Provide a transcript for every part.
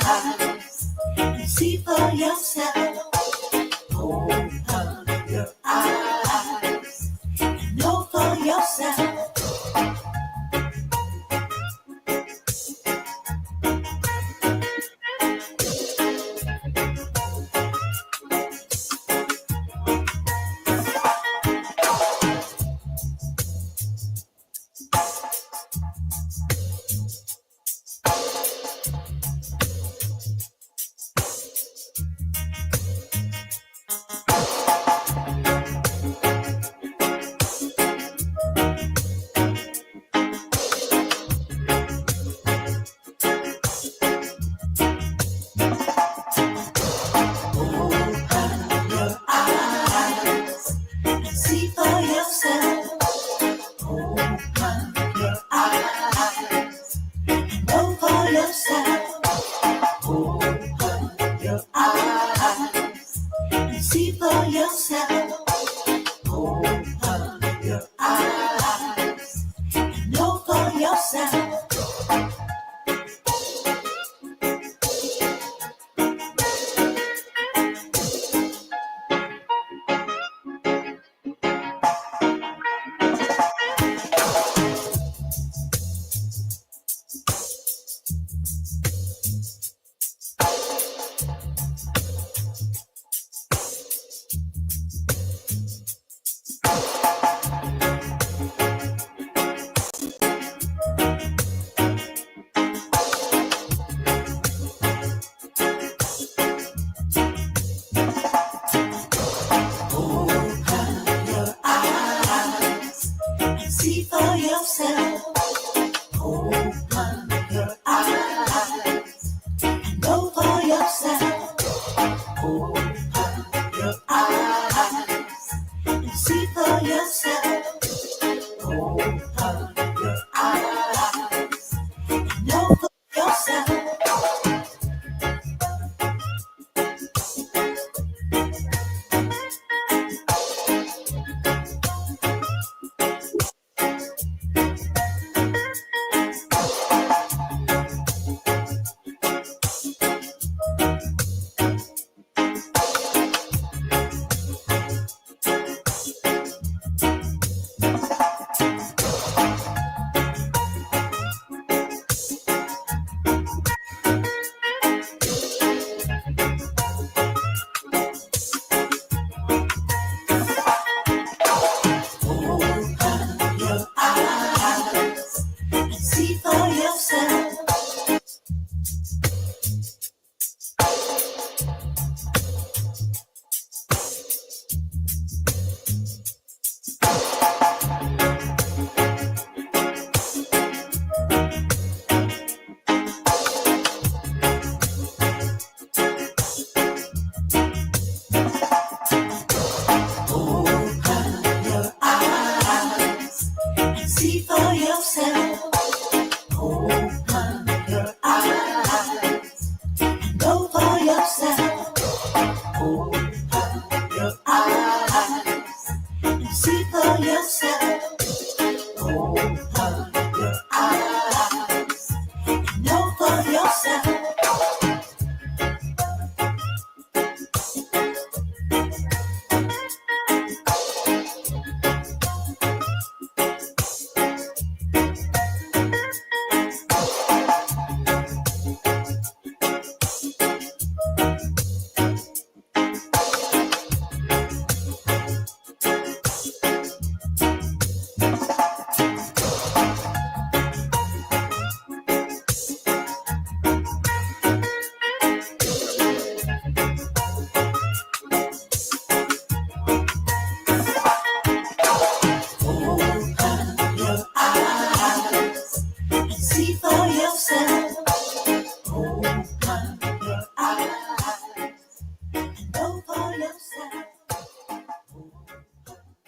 eyes and see for yourself. Open your eyes and know for yourself.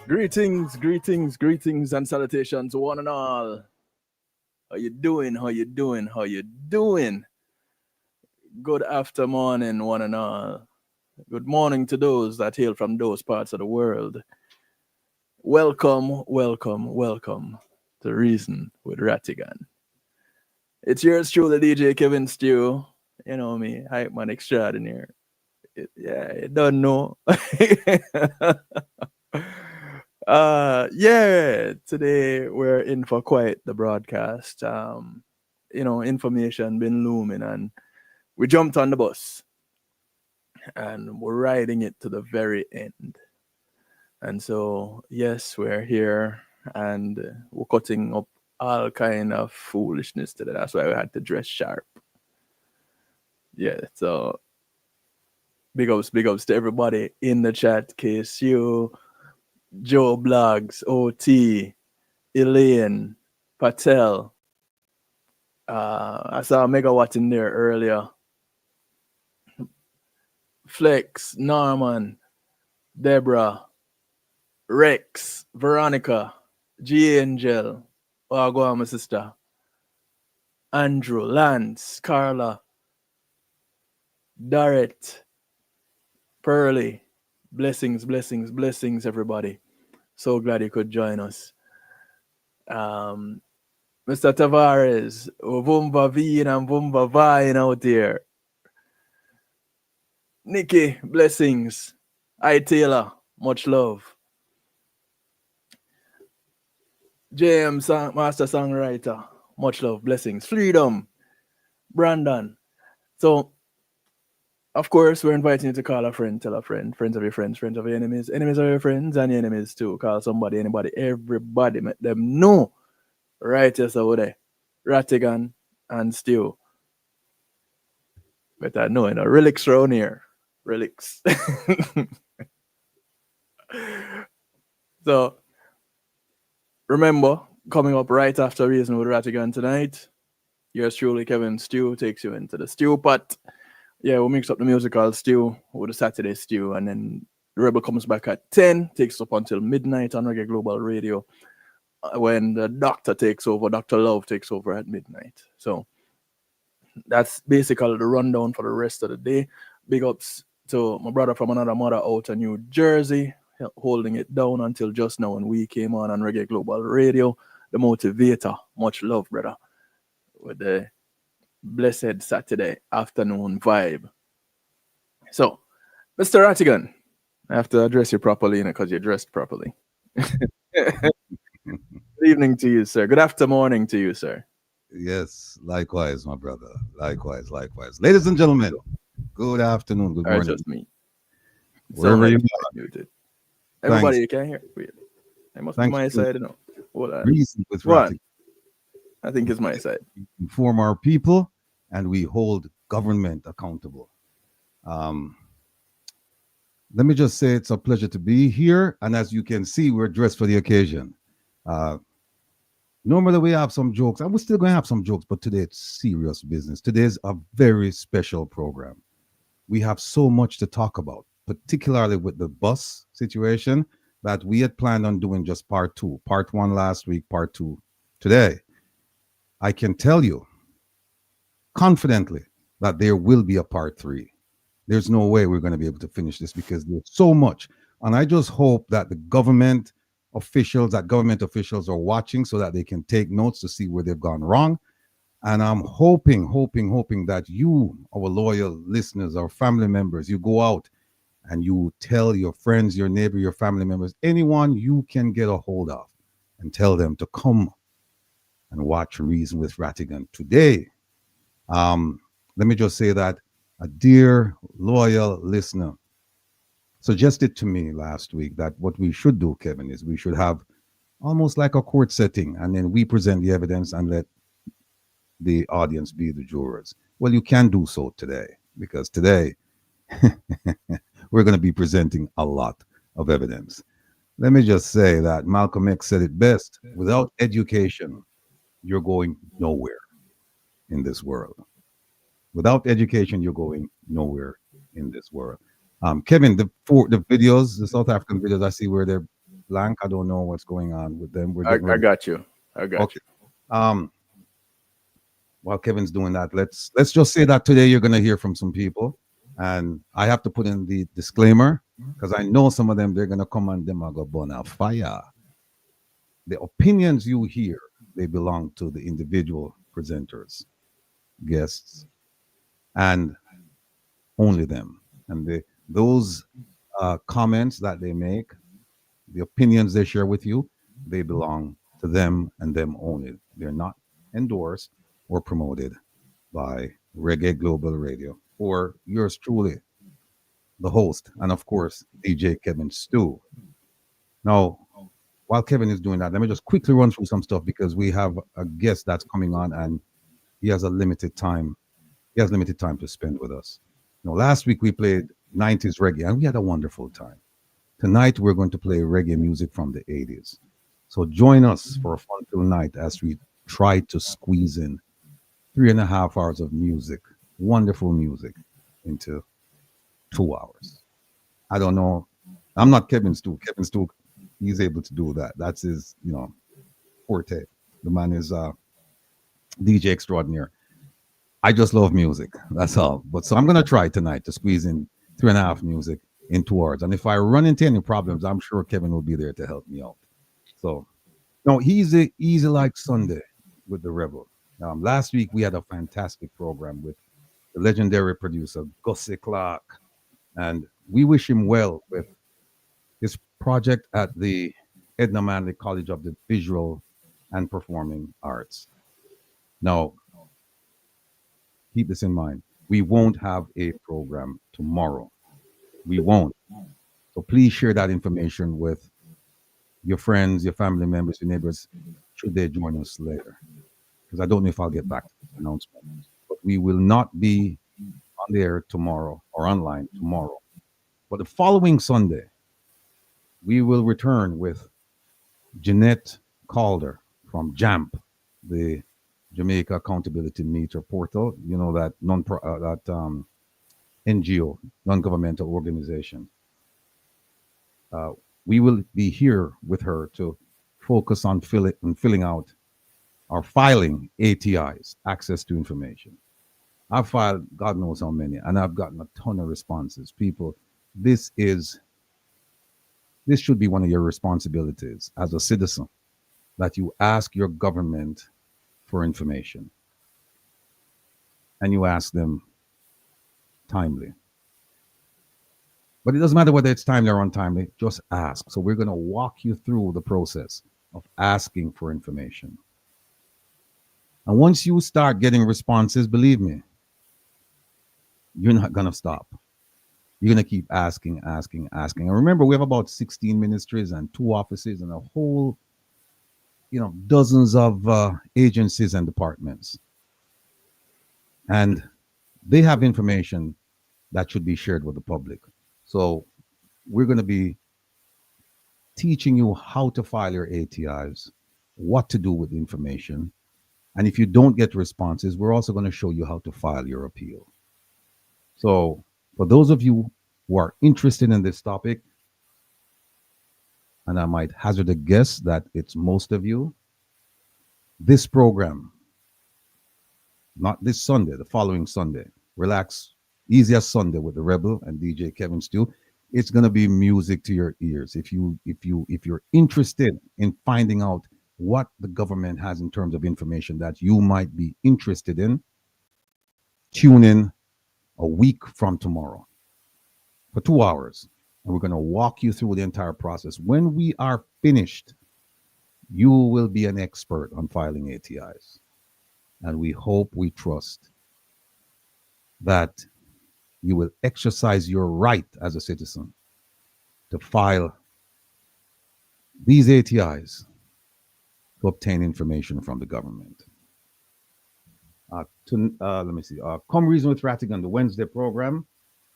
Greetings, and salutations, one and all. How you doing? Good after morning, one and all. Good morning to those that hail from those parts of the world. Welcome to Reason with Ratigan. It's yours truly, DJ Kevin Stew, You know me, hype man extraordinaire. Yeah, you don't know. Yeah, today we're in for quite the broadcast. Information been looming, and we jumped on the bus and we're riding it to the very end. And so, yes, we're here and we're cutting up all kind of foolishness today. That's why we had to dress sharp. Yeah, so big ups to everybody in the chat. KSU, Joe Blogs, OT, Elaine, Patel. I saw Megawatt in there earlier. Flex, Norman, Deborah, Rex, Veronica, G Angel. Oh, go on, my sister. Andrew, Lance, Carla, Darrett, Pearly. Blessings, blessings, blessings, everybody. So glad you could join us. Mr. Tavares, Vumba Veen and Vumba Vine out there. Nikki, blessings. I Taylor, much love. James, master songwriter, much love, blessings. Freedom, Brandon. So, of course, we're inviting you to call a friend, tell a friend, friends of your friends, friends of your enemies, enemies of your friends, and your enemies too. Call somebody, anybody, everybody, make them know. Right, yes, over there. Ratigan and Stew. But I know, relics around here. Relics. So, remember, coming up right after Reason with Ratigan tonight, yours truly, Kevin Stew, takes you into the stew pot. Yeah, we'll mix up the musical stew with the Saturday stew, and then the Rebel comes back at 10, takes up until midnight on Reggae Global Radio. When the doctor takes over, Dr. Love takes over at midnight. So that's basically the rundown for the rest of the day. Big ups to my brother from another mother out of New Jersey, holding it down until just now when we came on Reggae Global Radio. The motivator, much love, brother, with the blessed Saturday afternoon vibe. So, Mr. Rattigan, I have to address you properly because you're dressed properly. Good evening to you, sir. Good afternoon to you, sir. Yes, likewise, my brother. Likewise, likewise. Ladies and gentlemen, good afternoon, good morning. Just me. Wherever you are. Muted. Everybody, you can hear. Wait. It must be my side, Hold on. Reason with What? I think it's my side. We inform our people and we hold government accountable. Let me just say it's a pleasure to be here. And as you can see, we're dressed for the occasion. Normally we have some jokes, and we're still going to have some jokes, but today it's serious business. Today's a very special program. We have so much to talk about, particularly with the bus situation that we had planned on doing just part two. Part one last week, part two today. I can tell you confidently that there will be a part three. There's no way we're going to be able to finish this because there's so much. And I just hope that the government officials are watching so that they can take notes to see where they've gone wrong. And I'm hoping that you, our loyal listeners, our family members, you go out and you tell your friends, your neighbor, your family members, anyone you can get a hold of, and tell them to come and watch Reason with Rattigan today. Let me just say that a dear, loyal listener suggested to me last week that what we should do, Kevin, is we should have almost like a court setting, and then we present the evidence and let the audience be the jurors. Well, you can do so today, because today we're going to be presenting a lot of evidence. Let me just say that Malcolm X said it best: without education, you're going nowhere in this world. Without education, you're going nowhere in this world. Kevin, the videos, the South African videos, I see where they're blank. I don't know what's going on with them. I got you. You. While Kevin's doing that, let's just say that today you're going to hear from some people, and I have to put in the disclaimer because I know some of them, they're going to come and them are going to burn a fire. The opinions you hear, they belong to the individual presenters, guests, and only them. And those comments that they make, the opinions they share with you, they belong to them and them only. They're not endorsed or promoted by Reggae Global Radio or yours truly, the host, and of course, DJ Kevin Stew. Now, while Kevin is doing that, let me just quickly run through some stuff because we have a guest that's coming on and he has a limited time. He has limited time to spend with us. Last week we played 90s reggae and we had a wonderful time. Tonight we're going to play reggae music from the 80s. So join us for a fun-filled night as we try to squeeze in 3.5 hours of music, wonderful music, into 2 hours. I don't know. I'm not Kevin Stew. Kevin Stew, he's able to do that. That's his, forte. The man is DJ extraordinaire. I just love music. That's all. But so I'm going to try tonight to squeeze in 3.5 music in 2 hours. And if I run into any problems, I'm sure Kevin will be there to help me out. So, easy like Sunday with the Rebel. Last week we had a fantastic program with the legendary producer Gussie Clark, and we wish him well with his project at the Edna Manley College of the Visual and Performing Arts. Now, keep this in mind. We won't have a program tomorrow. We won't. So please share that information with your friends, your family members, your neighbors, should they join us later. Because I don't know if I'll get back to this announcement. But we will not be on the air tomorrow or online tomorrow. But the following Sunday, we will return with Jeanette Calder from JAMP, the Jamaica Accountability Meter Portal. You know, that NGO, non-governmental organization. We will be here with her to focus on filling out or filing ATIs, access to information. I've filed God knows how many, and I've gotten a ton of responses. People, this should be one of your responsibilities as a citizen, that you ask your government for information. And you ask them timely. But it doesn't matter whether it's timely or untimely, just ask. So we're going to walk you through the process of asking for information. And once you start getting responses, believe me, you're not going to stop. You're going to keep asking. And remember, we have about 16 ministries and 2 offices and a whole, dozens of agencies and departments. And they have information that should be shared with the public. So we're going to be teaching you how to file your ATIs, what to do with the information. And if you don't get responses, we're also going to show you how to file your appeal. So for those of you who are interested in this topic, and I might hazard a guess that it's most of you, this program, not this Sunday, the following Sunday, Relax, Easiest Sunday with the Rebel and DJ Kevin Stew, it's going to be music to your ears. If you're interested in finding out what the government has in terms of information that you might be interested in, tune in a week from tomorrow for 2 hours. And we're going to walk you through the entire process. When we are finished, you will be an expert on filing ATIs. And we hope, we trust that you will exercise your right as a citizen to file these ATIs to obtain information from the government. Let me see. Come Reason with Rattigan, the Wednesday program.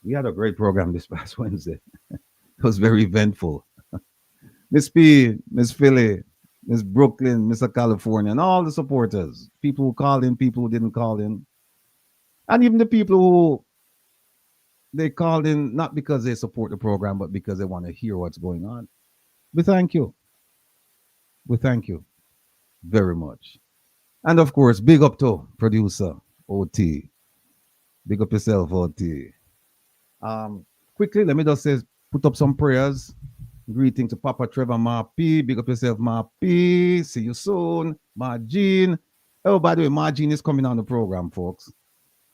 We had a great program this past Wednesday. It was very eventful. Miss P, Miss Philly, Miss Brooklyn, Mr. California, and all the supporters. People who called in, people who didn't call in. And even the people who they called in not because they support the program, but because they want to hear what's going on. We thank you. We thank you very much. And of course, big up to producer OT. Big up yourself, OT. Quickly, let me just say, put up some prayers. Greeting to Papa Trevor Ma P. Big up yourself, Ma P. See you soon. Ma Jean. Oh, by the way, Ma Jean is coming on the program, folks.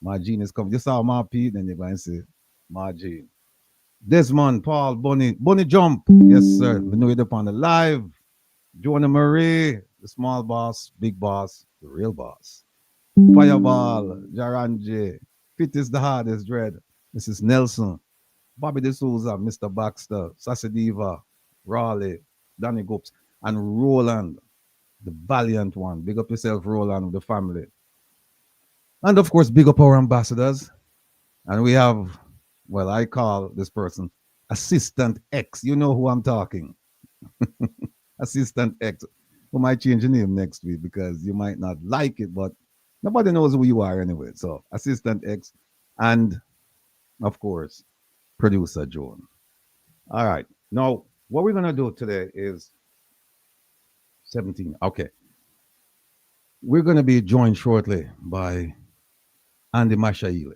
Margene is coming. You saw Marpete, then you're going to say Margene. Desmond, Paul, Bunny Jump. Yes, sir. We know it up on the live. Joanna Marie, the small boss, big boss, the real boss. Fireball, Jaranje. Fit is the hardest dread. This is Nelson. Bobby D'Souza, Mr. Baxter, Sassy Diva, Raleigh, Danny Goops, and Roland, the valiant one. Big up yourself, Roland, with the family. And of course, big up our ambassadors. And we have, well, I call this person Assistant X. You know who I'm talking. Assistant X. We might change the name next week because you might not like it, but nobody knows who you are anyway. So, Assistant X. And, of course, Producer Joan. All right. Now, what we're going to do today is 17. Okay. We're going to be joined shortly by Andy Mashaile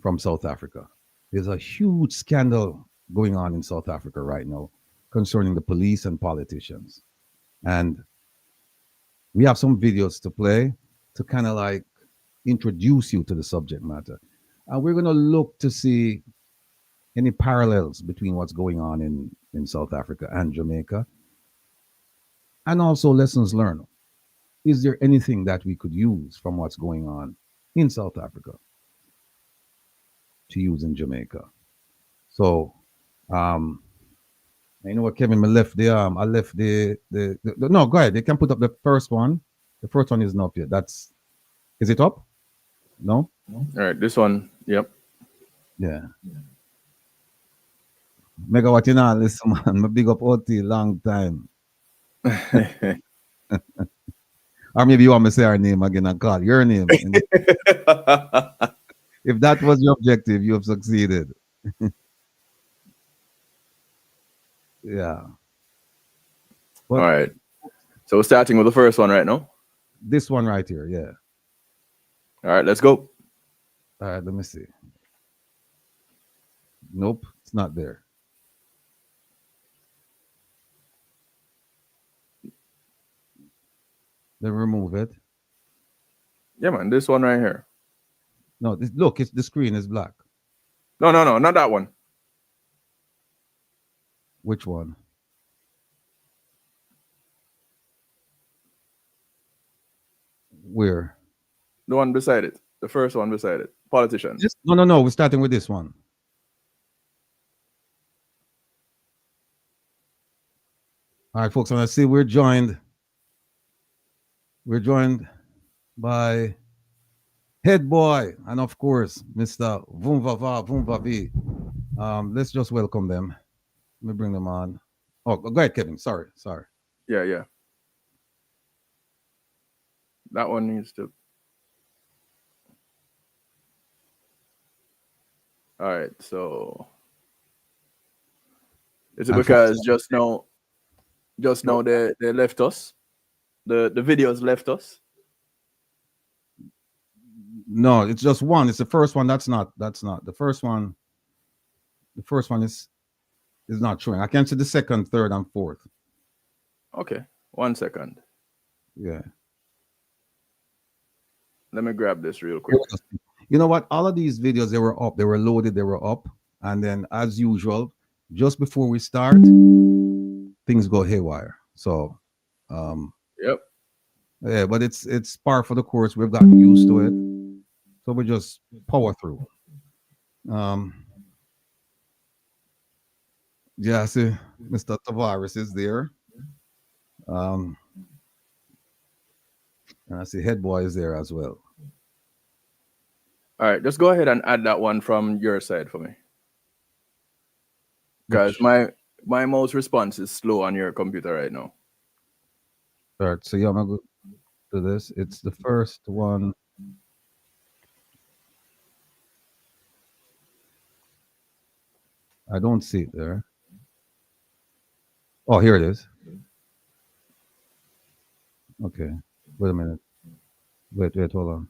from South Africa. There's a huge scandal going on in South Africa right now concerning the police and politicians. And we have some videos to play to kind of like introduce you to the subject matter. And we're going to look to see any parallels between what's going on in South Africa and Jamaica, and also lessons learned. Is there anything that we could use from what's going on in South Africa to use in Jamaica? So, you know what, Kevin, I left the no, go ahead. You can put up the first one. The first one isn't up yet. Is it up? No? All right, this one, yep. Yeah. Megawatt, you know, listen, man. My big up OT, long time. Or maybe you want me to say our name again and call your name. If that was your objective, you have succeeded. Yeah. But all right. So we're starting with the first one right now. This one right here, yeah. All right, let's go. All right, let me see. Nope, it's not there. Then remove it. Yeah, man, this one right here. No, look, the screen is black. No, not that one. Which one? Where? The one beside it. The first one beside it. Politicians. No. We're starting with this one. All right, folks. I see we're joined by Head Boy and of course Mr. Vumvavi. Let's just welcome them. Let me bring them on. Oh, go ahead, Kevin. Sorry. Yeah. That one needs to. All right, so is it because just now they left us? The videos left us? No, it's just one. It's the first one. That's not the first one. The first one is not showing. I can see the second, third, and fourth. Okay, 1 second. Yeah. Let me grab this real quick. You know what? All of these videos, they were up. They were loaded. They were up. And then, as usual, just before we start, things go haywire. So, yep. Yeah, but it's par for the course. We've gotten used to it. So we just power through. Yeah, I see Mr. Tavares is there. And I see Head Boy is there as well. All right, just go ahead and add that one from your side for me. Guys, my mouse response is slow on your computer right now. All right, so yeah, I'm gonna go to this. It's the first one. I don't see it there. Oh, here it is. Okay, wait a minute. Wait, hold on.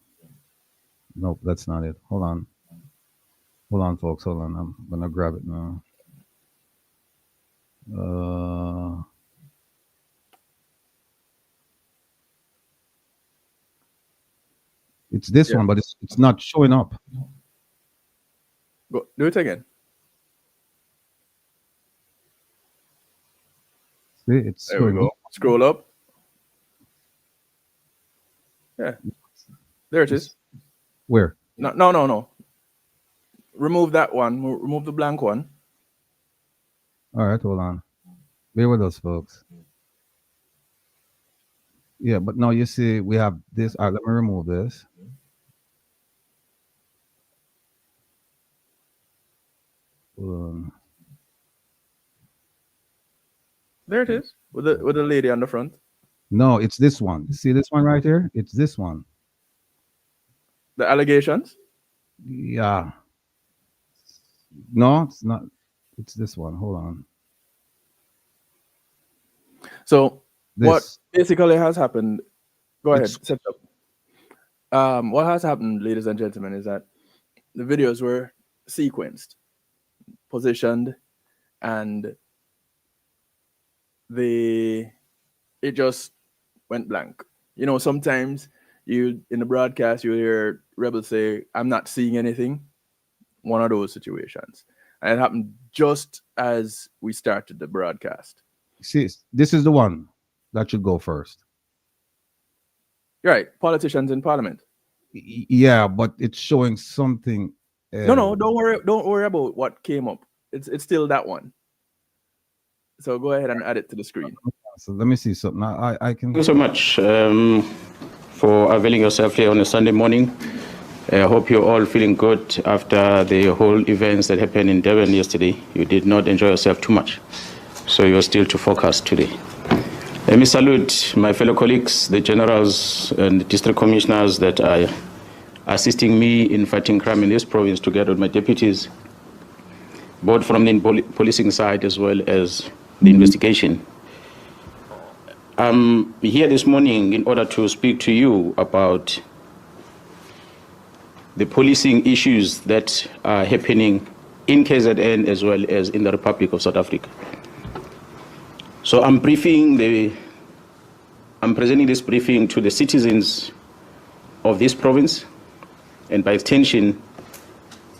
Nope, that's not it. Hold on, folks. Hold on. I'm gonna grab it now. It's this Yeah. one, but it's not showing up. Go, do it again. See, it's There we showing. go. Scroll up. Yeah. There it is. Where? No. Remove that one. Remove the blank one. All right, hold on. Bear with us, folks. Yeah, but now you see we have this. All right, let me remove this. There it is. With the lady on the front. No, it's this one. See this one right here? It's this one. The allegations. Yeah. No, it's not. It's this one. Hold on. So what This. basically has happened? Go ahead. It's- Set up. What has happened, ladies and gentlemen, is that the videos were sequenced, positioned, and it just went blank. You know, sometimes you in the broadcast you hear rebels say, "I'm not seeing anything." One of those situations, and it happened just as we started the broadcast. See, this is the one that should go first. Right, politicians in parliament. Yeah, but it's showing something. No, don't worry about what came up. It's still that one. So go ahead and add it to the screen. So let me see something. I can. Thank you so much for availing yourself here on a Sunday morning. I hope you're all feeling good after the whole events that happened in Durban yesterday. You did not enjoy yourself too much, so you're still to focus today. Let me salute my fellow colleagues, the generals and the district commissioners that are assisting me in fighting crime in this province together with my deputies, both from the policing side as well as the investigation. I'm here this morning in order to speak to you about the policing issues that are happening in KZN as well as in the Republic of South Africa. So I'm presenting this briefing to the citizens of this province and by extension,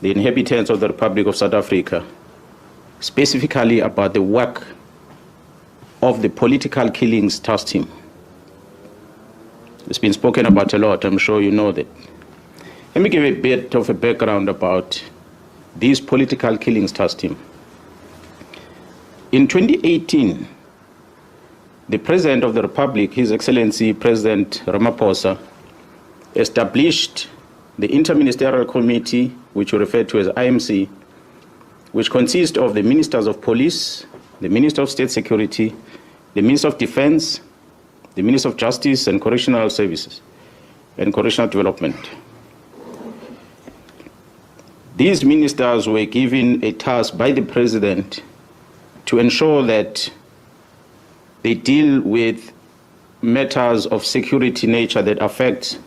the inhabitants of the Republic of South Africa, specifically about the work of the political killings task team. It's been spoken about a lot, I'm sure you know that. Let me give a bit of a background about this political killings task team. In 2018, the President of the Republic, His Excellency President Ramaphosa, established the Interministerial Committee, which we refer to as IMC, which consists of the Ministers of Police, the Minister of State Security, the Minister of Defense, the Minister of Justice and Correctional Services, and Correctional Development. These ministers were given a task by the President to ensure that they deal with matters of security nature that affect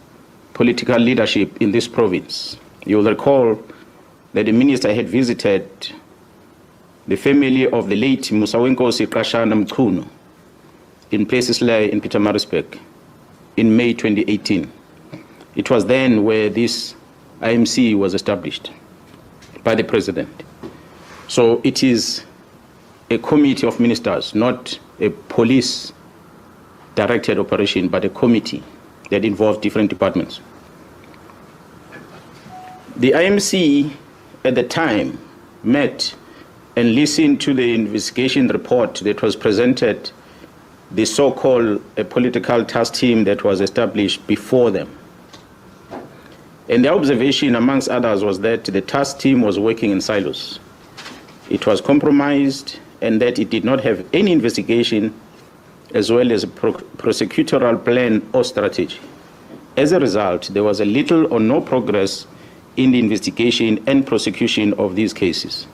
political leadership in this province. You will recall that the minister had visited the family of the late Musawenkosi MCHUNU in Placesley in Pietermaritzburg in May 2018. It was then where this IMC was established by the President. So it is a committee of ministers, not a police-directed operation, but a committee that involves different departments. The IMC at the time met and listened to the investigation report that was presented, the so-called political task team that was established before them. And the observation, amongst others, was that the task team was working in silos. It was compromised and that it did not have any investigation as well as a prosecutorial plan or strategy. As a result, there was a little or no progress in the investigation and prosecution of these cases.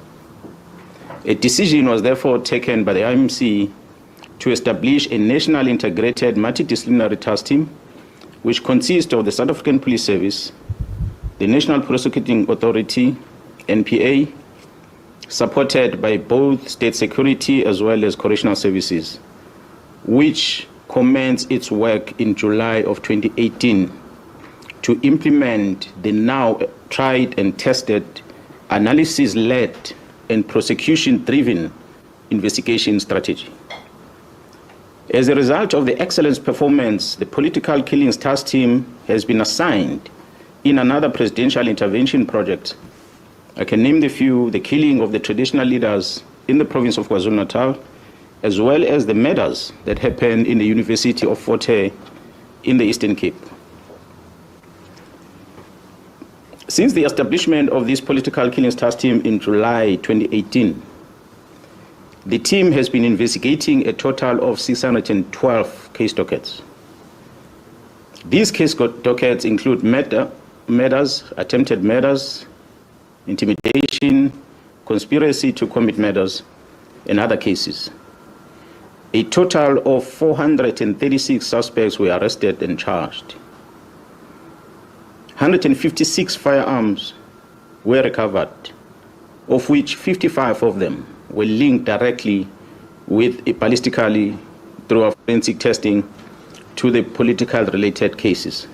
A decision was therefore taken by the IMC to establish a national integrated multidisciplinary task team, which consists of the South African Police Service, the National Prosecuting Authority, NPA, supported by both state security as well as correctional services, which commenced its work in July of 2018 to implement the now tried and tested analysis-led and prosecution-driven investigation strategy. As a result of the excellent performance, the Political Killings Task Team has been assigned in another presidential intervention project. I can name the few: the killing of the traditional leaders in the province of KwaZulu-Natal, as well as the murders that happened in the University of Fort Hare in the Eastern Cape. Since the establishment of this Political Killings Task Team in July 2018, the team has been investigating a total of 612 case dockets. These case dockets include murders, attempted murders, intimidation, conspiracy to commit murders, and other cases. A total of 436 suspects were arrested and charged. 156 firearms were recovered, of which 55 of them were linked directly with ballistically through our forensic testing to the political related cases.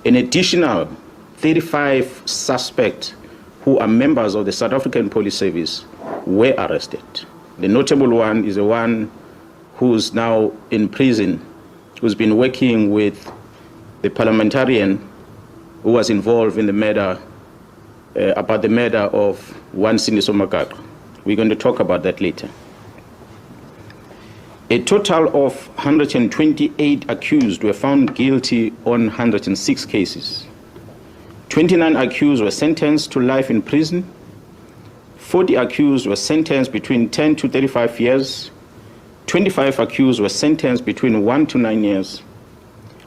An additional 35 suspects who are members of the South African Police Service were arrested. The notable one is the one who's now in prison, who's been working with the parliamentarian who was involved in the murder, about the murder of one Siniso Makaka. We're going to talk about that later. A total of 128 accused were found guilty on 106 cases. 29 accused were sentenced to life in prison. 40 accused were sentenced between 10 to 35 years. 25 accused were sentenced between 1 to 9 years.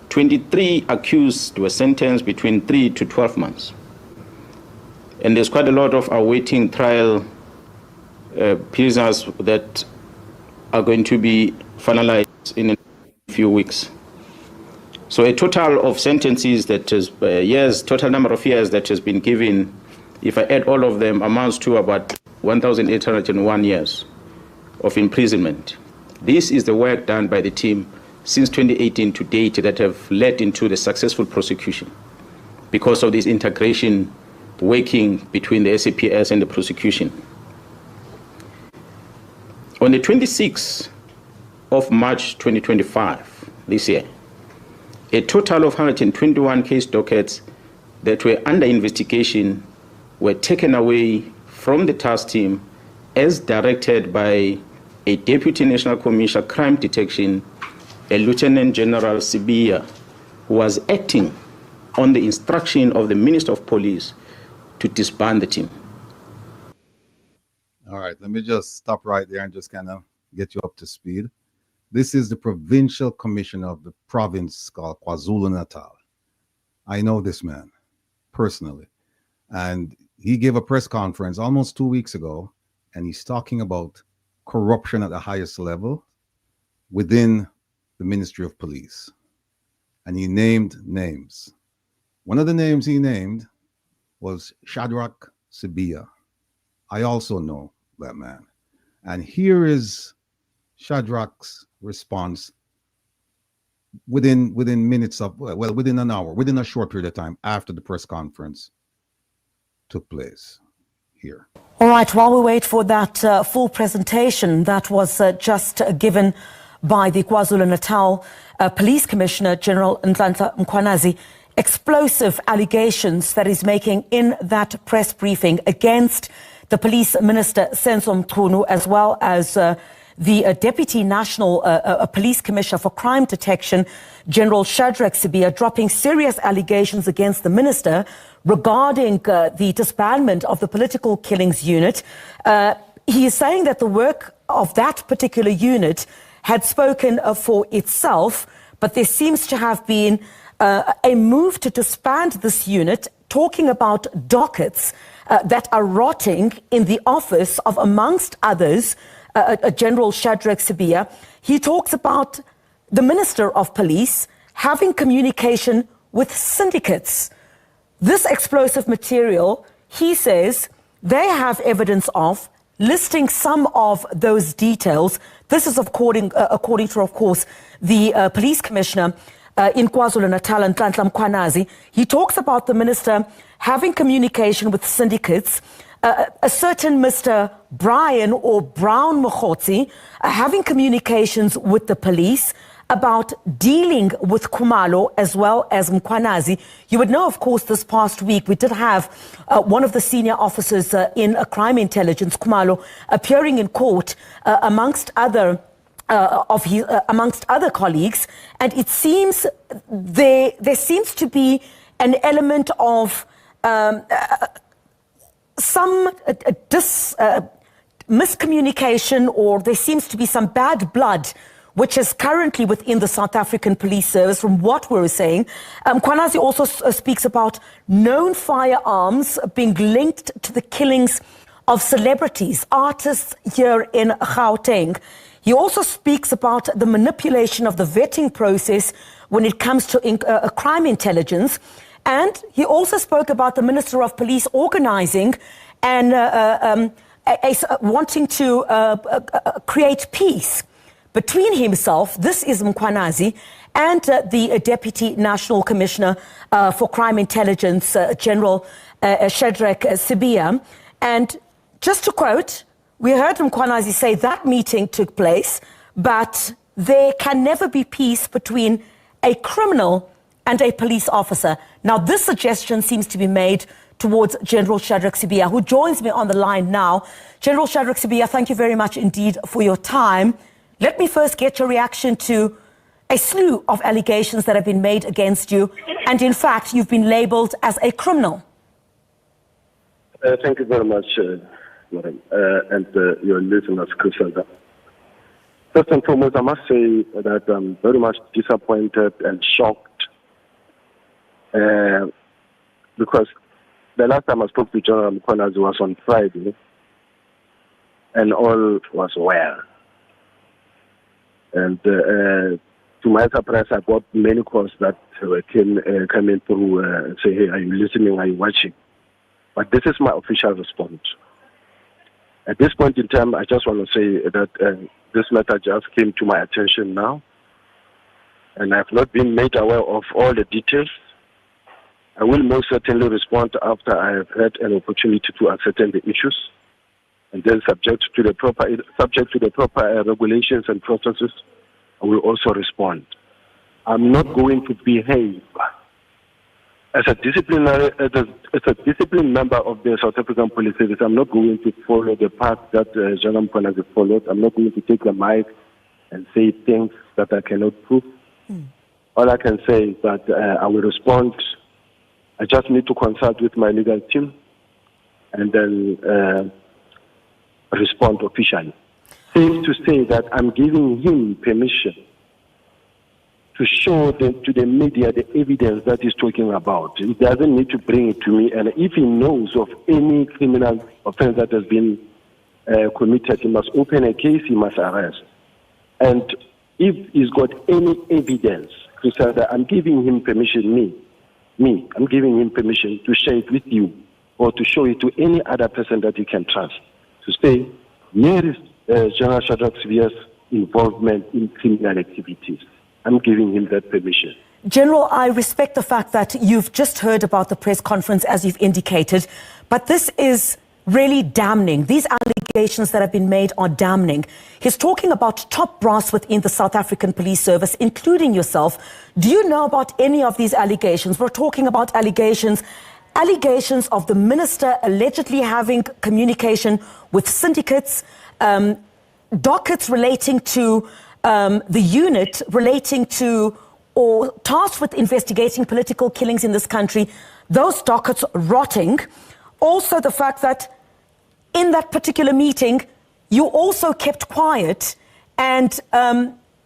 23 accused were sentenced between 3 to 12 months. And there's quite a lot of awaiting trial prisoners that are going to be finalized in a few weeks. So a total of sentences that is total number of years that has been given, if I add all of them, amounts to about 1,801 years of imprisonment. This is the work done by the team since 2018 to date that have led into the successful prosecution because of this integration working between the SAPS and the prosecution. On the 26th of March 2025, this year, a total of 121 case dockets that were under investigation were taken away from the task team as directed by a Deputy National Commissioner Crime Detection, a Lieutenant General SIBIYA, who was acting on the instruction of the Minister of Police to disband the team. All right, let me just stop right there and just kind of get you up to speed. This is the Provincial Commissioner of the province called KwaZulu-Natal. I know this man personally, and he gave a press conference almost 2 weeks ago, and he's talking about corruption at the highest level within the Ministry of Police. And he named names. One of the names he named was Shadrach SIBIYA. I also know that man. And here is Shadrach's response within minutes of, well, within an hour, within a short period of time after the press conference took place here. All right, while we wait for that full presentation that was just given by the KwaZulu-Natal Police Commissioner, General MKHWANAZI, explosive allegations that he's making in that press briefing against the Police Minister, Senzo MCHUNU, as well as the Deputy National Police Commissioner for Crime Detection, General Shadrach SIBIYA, dropping serious allegations against the Minister regarding the disbandment of the Political Killings Unit. He is saying that the work of that particular unit had spoken for itself, but there seems to have been a move to disband this unit, talking about dockets that are rotting in the office of, amongst others, General Shadrach SIBIYA. He talks about the Minister of Police having communication with syndicates. This explosive material, he says, they have evidence of, listing some of those details. This is according to, of course, the police commissioner, in KwaZulu-Natal and MKHWANAZI. He talks about the minister having communication with syndicates, a certain Mr. Brian or Brown Mokhotsi having communications with the police about dealing with Khumalo as well as MKHWANAZI. You would know, of course, this past week we did have one of the senior officers in crime intelligence, Khumalo, appearing in court amongst other colleagues, and it seems there seems to be an element of some miscommunication, or there seems to be some bad blood which is currently within the South African Police Service, from what we're saying. MKHWANAZI also speaks about known firearms being linked to the killings of celebrities, artists here in Gauteng. He also speaks about the manipulation of the vetting process when it comes to crime intelligence. And he also spoke about the Minister of Police organizing and wanting to create peace between himself, this is MKHWANAZI, and the Deputy National Commissioner for Crime Intelligence, General Shadrack SIBIYA. And just to quote, we heard MKHWANAZI say that meeting took place, but there can never be peace between a criminal and a police officer. Now, this suggestion seems to be made towards General Shadrack SIBIYA, who joins me on the line now. General Shadrack SIBIYA, thank you very much indeed for your time. Let me first get your reaction to a slew of allegations that have been made against you, and in fact, you've been labeled as a criminal. Thank you very much, madam, and your listeners, Chriselda. First and foremost, I must say that I'm very much disappointed and shocked because the last time I spoke to General MKHWANAZI was on Friday, and all was well. And to my surprise, I got many calls that came coming through and say, hey, are you listening? Are you watching? But this is my official response. At this point in time, I just want to say that this matter just came to my attention now, and I've not been made aware of all the details. I will most certainly respond after I have had an opportunity to ascertain the issues, and then subject to the proper regulations and processes, I will also respond. I'm not going to behave as a disciplined member of the South African Police Service. I'm not going to follow the path that General MKHWANAZI followed. I'm not going to take the mic and say things that I cannot prove. All I can say is that I will respond. I just need to consult with my legal team and then respond officially. Safe to say that I'm giving him permission to show to the media the evidence that he's talking about. He doesn't need to bring it to me, and if he knows of any criminal offense that has been committed, he must open a case, he must arrest. And if he's got any evidence to say that I'm giving him permission, I'm giving him permission to share it with you or to show it to any other person that he can trust, to say, here is General Shadrack SIBIYA's involvement in criminal activities. I'm giving him that permission. General, I respect the fact that you've just heard about the press conference, as you've indicated, but this is really damning. These allegations that have been made are damning. He's talking about top brass within the South African Police Service, including yourself. Do you know about any of these allegations? We're talking about allegations of the minister allegedly having communication with syndicates, dockets relating to the unit relating to or tasked with investigating political killings in this country, those dockets rotting. Also the fact that in that particular meeting, you also kept quiet and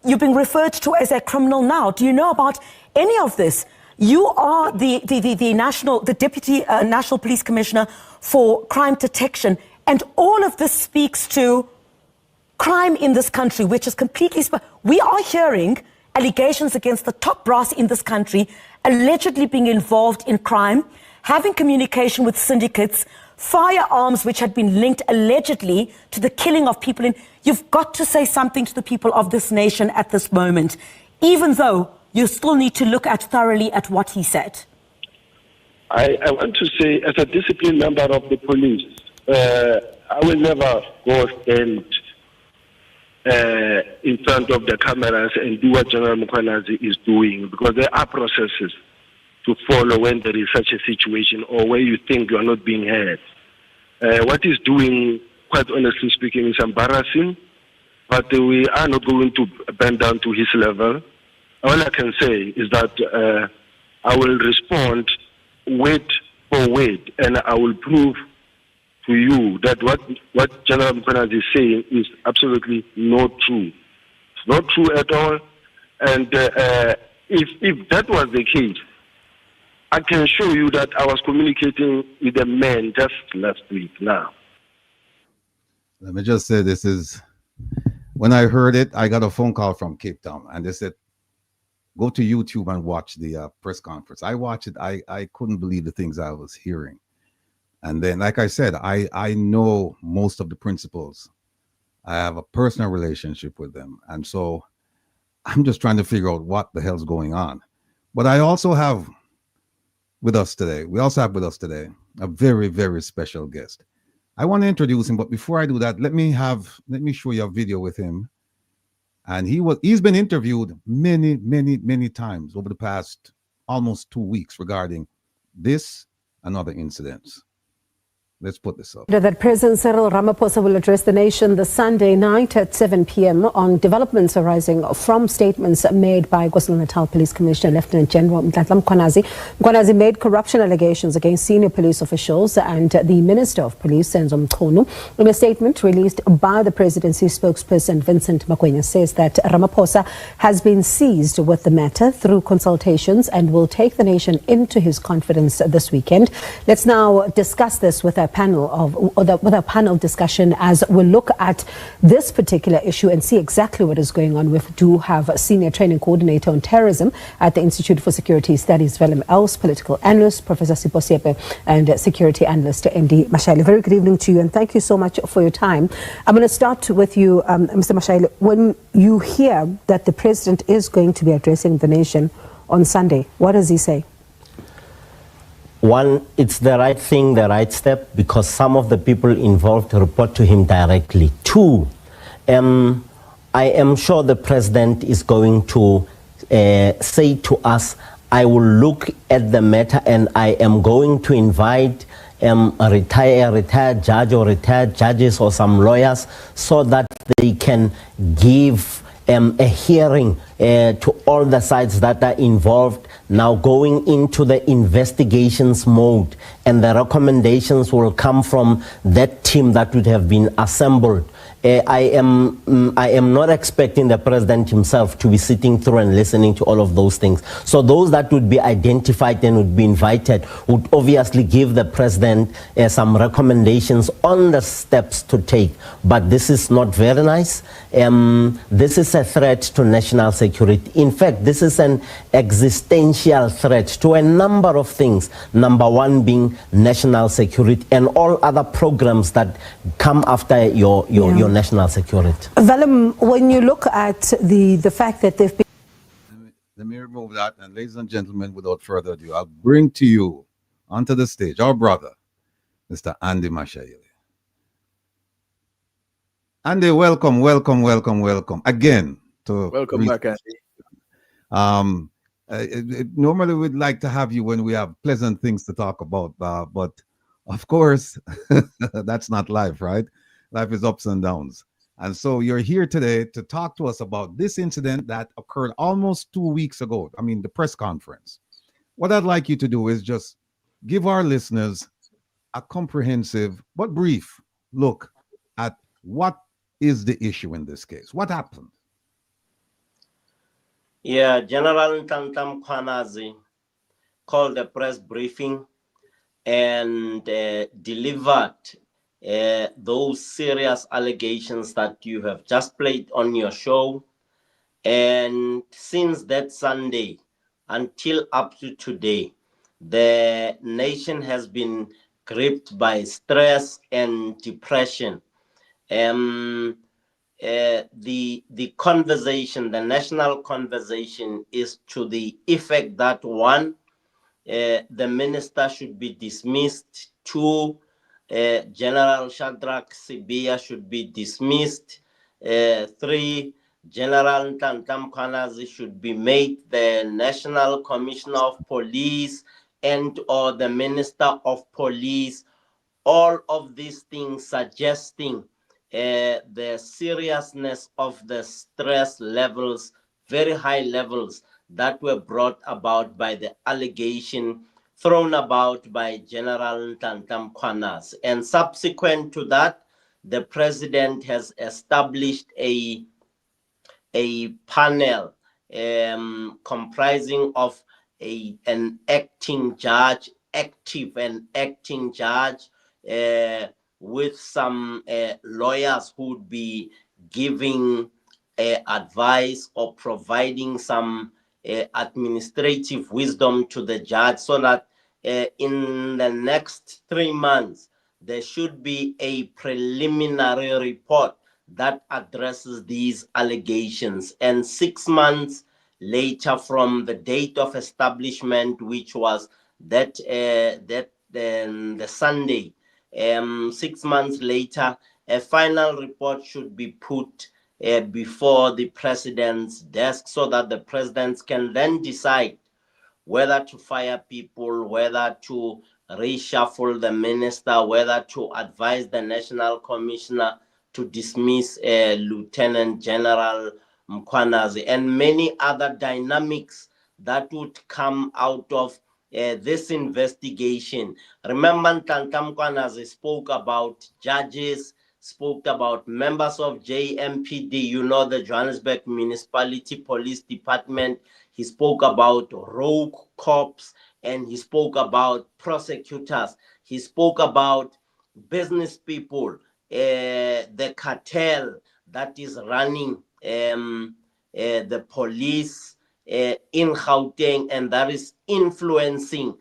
you're being referred to as a criminal now. Do you know about any of this? You are the Deputy National Police Commissioner for Crime Detection, and all of this speaks to crime in this country, which is completely... We are hearing allegations against the top brass in this country, allegedly being involved in crime, having communication with syndicates, firearms which had been linked allegedly to the killing of people. You've got to say something to the people of this nation at this moment, even though you still need to look at thoroughly at what he said? I want to say, as a disciplined member of the police, I will never go stand in front of the cameras and do what General MKHWANAZI is doing, because there are processes to follow when there is such a situation or where you think you are not being heard. What he's doing, quite honestly speaking, is embarrassing, but we are not going to bend down to his level. All I can say is that I will respond word for word, and I will prove to you that what General MKHWANAZI is saying is absolutely not true. It's not true at all. And if that was the case, I can show you that I was communicating with a man just last week now. Let me just say, this is, when I heard it, I got a phone call from Cape Town, and they said, go to YouTube and watch the press conference. I watched it. I couldn't believe the things I was hearing. And then, like I said, I know most of the principals. I have a personal relationship with them. And so I'm just trying to figure out what the hell's going on. But I also have with us today, a very, very special guest. I want to introduce him, but before I do that, let me show you a video with him. And he's been interviewed many, many, many times over the past almost 2 weeks regarding this and other incidents. Let's put this up. That President Cyril Ramaphosa will address the nation this Sunday night at 7 p.m. on developments arising from statements made by KwaZulu-Natal Police Commissioner Lieutenant General MKHWANAZI. MKHWANAZI made corruption allegations against senior police officials and the Minister of Police, MCHUNU. In a statement released by the presidency spokesperson Vincent Makwenya says that Ramaphosa has been seized with the matter through consultations and will take the nation into his confidence this weekend. Let's now discuss this with a panel discussion as we look at this particular issue and see exactly what is going on. We do have a senior training coordinator on terrorism at the Institute for Security Studies, VLML's political analyst, Professor Sipho, and security analyst, MD Mashayile. Very good evening to you, and thank you so much for your time. I'm going to start with you, Mr. Mashayile. When you hear that the president is going to be addressing the nation on Sunday, what does he say? One, it's the right thing, the right step, because some of the people involved report to him directly. Two, I am sure the president is going to say to us, I will look at the matter and I am going to invite a retired judge or retired judges or some lawyers so that they can give a hearing to all the sides that are involved, now going into the investigations mode, and the recommendations will come from that team that would have been assembled. I am not expecting the president himself to be sitting through and listening to all of those things. So those that would be identified and would be invited would obviously give the president some recommendations on the steps to take. But this is not very nice. This is a threat to national security. In fact, this is an existential threat to a number of things. Number one being national security and all other programs that come after your national security. Valim, when you look at the fact that they've been... Let me remove that, and ladies and gentlemen, without further ado, I'll bring to you onto the stage our brother, Mr. Andy Mashayile. Andy, welcome again. Welcome back, Andy. Normally we'd like to have you when we have pleasant things to talk about, but of course, that's not life, right? Life is ups and downs. And so you're here today to talk to us about this incident that occurred almost 2 weeks ago. I mean, the press conference. What I'd like you to do is just give our listeners a comprehensive but brief look at what is the issue in this case. What happened? Yeah, General MKHWANAZI called a press briefing and delivered those serious allegations that you have just played on your show. And since that Sunday until up to today, the nation has been gripped by stress and depression. the conversation, the national conversation, is to the effect that one, the minister should be dismissed. Two, General Shadrach SIBIYA should be dismissed. Three, General MKHWANAZI should be made the National Commissioner of Police and or the Minister of Police. All of these things suggesting the seriousness of the stress levels, very high levels, that were brought about by the allegation thrown about by General MKHWANAZI. And subsequent to that, the president has established a panel comprising of an acting judge, active and acting judge, with some lawyers who would be giving advice or providing some administrative wisdom to the judge, so that in the next 3 months there should be a preliminary report that addresses these allegations. And 6 months later from the date of establishment, which was the Sunday, 6 months later, a final report should be put before the president's desk, so that the president can then decide whether to fire people, whether to reshuffle the minister, whether to advise the national commissioner to dismiss Lieutenant General MKHWANAZI, and many other dynamics that would come out of this investigation. Remember, MKHWANAZI spoke about judges, spoke about members of JMPD, you know, the Johannesburg Municipality Police Department. He spoke about rogue cops, and he spoke about prosecutors. He spoke about business people, the cartel that is running the police in Gauteng, and that is influencing.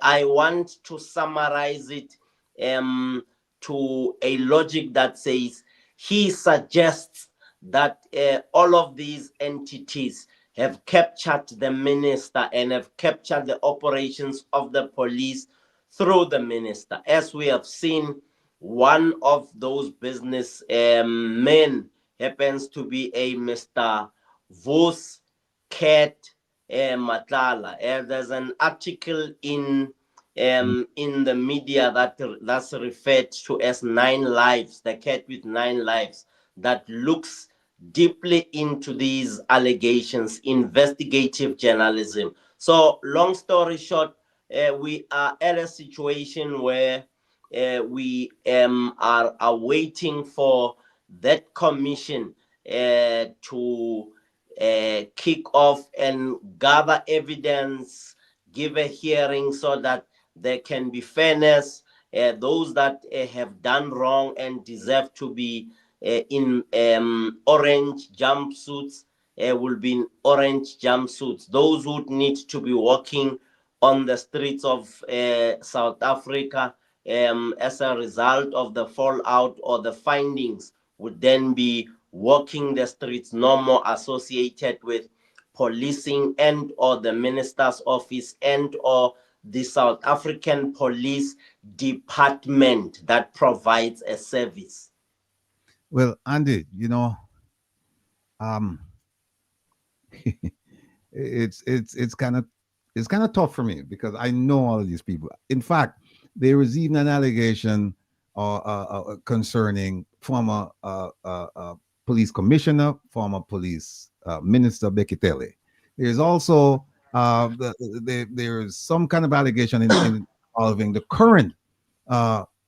I want to summarize it to a logic that says he suggests that all of these entities have captured the minister and have captured the operations of the police through the minister. As we have seen, one of those business men happens to be a Mr. Vos Cat Matlala. There's an article in the media that's referred to as 9 Lives, the cat with 9 lives, that looks deeply into these allegations, investigative journalism. So long story short, we are at a situation where we are awaiting for that commission to kick off and gather evidence, give a hearing, so that there can be fairness. Those that have done wrong and deserve to be in orange jumpsuits will be in orange jumpsuits. Those who need to be walking on the streets of South Africa as a result of the fallout or the findings would then be walking the streets no more associated with policing and or the minister's office and or the South African Police Department that provides a service. Well, Andy, you know, it's kind of tough for me because I know all of these people. In fact, there was even an allegation concerning former police commissioner, former police minister Bekitele. There's also there's some kind of allegation involving the current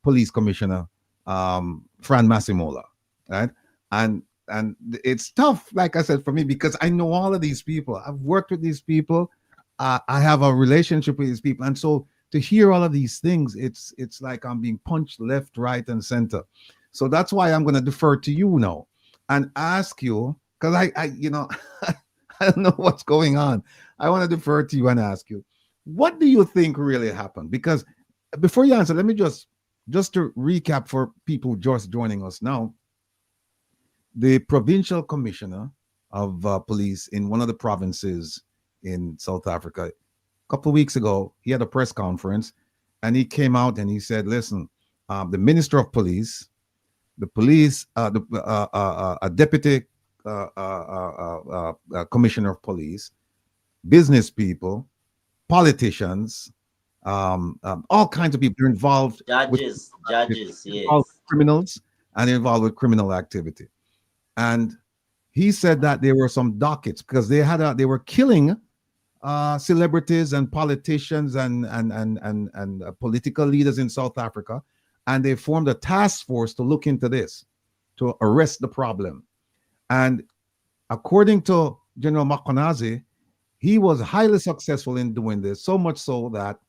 police commissioner, Fran Masemola, right? And it's tough, like I said, for me, because I know all of these people. I've worked with these people. I have a relationship with these people, and so to hear all of these things, it's like I'm being punched left, right, and center. So that's why I'm going to defer to you now and ask you, because I you know, I don't know what's going on. I want to defer to you and ask you, what do you think really happened? Because before you answer, let me just to recap for people just joining us now. the provincial commissioner of police in one of the provinces in South Africa, a couple of weeks ago, he had a press conference and he came out and he said, listen, the minister of police, the police, a deputy commissioner of police, business people, politicians, all kinds of people are involved. Judges, involved yes. Criminals and involved with criminal activity. And he said that there were some dockets because they were killing celebrities and politicians and political leaders in South Africa, and they formed a task force to look into this, to arrest the problem. And according to General MKHWANAZI, he was highly successful in doing this, so much so that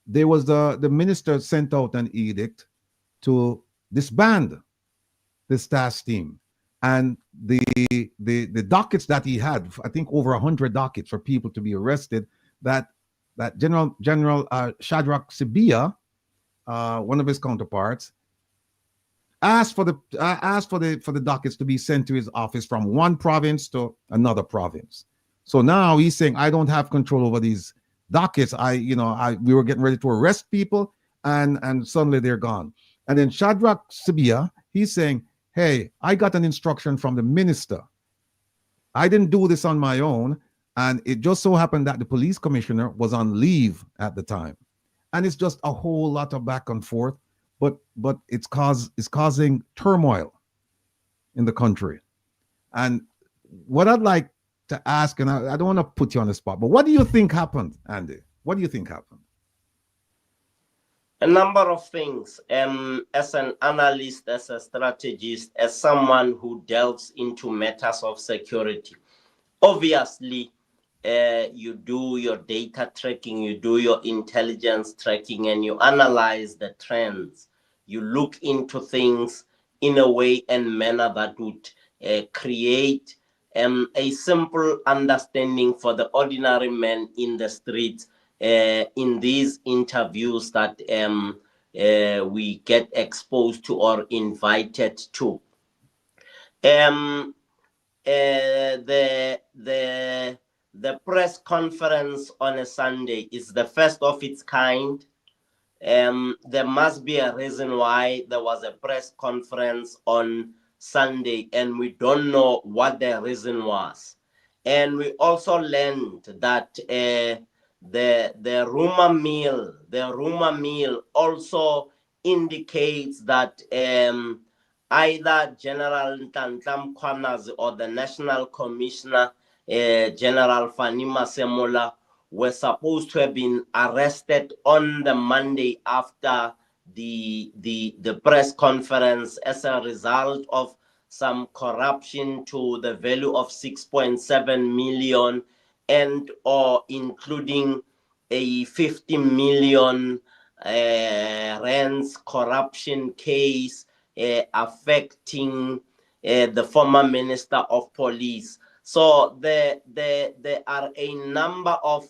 there was the minister sent out an edict to disband this task team. And the dockets that he had, I think over 100 dockets for people to be arrested, that General Shadrach SIBIYA, one of his counterparts, asked for the dockets to be sent to his office from one province to another province. So now he's saying, I don't have control over these dockets. We were getting ready to arrest people, and suddenly they're gone. And then Shadrach SIBIYA, he's saying, hey, I got an instruction from the minister. I didn't do this on my own. And it just so happened that the police commissioner was on leave at the time. And it's just a whole lot of back and forth, but it's causing turmoil in the country. And what I'd like to ask, and I don't want to put you on the spot, but what do you think happened, Andy? What do you think happened? A number of things. As an analyst, as a strategist, as someone who delves into matters of security, obviously, you do your data tracking, you do your intelligence tracking, and you analyze the trends. You look into things in a way and manner that would create a simple understanding for the ordinary man in the streets. In these interviews that we get exposed to or invited to. The press conference on a Sunday is the first of its kind. There must be a reason why there was a press conference on Sunday, and we don't know what the reason was. And we also learned that the rumor mill also indicates that either General MKHWANAZI or the National Commissioner, General MASEMOLA, were supposed to have been arrested on the Monday after the press conference as a result of some corruption to the value of 6.7 million and or including a 50 million rands corruption case affecting the former Minister of Police. So there are a number of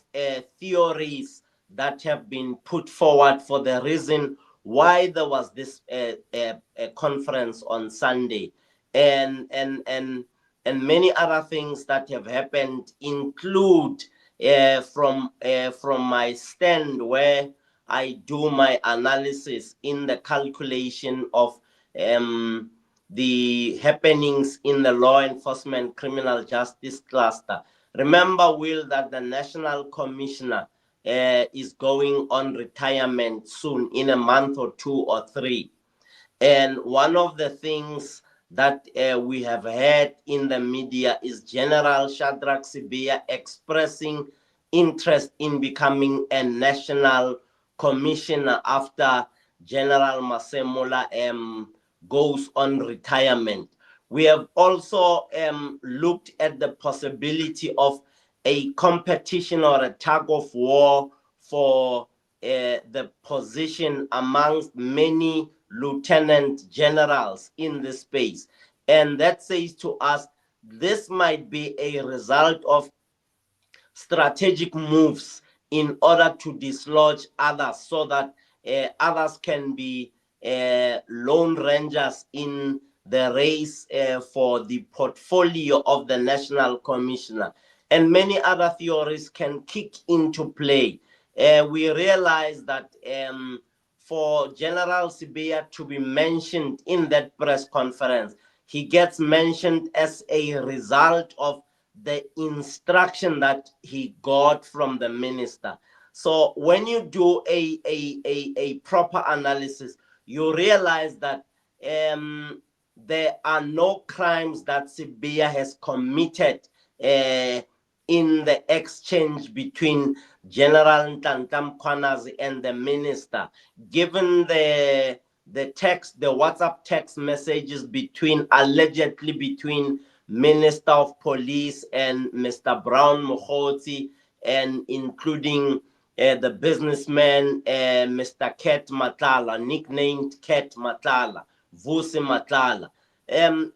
theories that have been put forward for the reason why there was this conference on Sunday, and many other things that have happened include from my stand where I do my analysis in the calculation of the happenings in the law enforcement criminal justice cluster. Remember, Will, that the National Commissioner is going on retirement soon, in a month or 2 or 3. And one of the things that we have heard in the media is General Shadrach SIBIYA expressing interest in becoming a national commissioner after General MASEMOLA goes on retirement. We have also looked at the possibility of a competition or a tug of war for the position amongst many lieutenant generals in this space. And that says to us, this might be a result of strategic moves in order to dislodge others so that others can be lone rangers in the race for the portfolio of the National Commissioner. And many other theories can kick into play. We realize that for General SIBIYA to be mentioned in that press conference, he gets mentioned as a result of the instruction that he got from the minister. So when you do a proper analysis, you realize that there are no crimes that SIBIYA has committed in the exchange between General MKHWANAZI and the minister. Given the WhatsApp text messages allegedly between Minister of Police and Mr. Brown Mokhotsi, and including the businessman Mr. Ket Matala, nicknamed Ket Matala, Vusi Matala.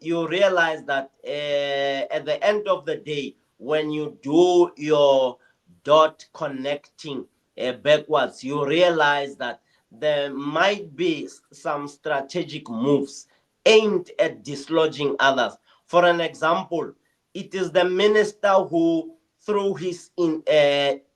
You realize that at the end of the day, when you do your dot connecting backwards, you realize that there might be some strategic moves aimed at dislodging others. For an example, it is the minister who, through his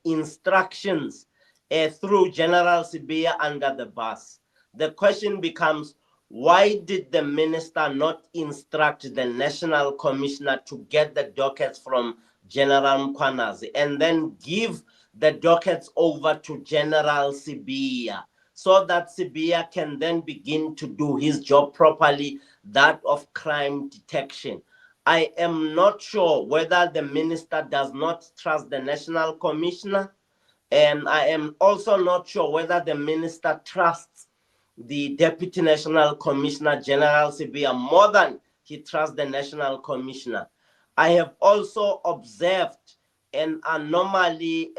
instructions, threw General SIBIYA under the bus. The question becomes, why did the minister not instruct the National Commissioner to get the dockets from General MKHWANAZI and then give the dockets over to General SIBIYA, so that SIBIYA can then begin to do his job properly, that of crime detection? I am not sure whether the minister does not trust the National Commissioner, and I am also not sure whether the minister trusts the Deputy National Commissioner, General SIBIYA, more than he trusts the National Commissioner. I have also observed an anomaly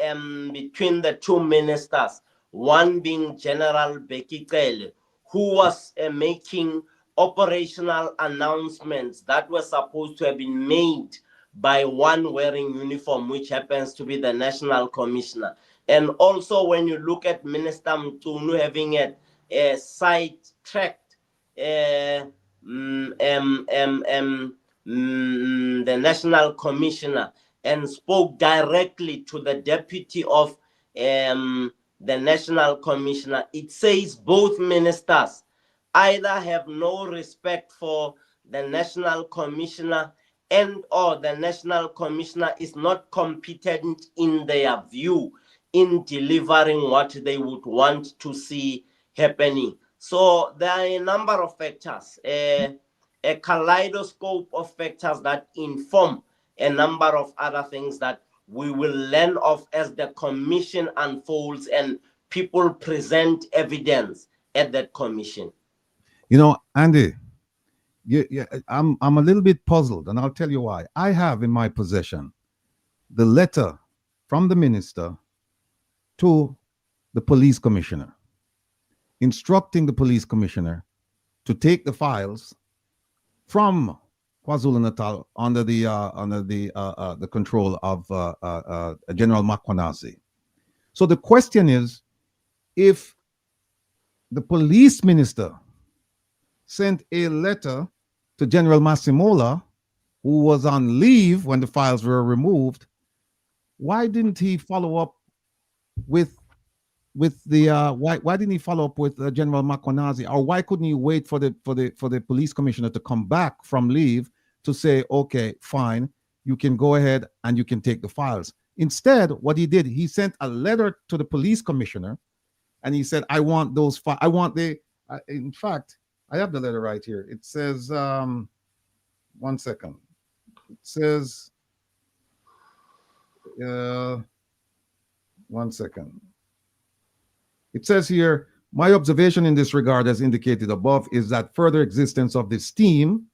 between the two ministers, one being General Bekicele, who was making operational announcements that were supposed to have been made by one wearing uniform, which happens to be the National Commissioner. And also when you look at Minister MCHUNU having a side-tracked the National Commissioner and spoke directly to the deputy of the National Commissioner, it says both ministers either have no respect for the National Commissioner and or the National Commissioner is not competent in their view in delivering what they would want to see happening. So there are a number of factors, a kaleidoscope of factors that inform a number of other things that we will learn of as the commission unfolds and people present evidence at that commission. You know, Andy, I'm a little bit puzzled, and I'll tell you why. I have in my possession the letter from the minister to the police commissioner, instructing the police commissioner to take the files from KwaZulu-Natal under the control of General MKHWANAZI. So the question is, if the police minister sent a letter to General Masemola, who was on leave when the files were removed, why didn't he follow up with the why didn't he follow up with General MKHWANAZI, or why couldn't he wait for the police commissioner to come back from leave to say, okay, fine, you can go ahead and you can take the files? Instead, what he did, he sent a letter to the police commissioner, and he said, I want those files. I want the in fact, I have the letter right here. It says, 1 second. It says, 1 second. It says here, my observation in this regard, as indicated above, is that further existence of this team,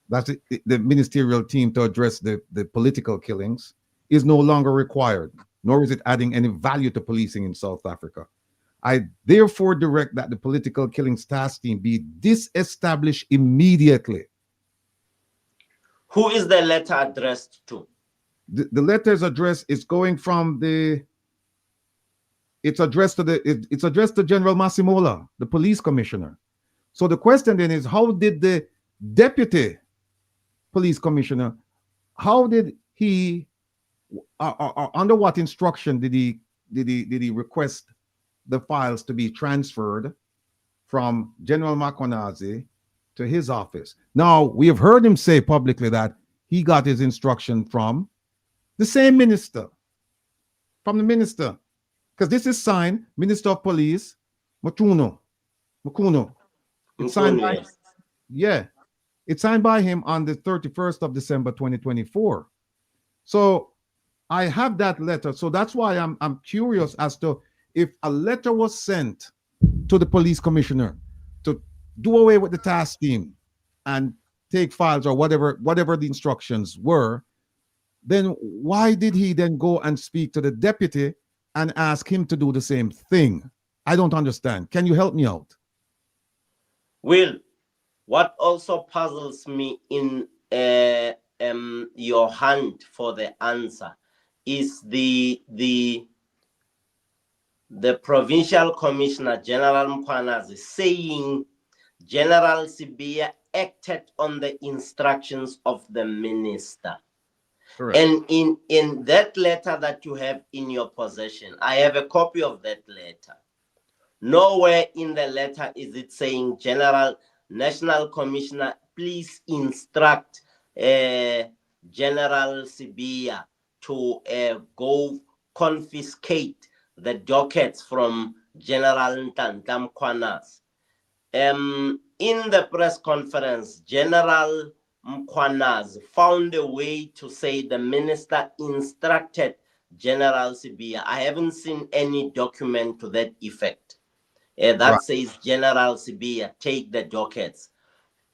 that's the ministerial team to address the political killings, is no longer required, nor is it adding any value to policing in South Africa. I therefore direct that the political killings task team be disestablished immediately. Who is the letter addressed to? The letter's address is going from it's addressed to General Masemola, the police commissioner. So the question then is, how did the deputy police commissioner, how did he, under what instruction did he request the files to be transferred from General MKHWANAZI to his office? Now, we have heard him say publicly that he got his instruction from the same minister, from the minister, because this is signed Minister of Police, MCHUNU. It's signed by, Yes. yeah, it's signed by him on the 31st of December 2024. So I have that letter. So that's why I'm curious as to if a letter was sent to the police commissioner to do away with the task team and take files or whatever the instructions were, then why did he then go and speak to the deputy and ask him to do the same thing? I don't understand. Can you help me out? Will, what also puzzles me in your hunt for the answer is the provincial commissioner, General MKHWANAZI, saying General SIBIYA acted on the instructions of the minister. Correct. And in that letter that you have in your possession, I have a copy of that letter. Nowhere in the letter is it saying, National Commissioner, please instruct General SIBIYA to go confiscate the dockets from General MKHWANAZI. In the press conference, General MKHWANAZI found a way to say the minister instructed General SIBIYA. I haven't seen any document to that effect. That Right. says General SIBIYA, take the dockets.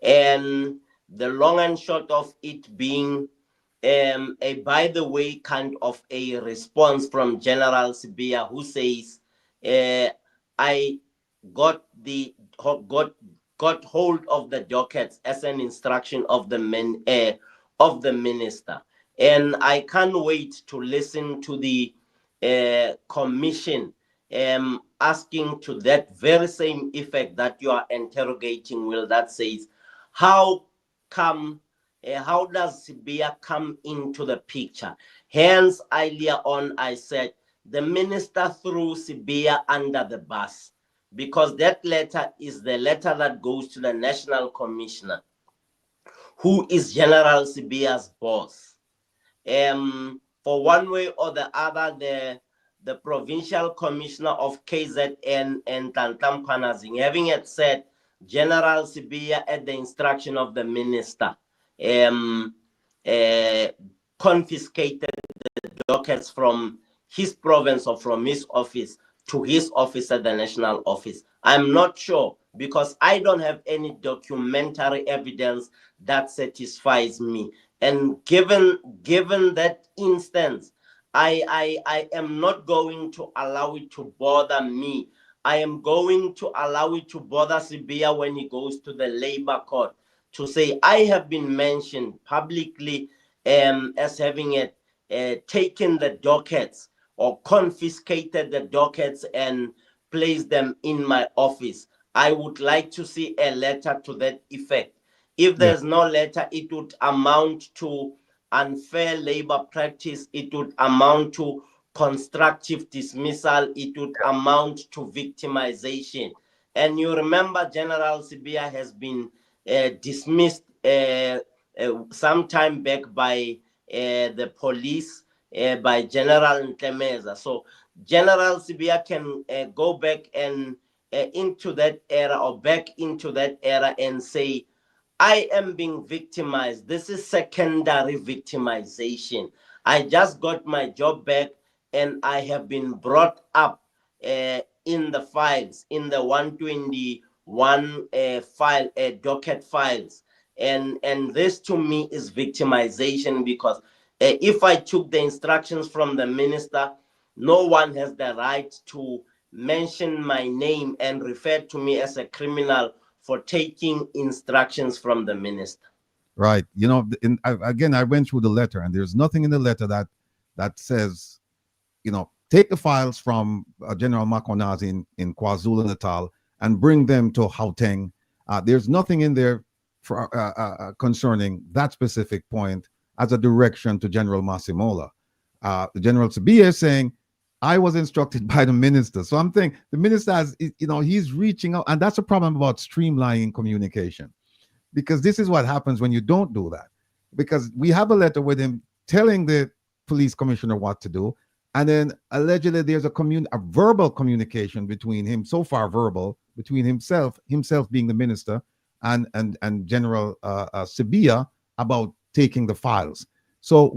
And the long and short of it being a by the way kind of a response from General SIBIYA, who says, I got hold of the dockets as an instruction of the minister. And I can't wait to listen to the commission asking to that very same effect that you are interrogating, Will, that says, how does SIBIYA come into the picture? Hence, earlier on, I said the minister threw SIBIYA under the bus, because that letter is the letter that goes to the national commissioner, who is General SIBIYA's boss. For one way or the other, the provincial commissioner of KZN and MKHWANAZI, having it said, General SIBIYA at the instruction of the minister, confiscated the dockets from his province or from his office to his office at the national office. I'm not sure, because I don't have any documentary evidence that satisfies me. And given that instance, I am not going to allow it to bother me. I am going to allow it to bother SIBIYA when he goes to the labor court to say, I have been mentioned publicly as having taken the dockets or confiscated the dockets and placed them in my office. I would like to see a letter to that effect. If there's no letter, it would amount to unfair labor practice. It would amount to constructive dismissal. It would amount to victimization. And you remember General SIBIYA has been dismissed some time back by the police, by General Ntemeza. So General SIBIYA can go back and into that era, or back into that era, and say, I am being victimized. This is secondary victimization. I just got my job back and I have been brought up in the files, in the 121 file, docket files. And this to me is victimization, because if I took the instructions from the minister, no one has the right to mention my name and refer to me as a criminal for taking instructions from the minister. Right. You know, again, I went through the letter, and there's nothing in the letter that says, you know, take the files from General MKHWANAZI in KwaZulu-Natal and bring them to Gauteng. There's nothing in there for, concerning that specific point as a direction to General Masemola. General SIBIYA is saying, I was instructed by the minister. So I'm thinking the minister has, he's reaching out, and that's a problem about streamlining communication, because this is what happens when you don't do that. Because we have a letter with him telling the police commissioner what to do, and then allegedly there's a verbal communication between him, so far verbal, between himself being the minister, and General SIBIYA about taking the files. So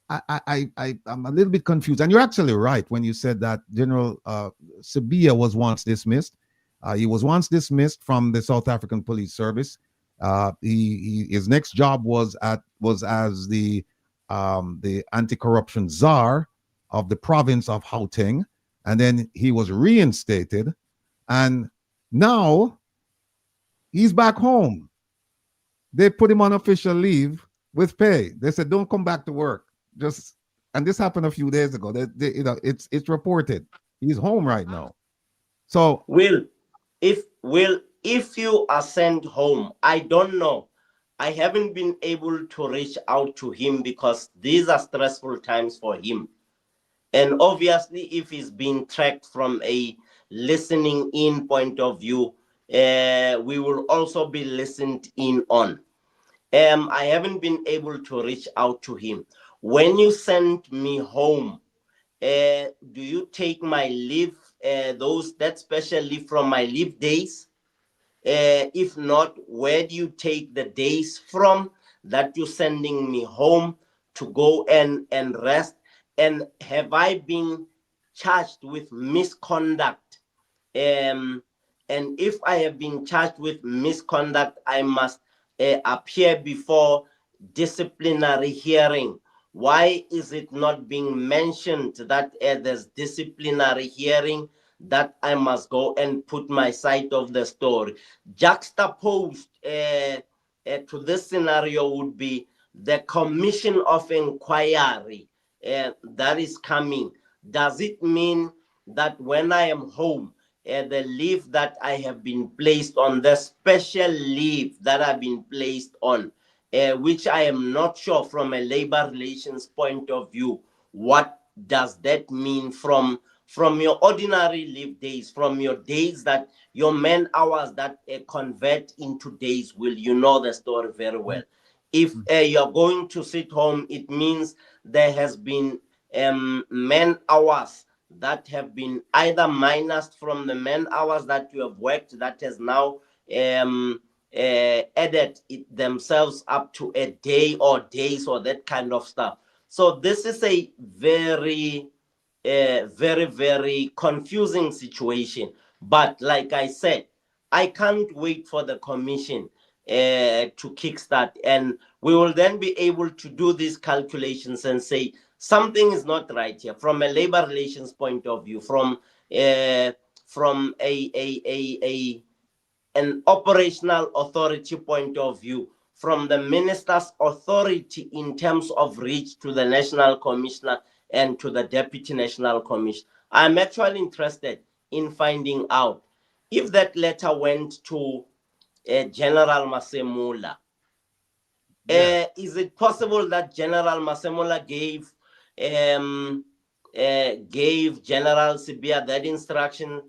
I'm a little bit confused, and you're actually right when you said that General SIBIYA was once dismissed. He was once dismissed from the South African Police Service. His next job was as the anti-corruption czar of the province of Gauteng, and then he was reinstated, and now he's back home. They put him on official leave with pay. They said, "Don't come back to work." And this happened a few days ago. It's reported. He's home right now. So if you are sent home, I don't know. I haven't been able to reach out to him because these are stressful times for him. And obviously, if he's being tracked from a listening in point of view, we will also be listened in on. I haven't been able to reach out to him. When you send me home, do you take my leave, that special leave from my leave days? If not, where do you take the days from that you're sending me home to go and rest? And have I been charged with misconduct? And if I have been charged with misconduct, I must appear before disciplinary hearing. Why is it not being mentioned that there's disciplinary hearing, that I must go and put my side of the story? Juxtaposed to this scenario would be the commission of inquiry that is coming. Does it mean that when I am home, the leave that I have been placed on, the special leave that I've been placed on, which I am not sure from a labor relations point of view, what does that mean from your ordinary leave days, from your days that your man hours that convert into days? Will you know the story very well? If you're going to sit home, it means there has been man hours that have been either minused from the man hours that you have worked, that has now added themselves up to a day or days or that kind of stuff. So this is a very, very confusing situation. But like I said, I can't wait for the commission to kickstart, and we will then be able to do these calculations and say something is not right here from a labor relations point of view, from an operational authority point of view, from the minister's authority in terms of reach to the national commissioner and to the deputy national commissioner. I'm actually interested in finding out if that letter went to General Masemola. Yeah. Is it possible that General Masemola gave General SIBIYA that instruction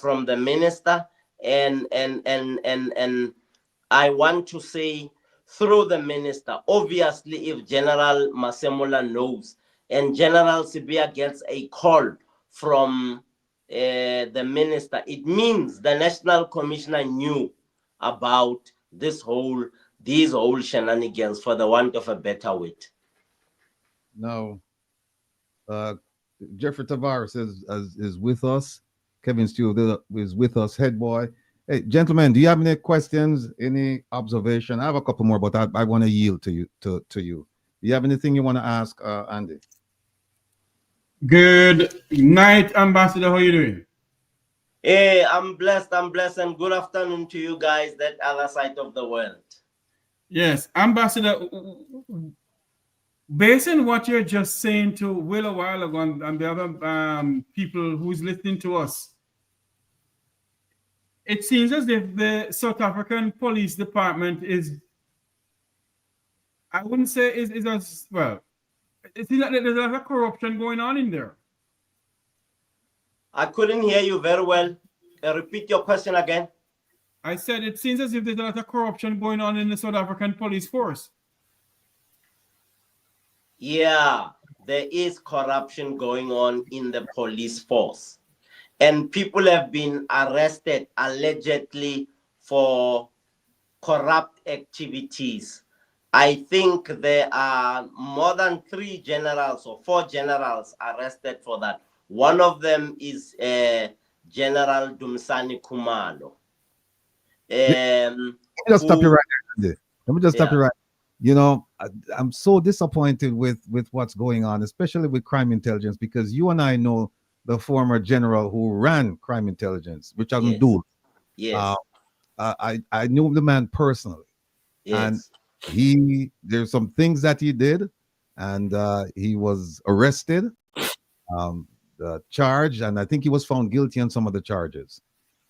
from the minister? And I want to say through the minister, obviously, if General Masemola knows and General SIBIYA gets a call from the minister, it means the national commissioner knew about these whole shenanigans, for the want of a better word. Now, Jeffrey Tavares is with us. Kevin Steele is with us. Head boy. Hey, gentlemen, do you have any questions, any observation? I have a couple more, but I want to yield to you. Do you have anything you want to ask, Andy? Good night, Ambassador. How are you doing? Hey, I'm blessed, and good afternoon to you guys, that other side of the world. Yes, Ambassador, based on what you're just saying to Will a while ago and the other people who's listening to us, it seems as if the South African Police Department is, I wouldn't say is as well. It seems like there's a lot of corruption going on in there. I couldn't hear you very well. Repeat your question again. I said it seems as if there's a lot of corruption going on in the South African police force. Yeah, there is corruption going on in the police force. And people have been arrested allegedly for corrupt activities. I think there are more than 3 generals or 4 generals arrested for that. One of them is General Dumisani Khumalo. Let me just stop you right there. Let me just stop you right. You know, I'm so disappointed with what's going on, especially with crime intelligence, because you and I know the former general who ran crime intelligence, Richard Ndul. Yes. I knew the man personally. Yes. And there's some things that he did, and he was arrested, charged, and I think he was found guilty on some of the charges.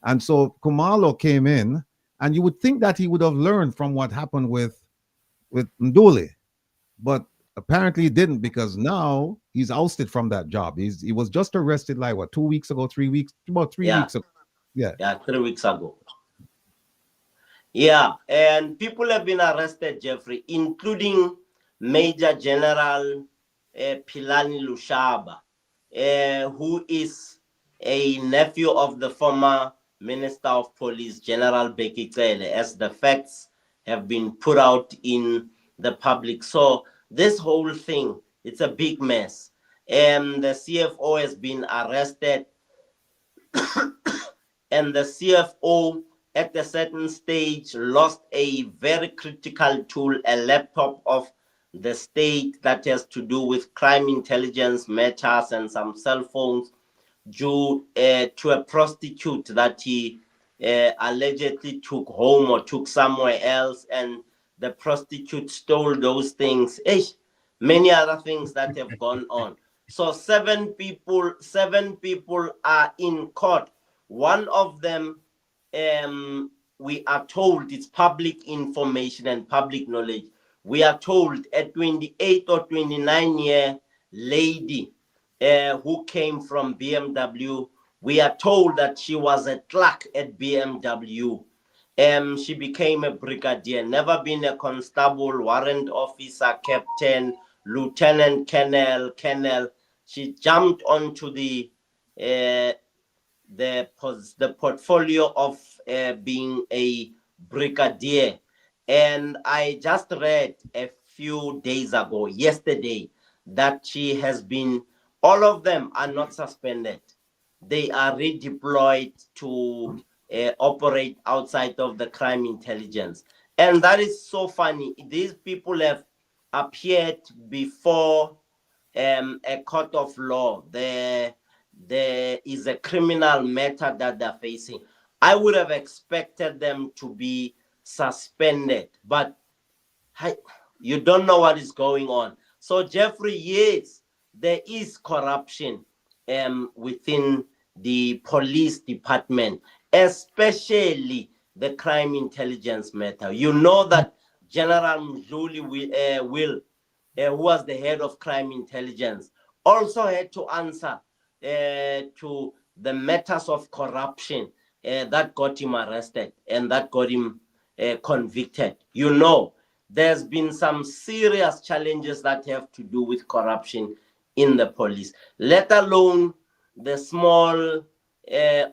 And so Khumalo came in, and you would think that he would have learned from what happened with Nduli, but apparently he didn't, because now he's ousted from that job. He was just arrested like what, 2 weeks ago, 3 weeks, about 3 weeks ago. Yeah, 3 weeks ago. Yeah, and people have been arrested, Jeffrey, including Major General Philani Lushaba, who is a nephew of the former Minister of Police, General Bheki Cele, as the facts have been put out in the public. So this whole thing, it's a big mess. And the CFO has been arrested. And the CFO at a certain stage lost a very critical tool, a laptop of the state that has to do with crime intelligence matters and some cell phones due to a prostitute that he allegedly took home or took somewhere else, and the prostitute stole those things. Many other things that have gone on. So 7 people are in court. One of them, we are told, it's public information and public knowledge. We are told a 28 or 29-year lady who came from BMW. We are told that she was a clerk at BMW. She became a brigadier, never been a constable, warrant officer, captain, lieutenant, colonel. She jumped onto the portfolio of being a brigadier. And I just read a few days ago, yesterday, that she has been, all of them are not suspended. They are redeployed to operate outside of the crime intelligence. And that is so funny. These people have appeared before a court of law. There is a criminal matter that they're facing. I would have expected them to be suspended, but you don't know what is going on. So, Jeffrey, yes, there is corruption within the police department, especially the crime intelligence matter. You know that General Mdluli who was the head of crime intelligence, also had to answer to the matters of corruption that got him arrested and that got him convicted. You know, there's been some serious challenges that have to do with corruption in the police, let alone the small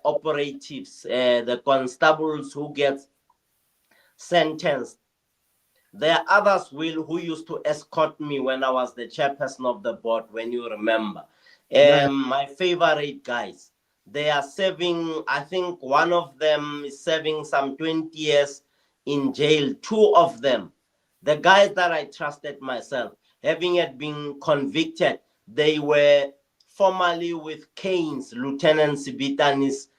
operatives, the constables who get sentenced. There are others, Will, who used to escort me when I was the chairperson of the board, when you remember. My favorite guys, they are serving, I think one of them is serving some 20 years in jail. 2 of them, the guys that I trusted myself, having been convicted, they were formerly with Keynes, Lieutenant Sibitani's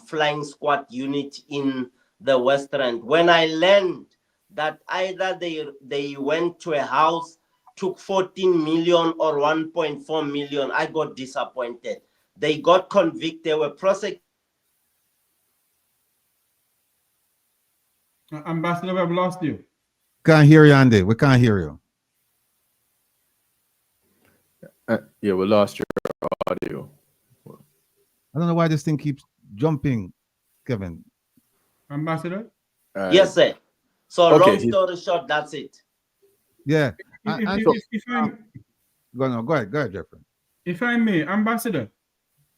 flying squad unit in the West End. When I learned that either they went to a house, took 14 million or 1.4 million, I got disappointed. They got convicted, they were prosecuted Ambassador, we have lost you. Can't hear you, Andy. We can't hear you. Yeah, we lost your audio. I don't know why this thing keeps jumping, Kevin. Ambassador? Yes, sir. So okay, long story short, that's it. Yeah. If Go ahead, Jeffrey. If I may, Ambassador,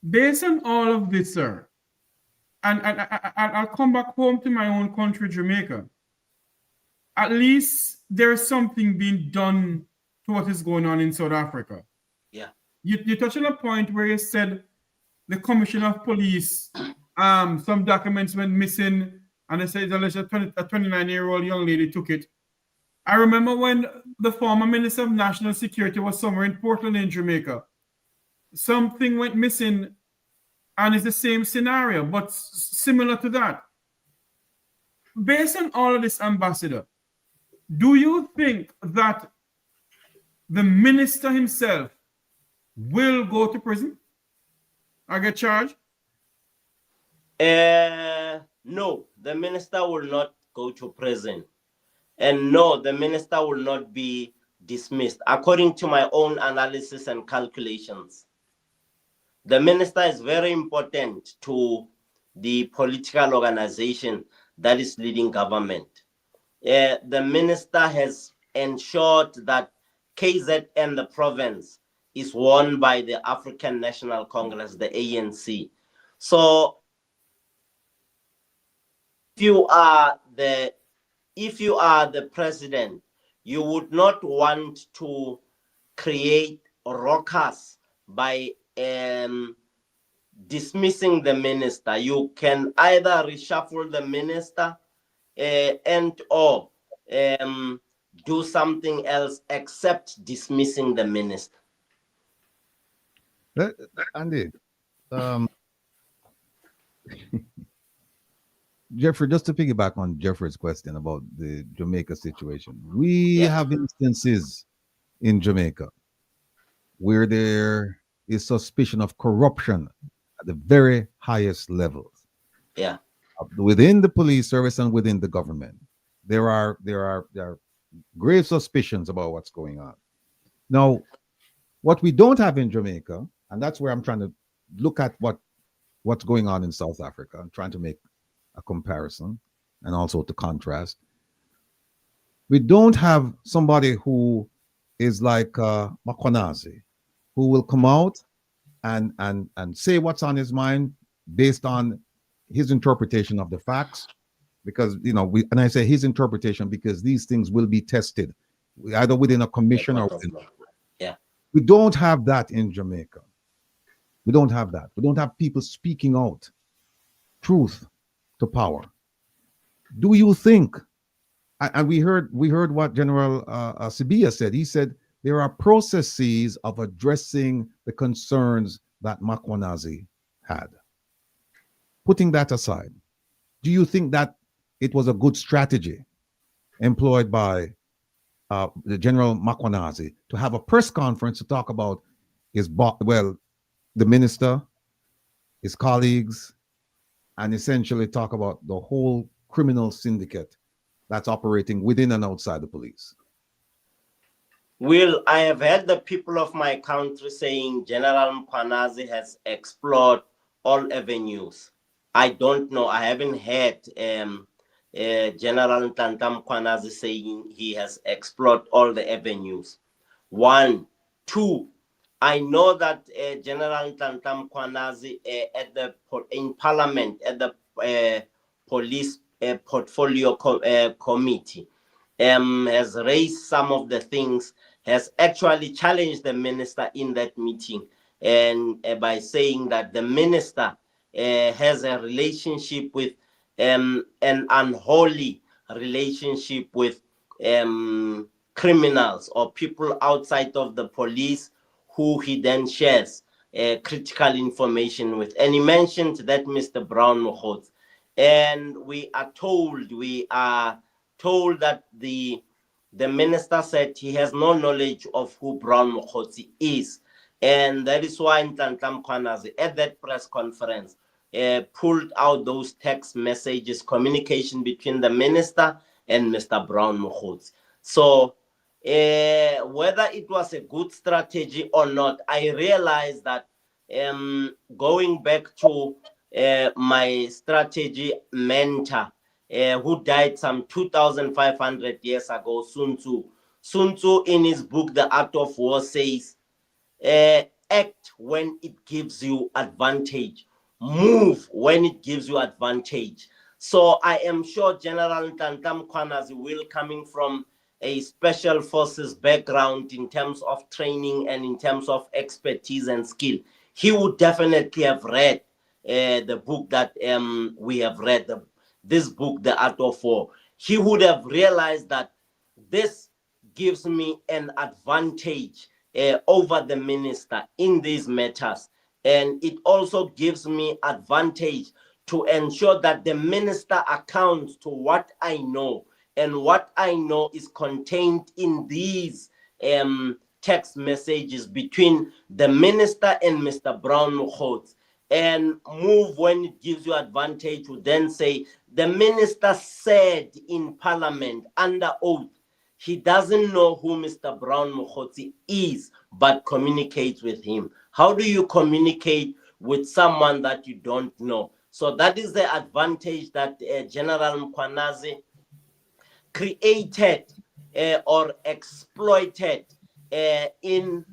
based on all of this, sir, and I'll come back home to my own country, Jamaica. At least there's something being done to what is going on in South Africa. Yeah. You touched on a point where you said the Commissioner of Police, some documents went missing, and they said a 29-year-old young lady took it. I remember when the former Minister of National Security was somewhere in Portland in Jamaica. Something went missing, and it's the same scenario, but similar to that. Based on all of this, Ambassador, do you think that the minister himself will go to prison or get charged? No, the minister will not go to prison. And no, the minister will not be dismissed. According to my own analysis and calculations, the minister is very important to the political organization that is leading government. The minister has ensured that KZN, the province, is won by the African National Congress, the ANC. So if you are the president, you would not want to create ruckus by dismissing the minister. You can either reshuffle the minister and or do something else except dismissing the minister. Andy, Jeffrey, just to piggyback on Jeffrey's question about the Jamaica situation, we have instances in Jamaica where there is suspicion of corruption at the very highest levels. Yeah. Within the police service and within the government, there are grave suspicions about what's going on. Now, what we don't have in Jamaica, and that's where I'm trying to look at what's going on in South Africa, I'm trying to make a comparison and also to contrast. We don't have somebody who is like MKHWANAZI, who will come out and say what's on his mind based on his interpretation of the facts. Because, you know, and I say his interpretation because these things will be tested either within a commission or within. Yeah. We don't have that in Jamaica. We don't have that. We don't have people speaking out truth to power. Do you think, and we heard what General SIBIYA said. He said there are processes of addressing the concerns that MKHWANAZI had. Putting that aside, do you think that it was a good strategy employed by the General MKHWANAZI to have a press conference to talk about the minister, his colleagues, and essentially talk about the whole criminal syndicate that's operating within and outside the police? Will, I have heard the people of my country saying General MKHWANAZI has explored all avenues. I don't know. I haven't heard General MKHWANAZI saying he has explored all the avenues. 1, 2, I know that General MKHWANAZI in Parliament at the police portfolio committee has raised some of the things, has actually challenged the minister in that meeting, and by saying that the minister has a relationship with an unholy relationship with criminals or people outside of the police who he then shares critical information with. And he mentioned that Mr. Brown Mokgotsi. And we are told that the minister said he has no knowledge of who Brown Mokgotsi is. And that is why Ntlanhla MKHWANAZI at that press conference pulled out those text messages, communication between the minister and Mr. Brown Mokgotsi. So whether it was a good strategy or not, I realized that going back to my strategy mentor, who died some 2,500 years ago, Sun Tzu. Sun Tzu, in his book, The Art of War, says, act when it gives you advantage. Move when it gives you advantage. So I am sure General MKHWANAZI will, coming from a special forces background in terms of training and in terms of expertise and skill, he would definitely have read the book that we have read, this book, The Art of War. He would have realized that this gives me an advantage over the minister in these matters. And it also gives me advantage to ensure that the minister accounts to what I know. And what I know is contained in these text messages between the minister and Mr. Brown Mokgotsi. And move when it gives you advantage to then say, the minister said in parliament under oath, he doesn't know who Mr. Brown Mokgotsi is, but communicates with him. How do you communicate with someone that you don't know? So that is the advantage that General MKHWANAZI created or exploited in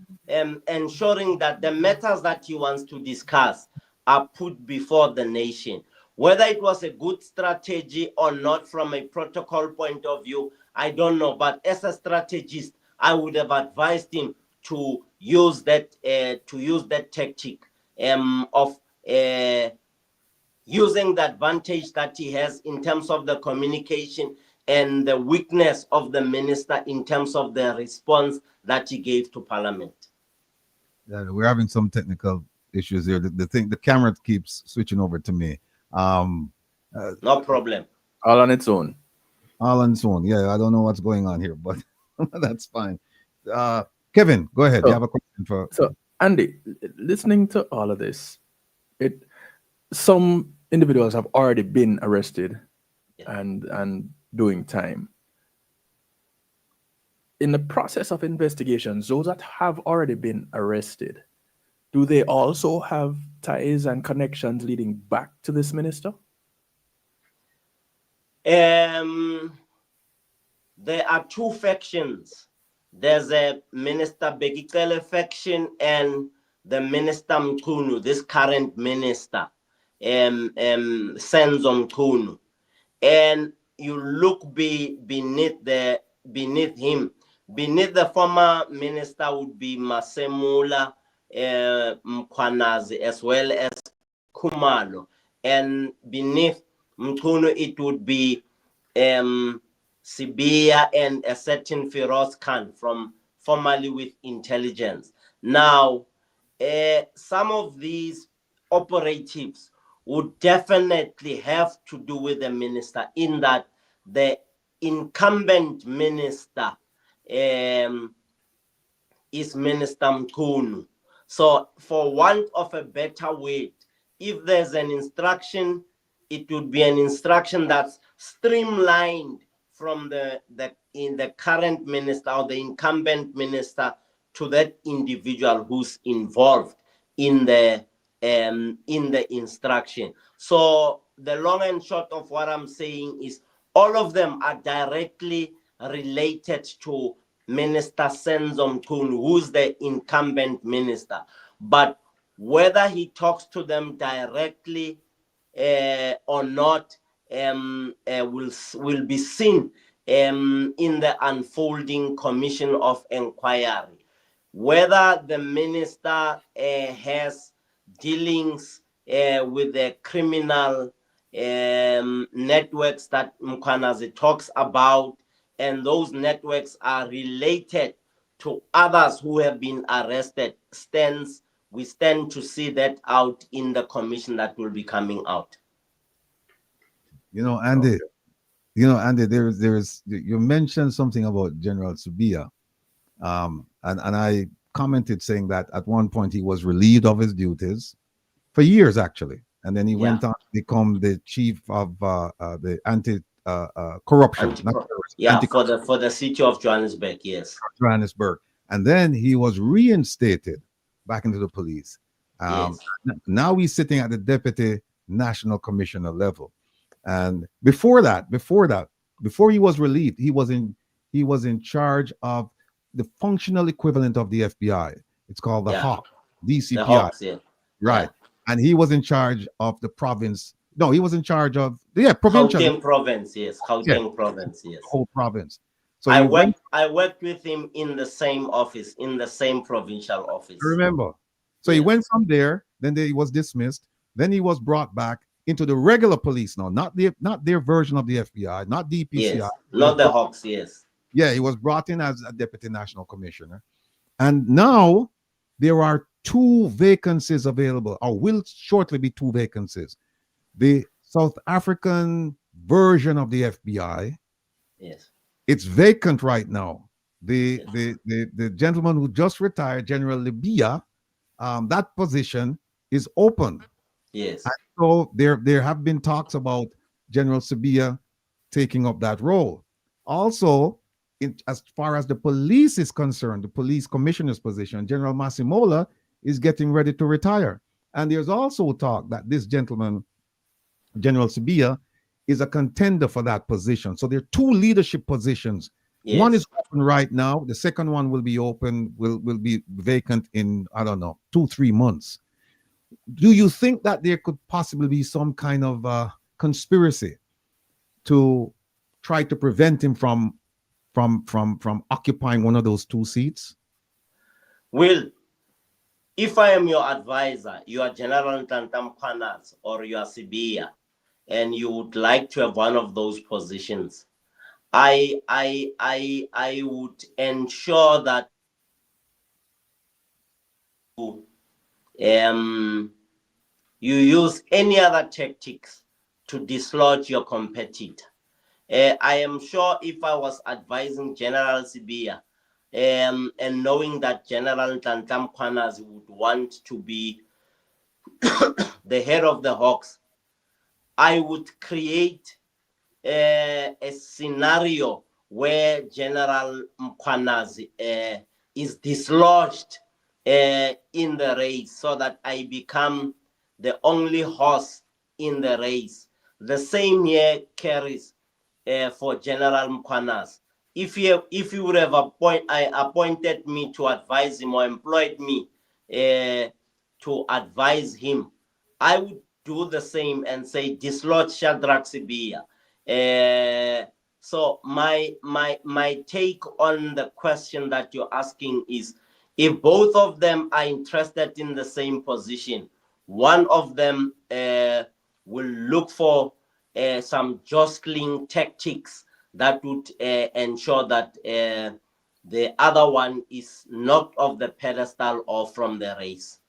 ensuring that the matters that he wants to discuss are put before the nation. Whether it was a good strategy or not from a protocol point of view, I don't know. But as a strategist, I would have advised him to use that tactic of using the advantage that he has in terms of the communication and the weakness of the minister in terms of the response that he gave to Parliament. Yeah, we're having some technical issues here. The camera keeps switching over to me. No problem. All on its own. All on its own. Yeah, I don't know what's going on here, but that's fine. Kevin, go ahead. You have a question for... So, Andy, listening to all of this, some individuals have already been arrested and doing time. In the process of investigations, those that have already been arrested, do they also have ties and connections leading back to this minister? There are two factions. There's a Minister Begikele faction and the Minister MCHUNU, this current minister, Senzo MCHUNU. And you look beneath him. Beneath the former minister would be MASEMOLA, MKHWANAZI, as well as Khumalo. And beneath MCHUNU, it would be SIBIYA and a certain Firoz Khan from formerly with intelligence. Now, some of these operatives would definitely have to do with the minister, in that the incumbent minister is Minister MCHUNU. So for want of a better word, if there's an instruction, it would be an instruction that's streamlined from the current minister or the incumbent minister to that individual who's involved in the instruction. So the long and short of what I'm saying is all of them are directly related to Minister Senzo MCHUNU, who's the incumbent minister. But whether he talks to them directly or not will be seen in the unfolding commission of inquiry. Whether the minister has dealings with the criminal networks that MKHWANAZI talks about, and those networks are related to others who have been arrested, we stand to see that out in the commission that will be coming out. Andy, there's you mentioned something about General SIBIYA, and I commented saying that at one point he was relieved of his duties for years, actually, and then he went on to become the chief of the anti-corruption. For the city of Johannesburg, yes. Johannesburg. And then he was reinstated back into the police. Yes. Now he's sitting at the deputy national commissioner level. And before he was relieved, he was in charge of the functional equivalent of the FBI. It's called the Hawk, DCPI. The Hawks, yeah. Right. Yeah. And he was in charge of the province. No, he was in charge of provincial. Gauteng province, yes. Gauteng province, yes. The whole province. So I worked with him in the same office, in the same provincial office. I remember. So he went from there, then he was dismissed, then he was brought back into the regular police now, not their version of the FBI, not DPCI. Yes, not the Hawks, yes. Yeah, he was brought in as a deputy national commissioner. And now there are 2 vacancies available, or will shortly be 2 vacancies. The South African version of the FBI, yes, it's vacant right now. The gentleman who just retired, General SIBIYA, that position is open. Yes. And so there have been talks about General SIBIYA taking up that role. Also, as far as the police is concerned, the police commissioner's position, General MASEMOLA is getting ready to retire. And there's also talk that this gentleman, General SIBIYA, is a contender for that position. So there are 2 leadership positions. Yes. One is open right now. The second one will be open, will be vacant in, 2-3 months. Do you think that there could possibly be some kind of conspiracy to try to prevent him from occupying one of those 2 seats? Well, if I am your advisor, you are General MCHUNU or you are SIBIYA, and you would like to have one of those positions, I would ensure that you use any other tactics to dislodge your competitor. I am sure if I was advising General SIBIYA and knowing that General MCHUNU would want to be the head of the Hawks, I would create a scenario where General MCHUNU is dislodged in the race, so that I become the only horse in the race. The same year carries for General MCHUNU. If you would have appointed me to advise him or employed me to advise him, I would do the same and say dislodge Shadrach SIBIYA. So my take on the question that you're asking is, if both of them are interested in the same position, one of them will look for some jostling tactics that would ensure that the other one is knocked off the pedestal or from the race.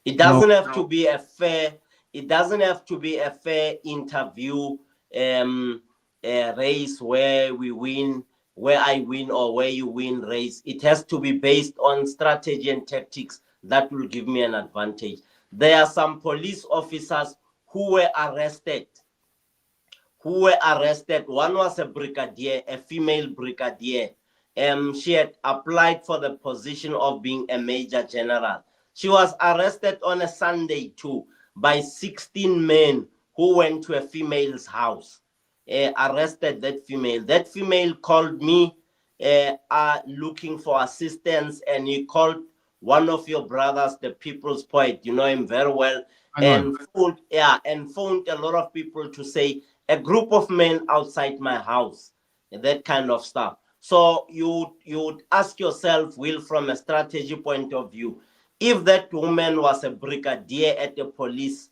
It doesn't have to be a fair. It doesn't have to be a fair interview race where we win, where I win or where you win race. It has to be based on strategy and tactics that will give me an advantage. There are some police officers who were arrested. One was a brigadier, a female brigadier. She had applied for the position of being a major general. She was arrested on a Sunday too by 16 men who went to a female's house, arrested that female. That female called me looking for assistance, and he called one of your brothers, the People's Poet, you know him very well, and phoned a lot of people to say, a group of men outside my house, that kind of stuff. So you would ask yourself, Will, from a strategy point of view, if that woman was a brigadier at the police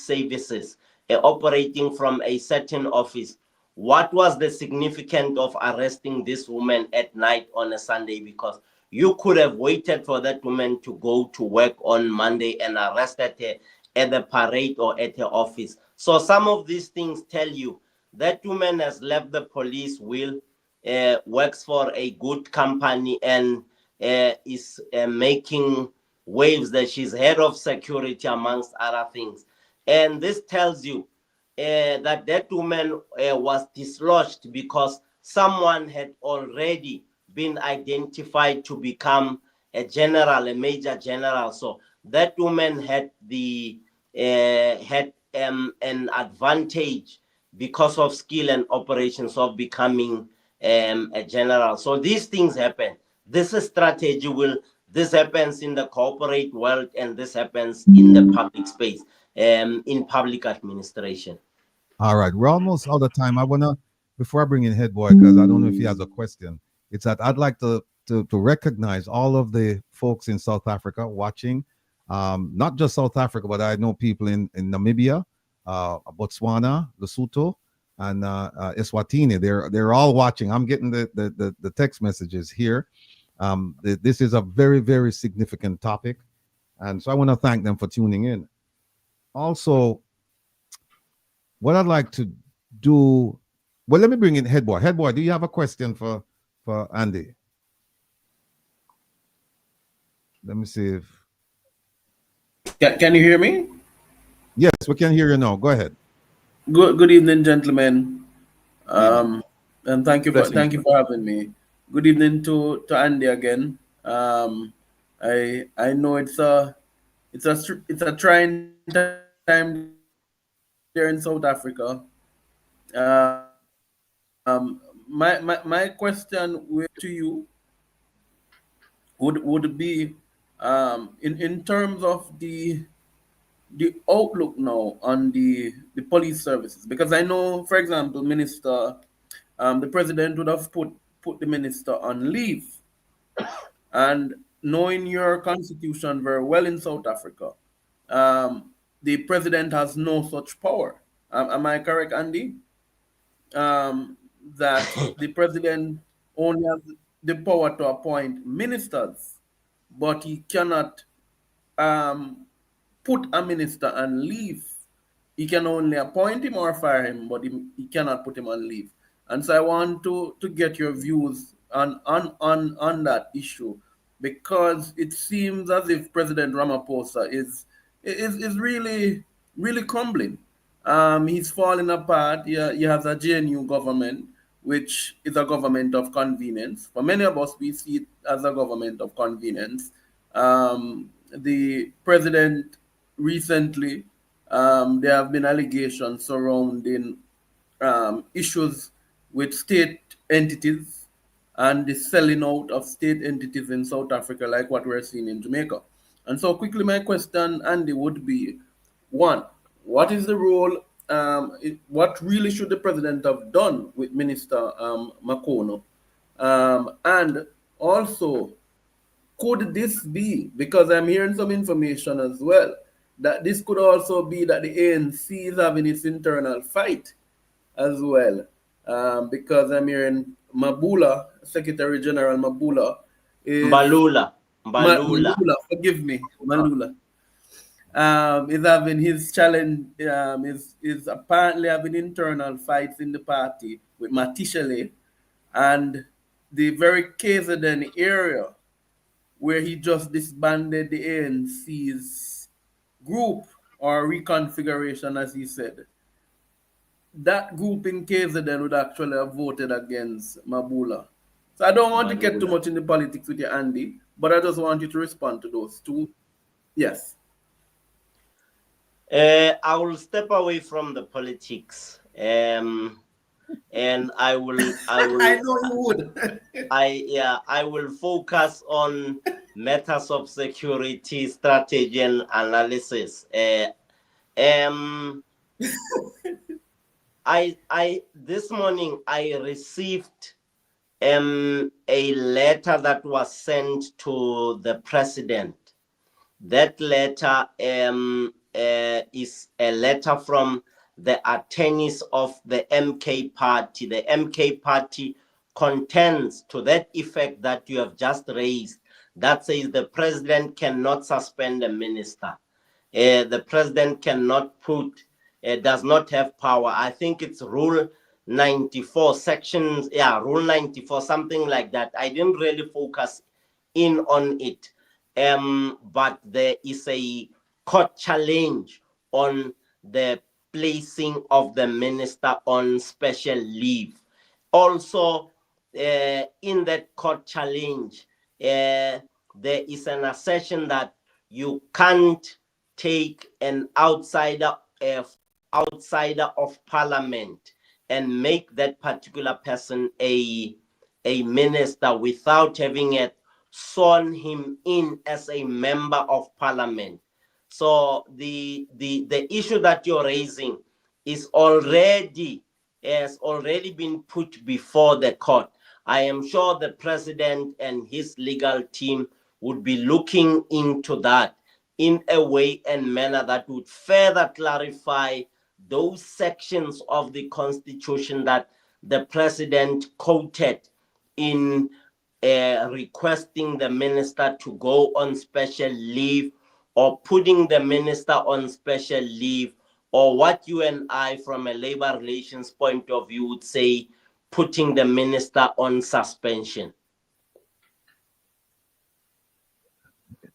services, operating from a certain office, what was the significance of arresting this woman at night on a Sunday? Because you could have waited for that woman to go to work on Monday and arrested her at the parade or at her office. So some of these things tell you that woman has left the police, Will, works for a good company, and is making waves that she's head of security, amongst other things. And this tells you that woman was dislodged because someone had already been identified to become a general, a major general. So that woman had an advantage because of skill and operations of becoming a general. So these things happen. This is strategy. This happens in the corporate world, and this happens in the public space, in public administration. All right, we're almost out of time. I wanna, before I bring in Head Boy, because I don't know if he has a question. It's that I'd like to recognize all of the folks in South Africa watching, not just South Africa, but I know people in Namibia, Botswana, Lesotho, and Eswatini. They're all watching. I'm getting the text messages here. This is a very, very significant topic, and so I want to thank them for tuning in. Also, what I'd like to do, well, let me bring in Head Boy. Head Boy, do you have a question for Andy? Let me see if... Can you hear me? Yes, we can hear you now. Go ahead. Good evening, gentlemen. And thank you for having me. Good evening to Andy again. I know it's a trying time there in South Africa. My question to you would be in terms of the outlook now on the police services, because I know, for example, Minister, the president would have put the minister on leave, and knowing your constitution very well in South Africa, the president has no such power. Am I correct, Andy? That the president only has the power to appoint ministers, but he cannot put a minister on leave. He can only appoint him or fire him, but he cannot put him on leave. And so I want to get your views on that issue, because it seems as if President Ramaphosa is really crumbling. He's falling apart. He has a JNU government, which is a government of convenience. For many of us, we see it as a government of convenience. The president recently, there have been allegations surrounding issues with state entities and the selling out of state entities in South Africa, like what we're seeing in Jamaica. And so quickly, my question, Andy, would be, one, what is the role, what really should the president have done with Minister MCHUNU? And also, could this be, because I'm hearing some information as well, that this could also be that the ANC is having its internal fight as well, because I'm hearing Mabula, Secretary General Mabula, Mbalula, forgive me, Malula, is having his challenge, is apparently having internal fights in the party with Matishele, and the very KZN area where he just disbanded the ANC's group, or reconfiguration, as he said. That group in KZN would actually have voted against Mabula. So I don't want to get too much in the politics with you, Andy, but I just want you to respond to those two. Yes. I will step away from the politics, and I will. I know you would. I will focus on matters of security, strategy, and analysis. This morning I received a letter that was sent to the president. That letter is a letter from the attorneys of the MK party. The MK party contends to that effect that you have just raised, that says the president cannot suspend a minister. The president cannot does not have power. I think it's Rule 94, Rule 94, something like that. I didn't really focus in on it. but there is a court challenge on the placing of the minister on special leave. Also, in that court challenge, there is an assertion that you can't take an outsider of parliament and make that particular person a minister without having it sworn him in as a member of parliament. So the issue that you're raising has already been put before the court. I am sure the president and his legal team would be looking into that in a way and manner that would further clarify those sections of the constitution that the president quoted in requesting the minister to go on special leave, or putting the minister on special leave, or what you and I from a labor relations point of view would say, putting the minister on suspension.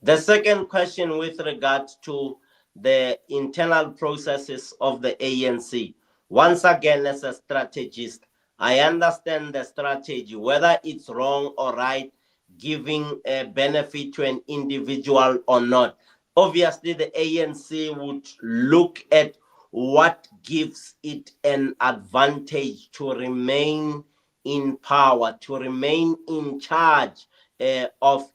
The second question with regard to the internal processes of the ANC. Once again, as a strategist, I understand the strategy, whether it's wrong or right, giving a benefit to an individual or not. Obviously, the ANC would look at what gives it an advantage to remain in power, to remain in charge of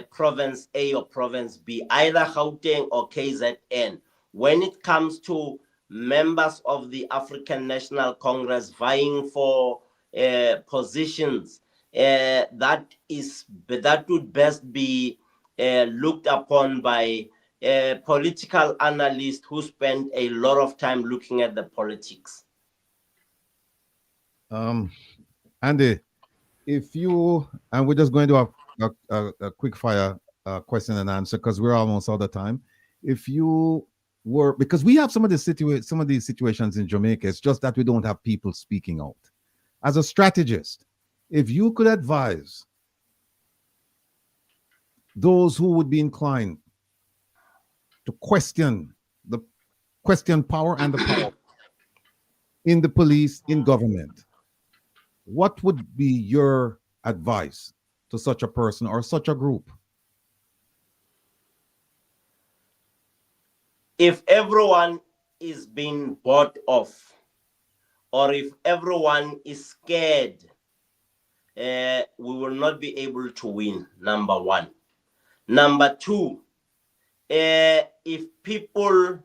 Province A or Province B, either Gauteng or KZN. When it comes to members of the African National Congress vying for positions, that would best be looked upon by a political analyst who spent a lot of time looking at the politics. Andy, if you, and we're just going to have a quick fire question and answer because we're almost out of time. If you were, because we have some of these situations in Jamaica, it's just that we don't have people speaking out. As a strategist, if you could advise those who would be inclined to question power and the power in the police, in government, what would be your advice to such a person or such a group? If everyone is being bought off, or if everyone is scared, we will not be able to win, number one. Number two, if people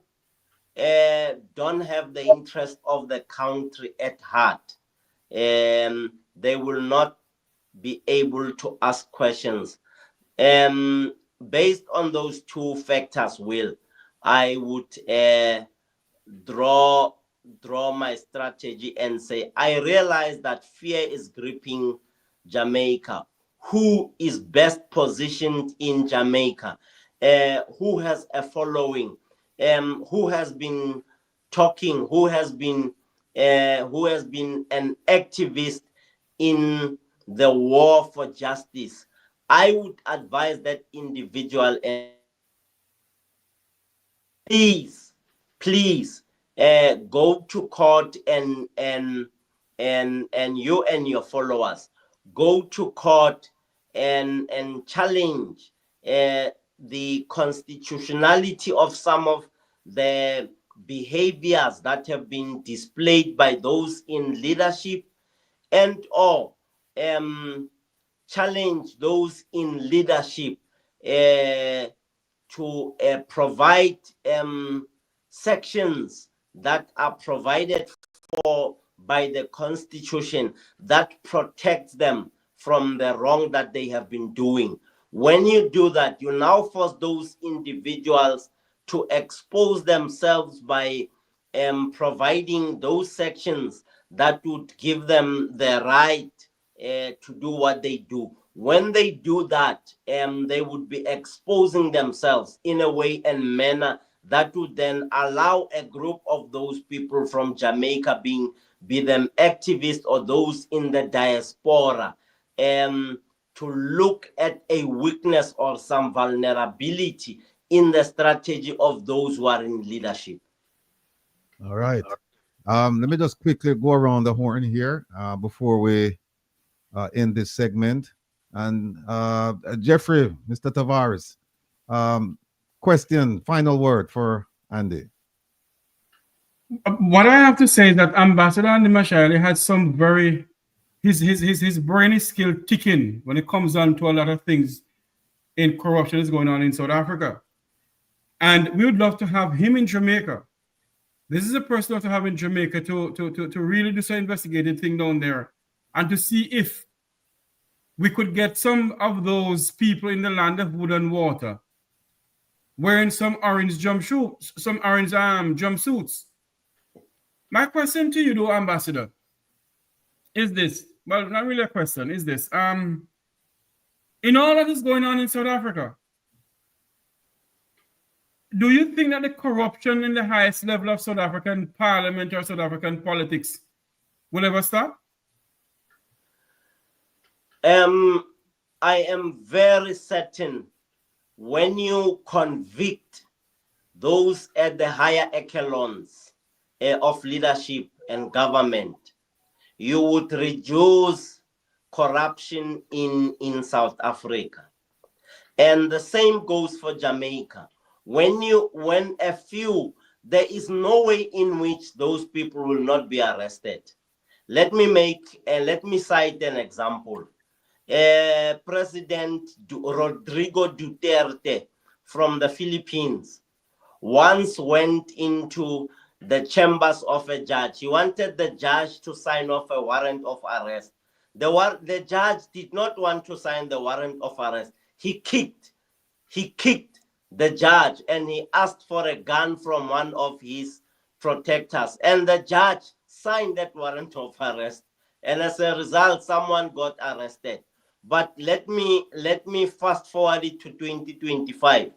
don't have the interest of the country at heart, they will not be able to ask questions. Based on those two factors, I would draw my strategy and say, I realize that fear is gripping Jamaica. Who is best positioned in Jamaica? Who has a following? Who has been talking? Who has been an activist in the war for justice? I would advise that individual, please go to court and you and your followers go to court and challenge the constitutionality of some of the behaviors that have been displayed by those in leadership, and or challenge those in leadership to provide sections that are provided for by the Constitution that protects them from the wrong that they have been doing. When you do that, you now force those individuals to expose themselves by providing those sections that would give them the right to do what they do. When they do that, they would be exposing themselves in a way and manner that would then allow a group of those people from Jamaica, be them activists or those in the diaspora, to look at a weakness or some vulnerability in the strategy of those who are in leadership. All right. Let me just quickly go around the horn here before we end this segment. And Jeffrey, Mr. Tavares, question, final word for Andy. What I have to say is that Ambassador Andy Mashali has some very, his brain is still ticking when it comes down to a lot of things in corruption is going on in South Africa. And we would love to have him in Jamaica. This is a person to have in Jamaica to really do some investigative thing down there and to see if we could get some of those people in the land of wood and water wearing some orange jumpsuits. My question to you, though, Ambassador, is this. Well, not really a question, is this. In all that is going on in South Africa, do you think that the corruption in the highest level of South African parliament or South African politics will ever stop? I am very certain when you convict those at the higher echelons of leadership and government, you would reduce corruption in South Africa. And the same goes for Jamaica. When a few, there is no way in which those people will not be arrested. Let me cite an example. President Rodrigo Duterte from the Philippines once went into the chambers of a judge. He wanted the judge to sign off a warrant of arrest. The judge did not want to sign the warrant of arrest. He kicked the judge and he asked for a gun from one of his protectors. And the judge signed that warrant of arrest. And as a result, someone got arrested. But let me fast forward it to 2025.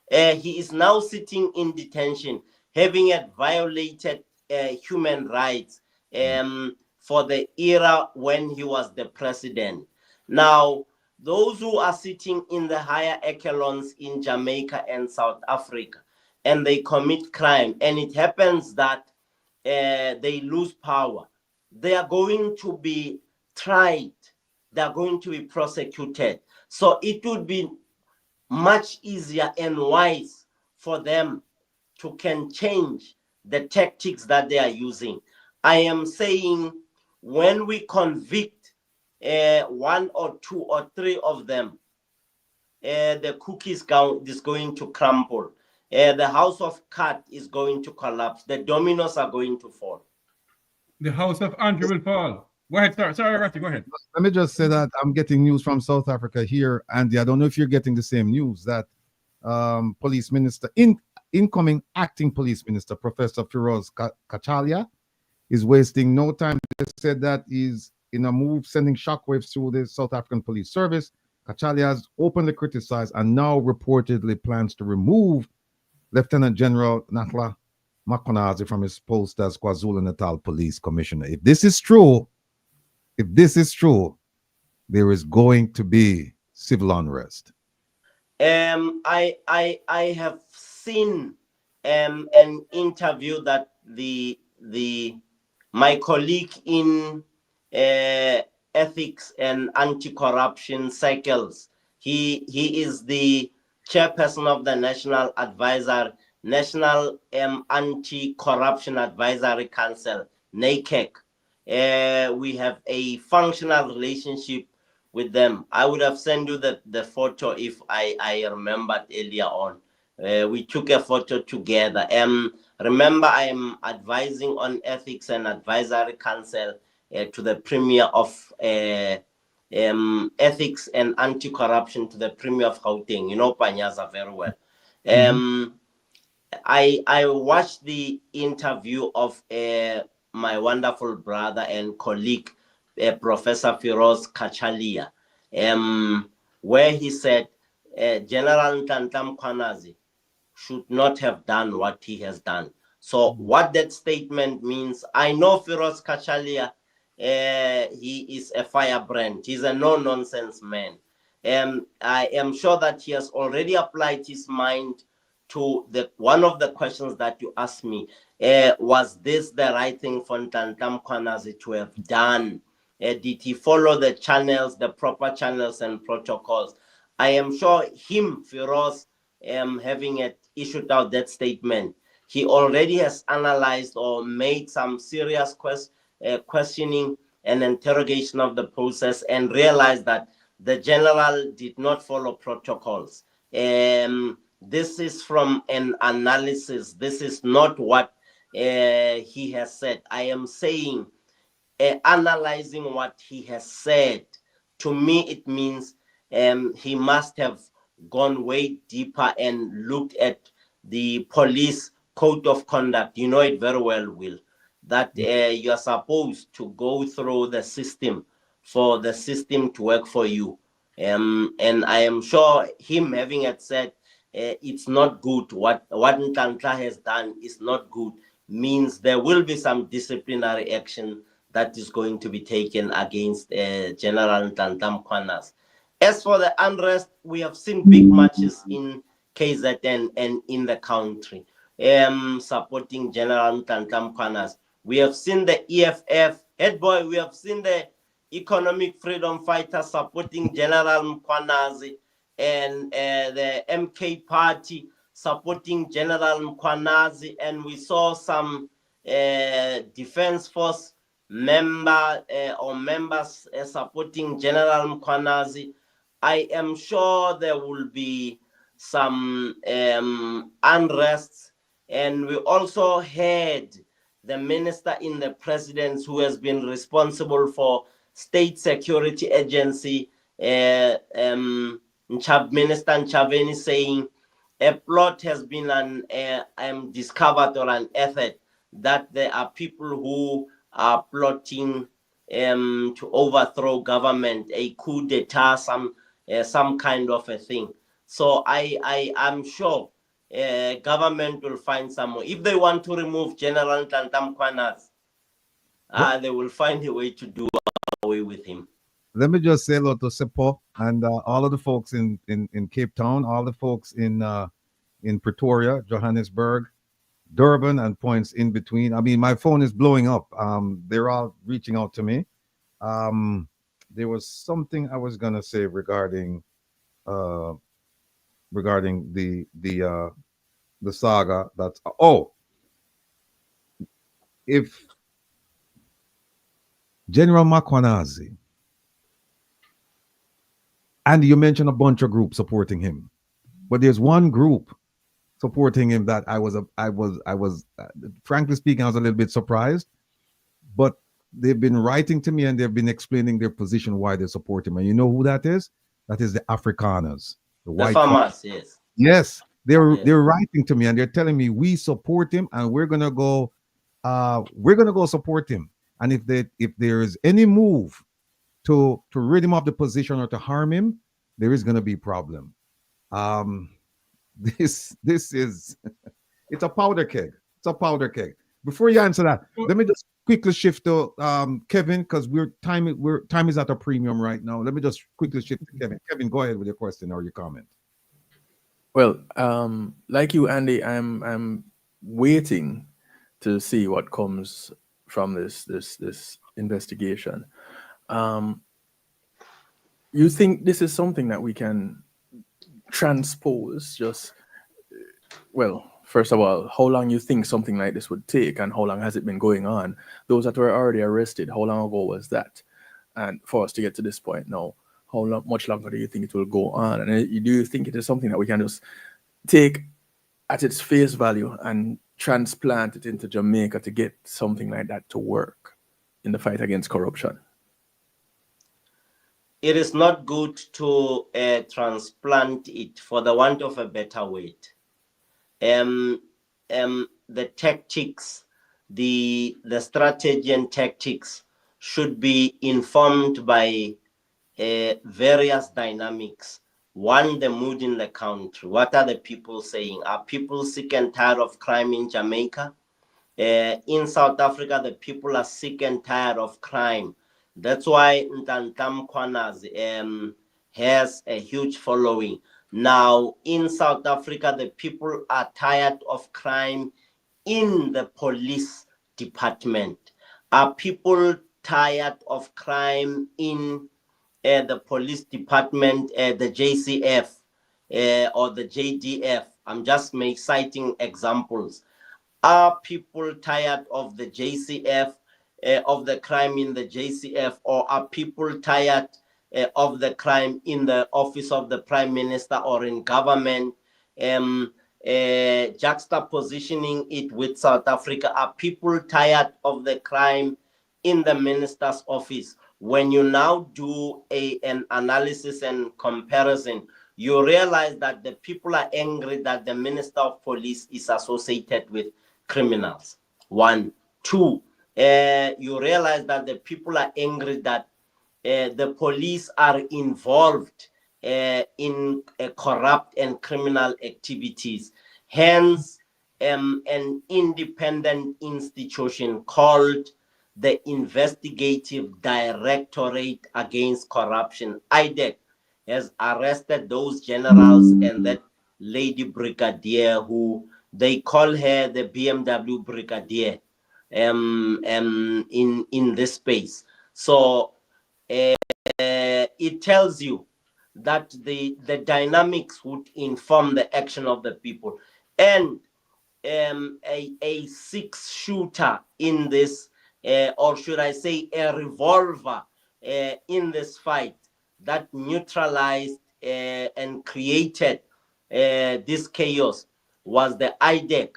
He is now sitting in detention, having violated human rights for the era when he was the president. Now, those who are sitting in the higher echelons in Jamaica and South Africa, and they commit crime, and it happens that they lose power, they are going to be tried. They are going to be prosecuted. So it would be much easier and wise for them to can change the tactics that they are using. I am saying when we convict one or two or three of them, the cookies is going to crumble. The house of cards is going to collapse. The dominoes are going to fall. The house of Andrew will fall. Go ahead, sir. Sorry, Ratty, go ahead. Let me just say that I'm getting news from South Africa here, Andy. I don't know if you're getting the same news that police minister, incoming acting police minister, Professor Firoz Kachalia, is wasting no time. They said that he's in a move sending shockwaves through the South African Police Service. Kachalia has openly criticized and now reportedly plans to remove Lieutenant General Natla MKHWANAZI from his post as KwaZulu-Natal Police Commissioner. If this is true, there is going to be civil unrest. I have seen an interview that my colleague in ethics and anti-corruption circles, he is the chairperson of the National Anti-Corruption Advisory Council, NACAC. We have a functional relationship with them. I would have sent you the photo if I remembered earlier on. We took a photo together. Remember, I am advising on ethics and advisory council to the Premier of ethics and anti-corruption to the Premier of Gauteng. You know Panyaza very well. I watched the interview of my wonderful brother and colleague, Professor Firoz Kachalia, where he said General Ntantla MKHWANAZI should not have done what he has done. So what that statement means, I know Firoz Kachalia, he is a firebrand. He's a no-nonsense man. I am sure that he has already applied his mind to one of the questions that you asked me. Was this the right thing for Ntanta Mkhwanazi to have done? Did he follow the channels, the proper channels and protocols? I am sure him, Firoz, having issued out that statement, he already has analyzed or made some serious questioning and interrogation of the process and realized that the general did not follow protocols. This is from an analysis. This is not what he has said. I am saying, analyzing what he has said, to me it means he must have gone way deeper and looked at the police code of conduct. You know it very well, Will, that you are supposed to go through the system for the system to work for you. And I am sure him having said it's not good, what Ntanta has done is not good, means there will be some disciplinary action that is going to be taken against General Ntanta Mkhwanazi. As for the unrest, we have seen big marches in KZN and in the country supporting General Ntanta Mkhwanazi. We have seen the EFF, head boy, we have seen the Economic Freedom Fighters supporting General Mkhwanazi, and the MK Party supporting General Mkhwanazi, and we saw some Defense Force members supporting General Mkhwanazi. I am sure there will be some unrests, and we also had the minister in the presidency who has been responsible for State Security Agency, Minister Nchaveni, saying a plot has been discovered or unearthed that there are people who are plotting to overthrow government, a coup d'etat, some kind of a thing. So I am sure government will find some way. If they want to remove General Ntanta Mkhwanazi, they will find a way to do away with him. Let me just say hello to Sepo and all of the folks in Cape Town, all the folks in Pretoria, Johannesburg, Durban, and points in between. I mean, my phone is blowing up. They're all reaching out to me. There was something I was gonna say regarding the saga. That's if General Mkhwanazi, and you mentioned a bunch of groups supporting him, but there's one group supporting him that I was frankly speaking, I was a little bit surprised, but they've been writing to me and they've been explaining their position why they support him. And you know who that is? That is the Afrikaners, the white farmers. Yes. Yes, they're writing to me and they're telling me we support him and we're gonna go support him. And if there is any move to rid him of the position or to harm him, there is gonna be a problem. This is it's a powder keg. It's a powder keg. Before you answer that, let me just quickly shift to Kevin, because time is at a premium right now. Let me just quickly shift to Kevin. Kevin, go ahead with your question or your comment. Well, like you, Andy, I'm waiting to see what comes from this investigation. You think this is something that we can transpose? First of all, how long you think something like this would take, and how long has it been going on? Those that were already arrested, how long ago was that? And for us to get to this point now, much longer do you think it will go on? And do you think it is something that we can just take at its face value and transplant it into Jamaica to get something like that to work in the fight against corruption? It is not good to transplant it, for the want of a better word. The tactics, the strategy and tactics should be informed by various dynamics. One, the mood in the country. What are the people saying? Are people sick and tired of crime in Jamaica? In South Africa, the people are sick and tired of crime. That's why Ntanta Mkhwanazi has a huge following. Now, in South Africa, the people are tired of crime in the police department. Are people tired of crime in the police department, the JCF or the JDF? I'm just citing examples. Are people tired of the JCF, of the crime in the JCF, or are people tired of the crime in the office of the Prime Minister or in government? Juxtapositioning it with South Africa, are people tired of the crime in the minister's office? When you now do an analysis and comparison, you realize that the people are angry that the Minister of Police is associated with criminals. 1. 2, you realize that the people are angry that the police are involved in corrupt and criminal activities. Hence, an independent institution called the Investigative Directorate Against Corruption, IDEC, has arrested those generals and that lady brigadier who they call her the BMW brigadier in this space. So it tells you that the dynamics would inform the action of the people. And a six-shooter in this, or should I say a revolver in this fight that neutralized and created this chaos was the IDEC.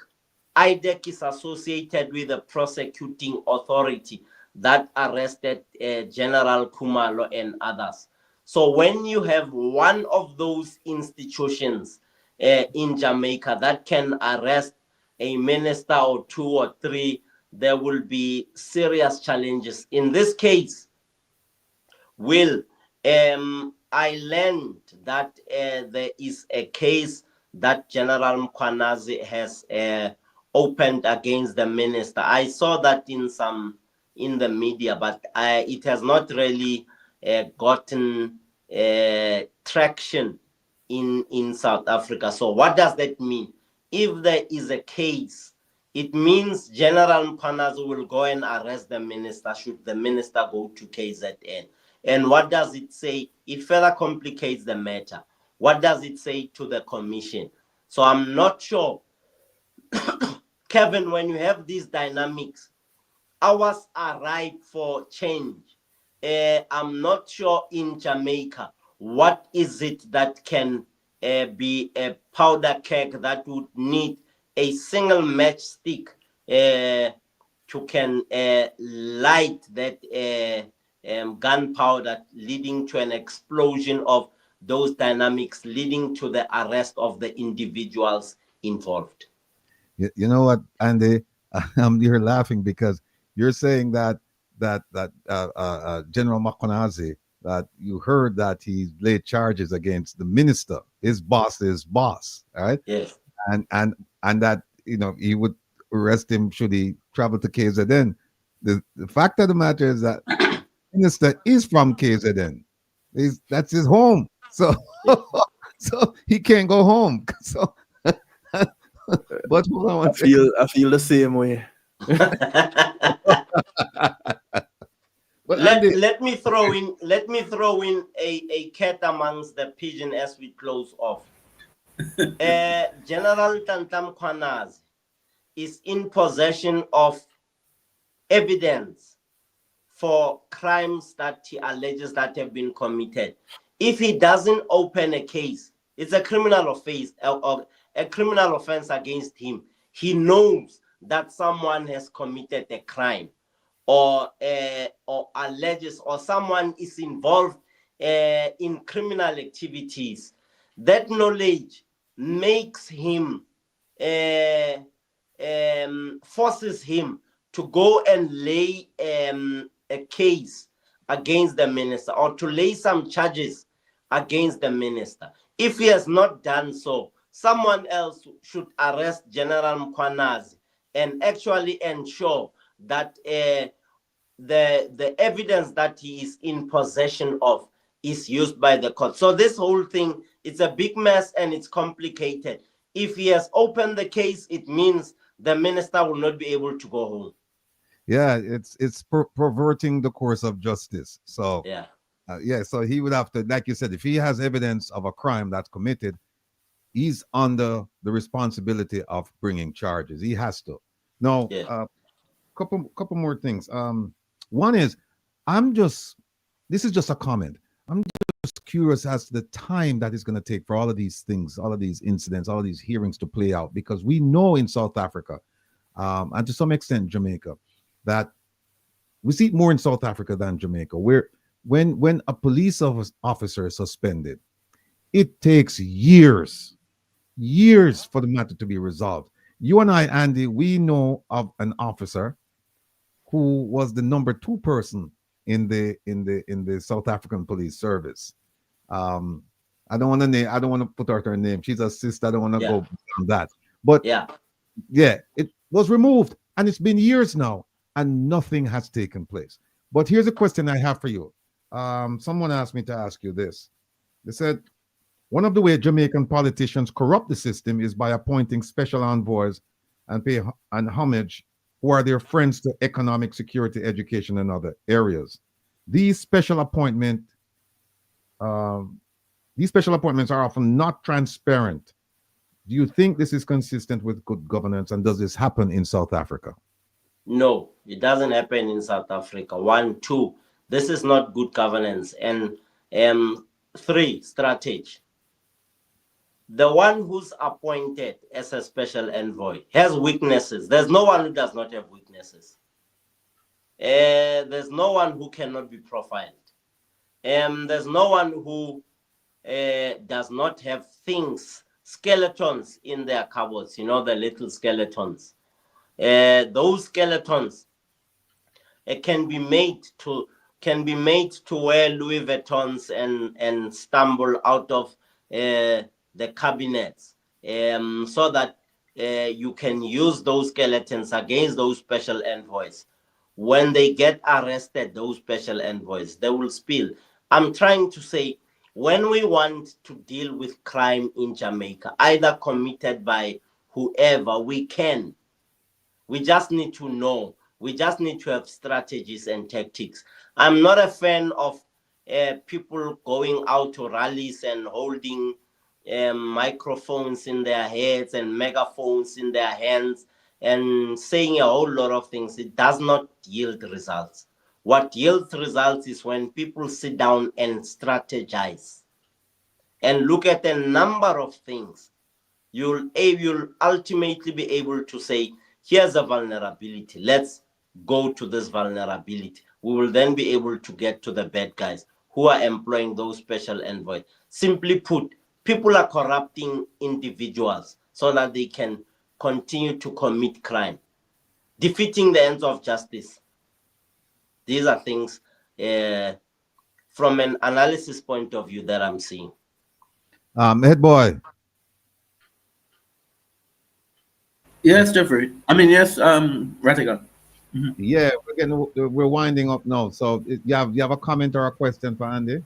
IDEC is associated with the prosecuting authority that arrested General Khumalo and others. So when you have one of those institutions in Jamaica that can arrest a minister or 2 or 3, there will be serious challenges. In this case, I learned that there is a case that General MKHWANAZI has opened against the minister. I saw that in the media, but it has not really gotten traction in South Africa. So what does that mean? If there is a case, it means General MKHWANAZI will go and arrest the minister should the minister go to KZN. And what does it say? It further complicates the matter. What does it say to the commission? So I'm not sure, Kevin, when you have these dynamics, hours are ripe for change. I'm not sure in Jamaica, what is it that can be a powder keg that would need a single matchstick to can light that gunpowder, leading to an explosion of those dynamics, leading to the arrest of the individuals involved. You know what, Andy? You're laughing because you're saying that General MKHWANAZI, that you heard that he laid charges against the minister, his boss's boss, right? Yes. And that he would arrest him should he travel to KZN. The fact of the matter is that the minister is from KZN. That's his home. So so he can't go home. So but hold on, I feel the same way. Let me throw in a cat amongst the pigeon as we close off. General MKHWANAZI is in possession of evidence for crimes that he alleges that have been committed. If he doesn't open a case, it's a criminal offense, a criminal offense against him. He knows that someone has committed a crime, or alleges, or someone is involved in criminal activities. That knowledge makes him, forces him to go and lay a case against the minister, or to lay some charges against the minister. If he has not done so, someone else should arrest General MKHWANAZI and actually ensure that the evidence that he is in possession of is used by the court. So this whole thing, it's a big mess and it's complicated. If he has opened the case, it means the minister will not be able to go home. Yeah, it's perverting the course of justice. So Yeah. So he would have to, like you said, if he has evidence of a crime that's committed, he's under the responsibility of bringing charges. He has to. Now, couple more things. One is, this is just a comment. I'm just curious as to the time that it's going to take for all of these things, all of these incidents, all of these hearings to play out, because we know in South Africa, and to some extent Jamaica, that we see it more in South Africa than Jamaica, where when a police officer is suspended, it takes years for the matter to be resolved. You and I, Andy, we know of an officer who was the number 2 person in the South African police service. I don't want to put out her name. She's a sister. I don't want to go beyond that. But it was removed, and it's been years now, and nothing has taken place. But here's a question I have for you. Someone asked me to ask you this. They said, one of the ways Jamaican politicians corrupt the system is by appointing special envoys and pay homage who are their friends to economic, security, education, and other areas. These special appointments are often not transparent. Do you think this is consistent with good governance, and does this happen in South Africa? No, it doesn't happen in South Africa. 1, 2, this is not good governance. And 3, strategy. The one who's appointed as a special envoy has weaknesses. There's no one who does not have weaknesses. There's no one who cannot be profiled. There's no one who does not have skeletons in their cupboards, the little skeletons. Those skeletons can be made to wear Louis Vuittons and stumble out of the cabinets, so that you can use those skeletons against those special envoys. When they get arrested, those special envoys, they will spill. I'm trying to say, when we want to deal with crime in Jamaica, either committed by whoever, we can. We just need to know. We just need to have strategies and tactics. I'm not a fan of people going out to rallies and holding microphones in their heads and megaphones in their hands and saying a whole lot of things. It does not yield results. What yields results is when people sit down and strategize and look at a number of things. You'll ultimately be able to say, here's a vulnerability. Let's go to this vulnerability. We will then be able to get to the bad guys who are employing those special envoys. Simply put, people are corrupting individuals so that they can continue to commit crime, defeating the ends of justice. These are things from an analysis point of view that I'm seeing. Head boy. Yes, Jeffrey. Yes, Ratigan. Mm-hmm. Yeah, we're winding up now. So you have a comment or a question for Andy?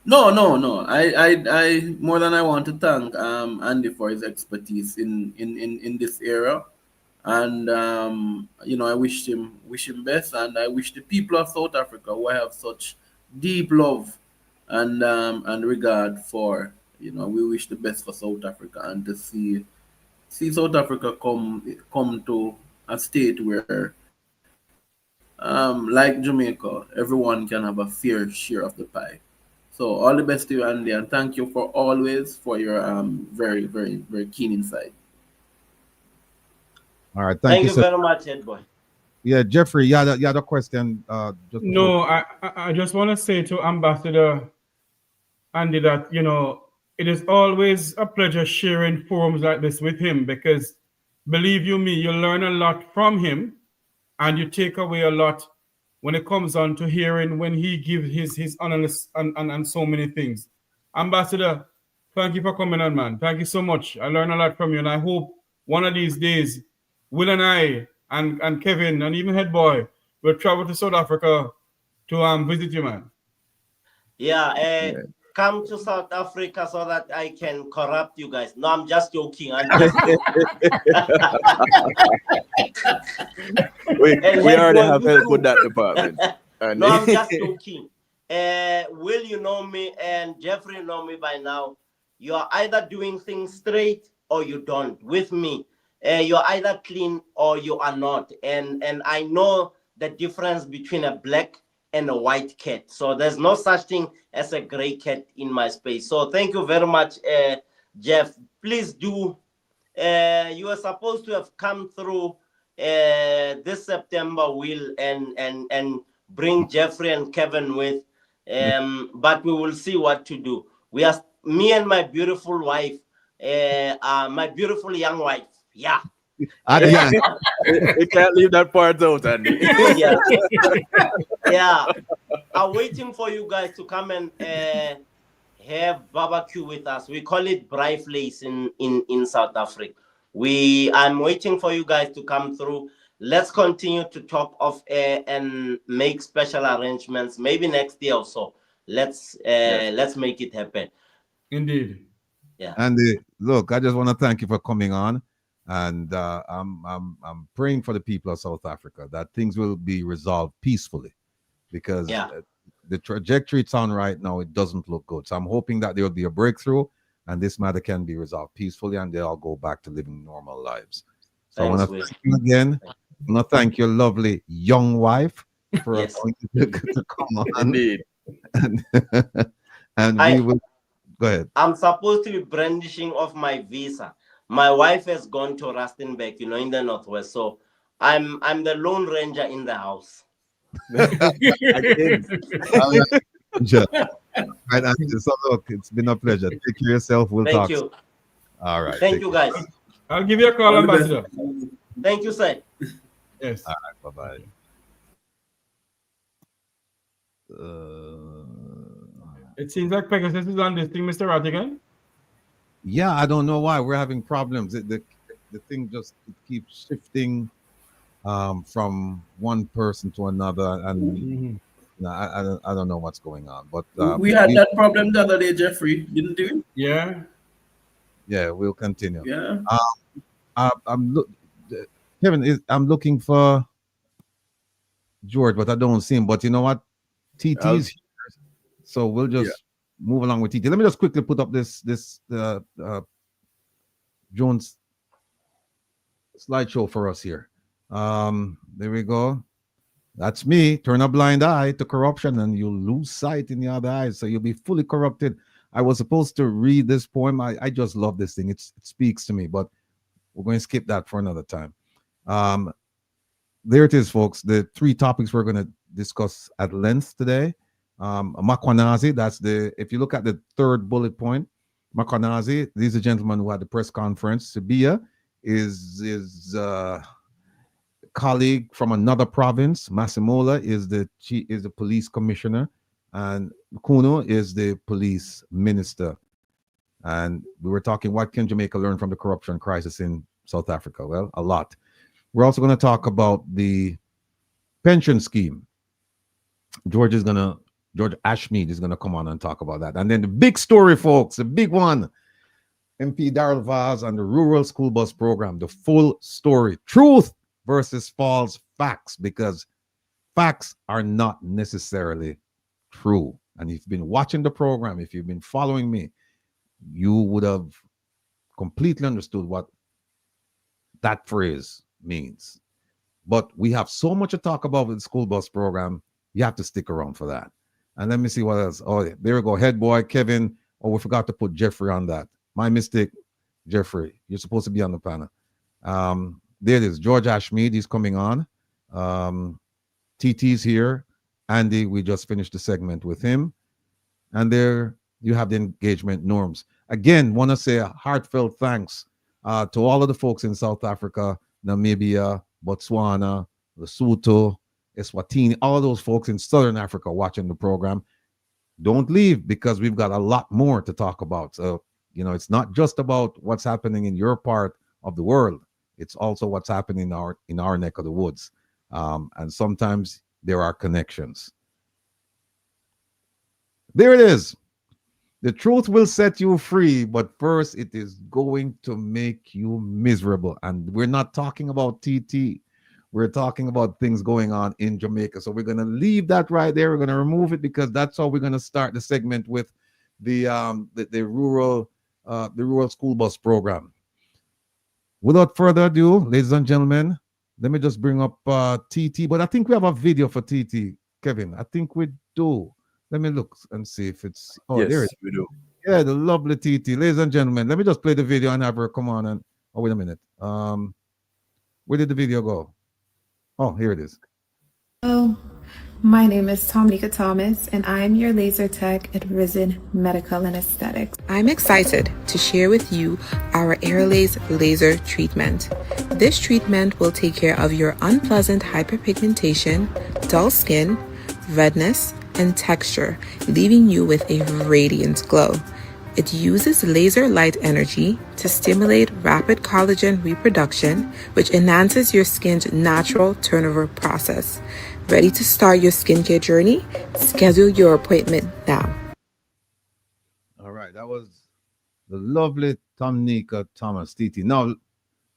No. I more than I want to thank Andy for his expertise in this area, and I wish him best, and I wish the people of South Africa, who I have such deep love and regard for, we wish the best for South Africa, and to see South Africa come to a state where, like Jamaica, everyone can have a fair share of the pie. So all the best to you, Andy, and thank you for your very, very, very keen insight. All right, thank you very much, Head Boy. Yeah, Jeffrey, you had a question. No, I just want to say to Ambassador Andy that, it is always a pleasure sharing forums like this with him, because believe you me, you learn a lot from him and you take away a lot when it comes on to hearing when he gives his analysis and so many things. Ambassador, thank you for coming on, man. Thank you so much. I learned a lot from you, and I hope one of these days, Will and I and Kevin and even Head Boy will travel to South Africa to visit you, man. Yeah, come to South Africa so that I can corrupt you guys. No, I'm just joking. I'm just joking. we already boy, have you help too. with that department. And No, I'm just joking. Will, you know me, and Jeffrey know me by now. You are either doing things straight or you don't. With me, you're either clean or you are not. And I know the difference between a black and a white cat. So there's no such thing as a gray cat in my space. So thank you very much, Jeff. Please do. You are supposed to have come through this September, Will, and bring Jeffrey and Kevin with. But we will see what to do. We are, me and my beautiful wife, my beautiful young wife. Yeah. Yeah. You can't leave that part out, Andy. Yeah. Yeah. I'm waiting for you guys to come and have barbecue with us. We call it braai vlees in South Africa. I'm waiting for you guys to come through. Let's continue to talk off air and make special arrangements. Maybe next year or so. Let's make it happen. Indeed. Yeah. Andy, look, I just want to thank you for coming on, and I'm praying for the people of South Africa that things will be resolved peacefully, because the trajectory it's on right now, it doesn't look good. So I'm hoping that there will be a breakthrough and this matter can be resolved peacefully and they all go back to living normal lives. So Thanks, I want to thank you again. I want to thank your lovely young wife for allowing you to come on. Indeed. And we will go ahead. I'm supposed to be brandishing off my visa. My wife has gone to Rustenburg, in the Northwest. So I'm the Lone Ranger in the house. Sure. Right, Andy, so look, it's been a pleasure. Take care of yourself. We'll Thank talk. you. All right. Thank you, guys. I'll give you a call, Ambassador. Thank you, sir. Yes. All right. Bye-bye. It seems like Pegasus is on this thing, Mr. Rattigan. Yeah, I don't know why we're having problems. The thing just keeps shifting from one person to another, and I don't know what's going on. But we had that problem the other day, Jeffrey, didn't we? Yeah. Yeah, we'll continue. Yeah. I'm looking for George, but I don't see him. But you know what? TT's here, so we'll just move along with TT. Let me just quickly put up this Jones slideshow for us here. There we go. That's me. Turn a blind eye to corruption and you'll lose sight in the other eye. So you'll be fully corrupted. I was supposed to read this poem. I just love this thing. It speaks to me, but we're going to skip that for another time. There it is, folks. The three topics we're going to discuss at length today. MKHWANAZI, that's if you look at the third bullet point, MKHWANAZI, these are gentlemen who had the press conference. SIBIYA is colleague from another province. MASEMOLA is the police commissioner, and MCHUNU is the police minister. And we were talking, what can Jamaica learn from the corruption crisis in South Africa? Well, a lot. We're also going to talk about the pension scheme. George Ashmead is going to come on and talk about that. And then the big story, folks, the big one, MP DARYL Vaz and the rural school bus program, the full story, truth versus false facts, because facts are not necessarily true. And if you've been watching the program, if you've been following me, you would have completely understood what that phrase means. But we have so much to talk about with the school bus program. You have to stick around for that. And let me see what else. Oh, there we go. Head boy, Kevin. Oh, we forgot to put Jeffrey on that. My mistake, Jeffrey. You're supposed to be on the panel. There it is. George Ashmead, he's coming on. TT's here. Andy, we just finished the segment with him. And there you have the engagement norms. Again, want to say a heartfelt thanks to all of the folks in South Africa, Namibia, Botswana, Lesotho, Eswatini, all of those folks in Southern Africa watching the program. Don't leave, because we've got a lot more to talk about. So, it's not just about what's happening in your part of the world. It's also what's happening in our neck of the woods. And sometimes there are connections. There it is. The truth will set you free, but first it is going to make you miserable. And we're not talking about TT. We're talking about things going on in Jamaica. So we're going to leave that right there. We're going to remove it because that's how we're going to start the segment with the rural school bus program. Without further ado, ladies and gentlemen, let me just bring up TT. But I think we have a video for TT, Kevin. I think we do. Let me look and see if it's. Oh, yes, there it is. we do. Yeah, the lovely TT. Ladies and gentlemen, let me just play the video and have her come on and. Oh, wait a minute. Where did the video go? Oh, here it is. Hello, my name is Tomica Thomas, and I am your laser tech at Risen Medical and Aesthetics. I'm excited to share with you our Airlace laser treatment. This treatment will take care of your unpleasant hyperpigmentation, dull skin, redness, and texture, leaving you with a radiant glow. It uses laser light energy to stimulate rapid collagen reproduction, which enhances your skin's natural turnover process. Ready to start your skincare journey? Schedule your appointment now. All right, that was the lovely Tomica Thomas, TT. Now,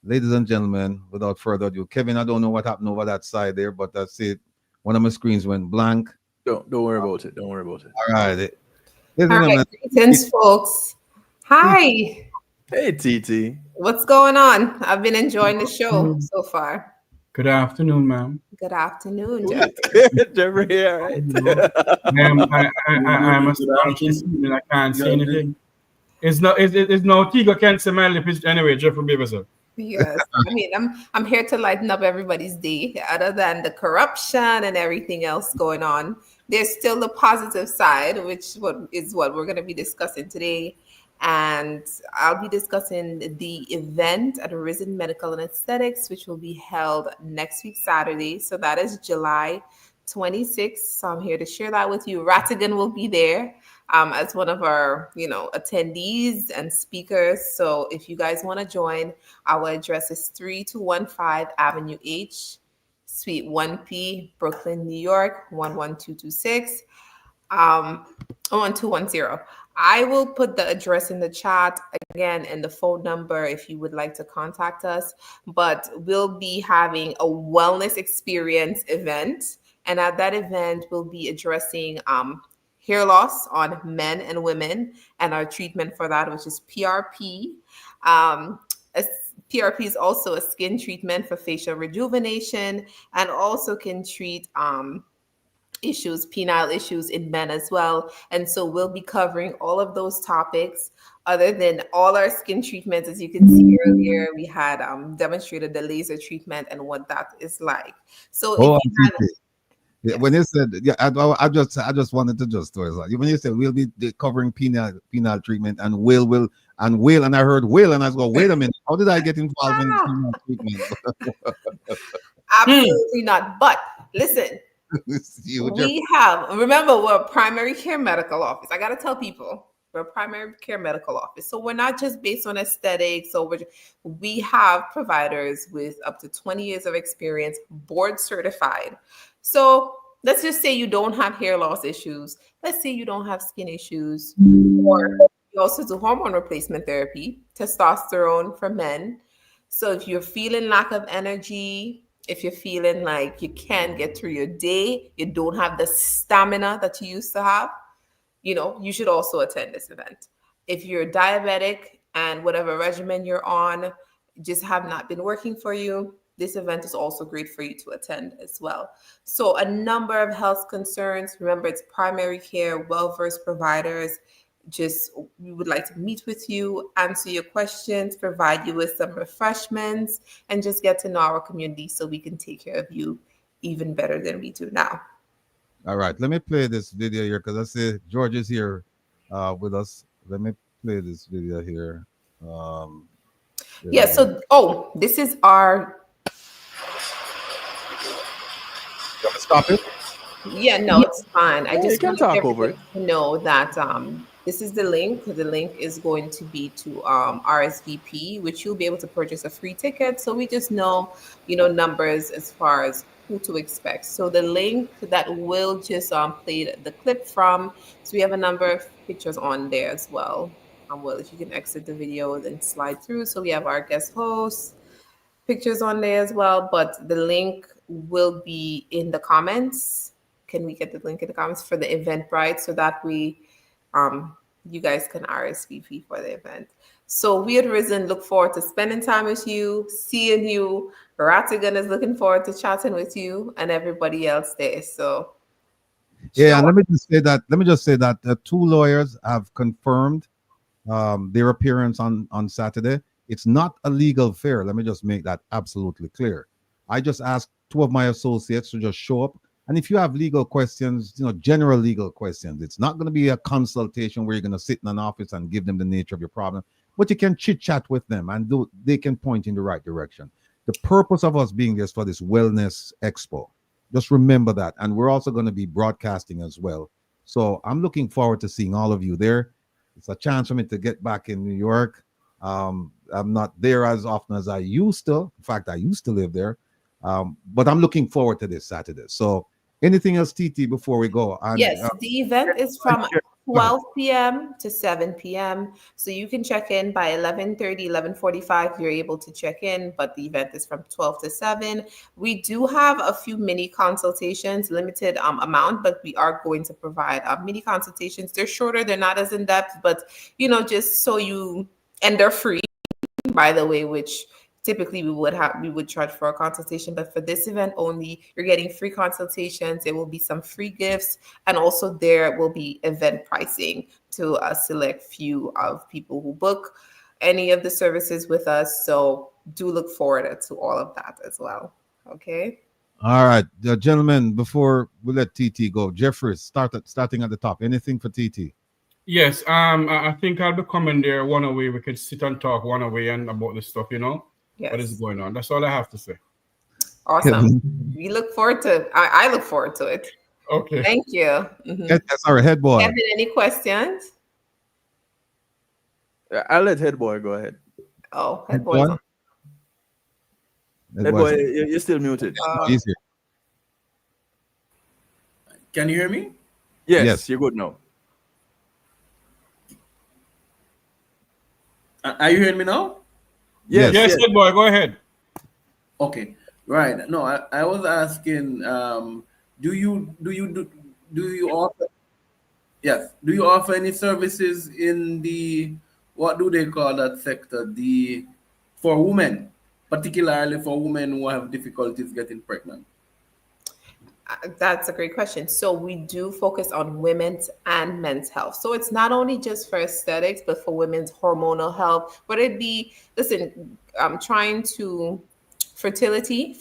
ladies and gentlemen, without further ado, Kevin, I don't know what happened over that side there, but that's it. One of my screens went blank. Don't worry about it. Don't worry about it. All right. All right, greetings, folks. Hi. Hey, TT. What's going on? I've been enjoying the show so far. Good afternoon, ma'am. Good afternoon, Jeff. Jeffrey here, right? Ma'am, I'm astonishing. I can't see anything. It's no Tigo can't see my lips anyway, Jeffrey Beaverson. Yes, I mean, I'm here to lighten up everybody's day. Other than the corruption and everything else going on, there's still the positive side, which is what we're going to be discussing today. And I'll be discussing the event at Risen Medical and Aesthetics, which will be held next week, Saturday. So that is July 26th. So I'm here to share that with you. Rattigan will be there as one of our, attendees and speakers. So if you guys want to join, our address is 3215 Avenue H, Suite 1P, Brooklyn, New York, 11226, 1210. I will put the address in the chat again and the phone number if you would like to contact us. But we'll be having a wellness experience event. And at that event, we'll be addressing hair loss on men and women and our treatment for that, which is PRP. PRP is also a skin treatment for facial rejuvenation and also can treat penile issues in men as well. And so we'll be covering all of those topics. Other than all our skin treatments, as you can see earlier, we had demonstrated the laser treatment and what that is like. So when you said, I just wanted to just throw it out. When you said we'll be covering penile treatment and will, and I heard will, and I go, wait a minute, how did I get involved in penile treatment? Absolutely not. But listen, remember, we're a primary care medical office. I got to tell people, we're a primary care medical office. So we're not just based on aesthetics. So we have providers with up to 20 years of experience, board certified. So let's just say you don't have hair loss issues. Let's say you don't have skin issues, or you also do hormone replacement therapy, testosterone for men. So if you're feeling lack of energy, if you're feeling like you can't get through your day, you don't have the stamina that you used to have, you should also attend this event. If you're diabetic and whatever regimen you're on just have not been working for you, this event is also great for you to attend as well. So a number of health concerns. Remember, it's primary care, well-versed providers. We would like to meet with you, answer your questions, provide you with some refreshments, and just get to know our community so we can take care of you even better than we do now. All right, let me play this video here because I see George is here with us. Let me play this video here. This is our... You want to stop it? Yeah, no, it's fine. I just can talk over it. Know that this is the link. The link is going to be to RSVP, which you'll be able to purchase a free ticket. So we just know, numbers as far as who to expect. So the link that will just play the clip from, so we have a number of pictures on there as well. Well, if you can exit the video, then slide through. So we have our guest hosts, pictures on there as well, but the link will be in the comments. Can we get the link in the comments for the Eventbrite so that you guys can RSVP for the event. So we at Risen look forward to spending time with you, seeing you. Ratigan is looking forward to chatting with you and everybody else there. So yeah, and let me just say that 2 lawyers have confirmed their appearance on Saturday. It's not a legal affair. Let me just make that absolutely clear. I just asked 2 of my associates to just show up. And if you have legal questions, general legal questions, it's not going to be a consultation where you're going to sit in an office and give them the nature of your problem, but you can chit chat with them and they can point in the right direction. The purpose of us being there is for this wellness expo. Just remember that. And we're also going to be broadcasting as well. So I'm looking forward to seeing all of you there. It's a chance for me to get back in New York. I'm not there as often as I used to. In fact, I used to live there. But I'm looking forward to this Saturday. So anything else, TT, before we go? And, yes, the event is from 12 p.m. to 7 p.m. So you can check in by 11:30, 11:45. You're able to check in, but the event is from 12 to 7. We do have a few mini consultations, limited amount, but we are going to provide mini consultations. They're shorter, they're not as in depth, but just so you, and they're free, by the way, which typically we would charge for a consultation, but for this event only, you're getting free consultations. There will be some free gifts, and also there will be event pricing to a select few of people who book any of the services with us. So do look forward to all of that as well. Okay. All right, gentlemen, before we let TT go, Jeffrey, starting at the top. Anything for TT? Yes, I think I'll be coming there one away. We could sit and talk one away and about this stuff, Yes. What is going on. That's all I have to say. Awesome. We look forward to I look forward to it. Okay. Thank you. Sorry, head boy. Kevin, any questions? I'll let head boy go ahead. Oh, head boy. Head boy, you're still muted. Easier. Can you hear me? Yes, you're good now. Are you hearing me now? Yes, head boy, go ahead. Okay, right. No, I was asking, do you offer? Yes. Do you offer any services in the, what do they call that sector? For women, particularly for women who have difficulties getting pregnant? That's a great question. So we do focus on women's and men's health. So it's not only just for aesthetics, but for women's hormonal health. But it'd be, trying to fertility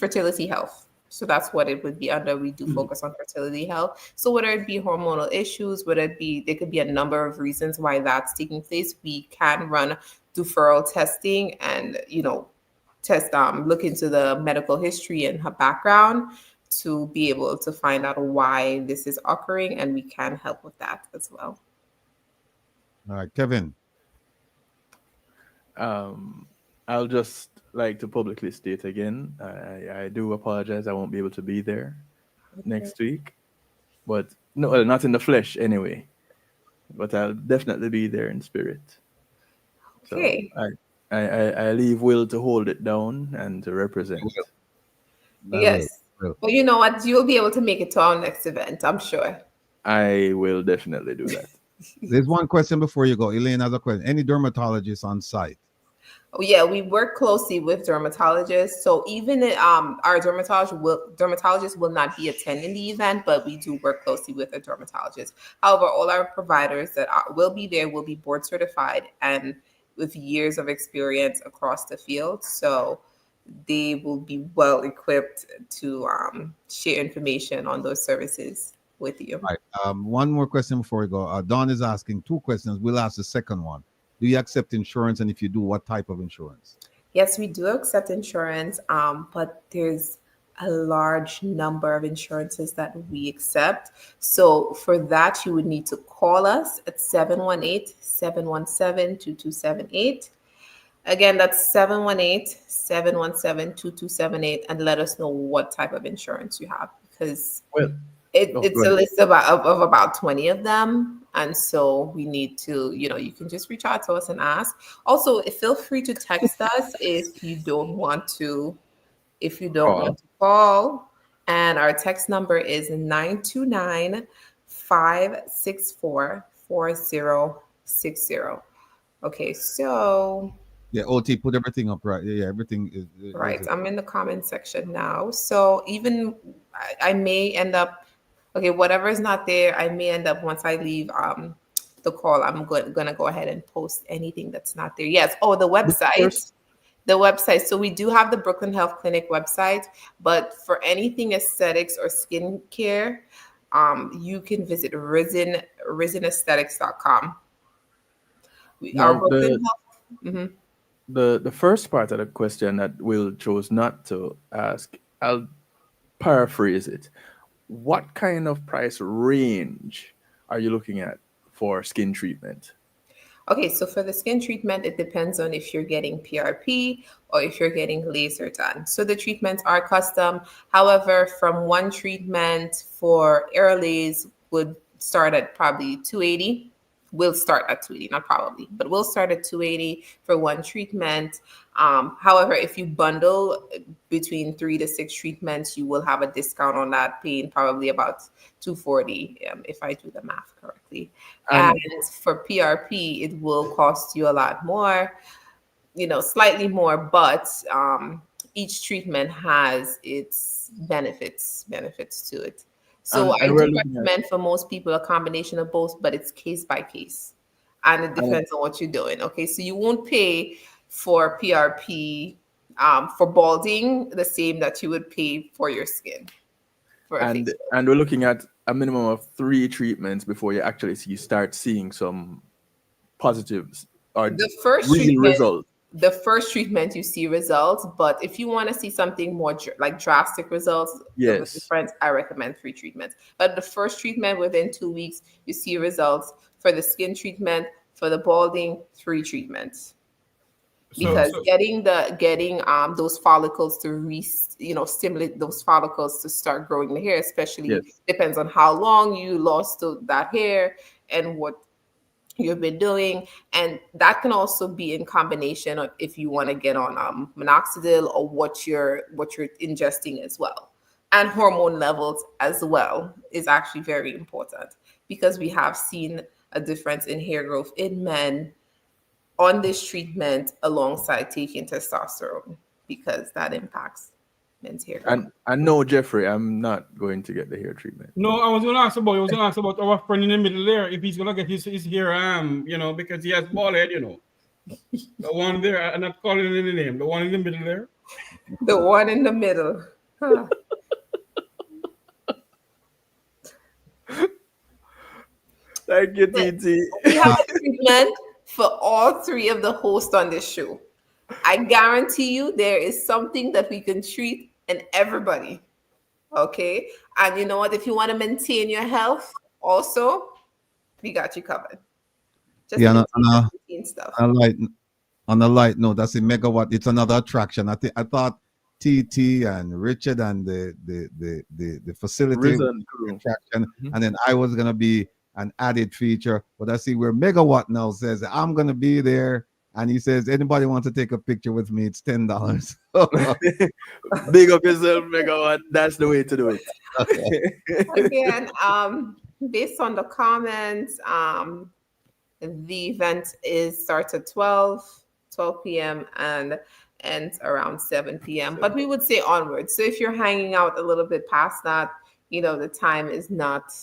health. So that's what it would be under. We do focus on fertility health. So whether it be hormonal issues, there could be a number of reasons why that's taking place. We can run deferral testing and, look into the medical history and her background to be able to find out why this is occurring, and we can help with that as well. All right, Kevin. I'll just like to publicly state again, I do apologize. I won't be able to be there next week, but no, not in the flesh anyway, but I'll definitely be there in spirit. Okay. So I leave Will to hold it down and to represent. Yes. Well, you know what? You'll be able to make it to our next event, I'm sure. I will definitely do that. There's one question before you go. Elaine has a question. Any dermatologists on site? Oh, yeah, we work closely with dermatologists. So even our dermatologist will not be attending the event, but we do work closely with a dermatologist. However, all our providers that will be there will be board certified and with years of experience across the field. So they will be well equipped to share information on those services with you. All right. One more question before we go. Dawn is asking 2 questions. We'll ask the second one. Do you accept insurance? And if you do, what type of insurance? Yes, we do accept insurance, but there's a large number of insurances that we accept. So for that, you would need to call us at 718-717-2278. Again, that's 718-717-2278, and let us know what type of insurance you have, because it's a list of about 20 of them. And so we need to, you can just reach out to us and ask. Also, feel free to text us if you don't want to call. And our text number is 929-564-4060. Okay, so yeah, OT put everything up right. Yeah, everything is right. I'm in the comment section now. So even I may end up, okay, whatever is not there, I may end up, once I leave the call, I'm gonna go ahead and post anything that's not there. Yes. Oh, the website. The website. So we do have the Brooklyn Health Clinic website, but for anything aesthetics or skincare, you can visit risenaesthetics.com. The first part of the question that Will chose not to ask, I'll paraphrase it. What kind of price range are you looking at for skin treatment? Okay, so for the skin treatment, it depends on if you're getting PRP or if you're getting laser done. So the treatments are custom. However, from one treatment for Airlays would start at probably $280. We'll start at $280, not probably, but we'll start at $280 for one treatment. However, if you bundle between 3 to 6 treatments, you will have a discount on that, paying probably about $240 if I do the math correctly. And for PRP, it will cost you a lot more, slightly more, but each treatment has its benefits to it. So I do recommend for most people a combination of both, but it's case by case, and it depends on what you're doing. Okay, so you won't pay for PRP for balding the same that you would pay for your skin. And we're looking at a minimum of 3 treatments before you actually start seeing some positives or the first real results. The first treatment you see results, but if you want to see something more like drastic results, different, I recommend 3 treatments. But the first treatment, within 2 weeks, you see results. For the skin treatment, for the balding, 3 treatments. Because getting those follicles to stimulate those follicles to start growing the hair, especially depends on how long you lost that hair and what you've been doing, and that can also be in combination of if you want to get on minoxidil or what you're ingesting as well, and hormone levels as well is actually very important, because we have seen a difference in hair growth in men on this treatment alongside taking testosterone, because that impacts men's hair growth. And I know, Jeffrey, I'm not going to get the hair treatment. No, I was going to ask about our friend in the middle there, if he's going to get his hair, because he has bald head, The one there, I'm not calling it the name, the one in the middle there. The one in the middle. Huh. Thank you, TT. We have a treatment for all 3 of the hosts on this show. I guarantee you there is something that we can treat in everybody. Okay? And you know what? If you want to maintain your health, also, we got you covered. Just on a light note, that's a megawatt. It's another attraction. I thought TT and Richard and the facility attraction, and then I was gonna be an added feature. But I see where Megawatt now says I'm gonna be there, and he says anybody wants to take a picture with me, it's $10. Big up yourself, Megawatt. That's the way to do it. Again, based on the comments, the event starts at 12 p.m. and ends around 7 p.m. But we would say onwards. So if you're hanging out a little bit past that, the time is not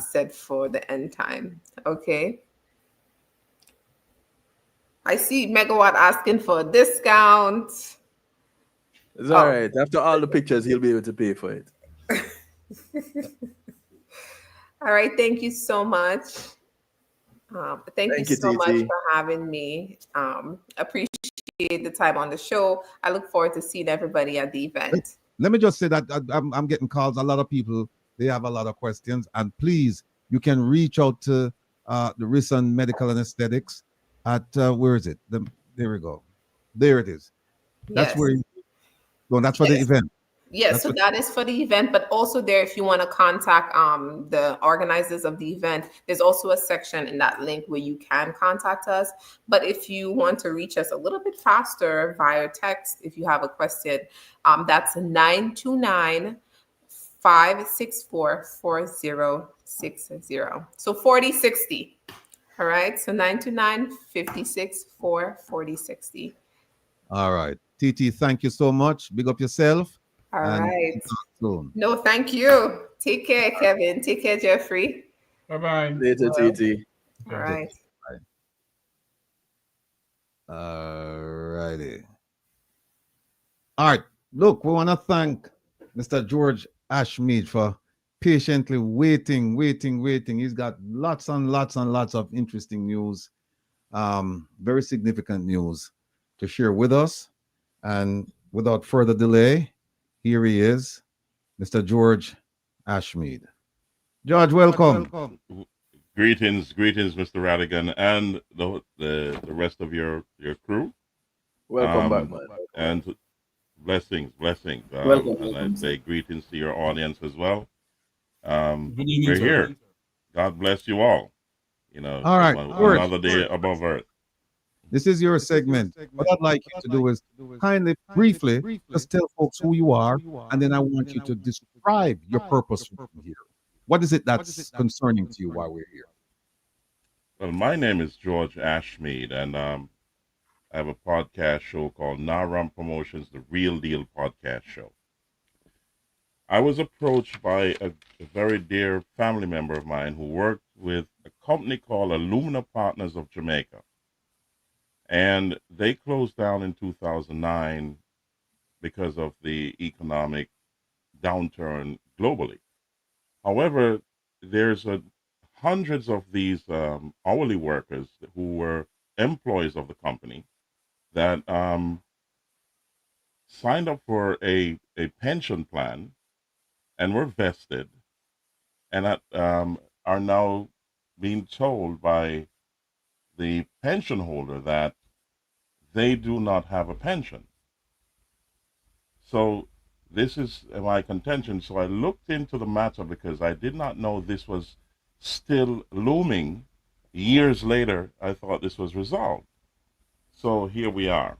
set for the end time. Okay. I see Megawatt asking for a discount. It's all right. After all the pictures, he'll be able to pay for it. All right. Thank you so much. Thank you so much for having me. Appreciate the time on the show. I look forward to seeing everybody at the event. Let me just say that I'm getting calls. A lot of people, they have a lot of questions. And please, you can reach out to the Risen Medical and Aesthetics. at where is it? There we go. There it is. That's Yes. where. No, that's for the event. Yes, so that is for the event, but also there, if you want to contact the organizers of the event, there's also a section in that link where you can contact us. But if you want to reach us a little bit faster via text, if you have a question, that's 929-564-4060. So 4060. All right, so 929-564-4060. All right. TT, thank you so much. Big up yourself. All and right. Soon. No, thank you. Take care, Kevin. Take care, Jeffrey. Bye-bye. Later, TT. All right. All righty. All right. Look, we want to thank Mr. George Ashmead for patiently waiting. He's got lots and lots and lots of interesting news, very significant news to share with us. And without further delay, here he is, Mr. George Ashmead. George, welcome. Greetings, Mr. Radigan, and the rest of your crew. Welcome back, man. And blessings. Welcome. And I say greetings to your audience as well. Good evening, We're sir. here. God bless you all. You know, All right, another day above earth. This is your segment. What I'd like you to do is kindly, briefly, just tell folks who you are, and then I want you to describe your purpose here. What is it that's concerning to you while we're here? Well, my name is George Ashmead, and I have a podcast show called Naram Promotions, the Real Deal Podcast Show. I was approached by a very dear family member of mine who worked with a company called Alumina Partners of Jamaica. And they closed down in 2009 because of the economic downturn globally. However, there's hundreds of these hourly workers who were employees of the company that signed up for a pension plan and were vested, and that are now being told by the pension holder that they do not have a pension. So this is my contention. So I looked into the matter because I did not know this was still looming. Years later, I thought this was resolved. So here we are.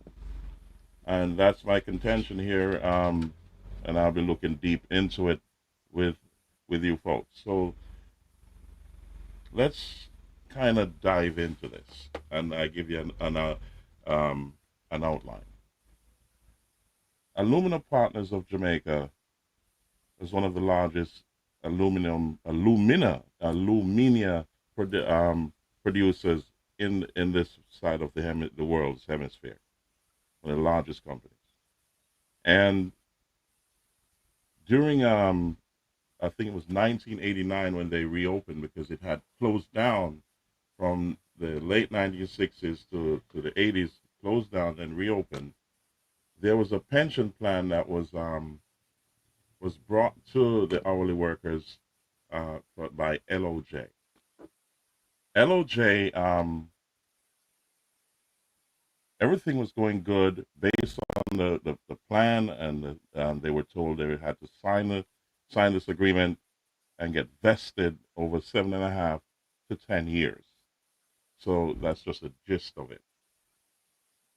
And that's my contention here. And I'll be looking deep into it with you folks. So let's kind of dive into this, and I give you an outline. Alumina Partners of Jamaica is one of the largest alumina producers in this side of the world's hemisphere. One of the largest companies. And during I think it was 1989 when they reopened, because it had closed down from the late 1960s to the 80s, closed down and reopened. There was a pension plan that was brought to the hourly workers by LOJ. LOJ, everything was going good based on the plan, and they were told they had to sign this agreement and get vested over 7.5 to 10 years. So that's just a gist of it.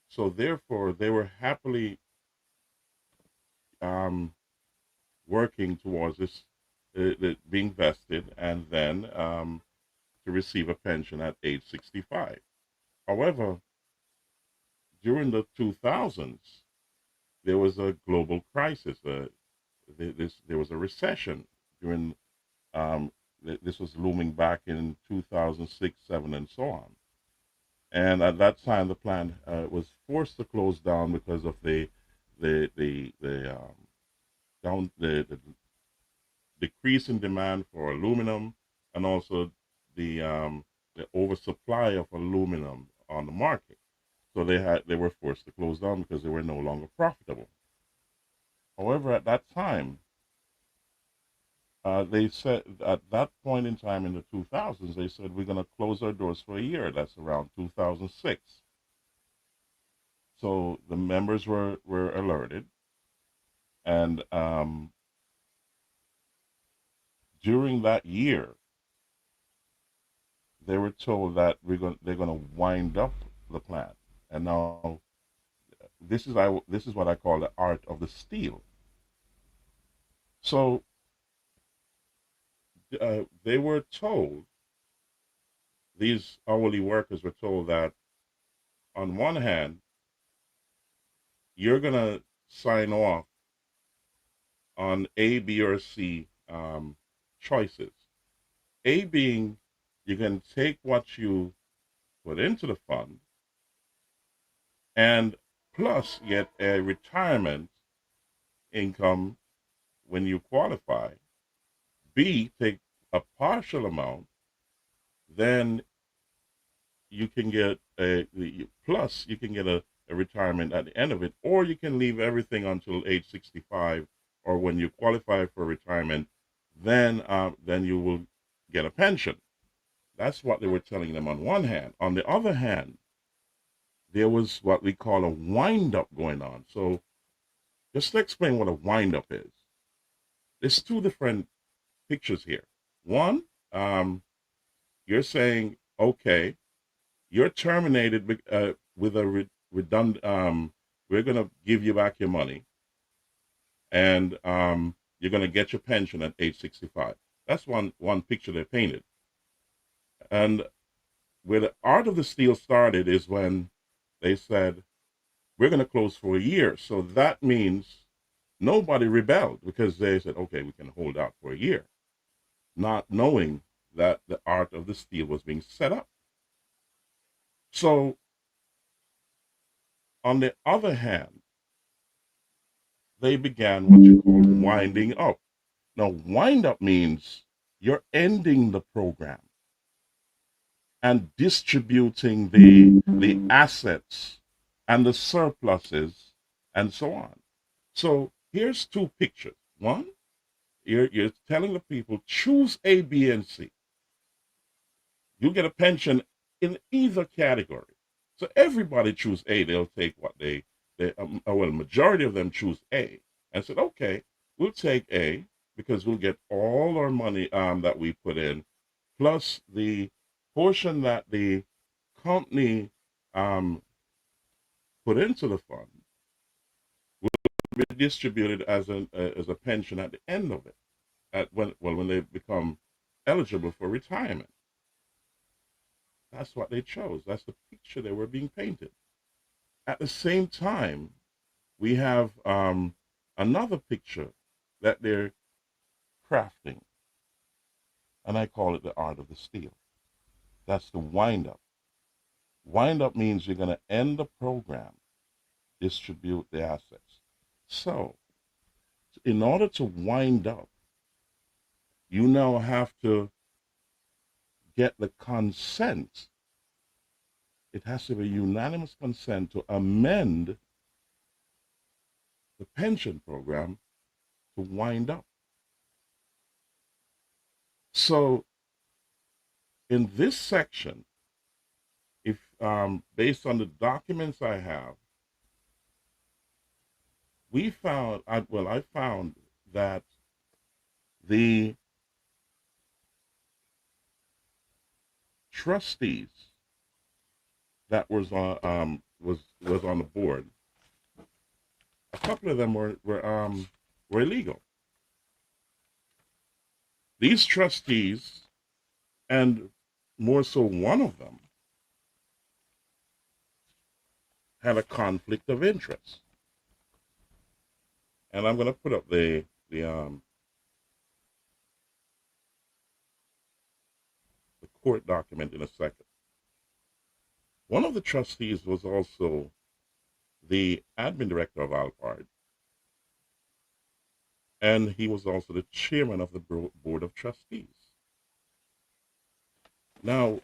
So therefore, they were happily working towards this being vested, and then to receive a pension at age 65. However, during the 2000s, there was a global crisis. There was a recession during this was looming back in 2006, 7, and so on. And at that time, the plant was forced to close down because of the decrease in demand for aluminum, and also the oversupply of aluminum on the market. So they were forced to close down because they were no longer profitable. However, at that time, they said at that point in time in the 2000s, they said, we're going to close our doors for a year. That's around 2006. So the members were alerted. And during that year, they were told that they're going to wind up the plant. And now this is what I call the art of the steal. So they were told, these hourly workers were told that on one hand, you're going to sign off on A, B, or C choices. A being, you can take what you put into the fund and plus get a retirement income when you qualify. B, take a partial amount, then you can get plus you can get a retirement at the end of it, or you can leave everything until age 65, or when you qualify for retirement, then you will get a pension. That's what they were telling them on one hand. On the other hand, there was what we call a wind-up going on. So just to explain what a wind-up is, there's two different pictures here. One, you're saying, okay, you're terminated with a redundant, we're going to give you back your money, and you're going to get your pension at age 65. That's one picture they painted. And where the art of the steal started is when they said, we're going to close for a year. So that means nobody rebelled, because they said, okay, we can hold out for a year, not knowing that the art of the steal was being set up. So on the other hand, they began what you call winding up. Now, wind up means you're ending the program and distributing the assets and the surpluses and so on. So here's two pictures. One, you're telling the people, choose A, B, and C. You get a pension in either category. So everybody choose A. They'll take what well, majority of them choose A and said, okay, we'll take A because we'll get all our money that we put in, plus the portion that the company put into the fund will be distributed as a pension at the end of it, when they become eligible for retirement. That's what they chose. That's the picture they were being painted. At the same time, we have another picture that they're crafting, and I call it the art of the steal. That's the wind up. Wind up means you're going to end the program, distribute the assets. So, in order to wind up, you now have to get the consent. It has to be unanimous consent to amend the pension program to wind up. So in this section, if based on the documents I have, I found that the trustees that was on the board, a couple of them were illegal. These trustees, and more so one of them, had a conflict of interest. And I'm going to put up the court document in a second. One of the trustees was also the admin director of ALPART, and he was also the chairman of the board of trustees. Now,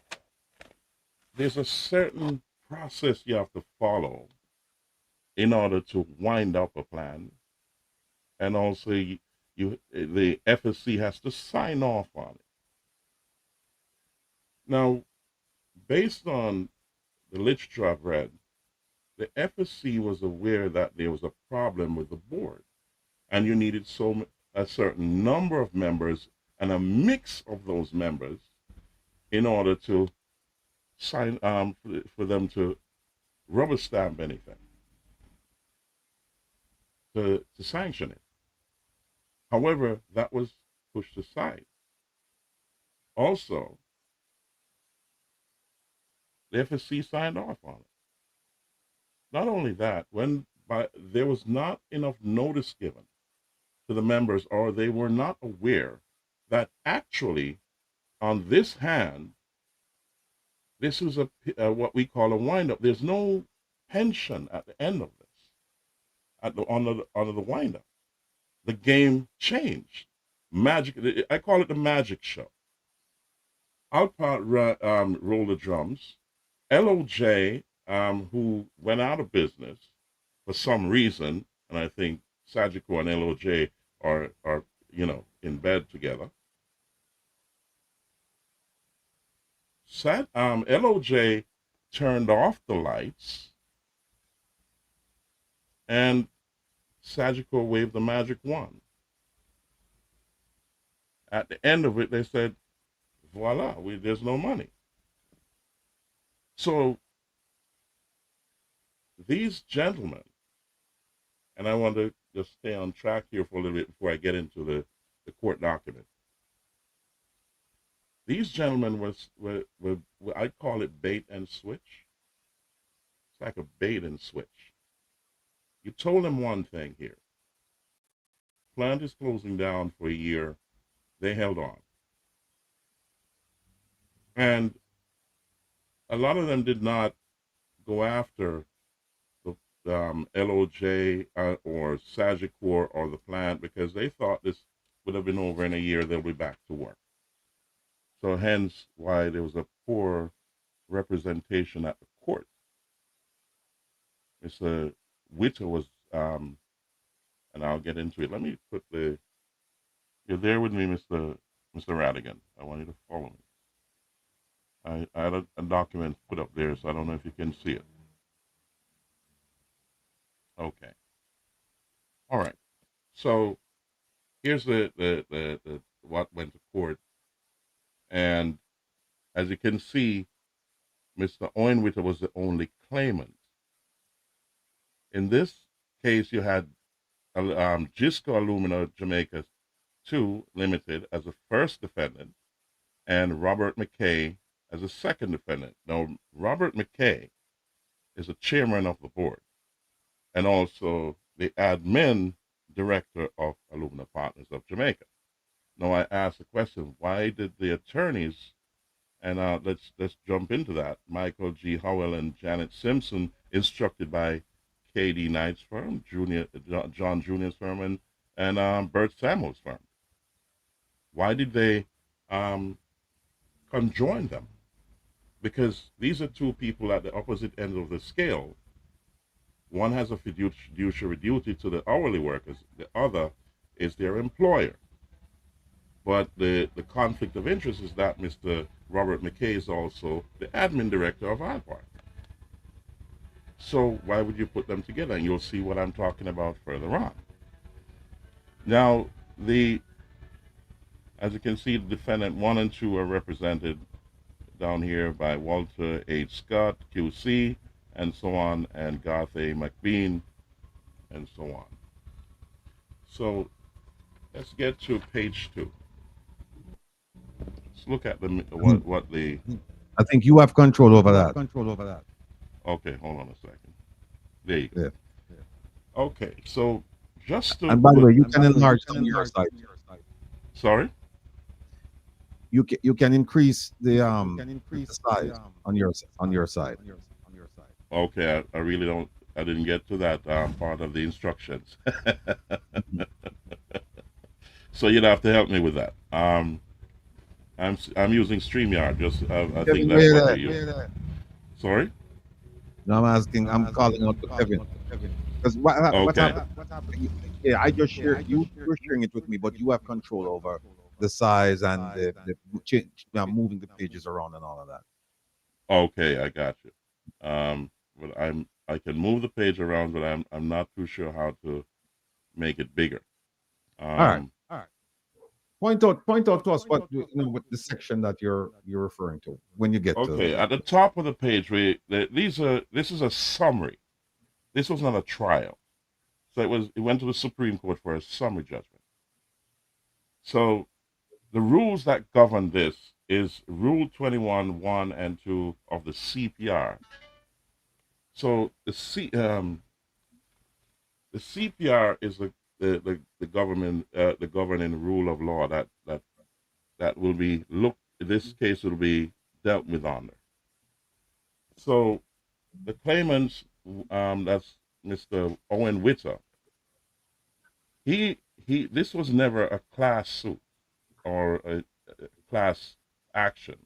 there's a certain process you have to follow in order to wind up a plan, and also the FSC has to sign off on it. Now, based on the literature I've read, the FSC was aware that there was a problem with the board, and you needed a certain number of members and a mix of those members in order to sign for them to rubber stamp anything, to sanction it. However, that was pushed aside. Also, the FSC signed off on it. Not only that, there was not enough notice given to the members, or they were not aware that actually on this hand, this is what we call a wind-up. There's no pension at the end of this, on the wind-up. The game changed. Magic. I call it the magic show. ALPART rolled the drums. LOJ, who went out of business for some reason, and I think SAGICOR and LOJ are in bed together. LOJ turned off the lights, and SAGICOR waved the magic wand. At the end of it, they said, voila, there's no money. So these gentlemen, and I want to just stay on track here for a little bit before I get into the court document. These gentlemen were I call it bait and switch. It's like a bait and switch. You told them one thing here. Plant is closing down for a year. They held on. And a lot of them did not go after the LOJ or SAGICOR or the plant because they thought this would have been over in a year. They'll be back to work. So hence why there was a poor representation at the court. Mr. Witter was, and I'll get into it. Let me put you're there with me, Mr. Radigan. I want you to follow me. I had a document put up there, so I don't know if you can see it. Okay. All right. So here's the what went to court. And as you can see, Mr. Owenwitter was the only claimant. In this case, you had Gisco Alumina Jamaica 2 Limited as a first defendant and Robert McKay as a second defendant. Now, Robert McKay is the chairman of the board and also the admin director of Alumina Partners of Jamaica. Now, I asked the question, why did the attorneys, and let's jump into that, Michael G. Howell and Janet Simpson, instructed by K.D. Knight's firm, John Jr.'s firm, and Bert Samuel's firm, why did they conjoin them? Because these are two people at the opposite ends of the scale. One has a fiduciary duty to the hourly workers. The other is their employer. But the conflict of interest is that Mr. Robert McKay is also the admin director of ALPART. So why would you put them together? And you'll see what I'm talking about further on. Now, as you can see, the defendant 1 and 2 are represented down here by Walter H. Scott, QC, and so on, and Garth A. McBean, and so on. So let's get to page 2. Let's look at what the. I think you have control over that. Okay, hold on a second. There you go. Yeah. Okay, so just to. And by the way, you can enlarge on your side. Sorry. You can increase the size on your side. Okay, I really don't. I didn't get to that part of the instructions. So you'd have to help me with that. I'm using StreamYard. I think that's what we use. Sorry. No, I'm asking. I'm calling out to Kevin because what Okay. happened? Yeah, I just share you're sharing it with me, but you have control over the size and moving the pages around and all of that. Okay, I got you. But I can move the page around, but I'm not too sure how to make it bigger. All right. Point out to us what what the section that you're referring to when you get to. Okay, at the top of the page, this is a summary. This was not a trial, so it went to the Supreme Court for a summary judgment. So the rules that govern this is Rule 21, 1 and 2 of the CPR. So the CPR is the government the governing rule of law that will be looked. In this case, will be dealt with under. So the claimants, that's Mr. Owen Witter. This was never a class suit or a class action.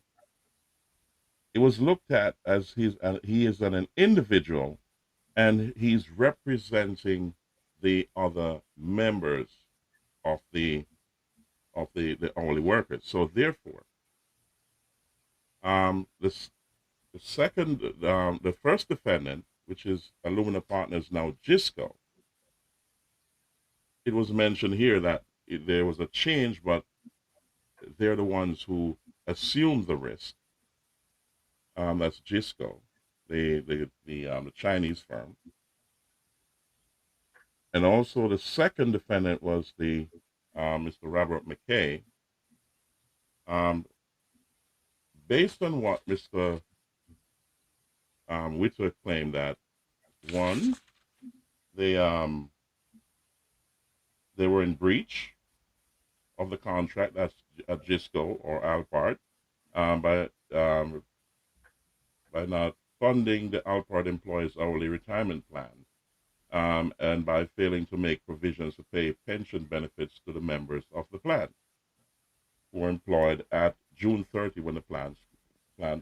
It was looked at as he is an individual, and he's representing the other members of the hourly workers. So therefore, the first defendant, which is Alumina Partners, now JISCO, it was mentioned here that there was a change, but they're the ones who assumed the risk. That's JISCO, the Chinese firm. And also the second defendant was the Mr. Robert McKay. Based on what Mr. Witter claimed, that one, they were in breach of the contract, that's JISCO or ALPART, by not funding the ALPART employees' hourly retirement plan, and by failing to make provisions to pay pension benefits to the members of the plan who were employed at June 30 when the plan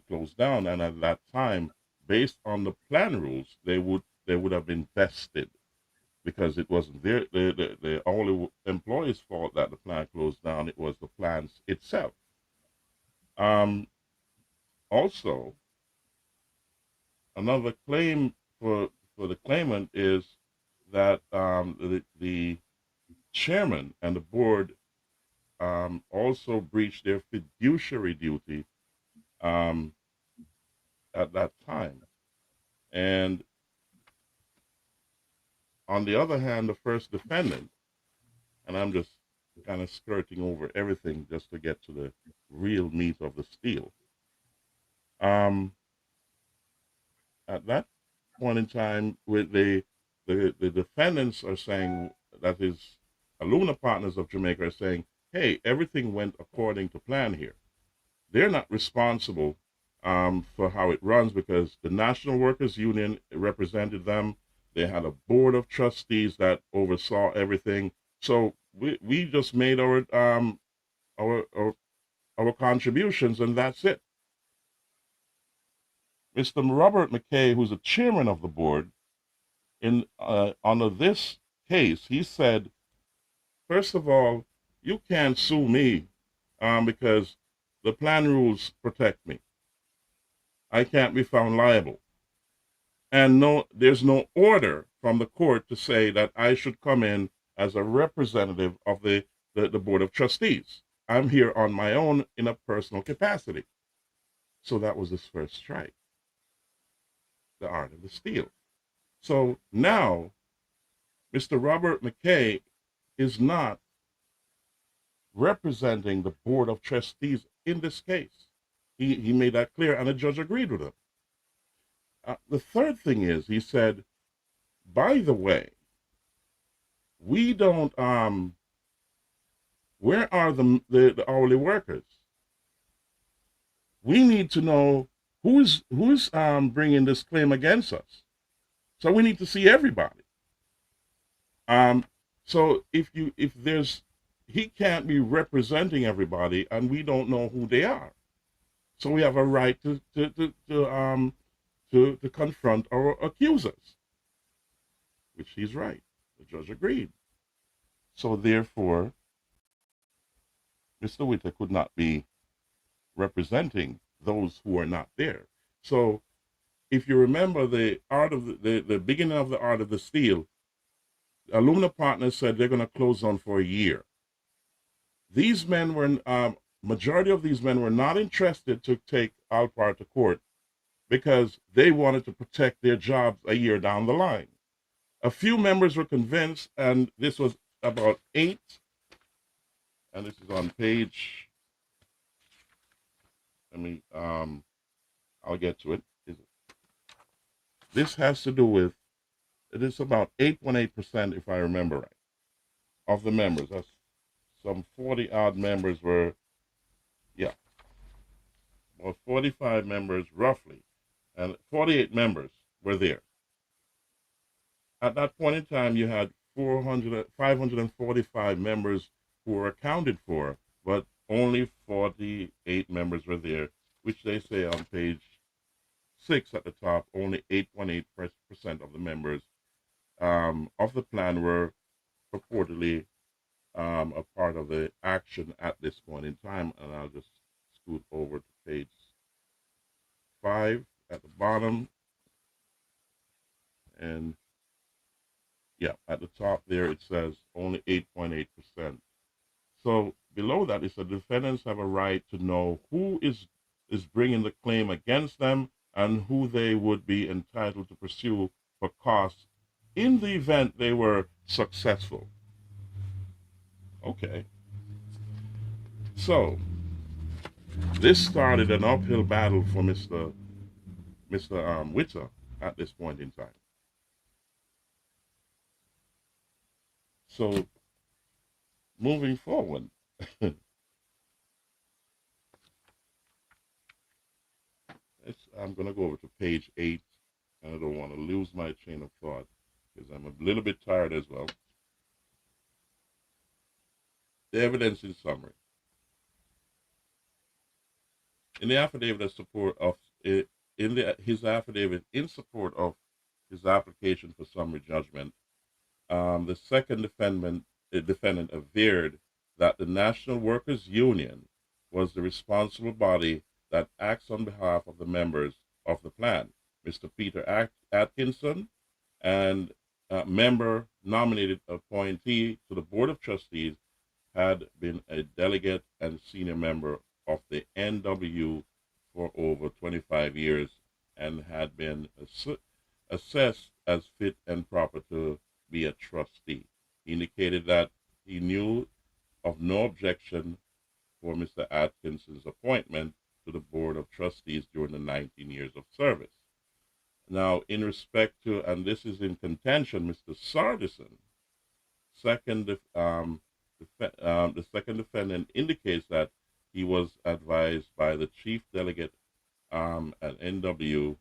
closed down. And at that time, based on the plan rules, they would have been vested, because it wasn't the hourly employees' fault that the plan closed down. It was the plan itself. Also, another claim for the claimant is that the chairman and the board also breached their fiduciary duty at that time. And on the other hand, the first defendant, and I'm just kind of skirting over everything just to get to the real meat of the steel. At that point in time, with the defendants are saying, that is, Alumina Partners of Jamaica are saying, hey, everything went according to plan here. They're not responsible for how it runs, because the National Workers Union represented them. They had a board of trustees that oversaw everything. So we just made our contributions, and that's it. Mr. Robert McKay, who's the chairman of the board, under this case, he said, first of all, you can't sue me because the plan rules protect me. I can't be found liable. And there's no order from the court to say that I should come in as a representative of the board of trustees. I'm here on my own in a personal capacity. So that was his first strike, the art of the steal. So now, Mr. Robert McKay is not representing the board of trustees in this case. He made that clear, and the judge agreed with him. The third thing is, he said, by the way, we don't, where are the hourly workers? We need to know who's bringing this claim against us. So we need to see everybody. So he can't be representing everybody, and we don't know who they are. So we have a right to to confront our accusers, which he's right. The judge agreed. So therefore, Mr. Witter could not be representing those who are not there. So if you remember the beginning of the Art of the Steal, Alumna Partners said they're going to close on for a year. These men were, majority of these men were not interested to take ALPART to court because they wanted to protect their jobs a year down the line. A few members were convinced, and this was about 8, and this is on page, I'll get to it. This has to do with, it is about 8.8%, if I remember right, of the members. That's some 40 odd members were, yeah, well, 45 members roughly, and 48 members were there. At that point in time, you had 545 members who were accounted for, but only 48 members were there, which they say on page 6 at the top, only 8.8% of the members of the plan were purportedly a part of the action at this point in time. And I'll just scoot over to page 5 at the bottom. And yeah, at the top there, it says only 8.8%. So below that, it says defendants have a right to know who is bringing the claim against them and who they would be entitled to pursue for costs in the event they were successful. Okay. So this started an uphill battle for Mr. Witter at this point in time. So moving forward, I'm going to go over to page 8, and I don't want to lose my chain of thought because I'm a little bit tired as well. The evidence in summary. In the affidavit of support of his affidavit in support of his application for summary judgment, the second defendant averred that the National Workers Union was the responsible body that acts on behalf of the members of the plan. Mr. Peter Atkinson, and member nominated appointee to the Board of Trustees, had been a delegate and senior member of the NW for over 25 years and had been assessed as fit and proper to be a trustee. He indicated that he knew of no objection for Mr. Atkinson's appointment to the Board of Trustees during the 19 years of service. Now, in respect to, and this is in contention, Mr. Sardison, the second defendant indicates that he was advised by the chief delegate at NW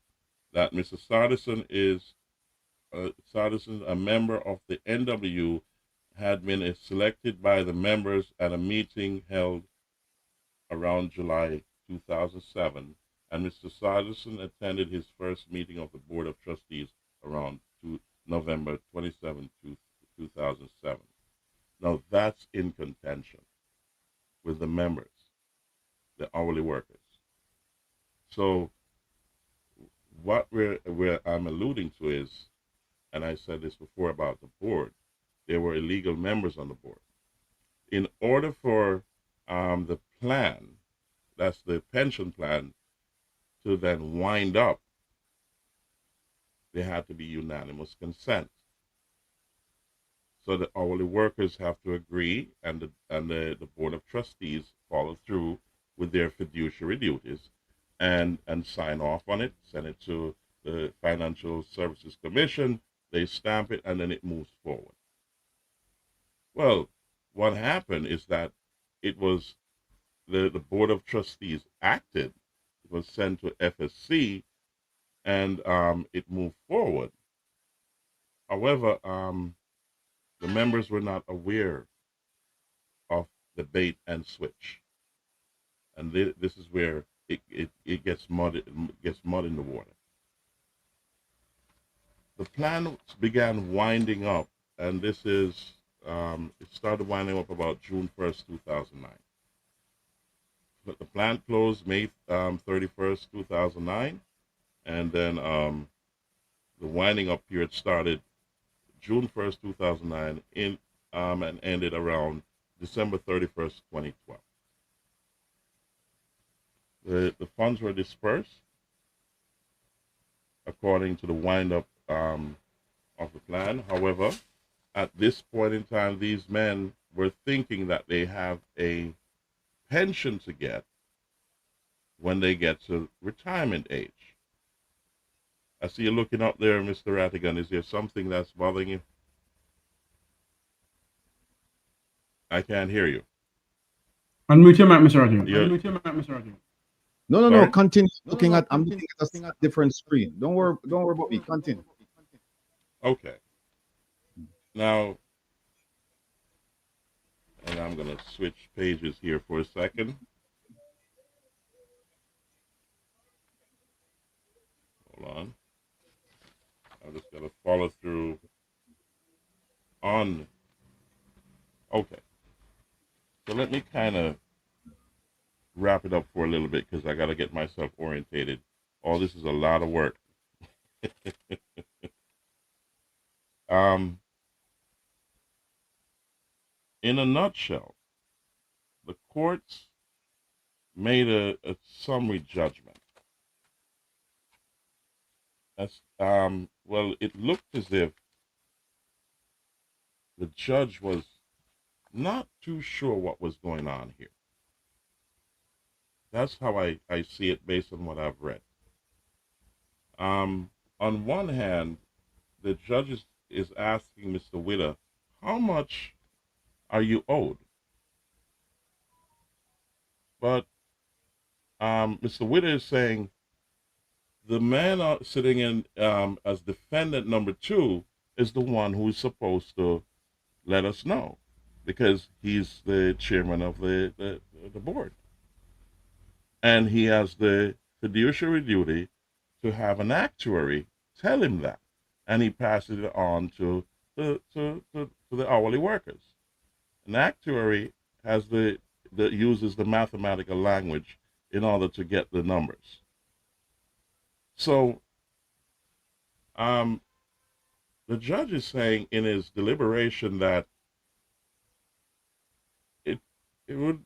that Mr. Sardison is a member of the NW, had been selected by the members at a meeting held around July 2007, and Mr. Sardison attended his first meeting of the Board of Trustees around November 27, 2007. Now that's in contention with the members, the hourly workers. So what I'm alluding to is, and I said this before about the board, there were illegal members on the board. In order for the plan, that's the pension plan, to then wind up, there had to be unanimous consent. So the hourly workers have to agree, and the Board of Trustees follow through with their fiduciary duties and sign off on it, send it to the Financial Services Commission, they stamp it, and then it moves forward. Well, what happened is that it was the Board of Trustees acted, it was sent to FSC, and it moved forward. However, the members were not aware of the bait and switch. And this is where it gets mud in the water. the plan began winding up, and this is, it started winding up about June 1st, 2009. But the plant closed May 31st, 2009, and then the winding up period started June 1st, 2009, and ended around December 31st, 2012. The funds were dispersed according to the wind-up of the plan. However, at this point in time, these men were thinking that they have a pension to get when they get to retirement age. I see you looking up there, Mr. Rattigan. Is there something that's bothering you? I can't hear you. Unmute your mic, Mr. Rattigan. Unmute your mic, Mr. Rattigan. No. Continue looking at. I'm looking at a different screen. Don't worry about me. Continue. Okay. Now, and I'm gonna switch pages here for a second. Hold on. I'm just gonna follow through on. Okay. So let me kind of wrap it up for a little bit because I got to get myself orientated. Oh, this is a lot of work. In a nutshell, the courts made a summary judgment. That's, well, it looked as if the judge was not too sure what was going on here. That's how I see it based on what I've read. On one hand, the judge is asking Mr. Witter, how much are you owed? But Mr. Witter is saying the man sitting in as defendant number 2 is the one who is supposed to let us know because he's the chairman of the board. And he has the fiduciary duty to have an actuary tell him that. And he passes it on to the hourly workers. An actuary has uses the mathematical language in order to get the numbers. So the judge is saying in his deliberation that it would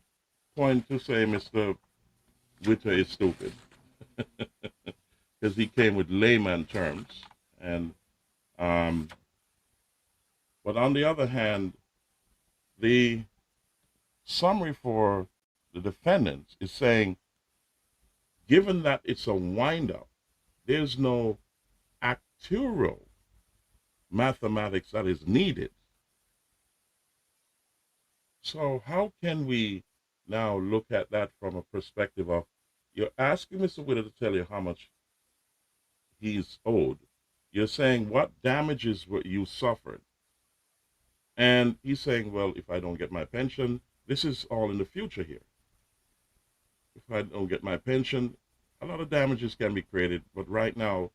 point to say Mr. Witter is stupid because he came with layman terms, and but on the other hand, the summary for the defendants is saying, given that it's a wind-up, there's no actuarial mathematics that is needed. So how can we now look at that from a perspective of, you're asking Mr. Witter to tell you how much he's owed. You're saying what damages were you suffered. And he's saying, well, if I don't get my pension, this is all in the future here. If I don't get my pension, a lot of damages can be created. But right now,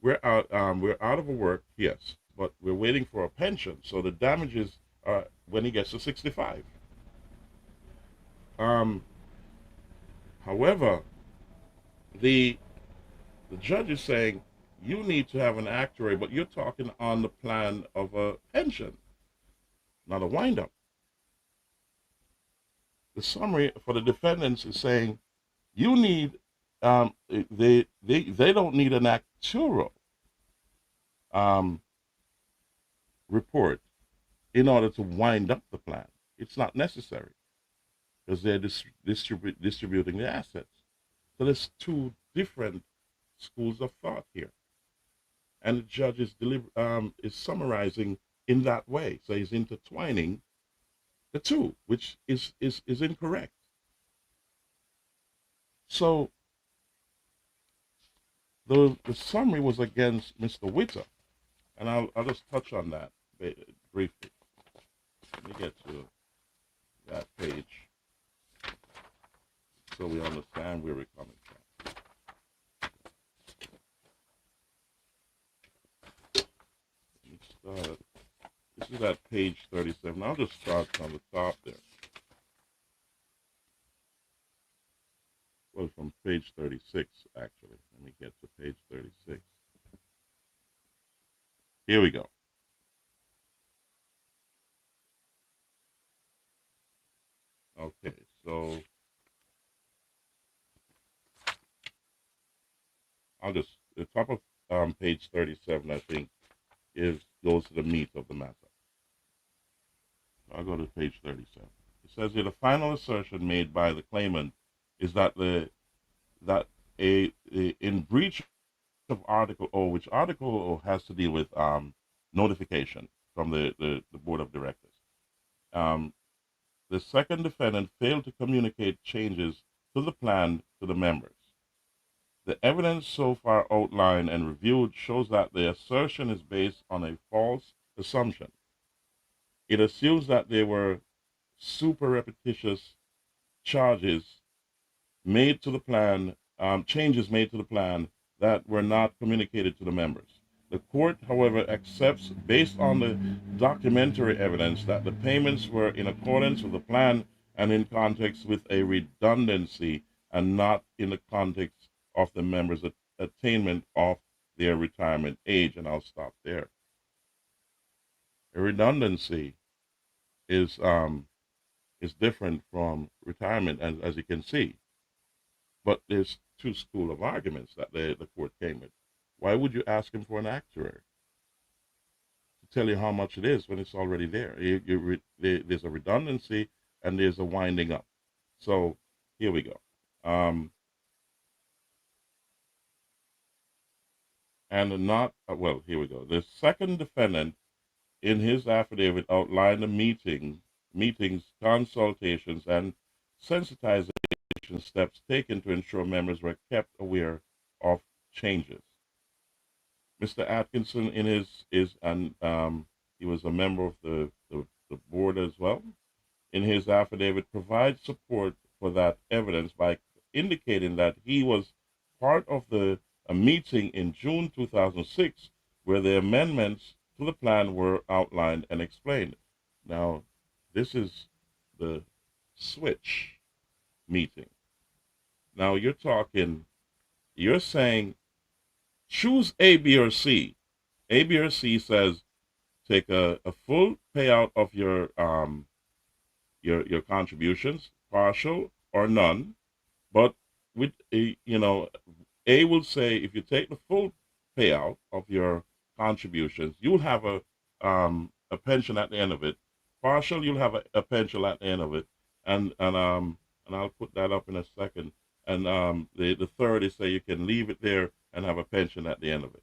we're out of work, yes, but we're waiting for a pension. So the damages are when he gets to 65. However, the judge is saying you need to have an actuary, but you're talking on the plan of a pension, not a wind-up. The summary for the defendants is saying you need they don't need an actuarial report in order to wind up the plan. It's not necessary because they're distributing the assets. So there's two different schools of thought here, and the judge is summarizing in that way. So he's intertwining the two, which is incorrect. So the summary was against Mr. Witter, and I'll just touch on that briefly. Let me get to that page so we understand where we're coming from. is at page 37. I'll just start from the top there. Well, from page 36, actually. Let me get to page 36. Here we go. Okay, so I'll just, the top of page 37, I think, goes to the meat of the matter. I'll go to page 37. It says here, the final assertion made by the claimant is that in breach of Article O, which Article O has to deal with notification from the Board of Directors. The second defendant failed to communicate changes to the plan to the members. The evidence so far outlined and reviewed shows that the assertion is based on a false assumption. It assumes that there were super repetitious charges made to the plan, changes made to the plan that were not communicated to the members. The court, however, accepts, based on the documentary evidence, that the payments were in accordance with the plan and in context with a redundancy and not in the context of the members' attainment of their retirement age. And I'll stop there. A redundancy is different from retirement, as you can see. But there's two schools of arguments that the court came with. Why would you ask him for an actuary to tell you how much it is when it's already there? There's a redundancy and there's a winding up. So here we go. Here we go. The second defendant in his affidavit outlined the meetings, consultations, and sensitization steps taken to ensure members were kept aware of changes. Mr. Atkinson, he was a member of the board as well. In his affidavit, provides support for that evidence by indicating that he was part of a meeting in June 2006 where the amendments to the plan were outlined and explained. Now, this is the switch meeting. Now you're saying choose A, B, or C. A, B, or C says take a full payout of your contributions, partial or none. But with A will say if you take the full payout of your contributions, you'll have a pension at the end of it. Partial, you'll have a pension at the end of it, and I'll put that up in a second. And the third is say you can leave it there and have a pension at the end of it.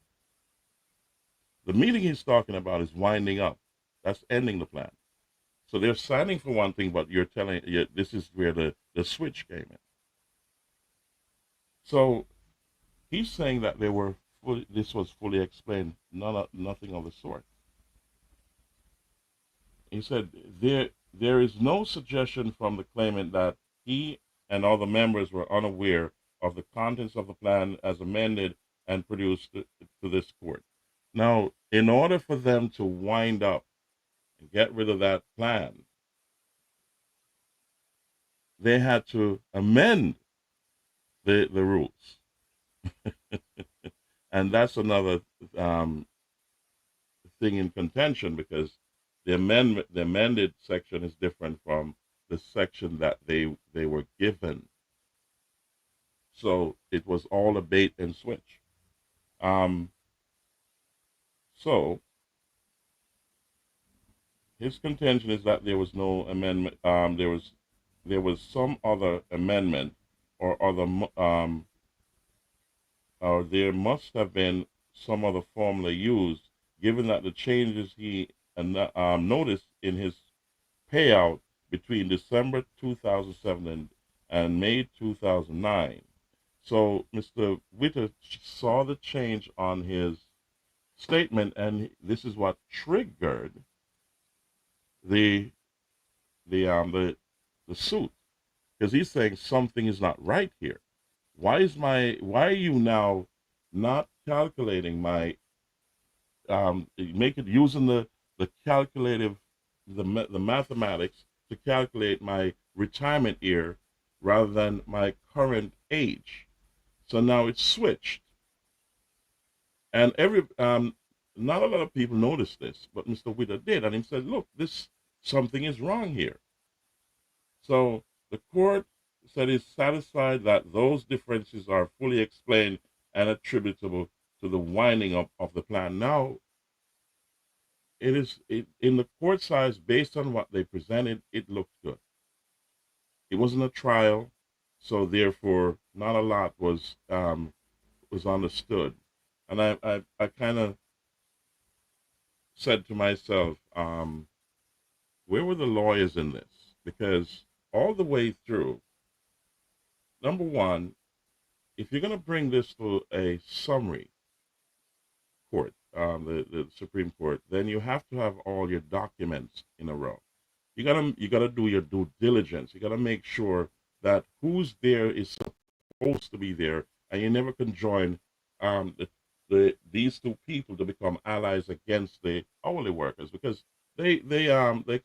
The meeting he's talking about is winding up. That's ending the plan. So they're signing for one thing, but you're telling this is where the switch came in. So he's saying that this was fully explained. Nothing of the sort. He said there is no suggestion from the claimant that he and other members were unaware of the contents of the plan as amended and produced to this court. Now, in order for them to wind up and get rid of that plan, they had to amend the rules. And that's another thing in contention, because the amended section is different from the section that they were given. So it was all a bait and switch. So his contention is that there was no amendment. There was some other amendment or there must have been some other formula used, given that the changes he noticed in his payout between December 2007 and May 2009. So Mr. Witter saw the change on his statement, and this is what triggered the suit, because he's saying something is not right here. Why are you now not calculating my using the the mathematics to calculate my retirement year rather than my current age. So now it's switched. And not a lot of people noticed this, but Mr. Witter did, and he said, look, something is wrong here. So the court said it's satisfied that those differences are fully explained and attributable to the winding up of the plan. Now, in the court size, based on what they presented, it looked good. It wasn't a trial, so therefore not a lot was understood. And I kind of said to myself, where were the lawyers in this? Because all the way through, number one, if you're going to bring this to a summary court, the Supreme Court, then you have to have all your documents in a row. You gotta do your due diligence. You gotta make sure that who's there is supposed to be there, and you never can join these two people to become allies against the hourly workers, because they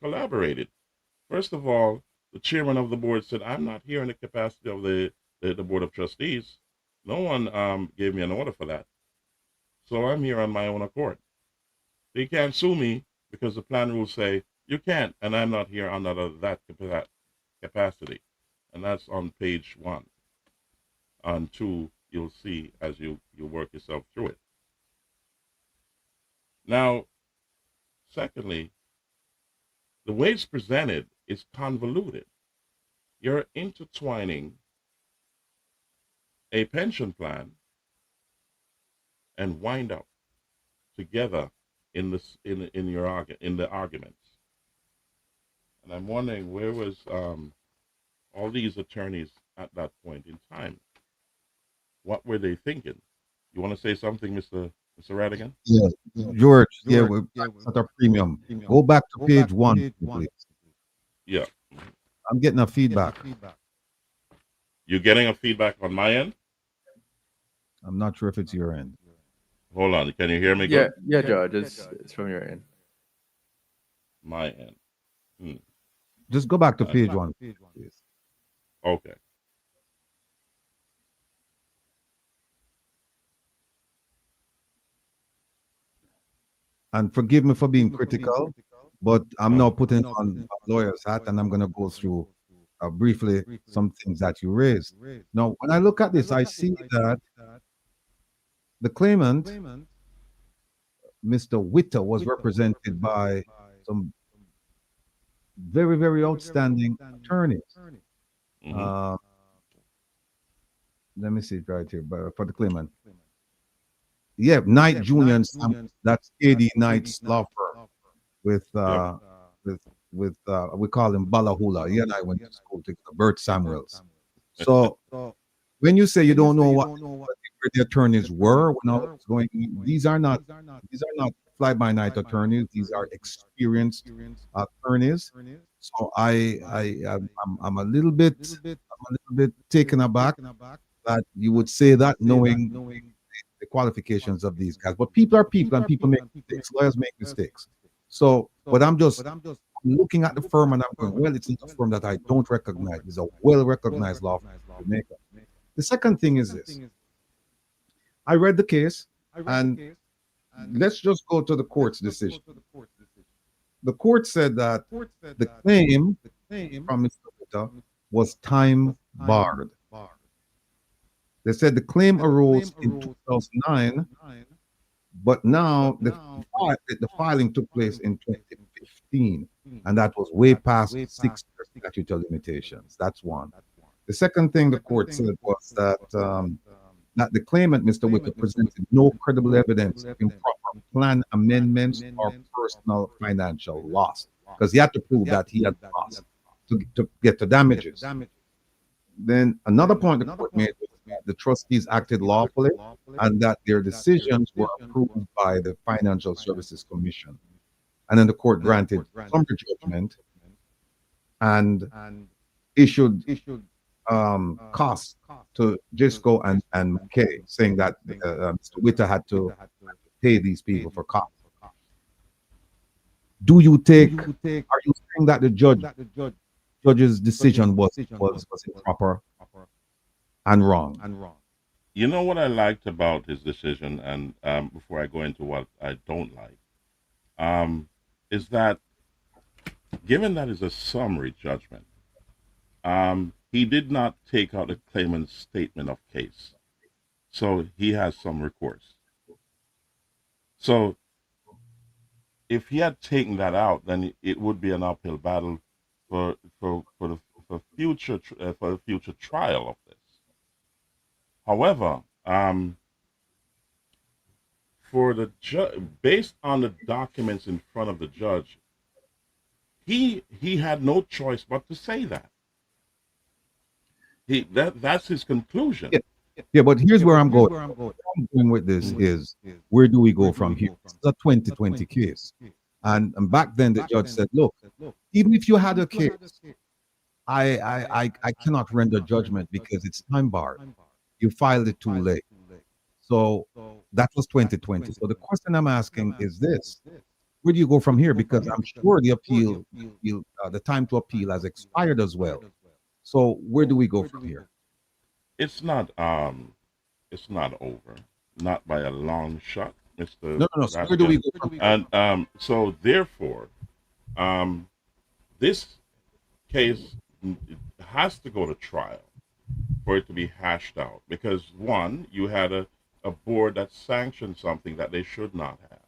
collaborated. First of all, the chairman of the board said, I'm not here in the capacity of the board of trustees. No one gave me an order for that. So I'm here on my own accord. They can't sue me because the plan rules say you can't, and I'm not here under that capacity. And that's on page 1. On 2, you'll see as you work yourself through it. Now, secondly, the way it's presented is convoluted. You're intertwining a pension plan and wind up together in the arguments. And I'm wondering, where was all these attorneys at that point in time? What were they thinking? You want to say something, Mr. Radigan? Yeah, George. Yeah, we're at our premium. Go back to page 1, please. Yeah. I'm getting a feedback. You're getting a feedback on my end? I'm not sure if it's your end. Hold on. Can you hear me? Yeah, yeah, George. It's from your end. My end. Just go back to page 1, please. Okay. And forgive me for being critical, but I'm now putting on a lawyer's hat, and I'm going to go through briefly some things that you raised. Now, when I look at this, I see that the claimant, Mr. Witter, was represented by some very, very outstanding attorneys. Let me see it right here, but for the claimant. Yeah, Knight Jr. and Sam, that's A.D. Knight's law firm with we call him Balahula. He and I went to school together, Bert Samuels. So when you say you don't know what the attorneys were when I was going, these are not fly-by-night attorneys. These are experienced attorneys. So I'm a little bit taken aback that you would say that, knowing the qualifications of these guys. But people are people, and people make mistakes. Lawyers make mistakes. So, but I'm just looking at the firm, and I'm going, well, it's a firm that I don't recognize. It's a well-recognized law firm in Jamaica. The second thing is this. I read the case, and let's just go to the court's decision. The court said that the claim from Mr. Witter was time barred. They said the claim arose in 2009, but now the filing took place in 2015, and that was way past 6 years statute of limitations. That's one. The second thing the court said was that that the claimant, Mr. Witter, presented no credible evidence of improper plan amendments or personal financial loss, because he had to prove that he had lost to get the damages. Then another point the court made was that the trustees acted lawfully and that their decisions were approved by the Financial Services Commission. And then the court granted summary judgment and issued costs to Gisco and McKay, saying that Mr. Witter had to pay these people for costs. Do you take? Are you saying that the judge's decision was improper and wrong? You know what I liked about his decision, and before I go into what I don't like, is that given that is a summary judgment, he did not take out the claimant's statement of case, so he has some recourse. So if he had taken that out, then it would be an uphill battle for the future trial of this. However, for the based on the documents in front of the judge, he had no choice but to say that. That's his conclusion. Yeah, but here's where I'm going. Where I'm going with this is, where do we go from here? It's a 2020 case. And back then the judge said, look, even if you had a case, I cannot render judgment because it's time barred. You filed it too late. So that was 2020. So the question I'm asking is this: where do you go from here? Because I'm sure the appeal, the time to appeal has expired as well. So where do we go from here? It's not over, not by a long shot, Mr. No. So where do we go from here? And so therefore, this case has to go to trial for it to be hashed out, because one, you had a board that sanctioned something that they should not have.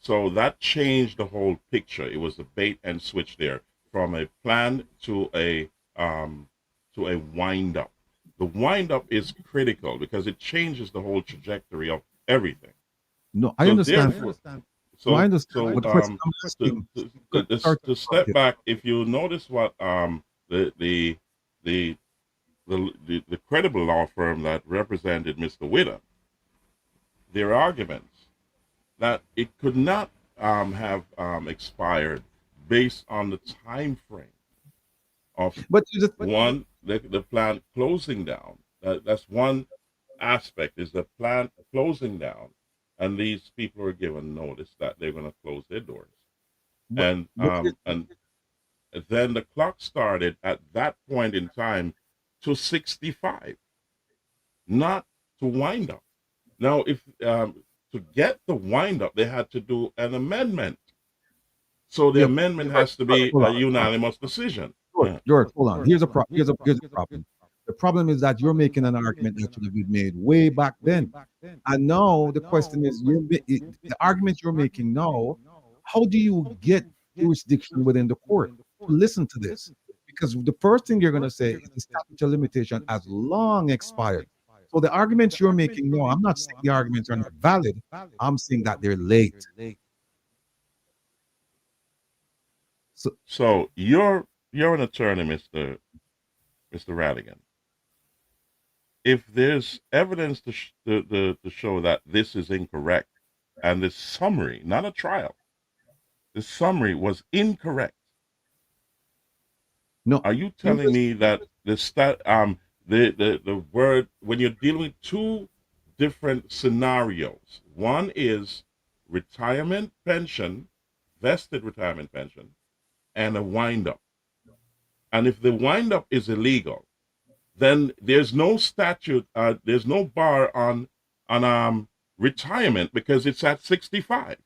So that changed the whole picture. It was a bait and switch there, from a plan to a wind up. The wind up is critical because it changes the whole trajectory of everything. No, I understand. So, I understand. To step back, if you notice what the credible law firm that represented Mr. Witter, their arguments that it could not have expired based on the time frame of the plant closing down. That's one aspect, is the plant closing down, and these people are given notice that they're going to close their doors. And then the clock started at that point in time to 65, not to wind up. Now, if to get the wind up, they had to do an amendment. So the amendment has to be a unanimous decision. George, hold on. Here's a problem. The problem is that you're making an argument that should have been made way back then. And now the question is, the argument you're making now, how do you get jurisdiction within the court to listen to this? Because the first thing you're going to say is the statute of limitation has long expired. So the arguments you're making now, I'm not saying the arguments are not valid. I'm saying that they're late. So you're an attorney, Mr. Radigan. If there's evidence to show that this is incorrect, and this summary, not a trial, the summary was incorrect. No, are you telling me that the word, when you're dealing with two different scenarios, one is retirement pension, vested retirement pension, and a wind-up. And if the wind-up is illegal, then there's no statute, there's no bar on retirement because it's at 65.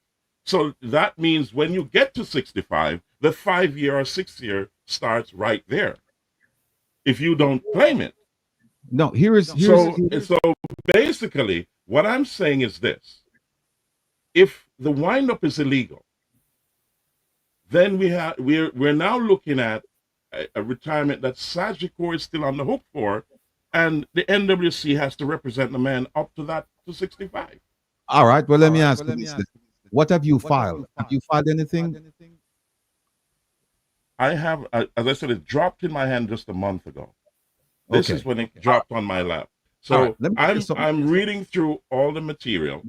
So that means when you get to 65, the 5-year or 6-year starts right there, if you don't claim it. No, So basically, what I'm saying is this: if the wind-up is illegal, then we're now looking at a retirement that SAGICOR is still on the hook for, and the NWC has to represent the man up to 65. All right. Well, let me ask you this: what have you filed? Have you filed anything? I have, as I said, it dropped in my hand just a month ago. This is when it dropped on my lap. So I'm reading through all the material.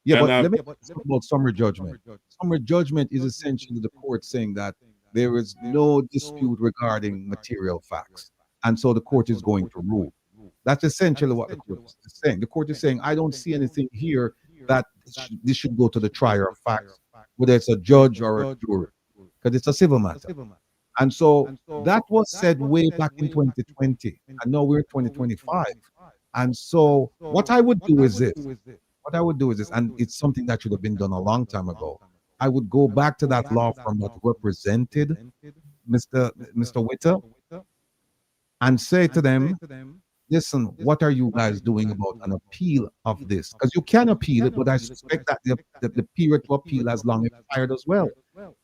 Yeah, but let me talk about summary judgment. Summary judgment is essentially the court saying that there is no dispute regarding material facts, and so the court is going to rule. That's essentially what the court is saying. The court is saying, I don't see anything here that this should go to the trier of facts. whether it's a judge or a jury, because it's a civil matter. And so that was said way back in 2020, and now we're in 2025. And so what I would do is this. What I would do is this, and it's something that should have been done a long time ago. I would go back to that law firm that represented Mr. Witter and say to them, listen, what are you guys doing about an appeal of this? Because you can appeal it, but I suspect that the period to appeal has long expired as well.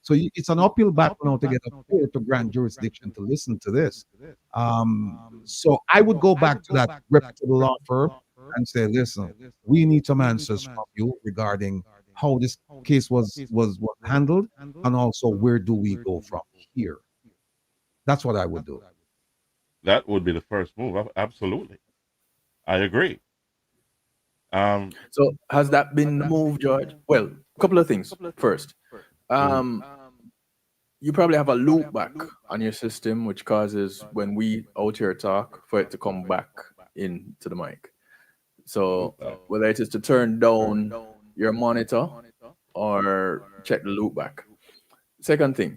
So it's an uphill battle now to get a court to grant jurisdiction to listen to this. So I would go back to that reputable law firm and say, listen, we need some answers from you regarding how this case was handled, and also where do we go from here. That's what I would do. That would be the first move. Absolutely. I agree. So has that been the move, George? Well, a couple of things. First, you probably have a loop back on your system, which causes when we out here talk for it to come back into the mic. So whether it is to turn down your monitor or check the loop back. Second thing,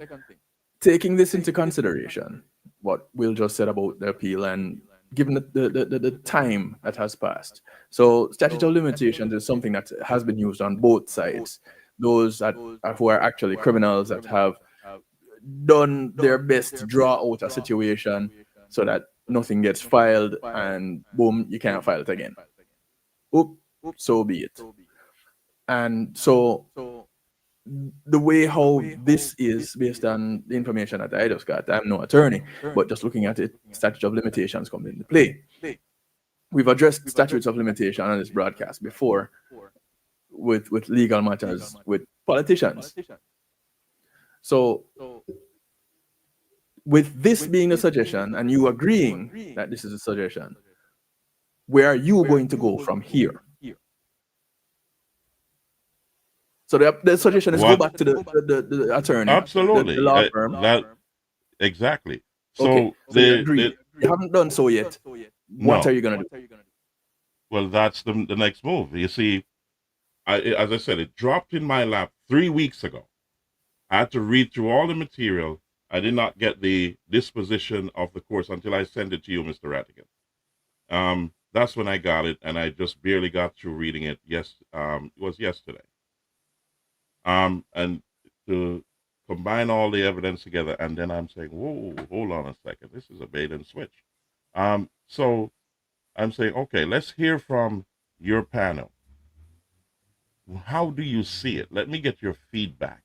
taking this into consideration, what Will just said about the appeal, and given the time that has passed. So statute of limitations is something that has been used on both sides. Those who are actually criminals that have done their best to draw out a situation so that nothing gets filed and boom, you can't file it again. Oop, so be it. And so the way how this is based on the information that I just got, I'm no attorney, but just looking at it, statute of limitations comes into play. We've addressed statutes of limitation on this broadcast before with legal matters with politicians. So with this being a suggestion and you agreeing that this is a suggestion, where are you going to go from here? So the suggestion is go back to the attorney. Absolutely. The law firm. Exactly. Okay, so you agree. You haven't done so yet. What are you going to do? Well, that's the next move. You see, as I said, it dropped in my lap 3 weeks ago. I had to read through all the material. I did not get the disposition of the course until I sent it to you, Mr. Rattigan. That's when I got it, and I just barely got through reading it. It was yesterday. And to combine all the evidence together, and then I'm saying, whoa, hold on a second, this is a bait and switch. So I'm saying, okay, let's hear from your panel. How do you see it? Let me get your feedback.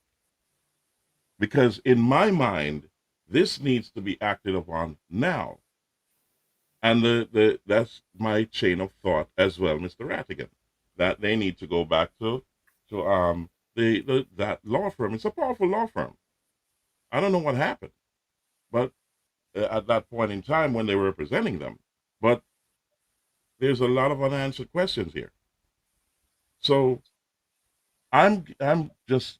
Because in my mind, this needs to be acted upon now. And that's my chain of thought as well, Mr. Rattigan, that they need to go back to that law firm. It's a powerful law firm. I don't know what happened, but at that point in time when they were representing them, but there's a lot of unanswered questions here. So I'm just,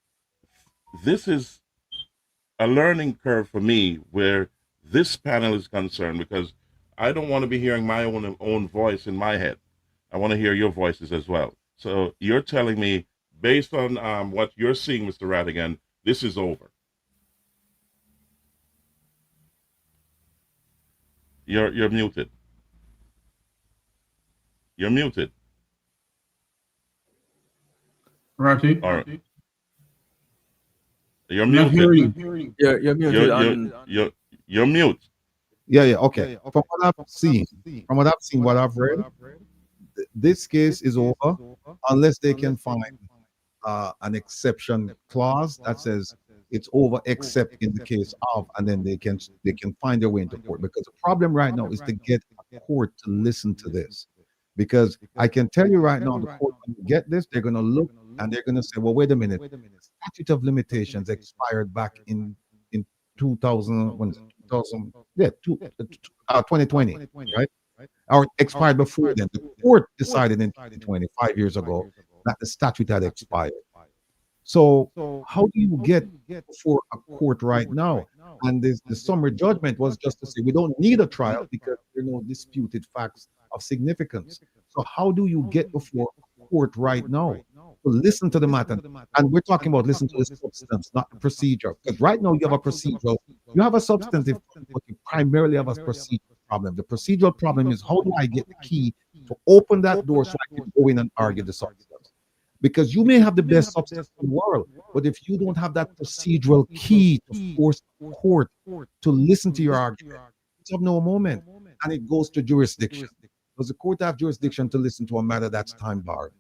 this is a learning curve for me where this panel is concerned, because I don't want to be hearing my own voice in my head. I want to hear your voices as well. So you're telling me, based on what you're seeing, Mr. Rattigan, this is over. You're muted. You're muted. Ratty? All right. You're muted. You're muted. You're mute. Yeah, okay. From what I've seen, what I've read, this case is over unless they can find an exception clause that says it's over except in the case of, and then they can find their way into court. Because the problem right now is to get a court to listen to this. Because I can tell you right now, the court, when you get this, they're going to look and they're going to say, well, wait a minute, statute of limitations expired back in 2020, right? Or expired before then. The court decided in 2020, 5 years ago, that the statute had expired. So how do you get before a court right now? And the summary judgment was just to say we don't need a trial because there are no disputed facts of significance. So how do you get before a court right now to listen to the matter. And we're talking about listen to the substance, not the procedure. Because right now you have a procedural, you have a substantive, but you primarily have a procedural problem. The procedural problem is how do I get the key to open that door so I can go in and argue the substance? Because you may have the best substance in the world, but if you don't have that procedural key to force the court to listen to your argument, it's of no moment. And it goes to jurisdiction. Does the court have jurisdiction to listen to a matter that's time barred?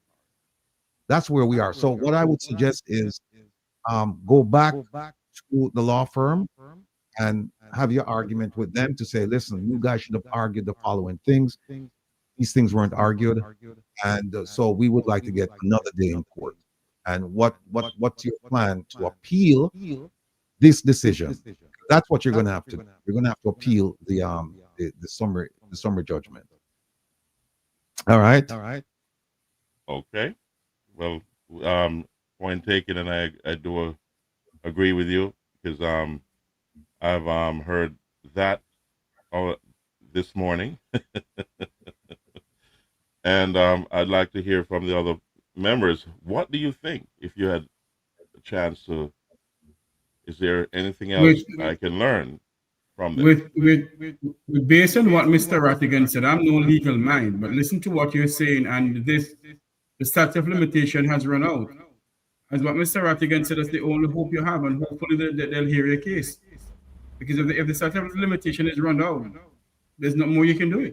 That's where we are. So what I would suggest is go back to the law firm and have your argument with them to say, listen, you guys should have argued the following things. These things weren't argued, and so we would like to get another day in court. And what's your plan to appeal this decision? That's what you're going to have to do. You're going to have to appeal the summary judgment. All right. Okay. Well, point taken, and I do agree with you because I've heard that this morning. And I'd like to hear from the other members. What do you think? If you had a chance to, is there anything else I can learn from this? With based on what Mr. Rattigan said, I'm no legal mind, but listen to what you're saying, and the statute of limitation has run out. As what Mr. Rattigan said, that's the only hope you have, and hopefully they'll hear your case. Because if the statute of limitation is run out, there's not more you can do.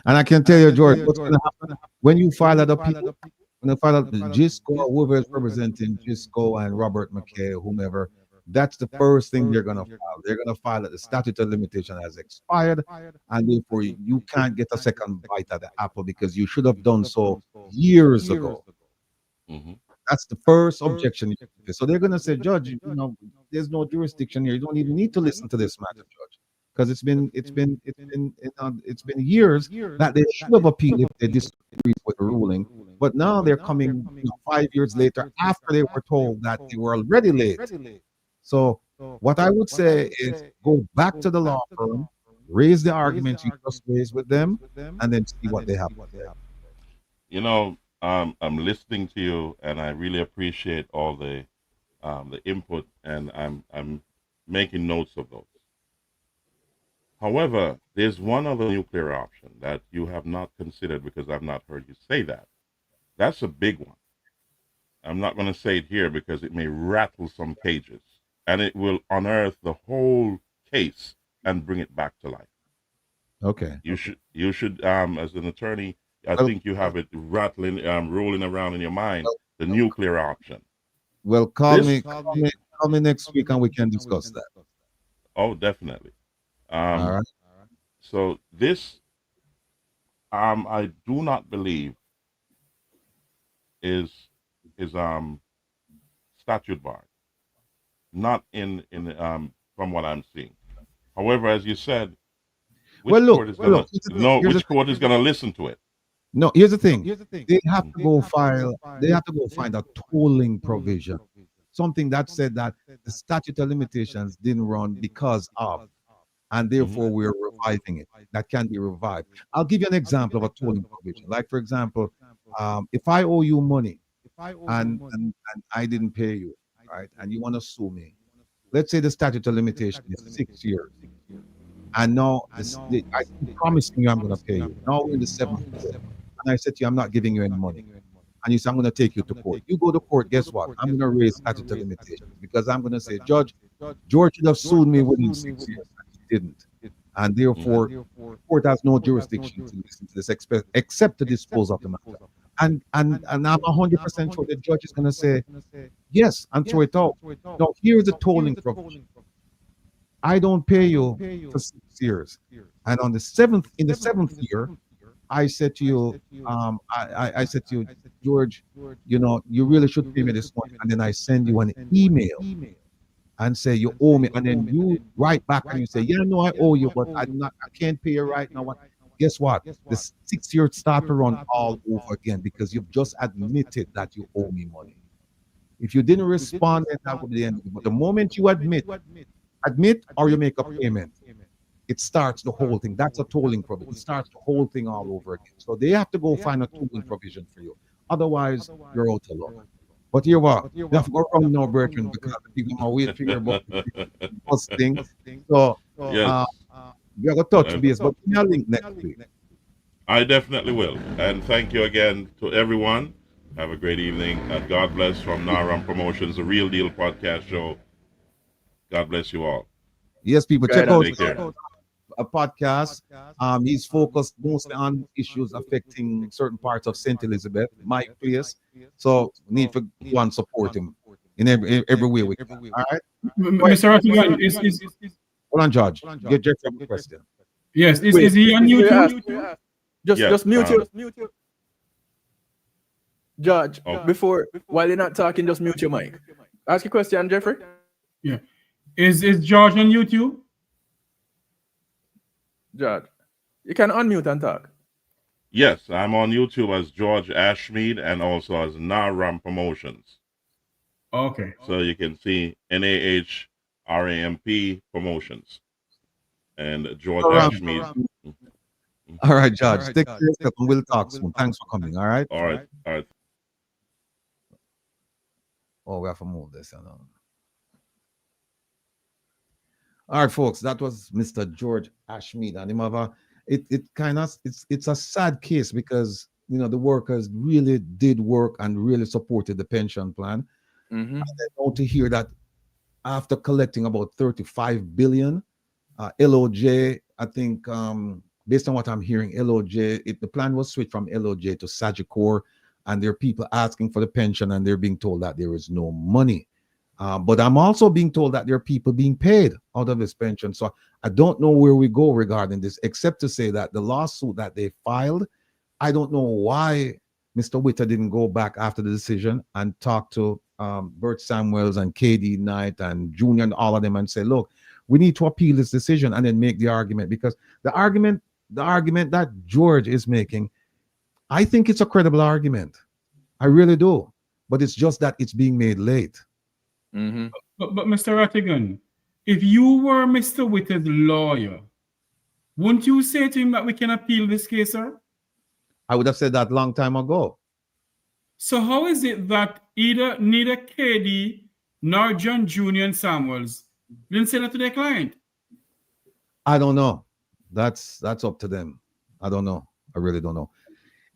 And I can tell you, George, what's going to happen when you file that appeal, when you file out Gisco, whoever is representing Gisco and Robert McKay, whomever, that's the first thing they're going to file. They're going to file that the statute of limitation has expired, and therefore you can't get a second bite at the apple because you should have done so years ago. That's the first objection. So they're going to say, Judge, there's no jurisdiction here. You don't even need to listen to this matter, Judge. Because it's been years that they should have appealed if they disagree with the ruling, but now they're coming 5 years later after they were told that they were already late. So what I would say is go back to the law firm, raise the arguments you just raised with them, and then see what they have. I'm listening to you, and I really appreciate all the input, and I'm making notes of those. However, there's one other nuclear option that you have not considered because I've not heard you say that. That's a big one. I'm not going to say it here because it may rattle some cages, and it will unearth the whole case and bring it back to life. Okay. You should, as an attorney, I think you have it rolling around in your mind, the nuclear option. Well, call me next week and we can discuss that. Oh, definitely. All right. So this, I do not believe is statute barred. Not in from what I'm seeing. However, as you said, which court is going to listen to it? No, here's the thing. They have to go find a tolling provision. Something that said that the statute of limitations didn't run because of, and therefore we're reviving it. That can be revived. I'll give you an example of a tolling provision. Like, for example, if I owe you money and I didn't pay you, right, and you want to sue me, let's say the statute of limitation is 6 years. And now I promising you I'm going to pay you. Now we're in the 7th year. And I said to you, I'm not giving you any money. And you say, I'm going to take you to court. You go to court, guess what? I'm going to raise statute of limitations because I'm going to say, Judge, George should have sued me within 6 years. He didn't. And therefore, the court has no jurisdiction to listen to this except to dispose of the matter. And I'm 100% sure the judge is going to say, yes, and throw it out. Now, here's the tolling provision. I don't pay you for 6 years. And in the seventh year, I said to you, I said to you, George, you really should pay me this money. And then I send you an email and say you owe me. And then you write back and you say, yeah, no, I owe you, but I can't pay you right now. Guess what? The 6 years start to run all over again because you've just admitted that you owe me money. If you didn't respond, then that would be the end of it. But the moment you admit or you make a payment, it starts the whole thing. That's a tolling provision. It starts the whole thing all over again. So they have to go find a tolling provision for you. Otherwise, you're out of luck. But here what? You have to go around now, brethren, because people are waiting to hear about the first thing. So Yes. we are going to touch base, but we are linked next week. I definitely will. And thank you again to everyone. Have a great evening. And God bless from Naram Promotions, the Real Deal podcast show. God bless you all. Yes, people, check out a podcast. He's focused mostly on issues affecting certain parts of St. Elizabeth, my place. So we need to go and support him in every way we can. All right, Mr. Rattigan, is hold on, George. Get Jeffrey a question. Yes, is he on YouTube? Just mute you. George, while you're not talking, just mute your mic. Ask your question, Jeffrey. Yeah. Is George on YouTube? George, you can unmute and talk. Yes, I'm on YouTube as George Ashmead and also as Naram Promotions. Okay. So you can see NAHRAMP Promotions and George Ashmead. All right, George. Take care and we'll talk soon. Thanks for coming. All right. All right. Oh, we have to move this. All right, folks. That was Mr. George Ashmead, and him have a, it's a sad case because the workers really did work and really supported the pension plan. And then now to hear that after collecting about 35 billion, LOJ, I think based on what I'm hearing, LOJ, the plan was switched from LOJ to SAGICOR, and there are people asking for the pension and they're being told that there is no money. But I'm also being told that there are people being paid out of this pension. So I don't know where we go regarding this, except to say that the lawsuit that they filed, I don't know why Mr. Witter didn't go back after the decision and talk to Bert Samuels and KD Knight and Junior and all of them and say, look, we need to appeal this decision and then make the argument, because the argument that George is making, I think it's a credible argument. I really do. But it's just that it's being made late. But Mr. Rattigan, if you were Mr. Witter's lawyer, wouldn't you say to him that we can appeal this case, sir? I would have said that long time ago. So how is it that neither KD nor John Jr. and Samuels didn't say that to their client? I don't know. That's up to them. I don't know. I really don't know.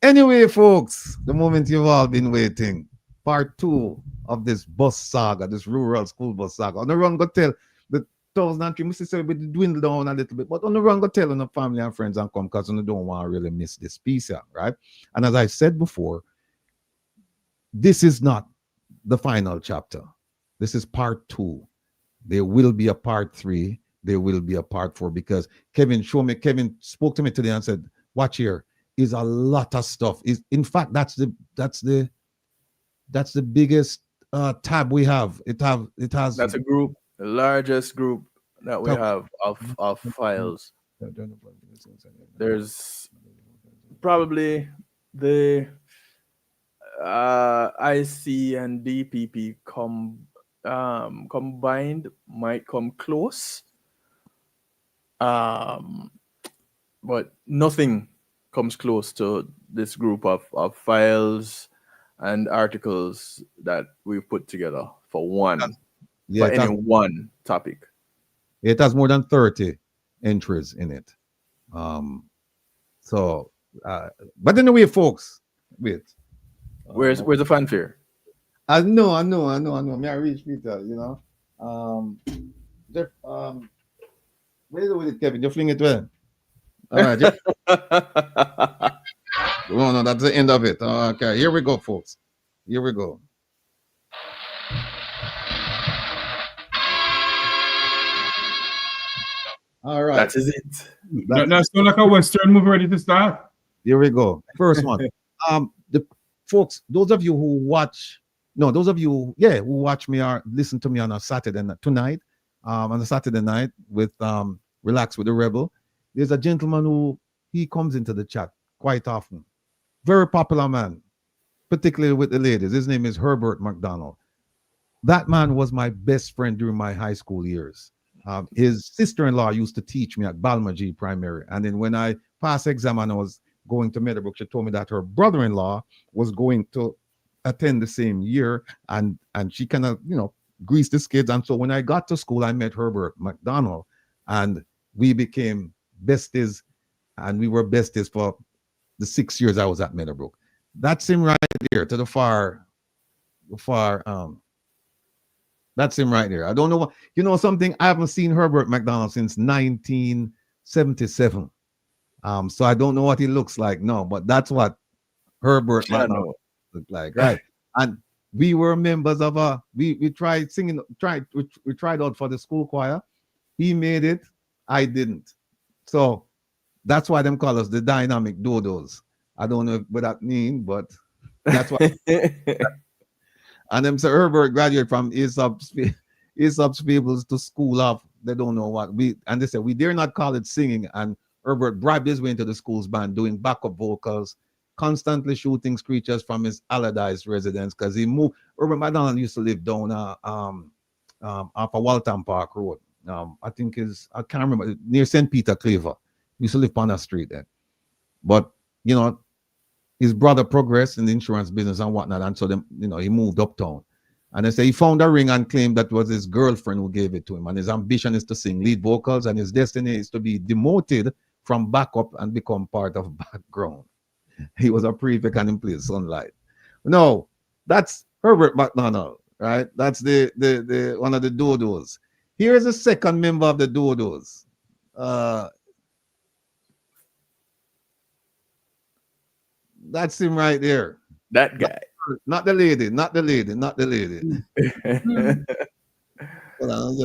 Anyway, folks, the moment you've all been waiting, part 2 of this bus saga, this rural school bus saga. On the run, go tell the 1,003 Mississippi dwindle down a little bit, but on the run, go tell on the family and friends and come, because you don't want to really miss this piece here, right? And as I said before, this is not the final chapter. This is part 2. There will be a part 3. There will be a part 4, because Kevin spoke to me today and said, watch here, is a lot of stuff. In fact, that's the biggest tab we have. It has. That's a group, the largest group that we have of files. There's probably the IC and DPP combined might come close, but nothing comes close to this group of files and articles that we put together for one topic. It has more than 30 entries in it. But anyway, folks, wait. Where's the fanfare? I know. Me I reach Peter, where is it with it, Kevin? You fling it well. All right. No, that's the end of it. Okay, here we go, folks. Here we go. All right. That is it. That's like a Western movie ready to start. Here we go. First one. The folks, those of you who watch me or listen to me on a Saturday tonight, on a Saturday night with Relax with the Rebel, there's a gentleman who he comes into the chat quite often. Very popular man, particularly with the ladies. His name is Herbert McDonald. That man was my best friend during my high school years. His sister-in-law used to teach me at Balmaji Primary. And then when I passed exam and I was going to Meadowbrook, she told me that her brother-in-law was going to attend the same year. And she kind of, greased his kids. And so when I got to school, I met Herbert McDonald. And we became besties. And we were besties for the 6 years I was at Meadowbrook. That's him right there to the far, that's him right there. I don't know what, something, I haven't seen Herbert McDonald since 1977. So I don't know what he looks like. No, but that's what Herbert McDonald looked like, right? And we were members of we tried singing, we tried out for the school choir. He made it, I didn't. So that's why them call us the dynamic dodos. I don't know what that means, but that's why. And them say Herbert graduated from Aesop's Fables to school of, they don't know what. And they said, we dare not call it singing. And Herbert bribed his way into the school's band doing backup vocals, constantly shooting screechers from his Allardyce residence because he moved. Herbert McDonald used to live down off of Waltham Park Road. I think I can't remember, near St. Peter Cleaver. He used to live on that street there. But, his brother progressed in the insurance business and whatnot. And so, he moved uptown. And they say he found a ring and claimed that was his girlfriend who gave it to him. And his ambition is to sing lead vocals, and his destiny is to be demoted from backup and become part of background. He was a prefect and he played Sunlight. No, that's Herbert McDonald, right? That's the one of the Dodos. Here's the second member of the Dodos. That's him right there. That guy. Not the lady. Hold on,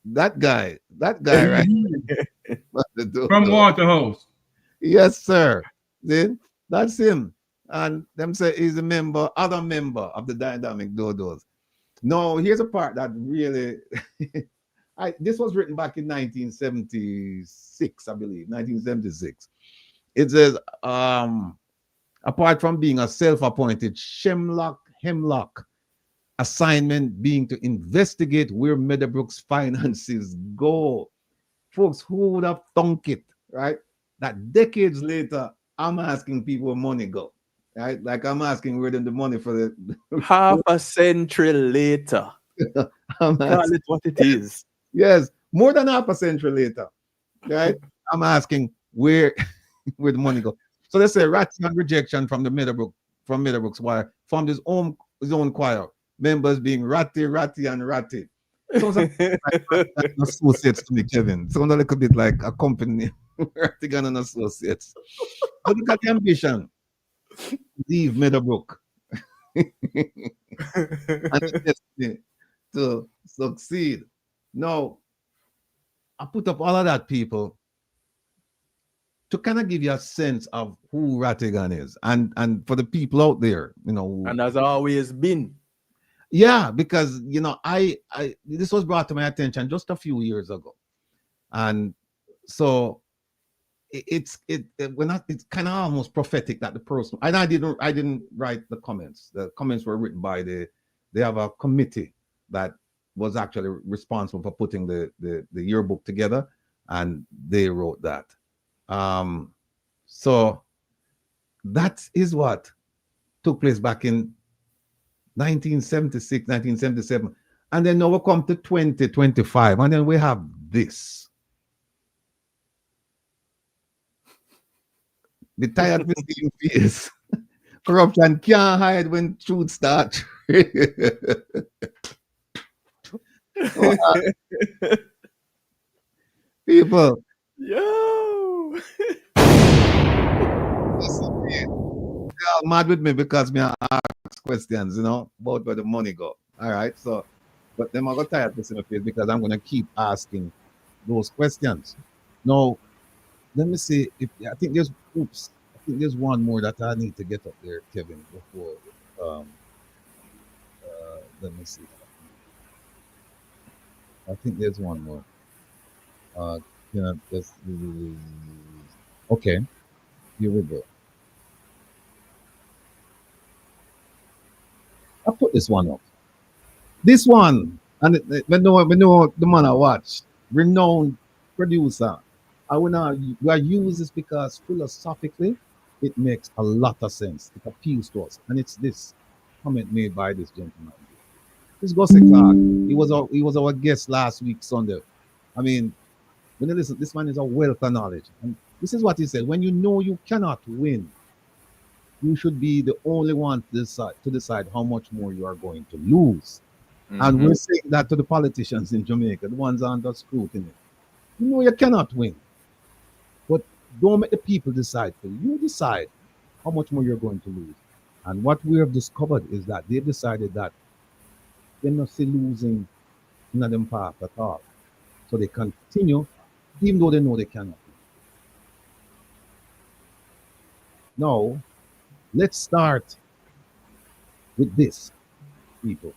that guy right from Waterhouse. Yes, sir. Then that's him. And them say he's other member of the Dynamic Dodos. No, here's a part that really this was written back in 1976, I believe, 1976. It says, apart from being a self-appointed hemlock, assignment being to investigate where Meadowbrook's finances go. Folks, who would have thunk it, right? That decades later, I'm asking people where money go, right? Like I'm asking where the money for the... Half a century later. Call it what it is. Yes, more than half a century later, right? I'm asking where the money go. So they say ratting and rejection from Meadowbrook's choir, from his own choir, members being ratty, and ratty. Sounds like associates to me, Kevin. Sounds a little bit like a company, Rattigan and Associates. But look at the ambition. Leave Meadowbrook. And the destiny to succeed. Now, I put up all of that, people, to kind of give you a sense of who Rattigan is, and for the people out there, and has always been. Yeah, because I this was brought to my attention just a few years ago, and so it's kind of almost prophetic that the person, and I didn't write the comments. The comments were written by they have a committee that was actually responsible for putting the yearbook together, and they wrote that. So that is what took place back in 1976, 1977. And then now we come to 2025, and then we have this. The tired machine face. Corruption can't hide when truth starts. People. Yo. They're all mad with me because me ask questions, about where the money go. All right, so, but them I got tired of my face because I'm gonna keep asking those questions. Now, let me see if I think there's one more that I need to get up there, Kevin, before let me see. I think there's one more. Okay, here we go. I put this one up. This one, And we know the man I watch, renowned producer. I we use this because philosophically it makes a lot of sense. It appeals to us. And it's this comment made by this gentleman. This Gussie Clark, he was our guest last week, Sunday. I mean, when you listen, this man is a wealth of knowledge. And this is what he said. When you know you cannot win, you should be the only one to decide how much more you are going to lose. And we're saying that to the politicians in Jamaica, the ones under scrutiny. You know you cannot win. But don't make the people decide for you. You decide how much more you're going to lose. And what we have discovered is that they've decided that they're not still losing in them path at all. So they continue, even though they know they cannot. Now, let's start with this, people.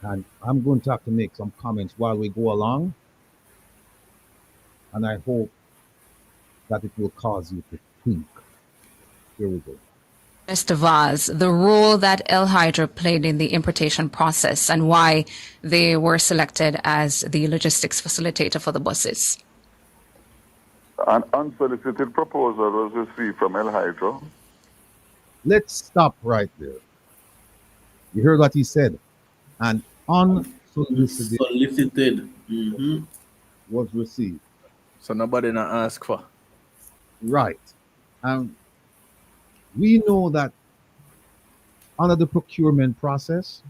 And I'm going to have to make some comments while we go along. And I hope that it will cause you to think. Here we go. Mr. Vaz, the role that El Hydra played in the importation process and why they were selected as the logistics facilitator for the buses. An unsolicited proposal was received from El Hydra. Let's stop right there. You heard what he said. An unsolicited was received. So nobody not ask for. Right. We know that under the procurement process,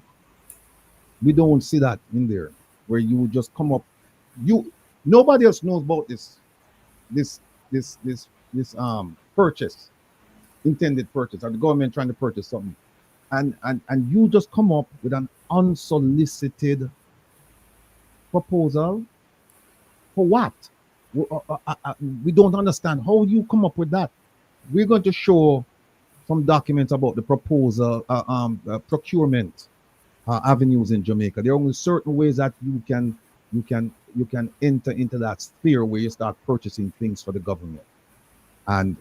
we don't see that in there where you just come up. Nobody else knows about this purchase, intended purchase, or the government trying to purchase something, and you just come up with an unsolicited proposal for what? We don't understand how you come up with that. We're going to show some documents about the proposal, procurement avenues in Jamaica. There are only certain ways that you can enter into that sphere where you start purchasing things for the government. And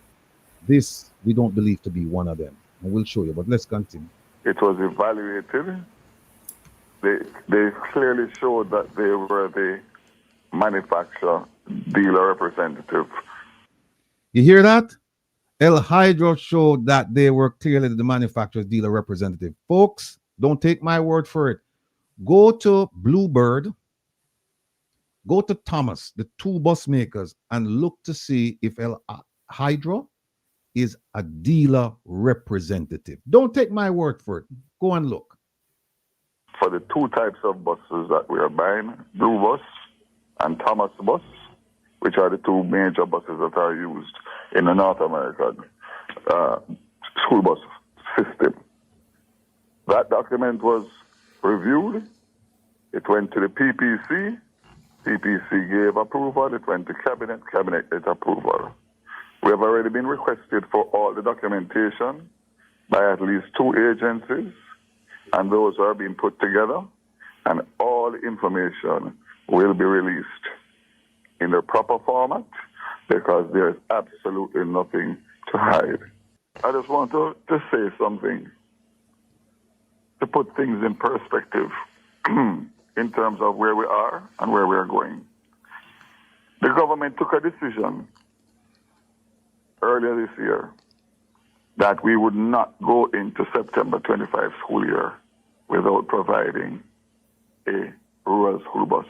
this we don't believe to be one of them. And we'll show you, but let's continue. It was evaluated. They clearly showed that they were the manufacturer dealer representative. You hear that? El Hydro showed that they were clearly the manufacturer's dealer representative. Folks, don't take my word for it. Go to Bluebird, go to Thomas, the two bus makers, and look to see if El Hydro is a dealer representative. Don't take my word for it. Go and look. For the two types of buses that we are buying, Blue Bus and Thomas Bus, which are the two major buses that are used in the North American school bus system. That document was reviewed. It went to the PPC. PPC gave approval. It went to Cabinet. Cabinet gave approval. We have already been requested for all the documentation by at least two agencies, and those are being put together, and all the information will be released in the proper format, because there's absolutely nothing to hide. I just want to say something to put things in perspective in terms of where we are and where we are going. The government took a decision earlier this year that we would not go into September 25 school year without providing a rural school bus.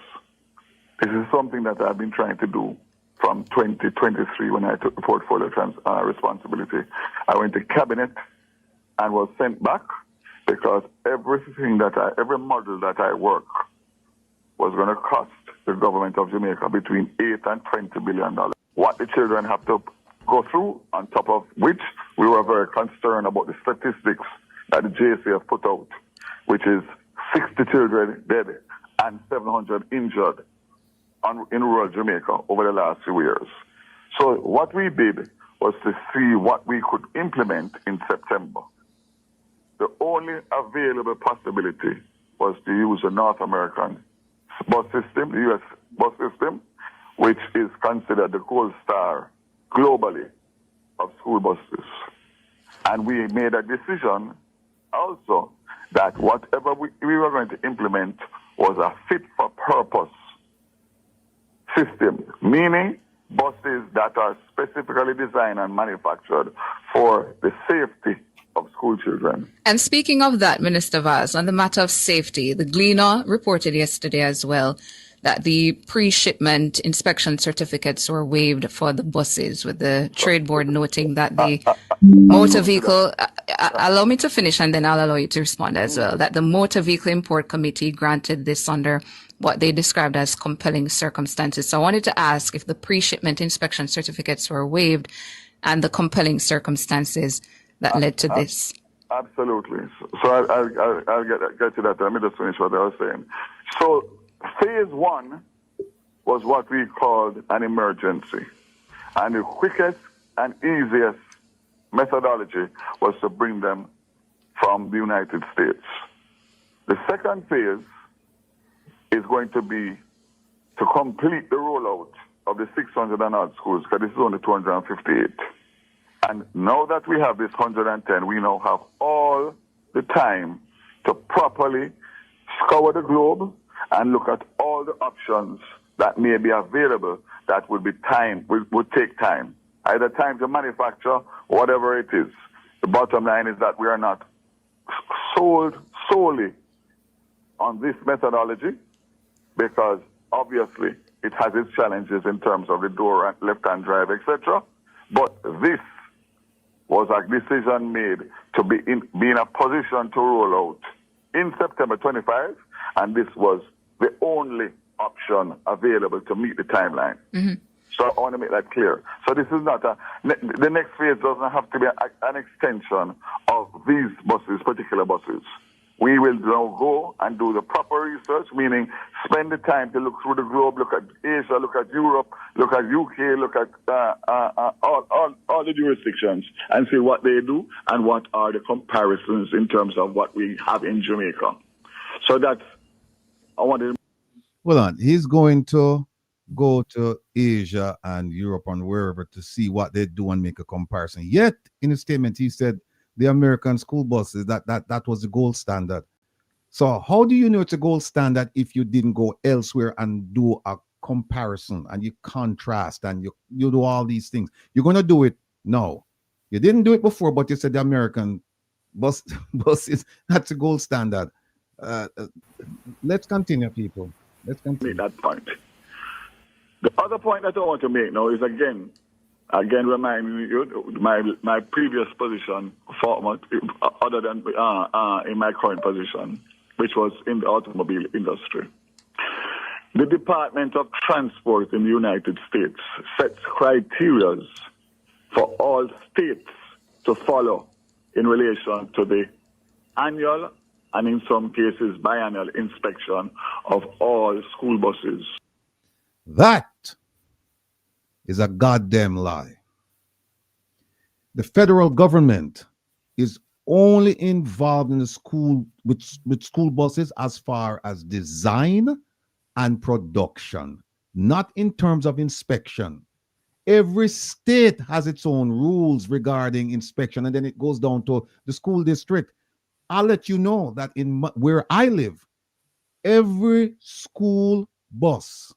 This is something that I've been trying to do from 2023 when I took the portfolio responsibility. I went to Cabinet and was sent back because every model that I work was going to cost the government of Jamaica between $8 and $20 billion. What the children have to go through, on top of which we were very concerned about the statistics that the JC have put out, which is 60 children dead and 700 injured in rural Jamaica over the last few years. So what we did was to see what we could implement in September. The only available possibility was to use the North American bus system, the U.S. bus system, which is considered the gold star globally of school buses. And we made a decision also that whatever we were going to implement was a fit-for-purpose system, meaning buses that are specifically designed and manufactured for the safety of school children. And speaking of that, Minister Vaz, on the matter of safety, the Gleaner reported yesterday as well that the pre-shipment inspection certificates were waived for the buses, with the trade board noting that the motor vehicle, allow me to finish and then I'll allow you to respond as well, that the Motor Vehicle Import Committee granted this under what they described as compelling circumstances. So I wanted to ask if the pre-shipment inspection certificates were waived and the compelling circumstances that led to this. Absolutely. So I'll get to that. Let me just finish what I was saying. So phase one was what we called an emergency. And the quickest and easiest methodology was to bring them from the United States. The second phase is going to be to complete the rollout of the 600 and odd schools, because this is only 258. And now that we have this 110, we now have all the time to properly scour the globe and look at all the options that may be available that would take time. Either time to manufacture, whatever it is. The bottom line is that we are not sold solely on this methodology, because obviously it has its challenges in terms of the door and left-hand drive, etc. But this was a decision made to be in a position to roll out in September 25, and this was the only option available to meet the timeline. Mm-hmm. So I want to make that clear. So this is not the next phase doesn't have to be an extension of these buses, particular buses. We will now go and do the proper research, meaning spend the time to look through the globe, look at Asia, look at Europe, look at UK, look at all the jurisdictions and see what they do and what are the comparisons in terms of what we have in Jamaica. So that's, I wanted. Well, on, he's going to go to Asia and Europe and wherever to see what they do and make a comparison. Yet, in his statement, he said the American school buses, that was the gold standard. So how do you know it's a gold standard if you didn't go elsewhere and do a comparison and you contrast and you do all these things? You're going to do it now. You didn't do it before, but you said the American buses, that's a gold standard. Let's continue, people. Let's continue. Make that point. The other point that I want to make now is again reminding you my previous position, other than in my current position, which was in the automobile industry. The Department of Transport in the United States sets criteria for all states to follow in relation to the annual and in some cases biannual inspection of all school buses. That is a goddamn lie. The federal government is only involved in the school with school buses as far as design and production, not in terms of inspection. Every state has its own rules regarding inspection, and then it goes down to the school district. I'll let you know that where I live, every school bus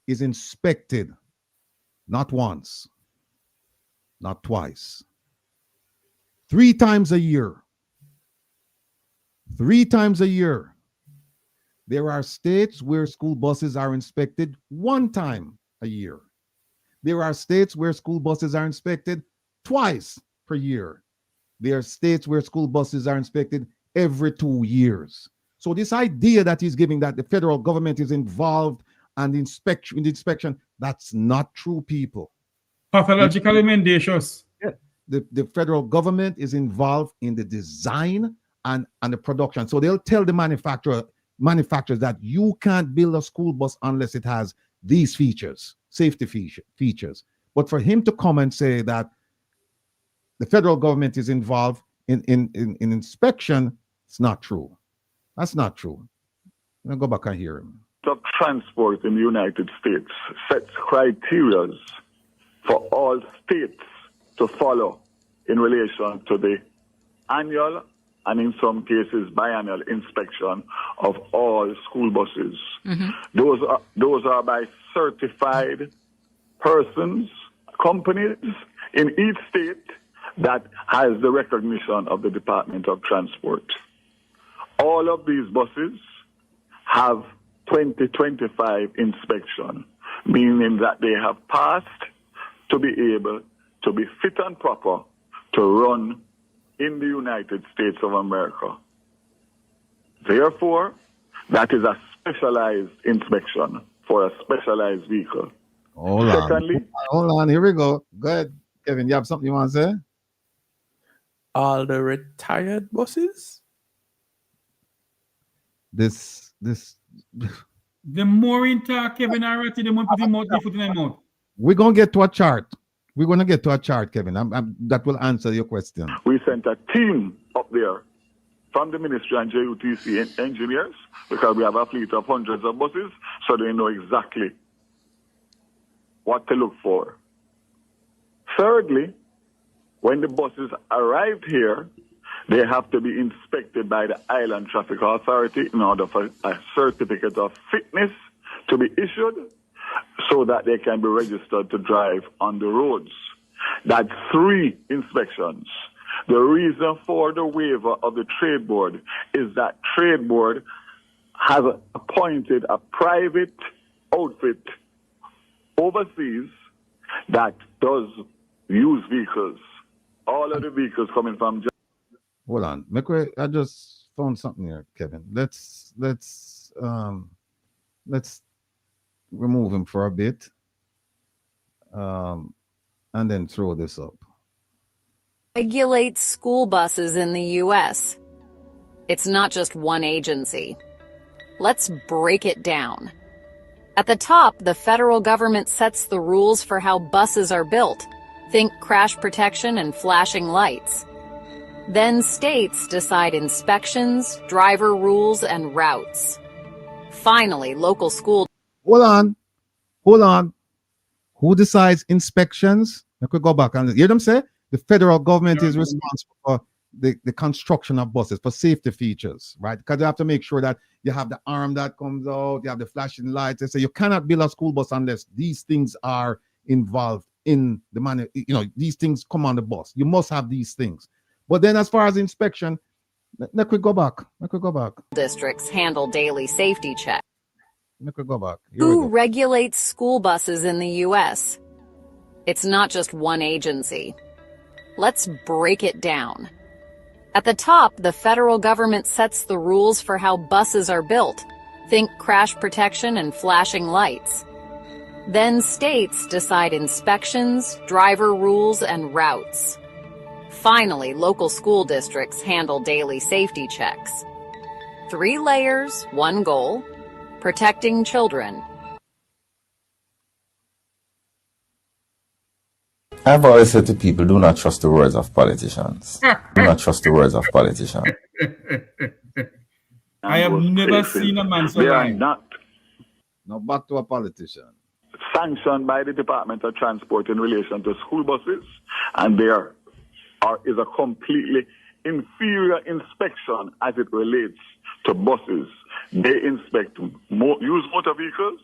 is inspected not once, not twice, 3 times a year. 3 times a year. There are states where school buses are inspected 1 time a year. There are states where school buses are inspected twice per year. There are states where school buses are inspected every 2 years. So this idea that he's giving that the federal government is involved and in the inspection, that's not true, people. Pathologically mendacious. Yeah. The federal government is involved in the design and the production. So they'll tell the manufacturers that you can't build a school bus unless it has these features, safety features. But for him to come and say that the federal government is involved in inspection, it's not true. That's not true. I'll go back and hear him. Of Transport in the United States sets criteria for all states to follow in relation to the annual and in some cases biannual inspection of all school buses. Those are by certified persons, companies in each state that has the recognition of the Department of Transport. All of these buses have 2025 inspection, meaning that they have passed to be able to be fit and proper to run in the United States of America. Therefore, that is a specialized inspection for a specialized vehicle. Hold on, here we go. Go ahead, Kevin. You have something you want to say? All the retired buses? This. The more in talk, Kevin, already, the more put him out, the foot in him out. We're going to get to a chart. We're going to get to a chart, Kevin. That will answer your question. We sent a team up there from the ministry and JUTC engineers, because we have a fleet of hundreds of buses, so they know exactly what to look for. Thirdly, when the buses arrive here, they have to be inspected by the Island Traffic Authority in order for a certificate of fitness to be issued so that they can be registered to drive on the roads. That's 3 inspections. The reason for the waiver of the Trade Board is that Trade Board has appointed a private outfit overseas that does use vehicles. All of the vehicles coming from Hold on. I just found something here, Kevin. Let's remove him for a bit. And then throw this up. Regulates school buses in the U.S. It's not just one agency. Let's break it down. At the top, the federal government sets the rules for how buses are built. Think crash protection and flashing lights. Then states decide inspections, driver rules, and routes. Finally, local school... Hold on. Who decides inspections? I could go back and hear them say the federal government is responsible for the construction of buses for safety features, right? Because you have to make sure that you have the arm that comes out, you have the flashing lights. They say you cannot build a school bus unless these things are involved in the money. You know, these things come on the bus. You must have these things. But then as far as inspection, let me go back. Districts handle daily safety checks. Let me go back. Who regulates school buses in the U.S.? It's not just one agency. Let's break it down. At the top, the federal government sets the rules for how buses are built. Think crash protection and flashing lights. Then states decide inspections, driver rules, and routes. Finally, local school districts handle daily safety checks. 3 layers, 1 goal: protecting children. I've always said to people, do not trust the words of politicians. Do not trust the words of politicians. I have never seen a man so They are lying. not back to a politician. Sanctioned by the Department of Transport in relation to school buses, and there is a completely inferior inspection as it relates to buses. They inspect used motor vehicles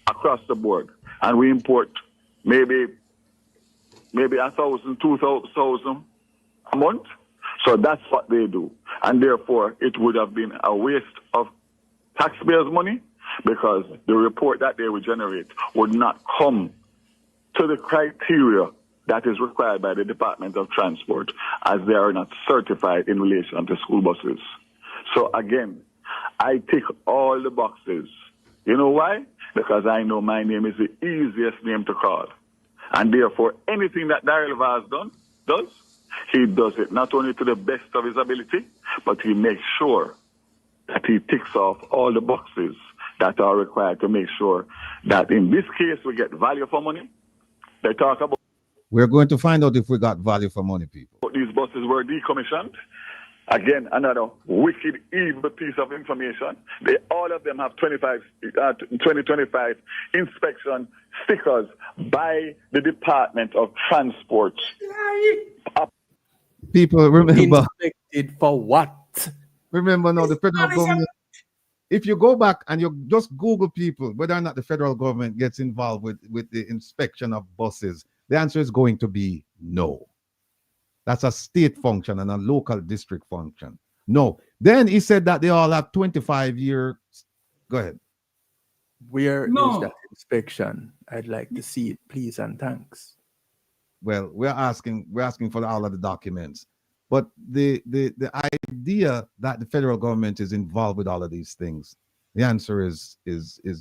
across the board, and we import maybe 1,000, 2,000 a month. So that's what they do, and therefore it would have been a waste of taxpayers' money, because the report that they would generate would not come to the criteria that is required by the Department of Transport, as they are not certified in relation to school buses. So again, I tick all the boxes. You know why? Because I know my name is the easiest name to call. And therefore, anything that DARYL does, he does it not only to the best of his ability, but he makes sure that he ticks off all the boxes that are required to make sure that in this case we get value for money. They talk about... We're going to find out if we got value for money, people. These buses were decommissioned. Again, another wicked, evil piece of information. All of them have 2025 inspection stickers by the Department of Transport. People, remember. Inspected for what? Remember now, the federal government, if you go back and you just Google people, whether or not the federal government gets involved with the inspection of buses, the answer is going to be no. That's a state function and a local district function. No. Then he said that they all have 25 years. Go ahead. Where is that inspection? I'd like to see it, please and thanks. Well, we're asking for all of the documents. But the idea that the federal government is involved with all of these things, the answer is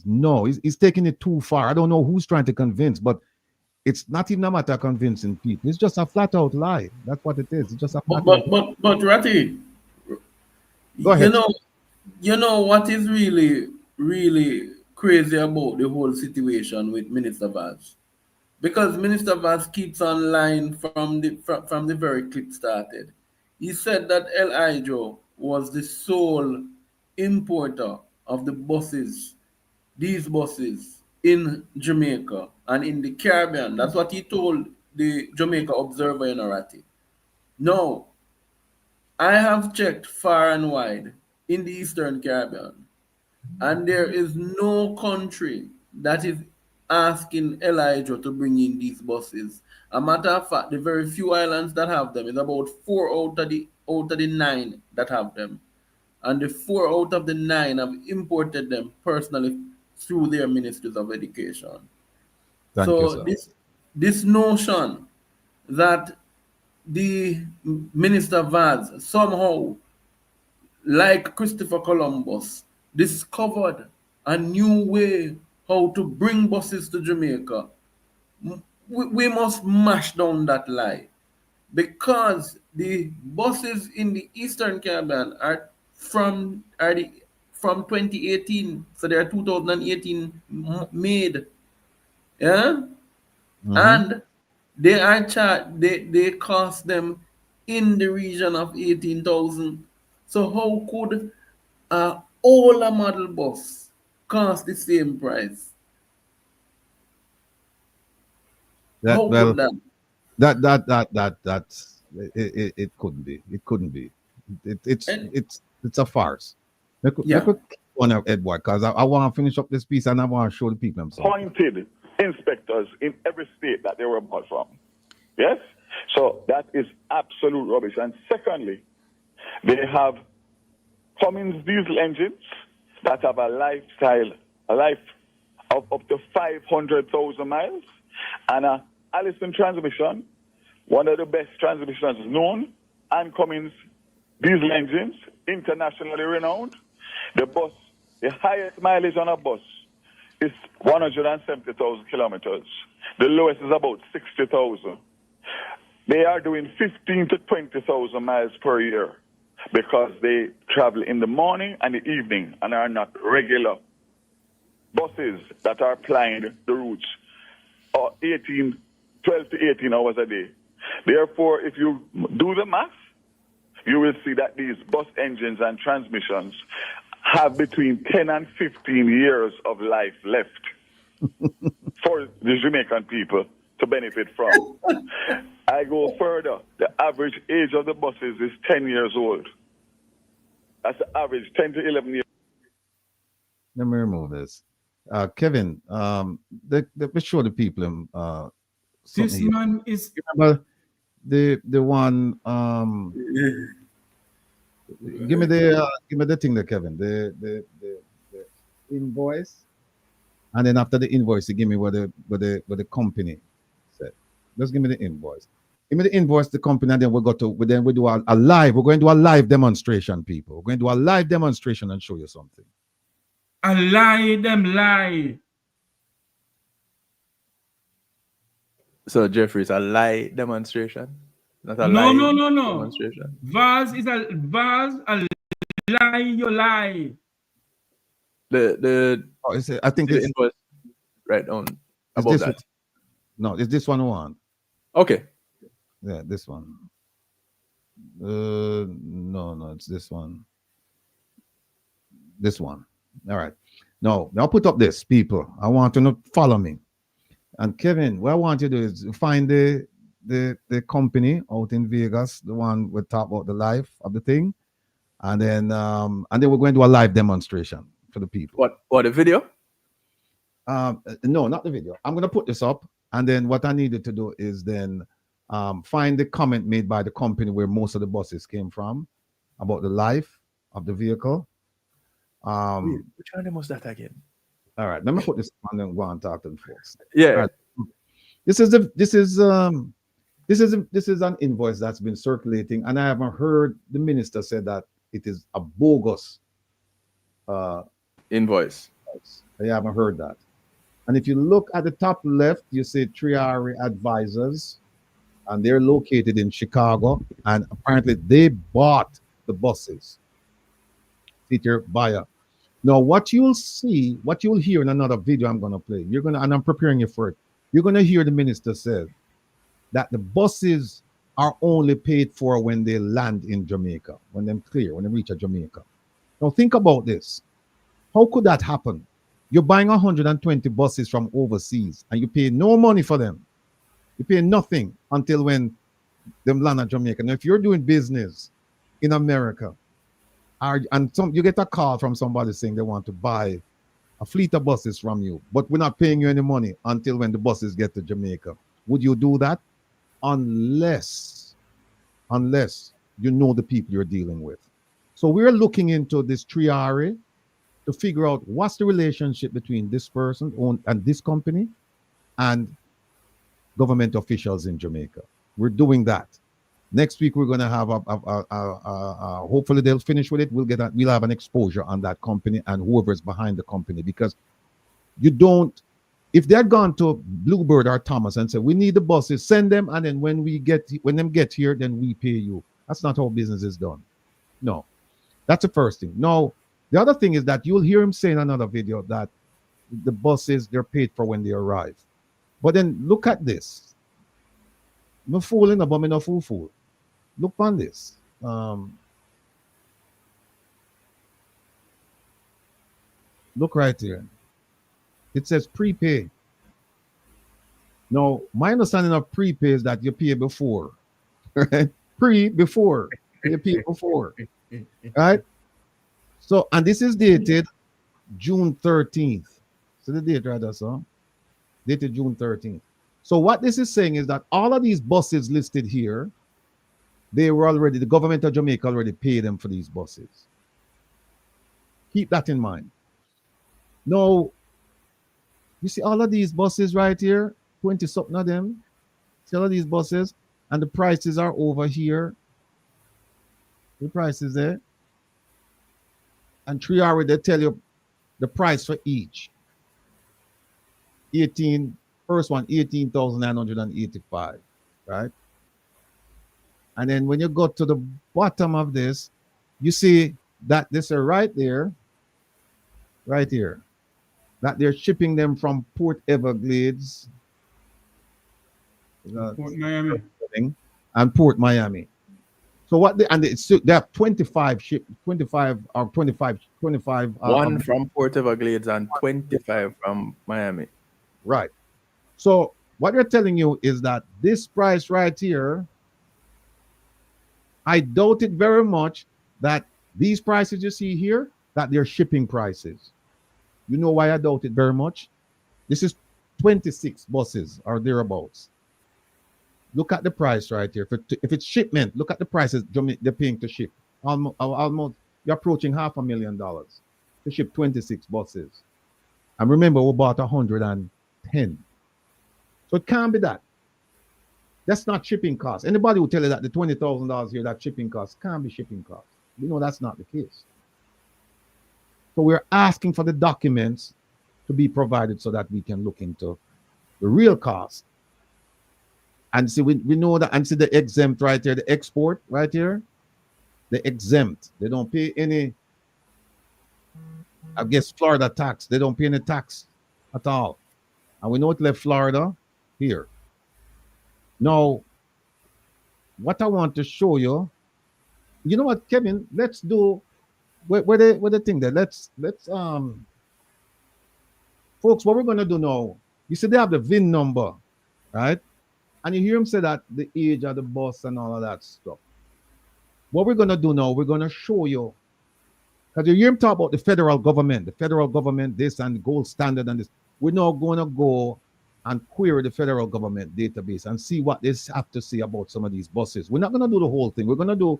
no. He's taking it too far. I don't know who's trying to convince, but it's not even a matter of convincing people. It's just a flat out lie. That's what it is. It's just a flat out lie. But Ratty, go ahead. You know what is really, really crazy about the whole situation with Minister Vaz? Because Minister Vaz keeps on lying from the very clip started. He said that Elijah was the sole importer of the buses, these buses in Jamaica and in the Caribbean. That's what he told the Jamaica Observer in Arati. No, I have checked far and wide in the Eastern Caribbean, and there is no country that is asking Elijah to bring in these buses. A matter of fact, the very few islands that have them is about 4 out of the 9 that have them. And the 4 out of the 9 have imported them personally through their ministries of education. Thank so you, this notion that the Minister Vaz somehow, like Christopher Columbus, discovered a new way how to bring buses to Jamaica, we must mash down that lie, because the buses in the Eastern Caribbean are from 2018, so they are 2018 made, yeah, and they are they cost them in the region of 18,000. So how could a older model bus cost the same price? It couldn't be. It couldn't be. It's a farce. Let me on Edward, because I want to finish up this piece and I want to show the people something. Appointed inspectors in every state that they were bought from. Yes? So that is absolute rubbish. And secondly, they have Cummins diesel engines that have a life of up to 500,000 miles, and a Allison transmission, one of the best transmissions known, and Cummins diesel engines, internationally renowned. The highest mileage on a bus is 170,000 kilometers. The lowest is about 60,000. They are doing 15 to 20,000 miles per year because they travel in the morning and the evening and are not regular buses that are plying the routes 12 to 18 hours a day. Therefore, if you do the math, you will see that these bus engines and transmissions have between 10 and 15 years of life left for the Jamaican people to benefit from. I go further. The average age of the buses is 10 years old. That's the average, 10 to 11 years. Let me remove this. Kevin, let's show the people this here. man is... Remember the one... give me the thing there, Kevin. The invoice. And then after the invoice, you give me what the company said. Just give me the invoice. Give me the invoice, the company, and then we do a live. We're going to do a live demonstration, people. We're going to do a live demonstration and show you something. A lie, them lie. So Jeffrey's a lie demonstration, not a no, lie demonstration. Vaz is a lie. You lie. I think the it's invoice right on about that. No, it's this one. Okay. Yeah, this one. No, it's this one. This one. All right. No, I'll put up this, people. I want you to follow me. And Kevin, what I want you to do is find the the company out in Vegas, the one we talk about the life of the thing, and then we're going to do a live demonstration for the people. What, a video? No, not the video. I'm gonna put this up, and then what I needed to do is then find the comment made by the company where most of the buses came from about the life of the vehicle. Which one was that again? All right, let me put this on and then go and talk to the folks. Yeah. All right. This is an invoice that's been circulating, and I haven't heard the minister say that it is a bogus invoice. I haven't heard that. And if you look at the top left, you see Triari Advisors, and they're located in Chicago, and apparently they bought the buses. Peter buyer. Now, what you'll see, what you'll hear in another video I'm going to play, and I'm preparing you for it. You're going to hear the minister say that the buses are only paid for when they land in Jamaica, when they reach Jamaica. Now, think about this. How could that happen? You're buying 120 buses from overseas, and you pay no money for them. You pay nothing until when them land at Jamaica. Now, if you're doing business in America, you get a call from somebody saying they want to buy a fleet of buses from you, but we're not paying you any money until when the buses get to Jamaica. Would you do that? Unless you know the people you're dealing with. So we're looking into this Triari to figure out what's the relationship between this person and this company and government officials in Jamaica. We're doing that. Next week we're going to have hopefully they'll finish with it. We'll have an exposure on that company and whoever's behind the company, because if they're gone to Bluebird or Thomas and say we need the buses, send them, and then when them get here, then we pay you. That's not how business is done. No, that's the first thing. No, the other thing is that you'll hear him say in another video that the buses, they're paid for when they arrive. But then look at this. No fooling about me, no fool. Look on this. Look right here. It says prepay. Now, my understanding of prepay is that you pay before. Right? Before. You pay before. Right? So, and this is dated June 13th. So the date right there, so dated June 13th. So what this is saying is that all of these buses listed here, the government of Jamaica already paid them for these buses. Keep that in mind. Now, you see all of these buses right here, 20-something of them. See all of these buses, and the prices are over here. The prices there. And Triari, they tell you the price for each. First one, 18,985, right? And then when you go to the bottom of this, you see that this is right here, that they're shipping them from Port Everglades, Port Miami, and Port Miami. So they have 25 one from Port Everglades and 25 from Miami. Right. So what they're telling you is that this price right here, I doubt it very much that these prices you see here, that they're shipping prices. You know why I doubt it very much? This is 26 buses or thereabouts. Look at the price right here. If it's shipment, look at the prices they're paying to ship. Almost you're approaching $500,000 to ship 26 buses. And remember, we bought 110. So it can't be that. That's not shipping costs. Anybody will tell you that the $20,000 here, that shipping costs, can't be shipping costs. You know that's not the case. So we're asking for the documents to be provided so that we can look into the real cost. And see, we know that, and see the exempt right there, the export right here, the exempt. They don't pay any, I guess, Florida tax. They don't pay any tax at all. And we know it left Florida here. Now, what I want to show you, you know what, Kevin, let's do, where the thing there, let's folks, what we're going to do now, you see they have the VIN number, right? And you hear him say that the age of the bus and all of that stuff. What we're going to do now, we're going to show you, because you hear him talk about the federal government, this and the gold standard and this. We're now going to go and query the federal government database and see what they have to say about some of these buses. We're not going to do the whole thing. We're going to do,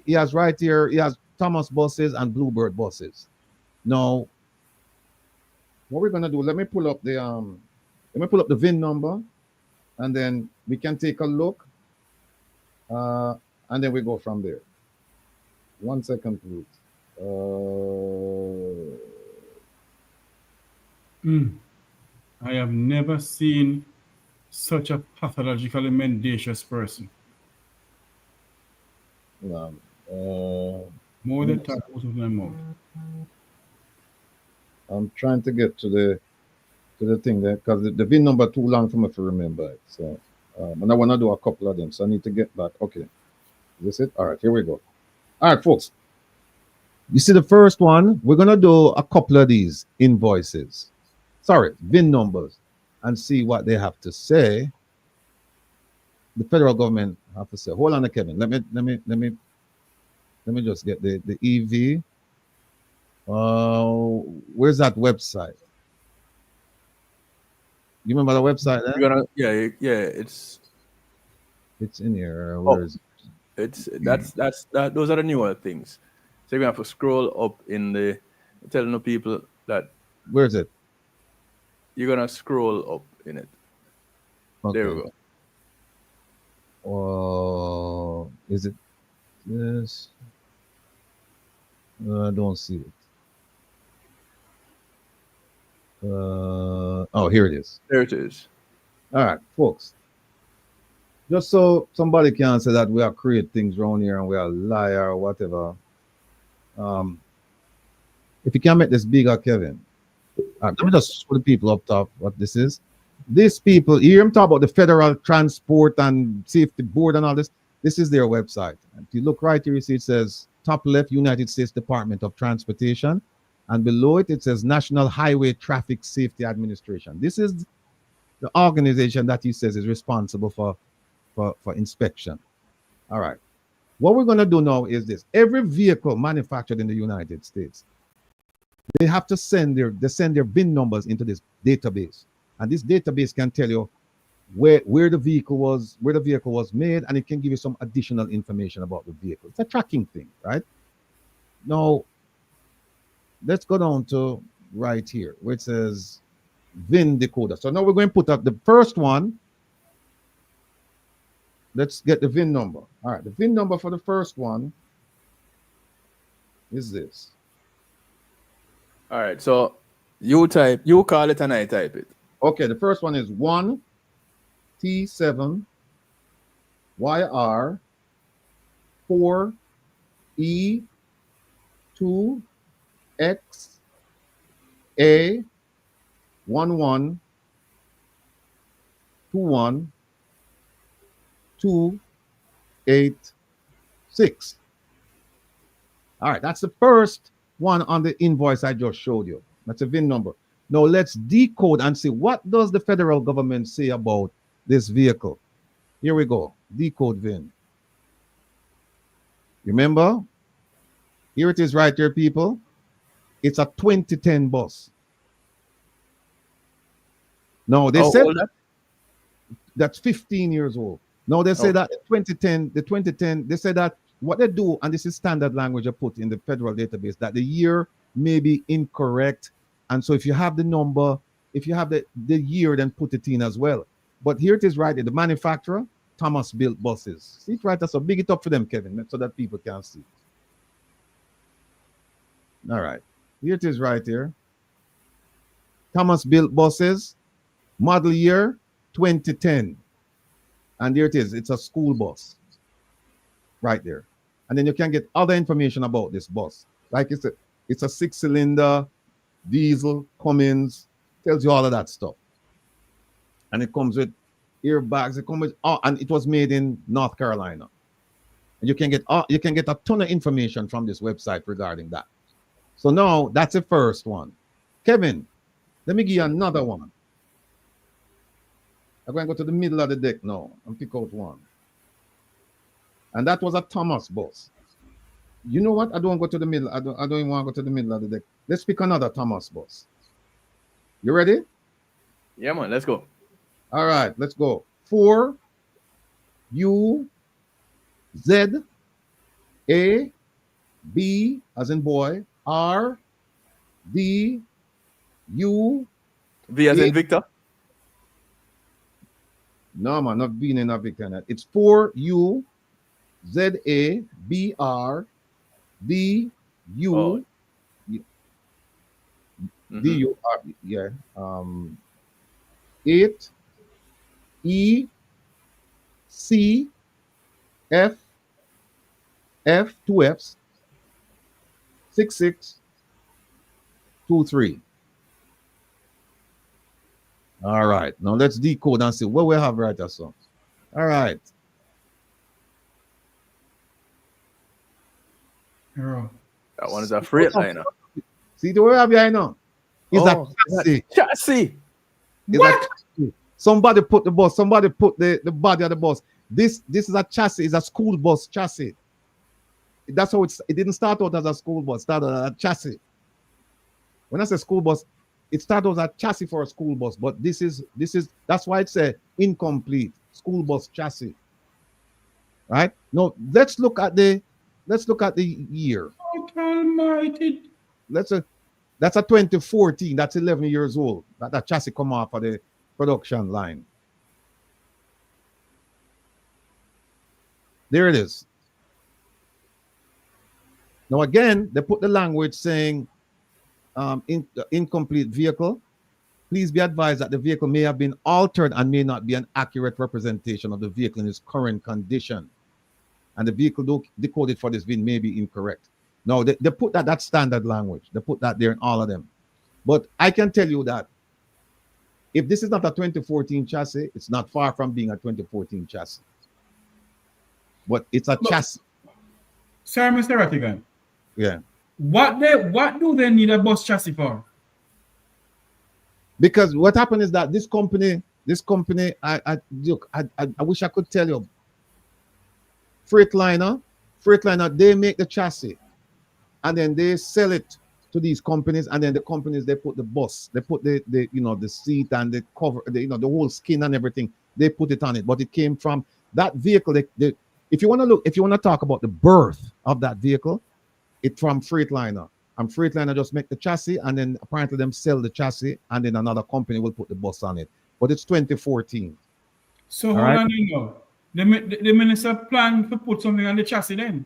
he has right here, he has Thomas buses and Bluebird buses. Now, what we're going to do, let me pull up the VIN number, and then we can take a look, and then we go from there. 1 second, please. I have never seen such a pathologically mendacious person. More than time out of my mouth. I'm trying to get to the thing there because the VIN number too long for me to remember it. So, and I want to do a couple of them, so I need to get back. Okay, is this it? All right, here we go. All right, folks. You see the first one? We're gonna do a couple of these invoices. Sorry, VIN numbers, and see what they have to say. The federal government have to say. Hold on, Kevin. Let me just get the EV. Where's that website? You remember the website? It's in here. Where is it? Those are the newer things. So you have to scroll up in the telling the people that. Where is it? You're gonna scroll up in it. Okay. There we go. Is it this? I don't see it. Oh, here it is. There it is. All right, folks. Just so somebody can say that we are create things around here and we are liar or whatever. If you can make this bigger, Kevin. Let me just show the people up top what this is. These people, you hear them talk about the Federal Transport and Safety Board and all this. This is their website. And if you look right here, you see it says top left, United States Department of Transportation. And below it, it says National Highway Traffic Safety Administration. This is the organization that he says is responsible for inspection. All right. What we're going to do now is this. Every vehicle manufactured in the United States, they have to send their VIN numbers into this database. And this database can tell you where the vehicle was made, and it can give you some additional information about the vehicle. It's a tracking thing, right? Now, let's go down to right here where it says VIN decoder. So now we're going to put up the first one. Let's get the VIN number. All right, the VIN number for the first one is this. All right, so you call it and I type it. Okay, the first one is 1T7YR 4E2XA 1121286. All right, that's the first one on the invoice I just showed you. That's a VIN number. Now let's decode and see what does the federal government say about this vehicle. Here we go. Decode VIN. Remember? Here it is right here, people. It's a 2010 bus. Now they said that's 15 years old. Now they say that the 2010, they say that what they do, and this is standard language I put in the federal database, that the year may be incorrect. And so if you have the number, if you have the year, then put it in as well. But here it is right here, the manufacturer, Thomas Built Buses. See it right there, so big it up for them, Kevin, so that people can see. All right, here it is right here. Thomas Built Buses, model year 2010. And there it is, it's a school bus. Right there. And then you can get other information about this bus. Like it's a 6-cylinder, diesel, Cummins, tells you all of that stuff. And it comes with airbags. It comes with, and it was made in North Carolina. And you can get a ton of information from this website regarding that. So now that's the first one. Kevin, let me give you another one. I'm going to go to the middle of the deck now and pick out one. And that was a Thomas bus. You know what? I don't go to the middle. I don't even want to go to the middle of the deck. Let's pick another Thomas bus. You ready? Yeah, man. Let's go. All right, let's go. 4 U Z A B as in boy R D U V as in Victor. No, man, not being in a Victor. It's 4 U Z A B R D U D U R. Yeah. 8 E C F 2 F's 6623. All right, now let's decode and see what we have right or so. All right. That one is a Freightliner. See the way I have here now? It's a chassis. Chassis. What? Somebody put the bus. Somebody put the body of the bus. This is a chassis. It's a school bus chassis. That's how it didn't start out as a school bus. It started as a chassis. When I say school bus, it started out as a chassis for a school bus. But this is that's why it's a incomplete school bus chassis. Right? Now let's look at the year. God almighty. That's a 2014. That's 11 years old. That chassis come off of the production line. There it is. Now again, they put the language saying incomplete vehicle. Please be advised that the vehicle may have been altered and may not be an accurate representation of the vehicle in its current condition. And the vehicle decoded for this VIN may be incorrect. Now they put that standard language. They put that there in all of them. But I can tell you that if this is not a 2014 chassis, it's not far from being a 2014 chassis. But it's a chassis. Sir, Mr. Rattigan. Yeah. What do they need a bus chassis for? Because what happened is that this company, I wish I could tell you. Freightliner, they make the chassis and then they sell it to these companies, and then the companies, they put the bus, they put the seat and the cover, the whole skin and everything, they put it on it. But it came from that vehicle. If you want to talk about the birth of that vehicle, it's from Freightliner. And Freightliner just make the chassis, and then apparently them sell the chassis, and then another company will put the bus on it. But it's 2014. So hold on, the minister planned to put something on the chassis then?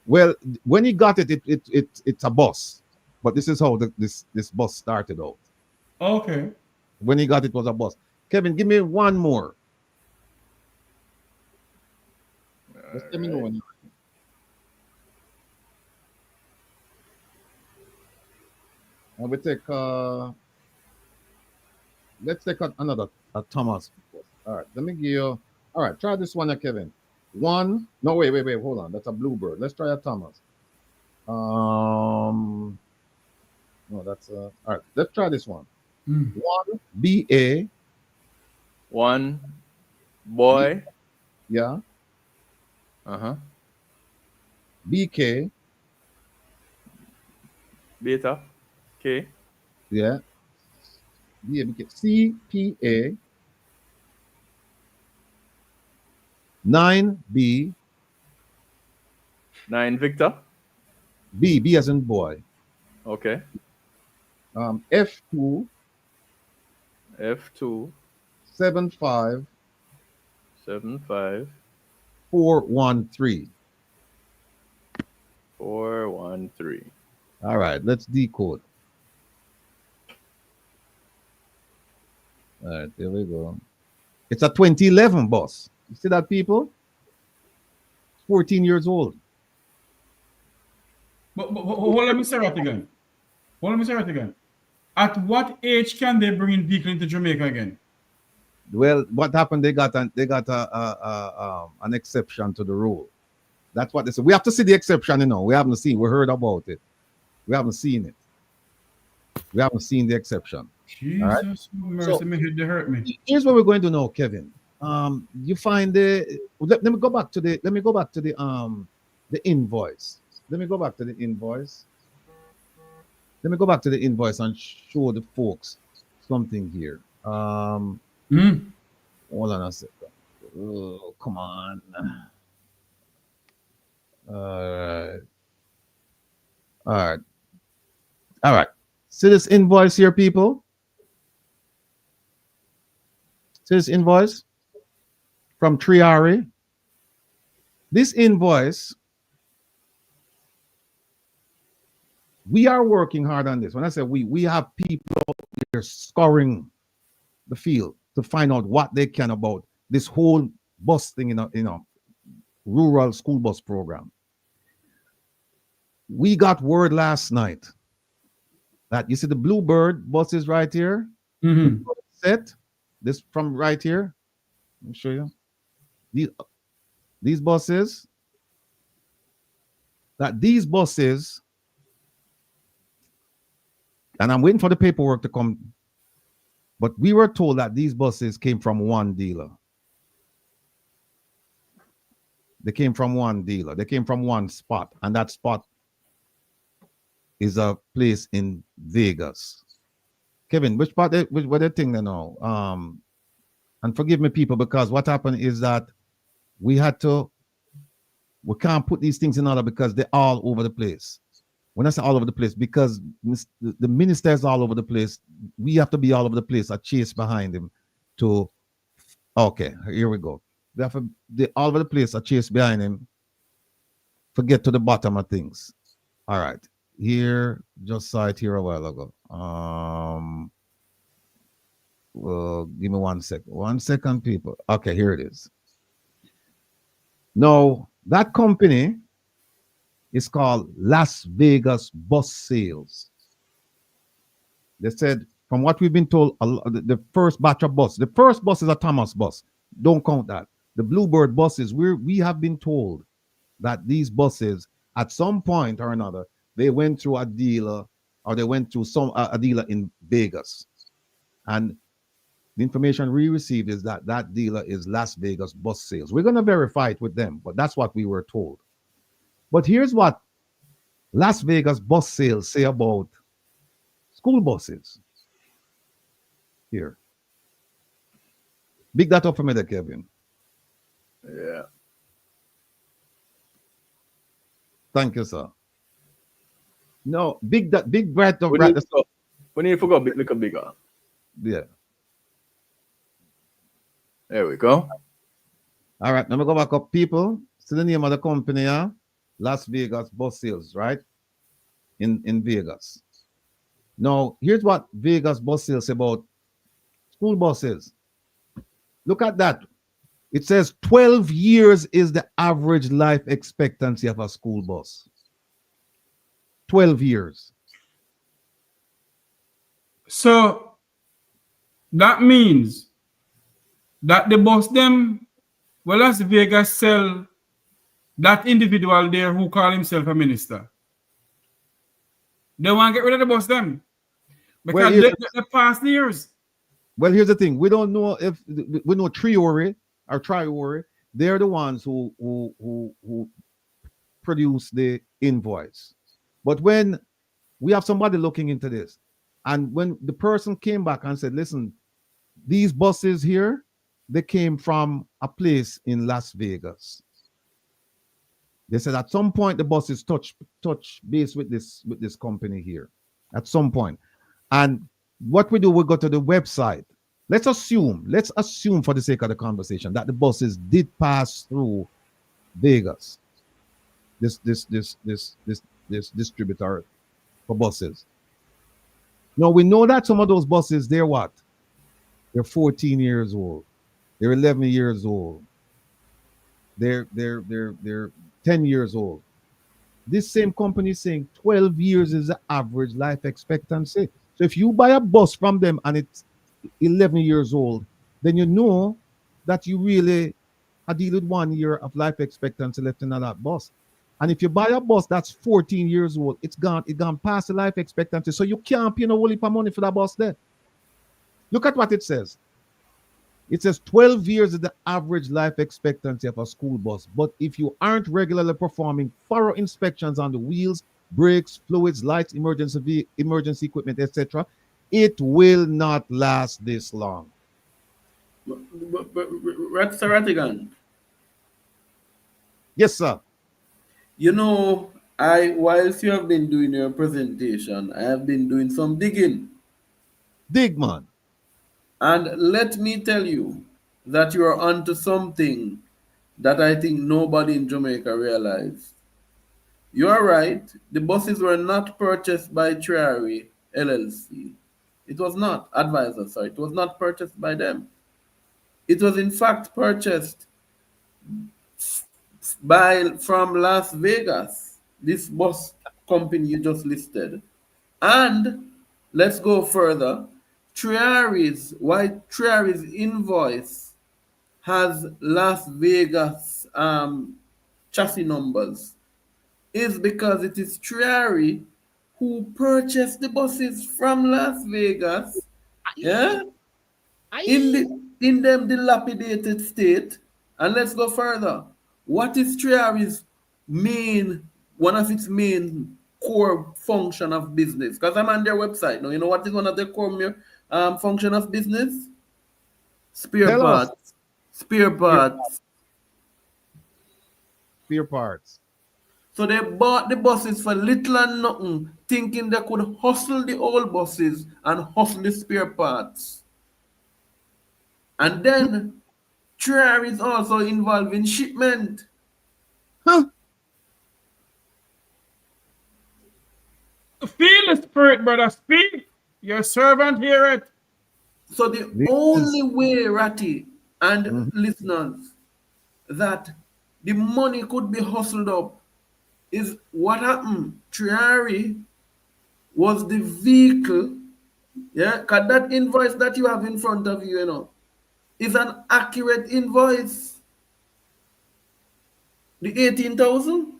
Well, when he got it, it's a bus. But this is how this bus started out. Okay. When he got it, was a bus. Kevin, give me one more. Just let me know when. I will take let's take another Thomas. All right, let me give you. All right, try this one, Kevin. One. No, wait, hold on. That's a Bluebird. Let's try a Thomas. No, that's all right. Let's try this one. 1 BA. 1 boy. Yeah. BK. Beta. K. Yeah. BK. CPA. 9B. 9 Victor. B as in boy. Okay. F2. 75. 413. 413. All right, let's decode. All right, there we go. It's a 2011 bus. You see that, people? 14 years old. But hold on, Mr. Rattigan. At what age can they bring in vehicle into Jamaica again? Well, what happened? They got an exception to the rule. That's what they said. We have to see the exception, We haven't seen. We heard about it. We haven't seen it. We haven't seen the exception. Jesus, mercy, So me head they hurt me. here's what we're going to know, Kevin. You find let me go back to the invoice. Let me go back to the invoice. Let me go back to the invoice and show the folks something here. Hold on a second. Oh, come on. All right. See this invoice here, people? See this invoice from Triari? This invoice, we are working hard on this. When I say we have people here scouring the field to find out what they can about this whole bus thing in a rural school bus program. We got word last night that you see the Bluebird buses right here. Set this from right here. Let me show you. These buses. These buses, and I'm waiting for the paperwork to come, but we were told that these buses came from one dealer. They came from one dealer. They came from one spot, and that spot is a place in Vegas. Kevin, which part? What they think they know? And forgive me, people, because what happened is that we can't put these things in order because they're all over the place. When I say all over the place, because the minister is all over the place, we have to be all over the place. I chase behind him to. Okay, here we go. Therefore, all over the place. I chase behind him. Forget to the bottom of things. All right. Here, just saw it here a while ago. Well, give me 1 second. 1 second, people. Okay, here it is. Now, that company is called Las Vegas Bus Sales. They said, from what we've been told, the first batch of bus, the first bus is a Thomas bus. Don't count that. The Bluebird buses, we have been told that these buses, at some point or another, they went through a dealer, or they went to a dealer in Vegas. And the information we received is that that dealer is Las Vegas Bus Sales. We're going to verify it with them, but that's what we were told. But here's what Las Vegas Bus Sales say about school buses. Here. Big that up for me there, Kevin. Yeah. Thank you, sir. No, big bright up. We need to go a bit little bigger. Yeah. There we go. All right, let me go back up, people. See the name of the company, Las Vegas Bus Sales, right? In Vegas. Now, here's what Vegas Bus Sales say about school buses. Look at that. It says 12 years is the average life expectancy of a school bus. 12 years. So that means that the bus them, well, Las Vegas sell that individual there who call himself a minister. They want to get rid of the bus them because they past years. Well, here's the thing. We don't know if we know Triori or Triori. They're the ones who produce the invoice. But when we have somebody looking into this, and when the person came back and said, listen, these buses here, they came from a place in Las Vegas. They said at some point the buses touch base with this company here. At some point. And what we do, we go to the website. Let's assume for the sake of the conversation that the buses did pass through Vegas. This distributor for buses. Now we know that some of those buses, they're what? They're 14 years old. They're 11 years old. They're 10 years old. This same company is saying 12 years is the average life expectancy. So if you buy a bus from them and it's 11 years old, then you know that you really are dealing with 1 year of life expectancy left in that bus. And if you buy a bus that's 14 years old, it's gone past the life expectancy. So you can't pay no whole heap of money for that bus there. Look at what it says. It says 12 years is the average life expectancy of a school bus. But if you aren't regularly performing thorough inspections on the wheels, brakes, fluids, lights, emergency equipment, etc., it will not last this long. But Rattigan. Yes, sir. You know, whilst you have been doing your presentation, I have been doing some digging. Dig, man. And let me tell you that you are onto something that I think nobody in Jamaica realized. You are right. The buses were not purchased by Triari LLC. It was not, advisor, sorry. It was not purchased by them. It was in fact purchased from Las Vegas, this bus company you just listed. And let's go further. Triari's invoice has Las Vegas chassis numbers is because it is Triari who purchased the buses from Las Vegas, yeah, in them dilapidated state. And let's go further. What is Triari's one of its main core function of business? Because I'm on their website now. You know what is one of their core function of business? Spare parts. Spare parts. Spare parts. So they bought the buses for little and nothing, thinking they could hustle the old buses and hustle the spare parts. And then Triari is also involved in shipment. Feel the spirit, brother. Speak. Your servant hear it. So the only way, Ratty and listeners, that the money could be hustled up is what happened. Triari was the vehicle, yeah, because that invoice that you have in front of you, you know, is an accurate invoice. The 18,000,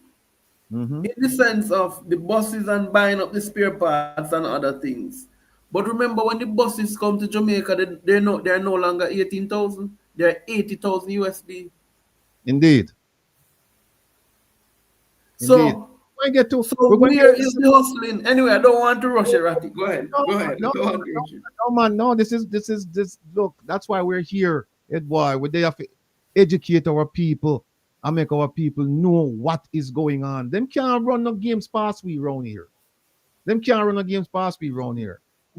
in the sense of the buses and buying up the spare parts and other things. But remember, when the buses come to Jamaica, they're no longer 18,000. They're 80,000 USD. Indeed. So, where is the hustling? Anyway, I don't want to rush it, Ratty. Go ahead. No, man. No, this. Look, that's why we're here, Edward. We're have to educate our people and make our people know what is going on. Them can't run no games past we around here.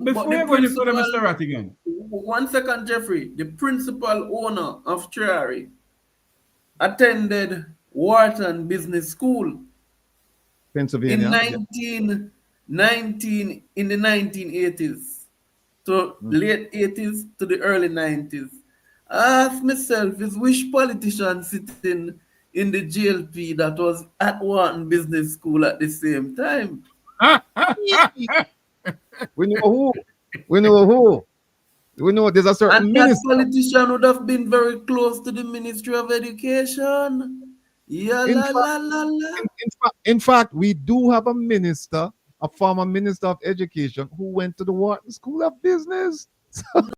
Before we go any further, Mr. Rattigan. 1 second, Jeffrey. The principal owner of Triari attended Wharton Business School, Pennsylvania, in the 1980s, to late 80s to the early 90s. I asked myself, is which politician sitting in the GLP that was at Wharton Business School at the same time? We know who. We know there's a certain and minister. That politician would have been very close to the Ministry of Education. In fact, we do have a minister, a former minister of education, who went to the Wharton School of Business. So hold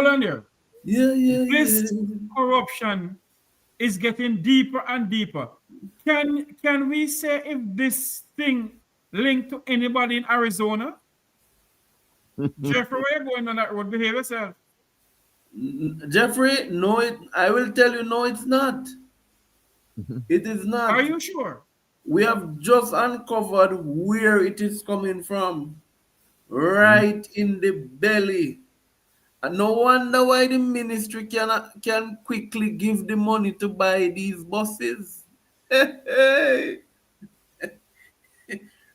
on there. This corruption is getting deeper and deeper. Can we say if this thing linked to anybody in Arizona? Jeffrey, where you going on that road? Behave yourself. Jeffrey, no, I will tell you, no, it's not. It is not. Are you sure? We have just uncovered where it is coming from. Right in the belly. And no wonder why the ministry can quickly give the money to buy these buses.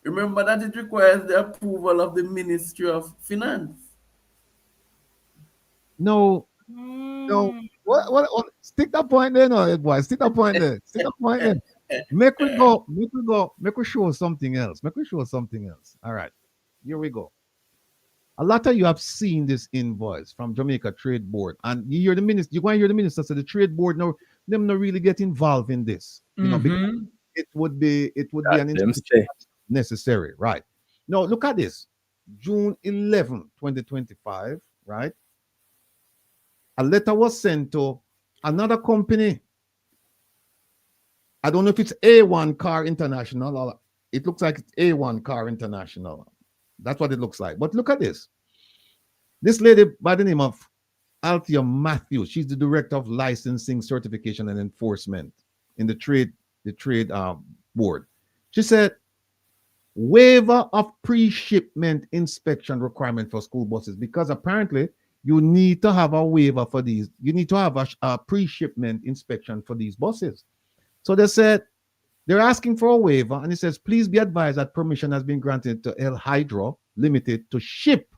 Remember that it requires the approval of the Ministry of Finance. No. What? Stick that point there, no, boy. Stick that point there. Make we show something else. All right. Here we go. A lot of you have seen this invoice from Jamaica Trade Board, and you hear the minister. You want to hear the minister say the trade board them not really get involved in this. You know, because it would be an institution necessary, right? Now look at this. June 11, 2025, right? A letter was sent to another company. I don't know if it's A1 Car International or it looks like it's A1 Car International. That's what it looks like. But look at this. This lady by the name of Althea Matthews, she's the director of licensing, certification, and enforcement in the trade board. She said, waiver of pre-shipment inspection requirement for school buses, because apparently you need to have a waiver for these. You need to have a pre-shipment inspection for these buses. So they said they're asking for a waiver, and it says, please be advised that permission has been granted to El Hydro Limited to ship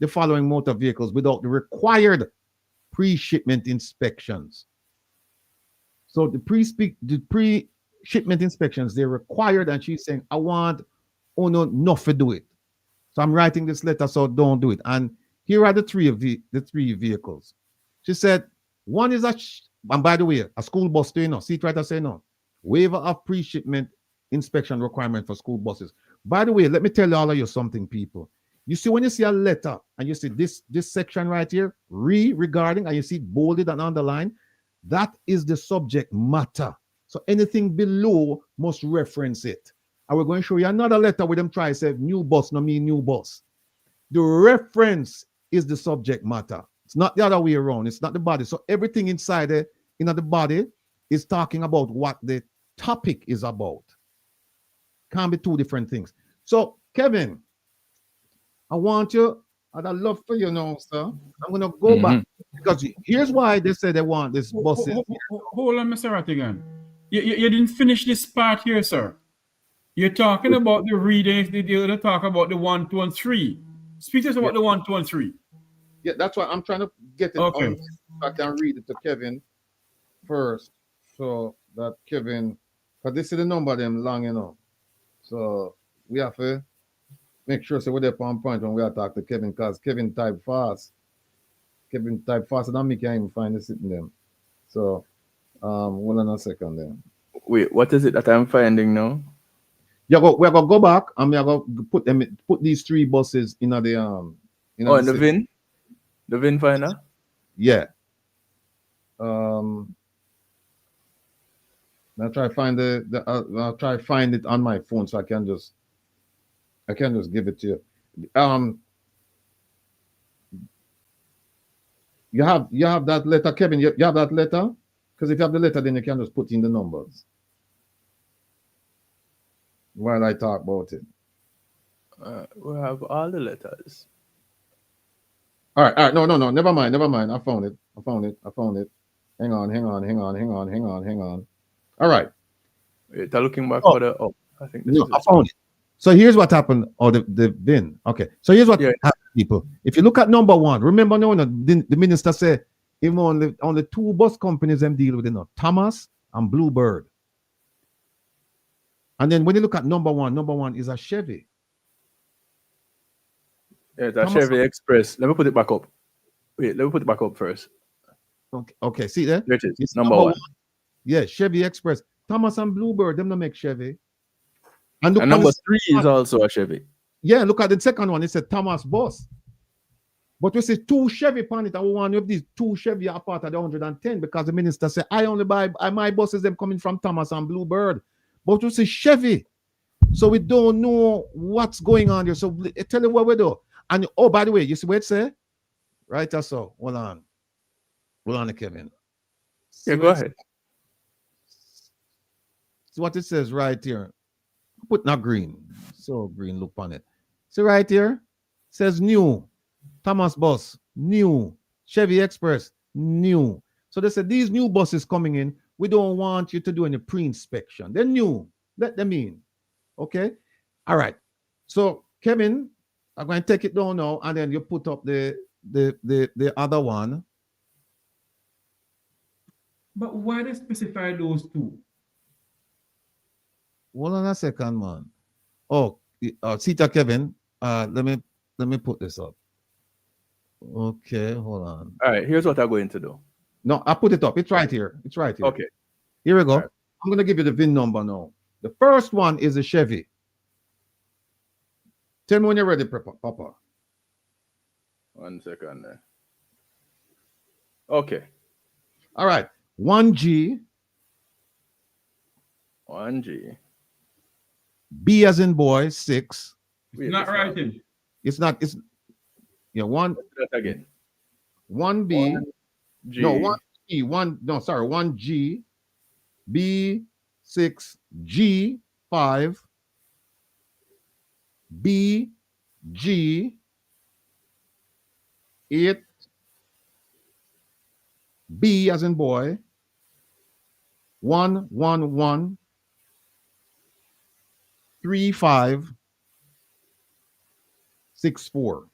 the following motor vehicles without the required pre-shipment inspections. So the pre-shipment inspections, they're required, and she's saying, I want Ono not to do it. So I'm writing this letter, so don't do it. And here are the three vehicles. She said, one is and by the way, a school bus, do you know? See, try to say no. Waiver of pre-shipment inspection requirement for school buses. By the way, let me tell all of you something, people. You see, when you see a letter and you see this section right here, regarding, and you see it bolded and underlined, that is the subject matter. So anything below must reference it. And we're going to show you another letter where them try to say new bus, no mean new bus. The reference is the subject matter. It's not the other way around. It's not the body. So everything inside the body is talking about what the topic is about. Can't be two different things. So, Kevin, I want you, and I'd love for you now, sir. I'm going to go back, because here's why they say they want this bus. Hold on, Mr. Rattigan. You didn't finish this part here, sir. You're talking about the readings. They talk about the 1, 2, and 3. Speak to us about the 1, 2, and 3. Yeah, that's why I'm trying to get it on. I can read it to Kevin first, so that Kevin, because this is the number of them long, you know. So we have to make sure so we're there on point when we talk to Kevin, because Kevin type fast. Kevin type faster than me, can't even find it sitting there. So hold on a second there. Wait, what is it that I'm finding now? Yeah, we're gonna go back and we're gonna put these three buses in the in the VIN? The VIN finder? Yeah. I'll try to find I'll try to find it on my phone so I can just give it to you. You have that letter, Kevin. You have that letter? Because if you have the letter, then you can just put in the numbers while I talk about it. We have all the letters. All right. No. Never mind. I found it. Hang on. All right. They're looking back for the I think this is I found it. So here's what happened, or the VIN. Okay. So here's what happened, people. If you look at number 1, remember now the minister said even on the two bus companies them deal with, Thomas and Bluebird. And then when you look at number one is a Chevy. Yeah, it's a Chevy Express. Let me put it back up. Wait, let me put it back up first. Okay. See there? There it is. It's number 1. Yeah, Chevy Express. Thomas and Bluebird, them don't make Chevy. And number 3 is also a Chevy. Yeah, look at the second one. It's a Thomas bus. But we see 2 Chevy on it, and we want of these 2 Chevy are part of the 110 because the minister said, I only buy my buses, them coming from Thomas and Bluebird. But we see Chevy. So we don't know what's going on here. So tell you what we do. And by the way, you see what it say? Right, that's all. Hold on, Kevin. Yeah, go ahead. See what it says right here. Put not green. So green, look on it. See right here? It says new. Thomas bus, new. Chevy Express, new. So they said these new buses coming in, we don't want you to do any pre-inspection. They're new. Let them in. Okay? All right. So Kevin, I'm going to take it down now, and then you put up the other one. But why they specify those 2? Hold on a second, man. Oh, Sita Kevin, let me put this up. Okay, hold on. All right, here's what I'm going to do. No, I put it up. It's right here. Okay. Here we go. Right. I'm going to give you the VIN number now. The first one is a Chevy. Tell me when you're ready, Papa. 1 second there. Okay. All right. 1G. 1G. B as in boy, 6. It's not writing. It's not. It's one. That again. 1B. 1G. No, 1G. 1G. B 6. G 5. B G 8. B as in boy. 1 1 1. 3 5. 6 4.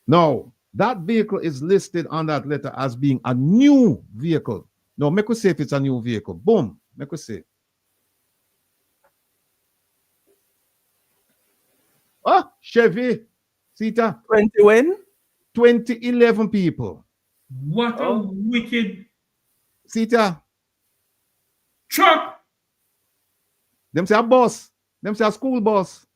No, that vehicle is listed on that letter as being a new vehicle. No, make us say if it's a new vehicle. Boom. Make us say. Ah, Chevy. See that? 20 when? 2011 people. What a wicked See that? truck. Them say a bus. Them say a school bus.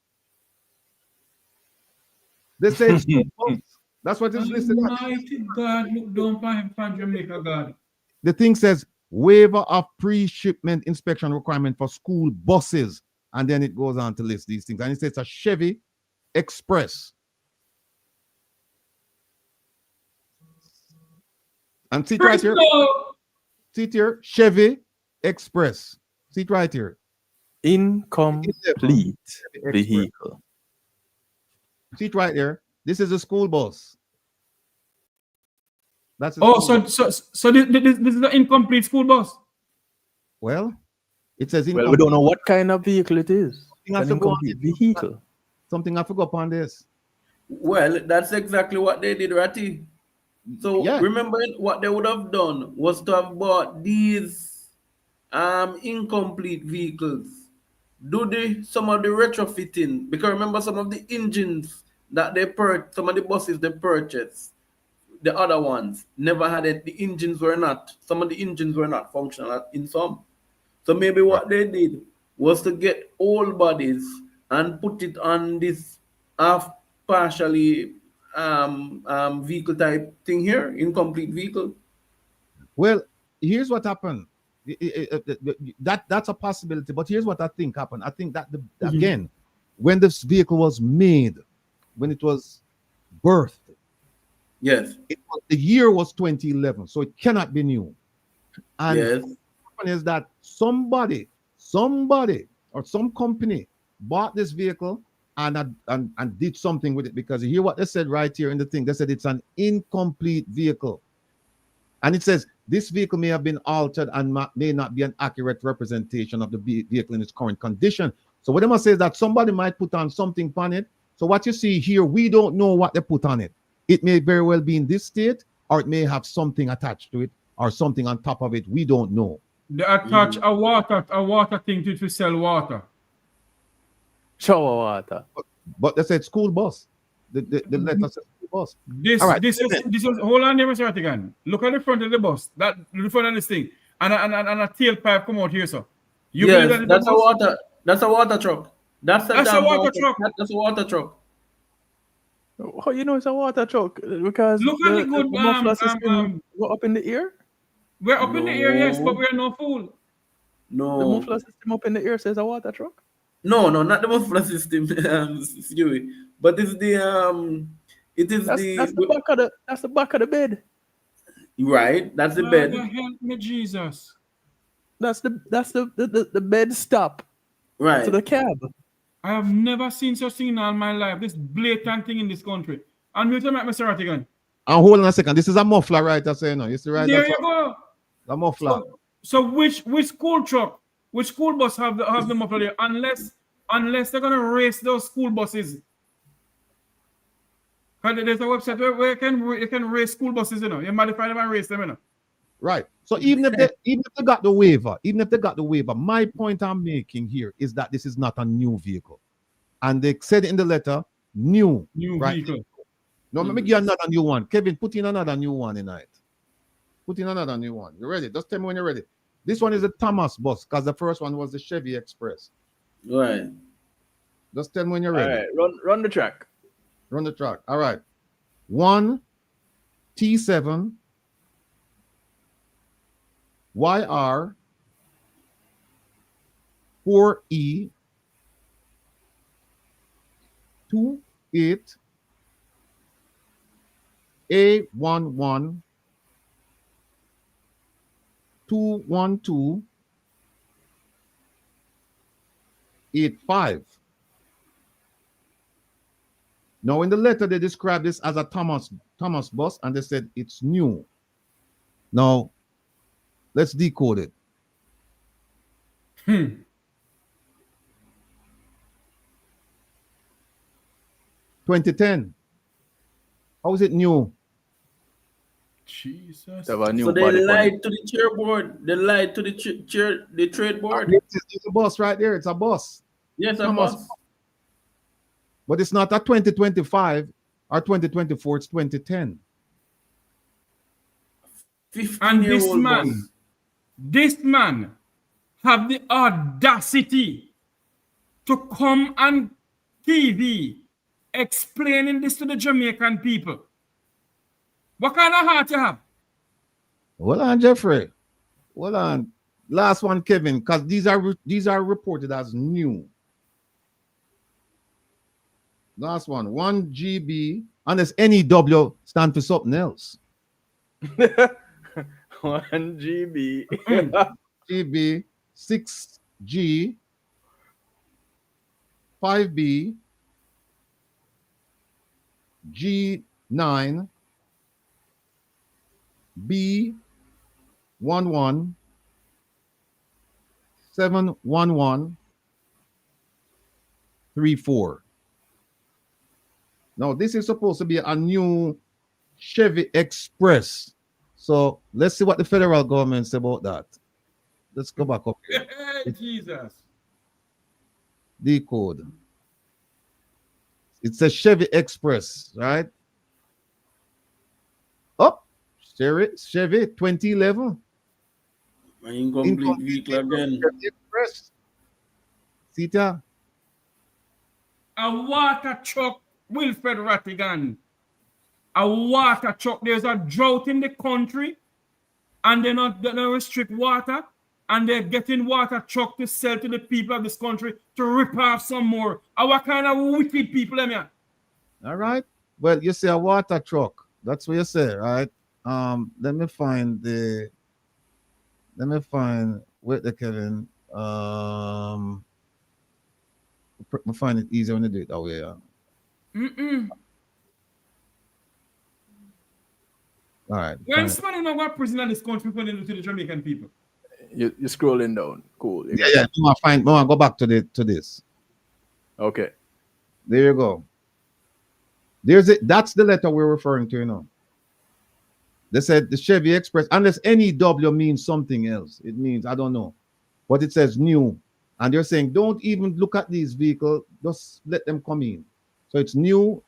They say it's school bus. That's what it's listed as. Almighty God, look down upon him from Jamaica, God. The thing says waiver of pre-shipment inspection requirement for school buses. And then it goes on to list these things. And it says a Chevy Express. And see it right here. See it here. Chevy Express. See it right here. Incomplete vehicle. See it right there. This is a school bus. That's a Oh, school so bus. this is the incomplete school bus. Well, it says Well, we don't know what kind of vehicle it is. Something has An to go on incomplete this. vehicle. Something I forgot on this. Well, that's exactly what they did, Ratty. So Yeah. remember what they would have done was to have bought these incomplete vehicles. Do some of the retrofitting, because remember some of the engines that some of the buses they purchased, the other ones never had it. Some of the engines were not functional in some. So maybe what they did was to get old bodies and put it on this partially vehicle type thing here, incomplete vehicle. Well, here's what happened. That's a possibility, but here's what I think happened. I think that again, when this vehicle was made, when it was birthed, yes, the year was 2011, so it cannot be new. And yes, what happened is that somebody or some company bought this vehicle and did something with it, because you hear what they said right here in the thing. They said it's an incomplete vehicle. And it says this vehicle may have been altered and may not be an accurate representation of the vehicle in its current condition. So what they must say is that somebody might put on something on it. So what you see here, we don't know what they put on it. It may very well be in this state, or it may have something attached to it, or something on top of it. We don't know. They attach a water thing to sell water. Shower water. But they said school bus. The letter says school bus. This is hold on there, Mr. Rattigan. Look at the front of the bus. The front of this thing. And a tailpipe come out here, sir. Yes, that's a water truck. That's a water truck. That's a water truck. How you know it's a water truck? Because look at the good muffler system go up in the air. We're up in the air, yes, but we're no fool. No. The muffler system up in the air says a water truck. No, not the muffler system, Stewie. But it's the that's the back of the bed. Right, that's the bed. Help me, Jesus. That's the bed stop. Right. To the cab. I have never seen such thing in all my life. This blatant thing in this country. And mute him at Mr. Rattigan. And hold on a second. This is a muffler, right? I say no. You see right there you go. The muffler. So which school truck, which school bus have the muffler there? Unless they're gonna race those school buses. Because there's a website where you can race school buses, you know. You modify them and race them, you know. Right. So even if they got the waiver, my point I'm making here is that this is not a new vehicle. And they said in the letter, new right? vehicle. No, let me give you another new one. Kevin, put in another new one tonight. Put in another new one. You ready? Just tell me when you're ready. This one is a Thomas bus, because the first one was the Chevy Express. Right. Just tell me when you're ready. All right, run the track. Run the track. All right. 1 T7 YR 4E 28 A11 212 85. Now, in the letter, they described this as a Thomas bus, and they said it's new. Now, let's decode it. 2010. How is it new? Jesus. So they lied to the chair board. They lied to the the trade board. It's a bus right there. It's a bus. Yes, a bus. But it's not a 2025 or 2024. It's 2010. And this man have the audacity to come on TV explaining this to the Jamaican people. What kind of heart you have? Hold on, Jeffrey. Hold on. Last one, Kevin, because these are reported as new. Last one, 1 GB, unless NEW stand for something else. 1 GB. GB, 6G, 5B, G9, B11, 711, 34. Now, this is supposed to be a new Chevy Express. So let's see what the federal government says about that. Let's go back up here. Jesus. Decode. It's a Chevy Express, right? Up. Chevy 2011. My incomplete vehicle again. Chevy Express. Sita. A water truck, Wilfred Rattigan. A water truck. There's a drought in the country, and they don't restrict water, and they're getting water truck to sell to the people of this country to rip off some more. What kind of wicked people am I? All right. Well, you say a water truck. That's what you say, right? Let me find wait the Kevin. I find it easier when you do it that way. All right. When somebody know what prison in this country put into the Jamaican people. You're scrolling down. Cool. Yeah. I go back to this. Okay. There you go. There's it. That's the letter we're referring to, you know. They said the Chevy Express, unless NEW means something else. It means, I don't know. But it says new. And they're saying, don't even look at these vehicles. Just let them come in. So it's new.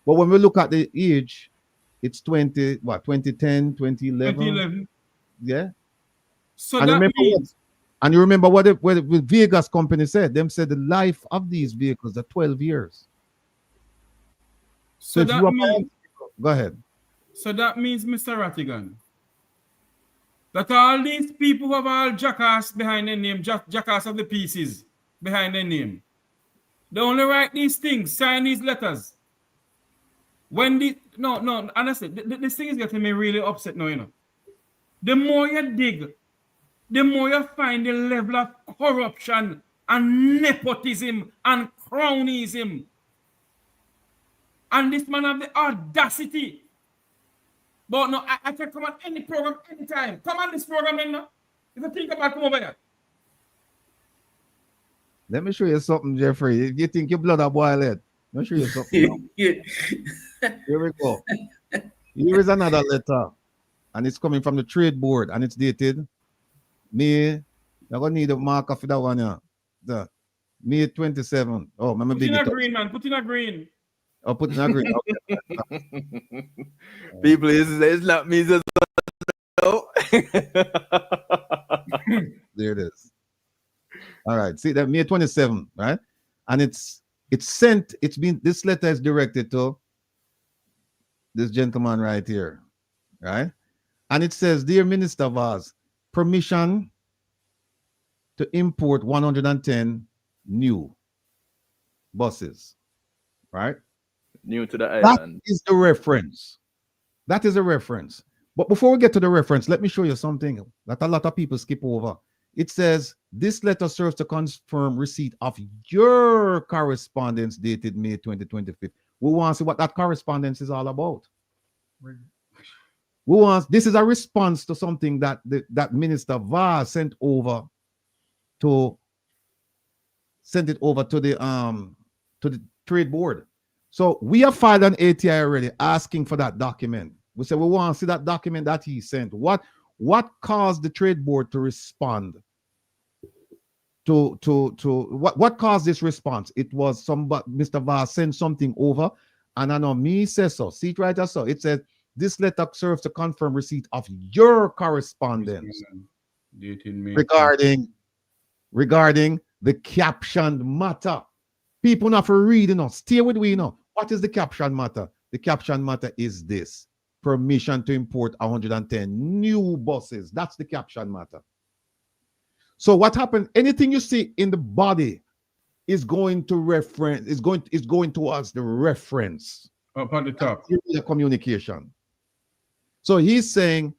But when we look at the age, it's 2010, 2011. Yeah. So and that means... And you remember what the Vegas company said? Them said the life of these vehicles are 12 years. So that means... Go ahead. So that means, Mr. Rattigan, that all these people who have all jackass behind their name, jackass of the pieces behind their name, they only write these things, sign these letters. When no, honestly, this thing is getting me really upset now, you know. The more you dig, the more you find the level of corruption and nepotism and cronyism. And this man have the audacity. But no, I can come on any program anytime. Come on this program then now. If you think about come over here. Let me show you something, Jeffrey. If you think your blood are boiled, let me show you something. Here we go. Here is another letter. And it's coming from the trade board. And it's dated May. You're going to need a marker for that one. Yeah. May 27. Oh, I'm put in a green, man. Put in a green. I'll put in a green. Okay. People, it's not me. No. There it is. All right. See that May 27, right? And it's sent, this letter is directed to this gentleman right here, right? And it says, Dear Minister Vaz, permission to import 110 new buses, right? New to the That island. is the reference. That is a reference. But before we get to the reference, let me show you something that a lot of people skip over. It says, this letter serves to confirm receipt of your correspondence dated May 2025. We want to see what that correspondence is all about. This is a response to something that that Minister Vaz sent it over to the trade board. So we have filed an ATI already asking for that document. We said we want to see that document that he sent. What caused the trade board to respond to what caused this response? It was Mr. Vaz sent something over, and I know me says so. See it right there, so it says this letter serves to confirm receipt of your correspondence regarding the captioned matter. People not for reading us. Stay with we now. What is the caption matter? The caption matter is this: permission to import 110 new buses. That's the caption matter. So what happened? Anything you see in the body is going to reference, is going towards the reference. Up at the top. The communication. So he's saying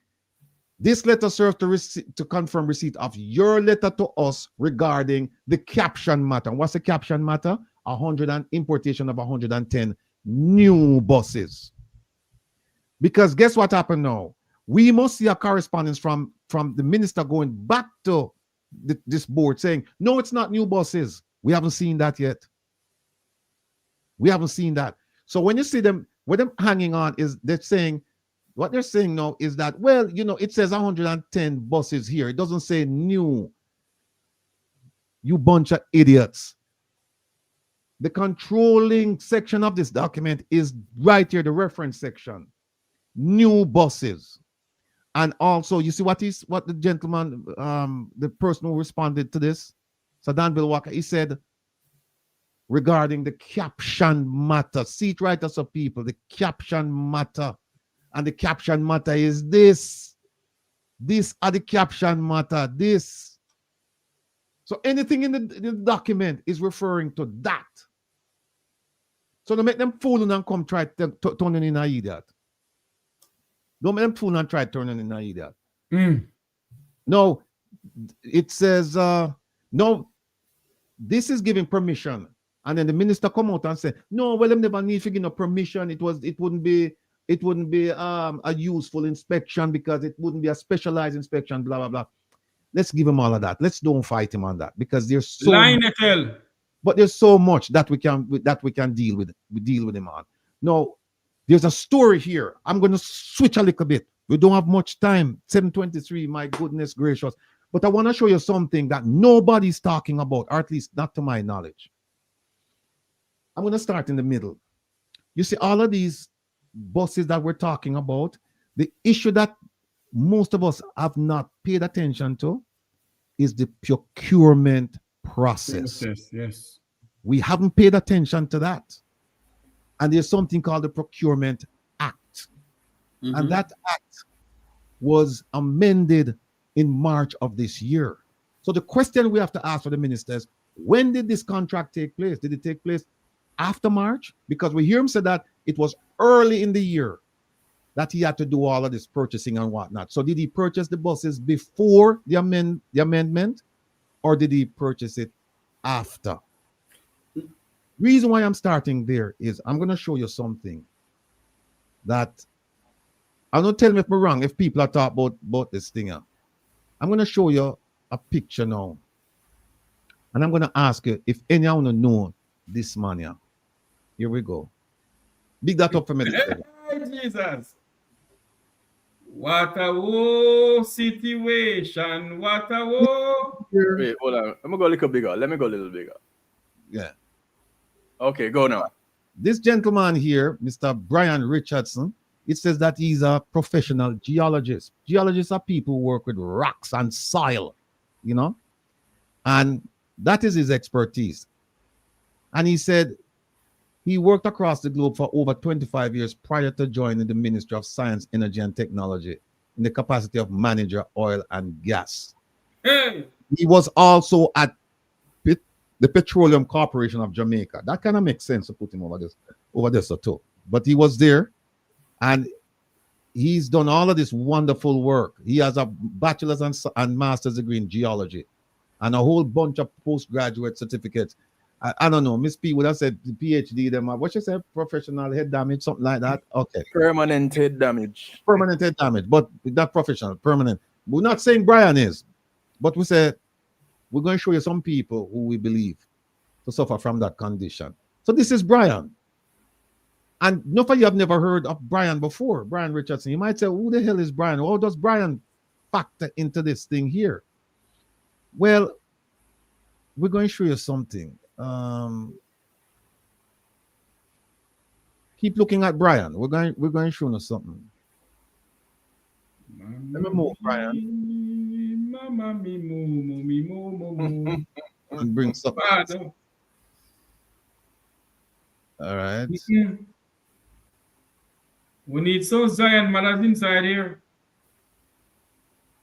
this letter serves to confirm receipt of your letter to us regarding the caption matter. What's the caption matter? Importation of 110 new buses. Because guess what happened now? We must see a correspondence from the minister going back to this board saying, no, it's not new buses. We haven't seen that yet. We haven't seen that. So when you see them, what them hanging on is they're saying, what they're saying now is that, well, you know, it says 110 buses here. It doesn't say new. You bunch of idiots. The controlling section of this document is right here, the reference section. New buses. And also, you see what the gentleman, the person who responded to this, Sadan Walker, he said, regarding the caption matter. See it right as a people, the caption matter. And the caption matter is this. These are the caption matter. This. So anything in the document is referring to that. So don't make them fool and come try to turn in an idiot. Don't make them fool and try turning in an idiot. No, it says, no, this is giving permission. And then the minister come out and say, no, well, them never need to give no permission. It wouldn't be a useful inspection because it wouldn't be a specialized inspection, blah, blah, blah. Let's give him all of that. Let's don't fight him on that because there's so much, but there's so much that we can deal with. We deal with him on. No, there's a story here. I'm going to switch a little bit. We don't have much time. 7:23, my goodness gracious. But I want to show you something that nobody's talking about, or at least not to my knowledge. I'm going to start in the middle. You see all of these buses that we're talking about, the issue that most of us have not paid attention to is the procurement process. Yes. We haven't paid attention to that. And there's something called the Procurement Act. And that act was amended in March of this year. So the question we have to ask for the ministers, when did this contract take place? Did it take place after March? Because we hear him say that it was early in the year that he had to do all of this purchasing and whatnot. So did he purchase the buses before the amendment, or did he purchase it after? Reason why I'm starting there is I'm going to show you something that, I don't tell me if I'm wrong, if people are talking about this thing. I'm going to show you a picture now. And I'm going to ask you if anyone know this man here. Here we go. Big that up for me. Hey, Jesus. What a woe situation. What a woe. Wait, hold on. Let me go a little bigger. Yeah. Okay, go now. This gentleman here, Mr. Brian Richardson, it says that he's a professional geologist. Geologists are people who work with rocks and soil, you know, and that is his expertise. And he said he worked across the globe for over 25 years prior to joining the Ministry of Science, Energy and Technology in the capacity of manager, oil and gas. Hey. He was also at the Petroleum Corporation of Jamaica. That kind of makes sense to put him over this too. But he was there, and he's done all of this wonderful work. He has a bachelor's and master's degree in geology and a whole bunch of postgraduate certificates. I don't know. Miss P would have said PhD. Them what you say? Professional head damage, something like that. Okay. Permanent head damage. Permanent head damage, but not professional. Permanent. We're not saying Brian is, but we say we're going to show you some people who we believe to suffer from that condition. So this is Brian. And no, for you have never heard of Brian before, Brian Richardson. You might say, who the hell is Brian? How does Brian factor into this thing here? Well, we're going to show you something. Keep looking at Brian. We're going to show you something. Let me move, Brian. And bring something. All right. We need some Zion mothers inside here.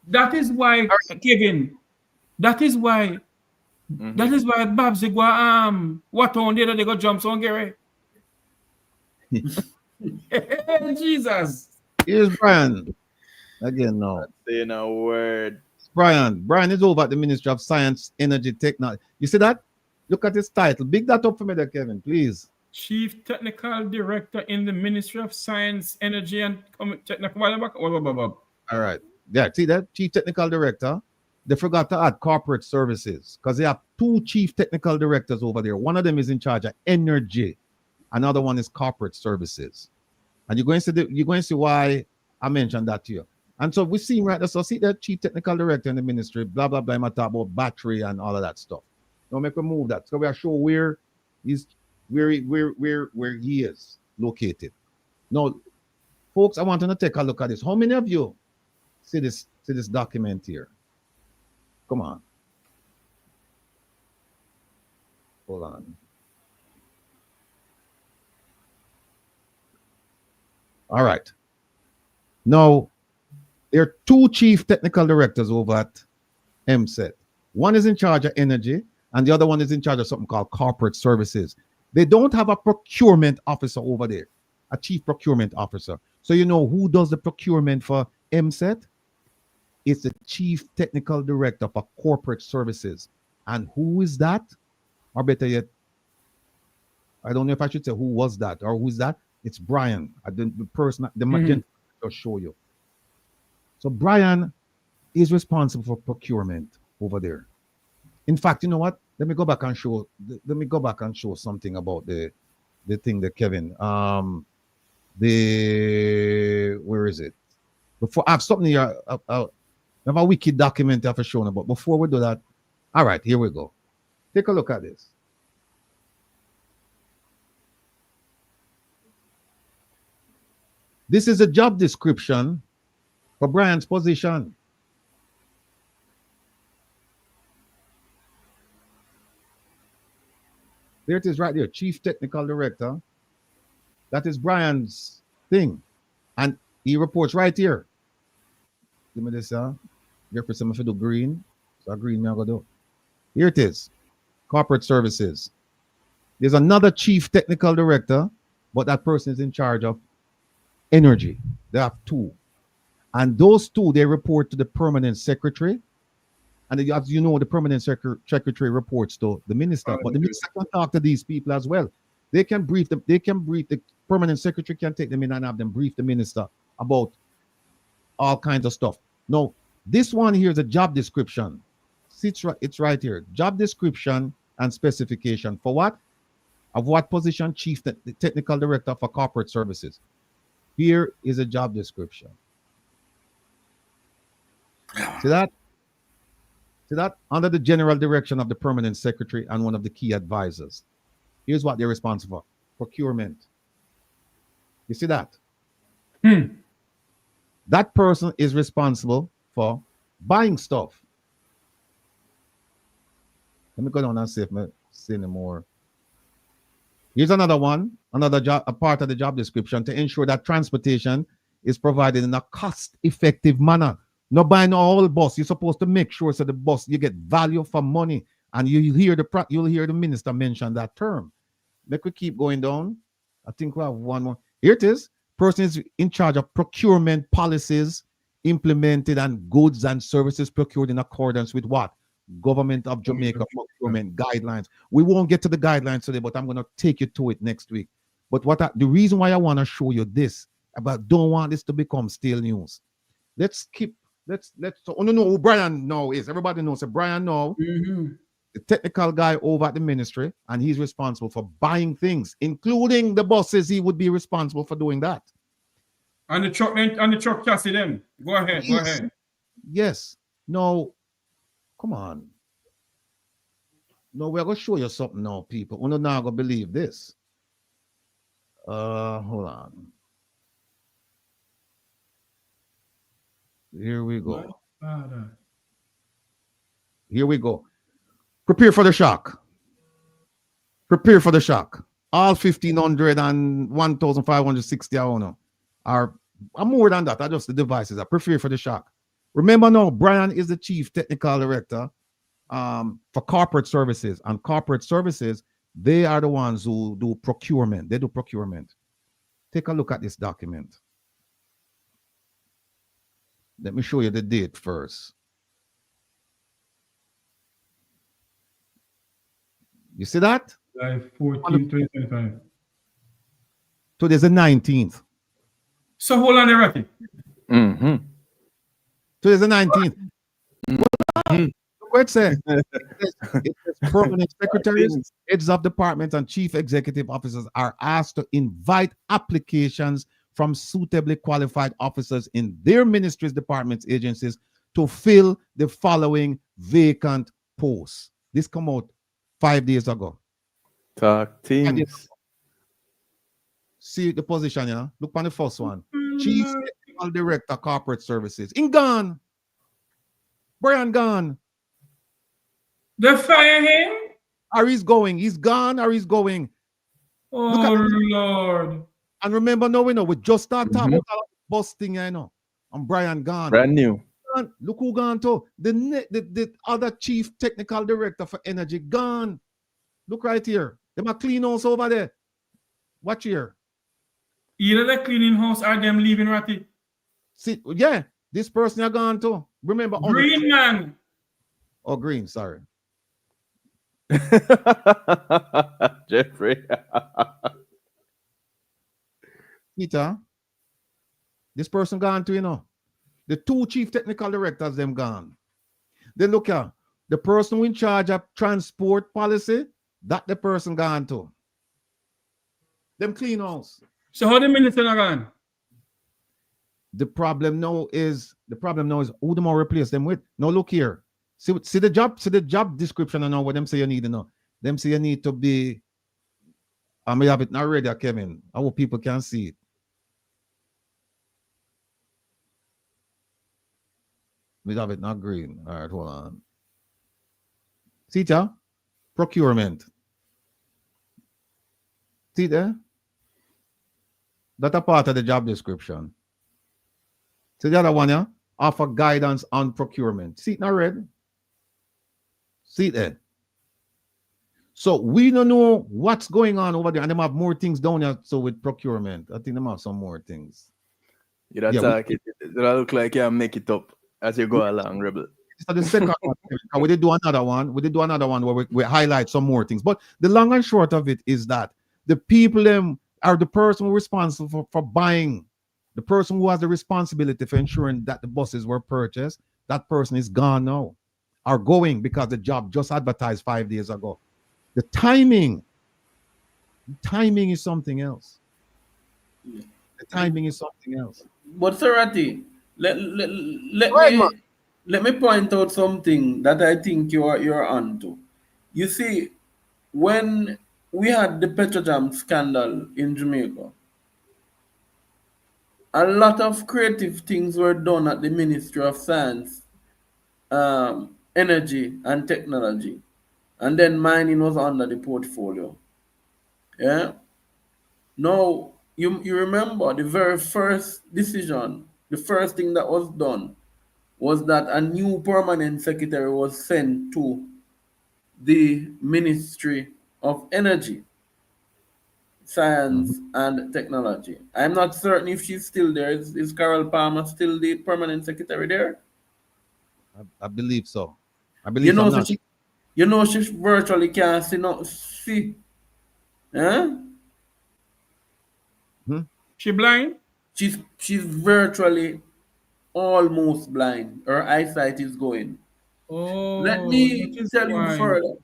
That is why, Kevin. That is why Babs go what on there they go jump on Gary. Jesus. Here's Brian. Again, no. Saying a word. Brian is over at the Ministry of Science, Energy, Technology. You see that? Look at his title. Big that up for me there, Kevin, please. Chief Technical Director in the Ministry of Science, Energy and Technical. All right. Yeah, see that? Chief Technical Director. They forgot to add corporate services because they have two chief technical directors over there. One of them is in charge of energy. Another one is corporate services. And you're going to see why I mentioned that to you. And so we see right there. So see that chief technical director in the ministry, blah, blah, blah. I'm talk about battery and all of that stuff. Don't make me move that. So we are sure where he is located. Now, folks, I want you to take a look at this. How many of you see this document here? Come on. Hold on. All right. Now, there are two chief technical directors over at MCHUNU. One is in charge of energy, and the other one is in charge of something called corporate services. They don't have a procurement officer over there, a chief procurement officer. So you know who does the procurement for MCHUNU? It's the chief technical director for corporate services. And who is that? Or better yet, I don't know if I should say who was that or who's that. It's Brian, the person, the magenta I'll show you. So Brian is responsible for procurement over there. In fact, you know what? Let me go back and show something about the thing that Kevin. Where is it? Before I have something here. I have a wiki document I've shown about. Before we do that, all right, here we go. Take a look at this. This is a job description for Brian's position. There it is right there, Chief Technical Director. That is Brian's thing. And he reports right here. Give me this, Here for some of do green. So green, I'm going to do. Here it is, corporate services. There's another Chief Technical Director, but that person is in charge of energy. They have two. And those two, they report to the permanent secretary. And as you know, the permanent secretary reports to the minister. But the minister can talk to these people as well. They can brief them. They can brief the permanent secretary, can take them in and have them brief the minister about all kinds of stuff. Now, this one here is a job description. See, it's right here. Job description and specification for what? Of what position? Chief Technical Director for Corporate Services. Here is a job description. See that? See that? Under the general direction of the permanent secretary and one of the key advisors. Here's what they're responsible for. Procurement. You see that? That person is responsible for buying stuff. Let me go down and see if I see any more Here's another one, another job, a part of the job description to ensure that transportation is provided in a cost-effective manner. Not buying a whole bus. You're supposed to make sure so the bus you get value for money, and you'll hear the minister mention that term. Let me keep going down. I think we have one more. Here it is. Person is in charge of procurement policies implemented and goods and services procured in accordance with what? Government of Jamaica procurement guidelines. We won't get to the guidelines today, but I'm going to take you to it next week. But the reason why I want to show you this, about don't want this to become stale news. Let's oh no, who Brian now is. Everybody knows that Brian now, the technical guy over at the ministry, and he's responsible for buying things, including the buses. He would be responsible for doing that. And the truck chassis them. Go ahead, yes. Go ahead. Yes. No, come on. No, we're gonna show you something now, people. We're not gonna believe this. Hold on. Here we go. Here we go. Prepare for the shock. Prepare for the shock. All 1,500 and 1,560 are more than that. I just the devices. I prepare for the shock. Remember now, Brian is the chief technical director for corporate services, and corporate services, they are the ones who do procurement. They do procurement. Take a look at this document. Let me show you the date first. You see that? July 14, 2025. Today's the 19th. So hold on there, Rocky. Today's the 19th. What it says? It says permanent secretaries, heads of departments, and chief executive officers are asked to invite applications from suitably qualified officers in their ministries, departments, agencies to fill the following vacant posts. This come out 5 days ago. Talk things. See the position, yeah? Look on the first one. Chief Technical Director, Corporate Services. In gone. Brian gone. They fire him? Or he's going. He's gone or he's going. Oh, Lord. And remember, no, we just start talking about busting, you know. And Brian gone. Brand new. Look who gone to. The other chief technical director for energy gone. Look right here. Them are clean house over there. Watch here. Either the cleaning house or them leaving Ratty. See, yeah, this person are gone too. Remember, Green man. Oh, Green, sorry. Jeffrey. Peter, this person gone too, you know. The two chief technical directors, them gone. Then look here, the person who in charge of transport policy, that the person gone to. Them clean house. So how the minister are gone? The problem now is who them more replace them with. Now look here. See the job description and know what them say you need to know. Them say you need to be. I may have it not ready, Kevin. I hope people can see it. We have it not green. All right, hold on. See it, procurement. See there? That's a part of the job description. See the other one, yeah? Offer guidance on procurement. See it not red? See it there? So we don't know what's going on over there, and they have more things down there. So with procurement, I think they have some more things. You don't talk it. It look like you make it up as you go along, Rebel. So the second one, we did do another one. We did do another one where we highlight some more things. But the long and short of it is that the people are the person who responsible for buying, the person who has the responsibility for ensuring that the buses were purchased. That person is gone now, are going because the job just advertised 5 days ago. The timing is something else. The timing is something else. But Sarati, let me point out something that I think you're onto. You see, when we had the Petrojam scandal in Jamaica, a lot of creative things were done at the Ministry of Science, Energy and Technology. And then mining was under the portfolio. Yeah. Now, you remember the very first decision, the first thing that was done was that a new permanent secretary was sent to the Ministry of Energy, Science and Technology. I'm not certain if she's still there. Is Carol Palmer still the permanent secretary there? I believe so. I You believe so. know, I'm so not. she virtually can't see. Huh? She blind? She's virtually almost blind. Her eyesight is going. Let Oh, that me is tell you why. further.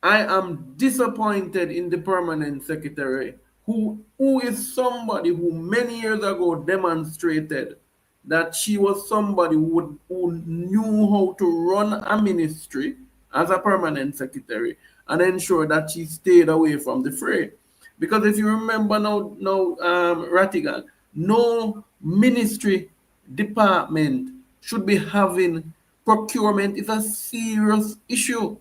I am disappointed in the permanent secretary, who is somebody who many years ago demonstrated that she was somebody who knew how to run a ministry as a permanent secretary and ensure that she stayed away from the fray. Because if you remember now, Ratigan, no ministry department should be having procurement. It's a serious issue.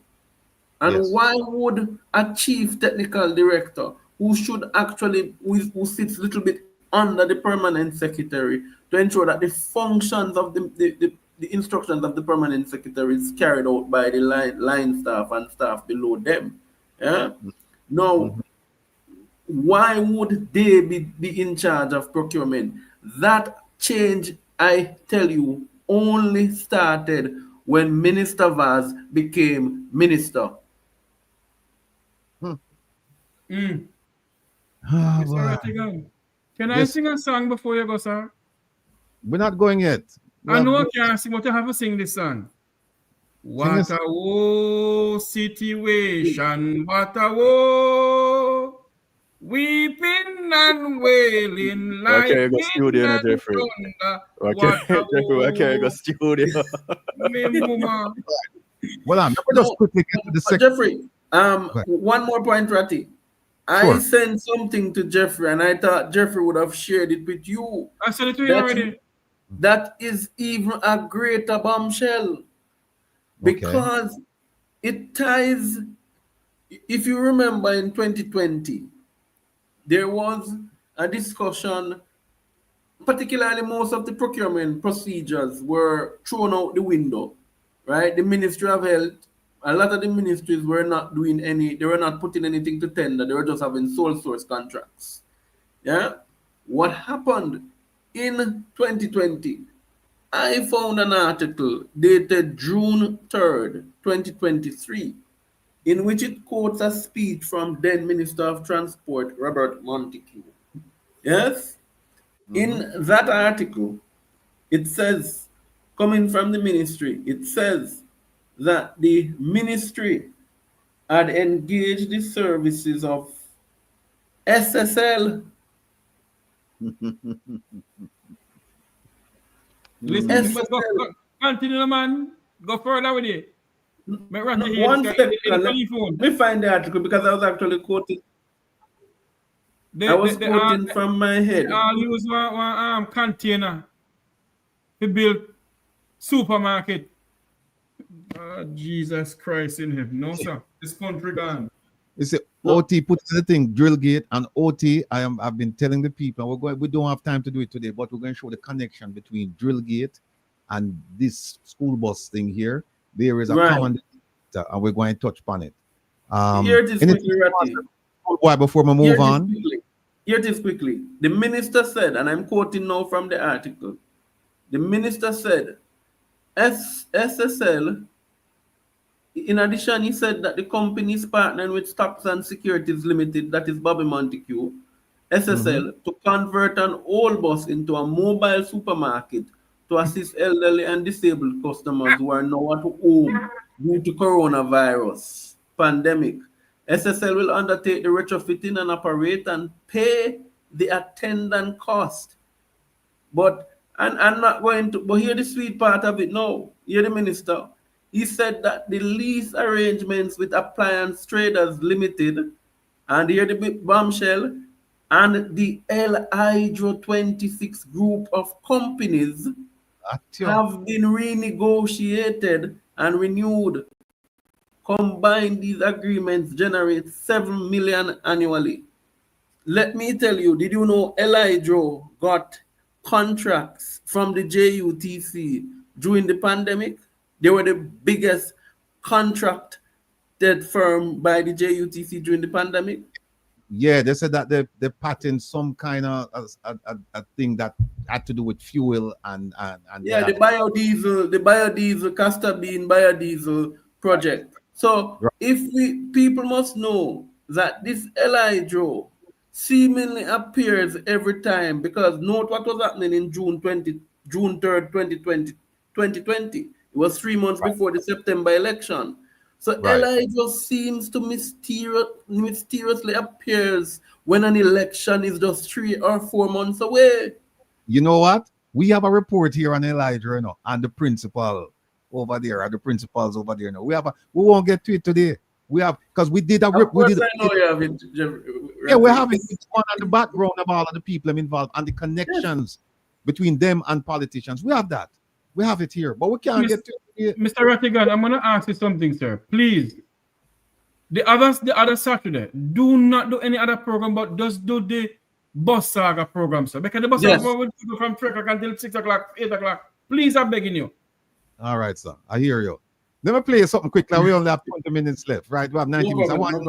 And why would a chief technical director, who should actually, who sits a little bit under the permanent secretary, to ensure that the functions of the instructions of the permanent secretary is carried out by the line staff and staff below them? Yeah. Now, why would they be in charge of procurement? That change, I tell you, only started when Minister Vaz became minister. Mr. Rattigan, can I sing a song before you go, sir? We're not going yet. I know I can't sing, but you have to sing this song. What a woe situation, what a woe. Weeping and wailing like Okay, go studio now, Jeffrey. Okay, Jeffrey, okay, go studio. Well, I'm just quickly get to the second. Jeffrey, one more point, Ratty. I sent something to Jeffrey, and I thought Jeffrey would have shared it with you. I sent it to you already. That is even a greater bombshell, because it ties. If you remember, in 2020, there was a discussion. Particularly, most of the procurement procedures were thrown out the window, right? The Ministry of Health, a lot of the ministries were not doing any, they were not putting anything to tender, they were just having sole source contracts. Yeah? What happened in 2020? I found an article dated June 3rd, 2023, in which it quotes a speech from then Minister of Transport, Robert Montague. Yes? In that article, it says, coming from the ministry, it says that the ministry had engaged the services of SSL. Listen, go, continue, man. Go further with it. One second, let me find the article, because I was actually quoting. I was quoting from my head. I'll use one container to build supermarket. Jesus Christ in heaven. No, sir. This country gone. You see, OT put the thing, drill gate, and OT, I've been telling the people, we don't have time to do it today, but we're going to show the connection between drill gate and this school bus thing here. There is a common, and we're going to touch upon it. Here it is quickly, why before we move on? Here it is quickly. The minister said, and I'm quoting now from the article, the minister said, SSL, in addition, he said that the company is partnering with Stocks and Securities Limited, that is Bobby Montague, SSL, to convert an old bus into a mobile supermarket to assist elderly and disabled customers who are now at home due to coronavirus pandemic. SSL will undertake the retrofitting and operate and pay the attendant cost. But I'm not going to, but hear the sweet part of it now. Hear the minister. He said that the lease arrangements with Appliance Traders Limited, and hear the big bombshell, and the El Hydro 26 group of companies have been renegotiated and renewed. Combined, these agreements generate 7 million annually. Let me tell you, did you know Elijah got contracts from the JUTC during the pandemic? They were the biggest contracted firm by the JUTC during the pandemic. Yeah, they said that they patent some kind of a thing that had to do with fuel and yeah, the biodiesel, castor bean biodiesel project. So if people must know that this Elijah seemingly appears every time, because note what was happening in June 3rd, 2020. It was 3 months before the September election. So Elijah seems to mysteriously appears when an election is just 3 or 4 months away. You know what? We have a report here on Elijah, you know, and the principal over there, and the principals over there. You know, we won't get to it today. We have, because we did a report. Yeah, we're having one on the background of all of the people involved and the connections between them and politicians. We have that. We have it here, but we can't get to it. Mr. Rattigan, I'm going to ask you something, sir. Please. The other Saturday, do not do any other program, but just do the bus saga program, sir. Because the bus saga will go from 3 o'clock until 6 o'clock, 8 o'clock. Please, I'm begging you. All right, sir. I hear you. Let me play something quickly. We only have 20 minutes left, right? We have 90 minutes. I want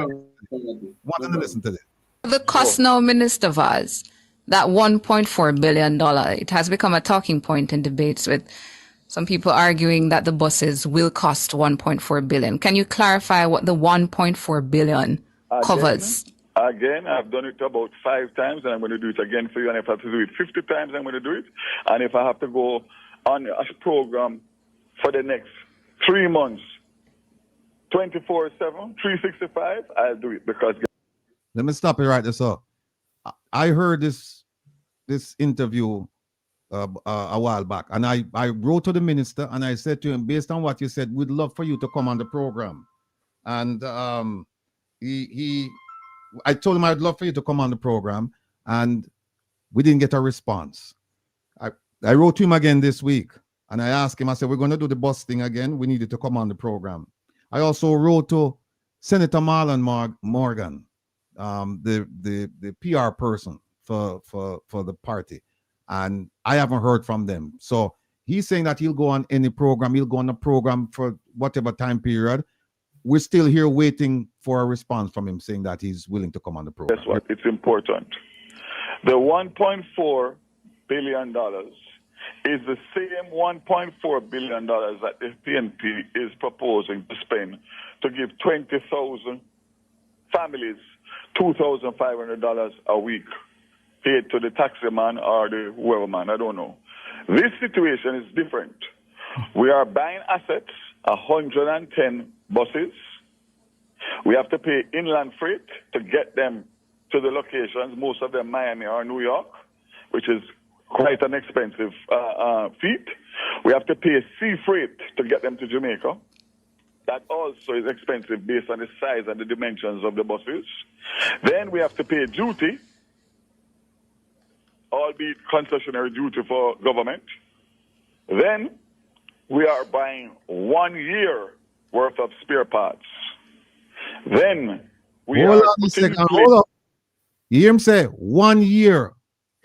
to listen to this. The cost now, Minister Vaz, that $1.4 billion, it has become a talking point in debates with some people arguing that the buses will cost $1.4 billion. Can you clarify what the $1.4 billion covers? Again, I've done it about 5 times, and I'm going to do it again for you. And if I have to do it 50 times, I'm going to do it. And if I have to go on a program for the next 3 months, 24/7, 365, I'll do it because. Let me stop you right there, sir. I heard this interview a while back, and I wrote to the minister and I said to him, based on what you said, we'd love for you to come on the program. And I told him I'd love for you to come on the program, and we didn't get a response. I wrote to him again this week, and I asked him, I said, we're going to do the bus thing again. We needed to come on the program. I also wrote to Senator Marlon Morgan, the PR person for the party, and I haven't heard from them. So he's saying that he'll go on any program. He'll go on a program for whatever time period. We're still here waiting for a response from him saying that he's willing to come on the program. That's what it's important. The $1.4 billion is the same $1.4 billion that the PNP is proposing to spend to give 20,000 families $2,500 a week paid to the taxi man or the whoever man, I don't know. This situation is different. We are buying assets, 110 buses. We have to pay inland freight to get them to the locations, most of them Miami or New York, which is quite an expensive feat. We have to pay sea freight to get them to Jamaica. That also is expensive based on the size and the dimensions of the buses. Then we have to pay duty, albeit concessionary duty for government. Then we are buying 1 year worth of spare parts. Then we hold on a second. Hold up. You hear him say 1 year.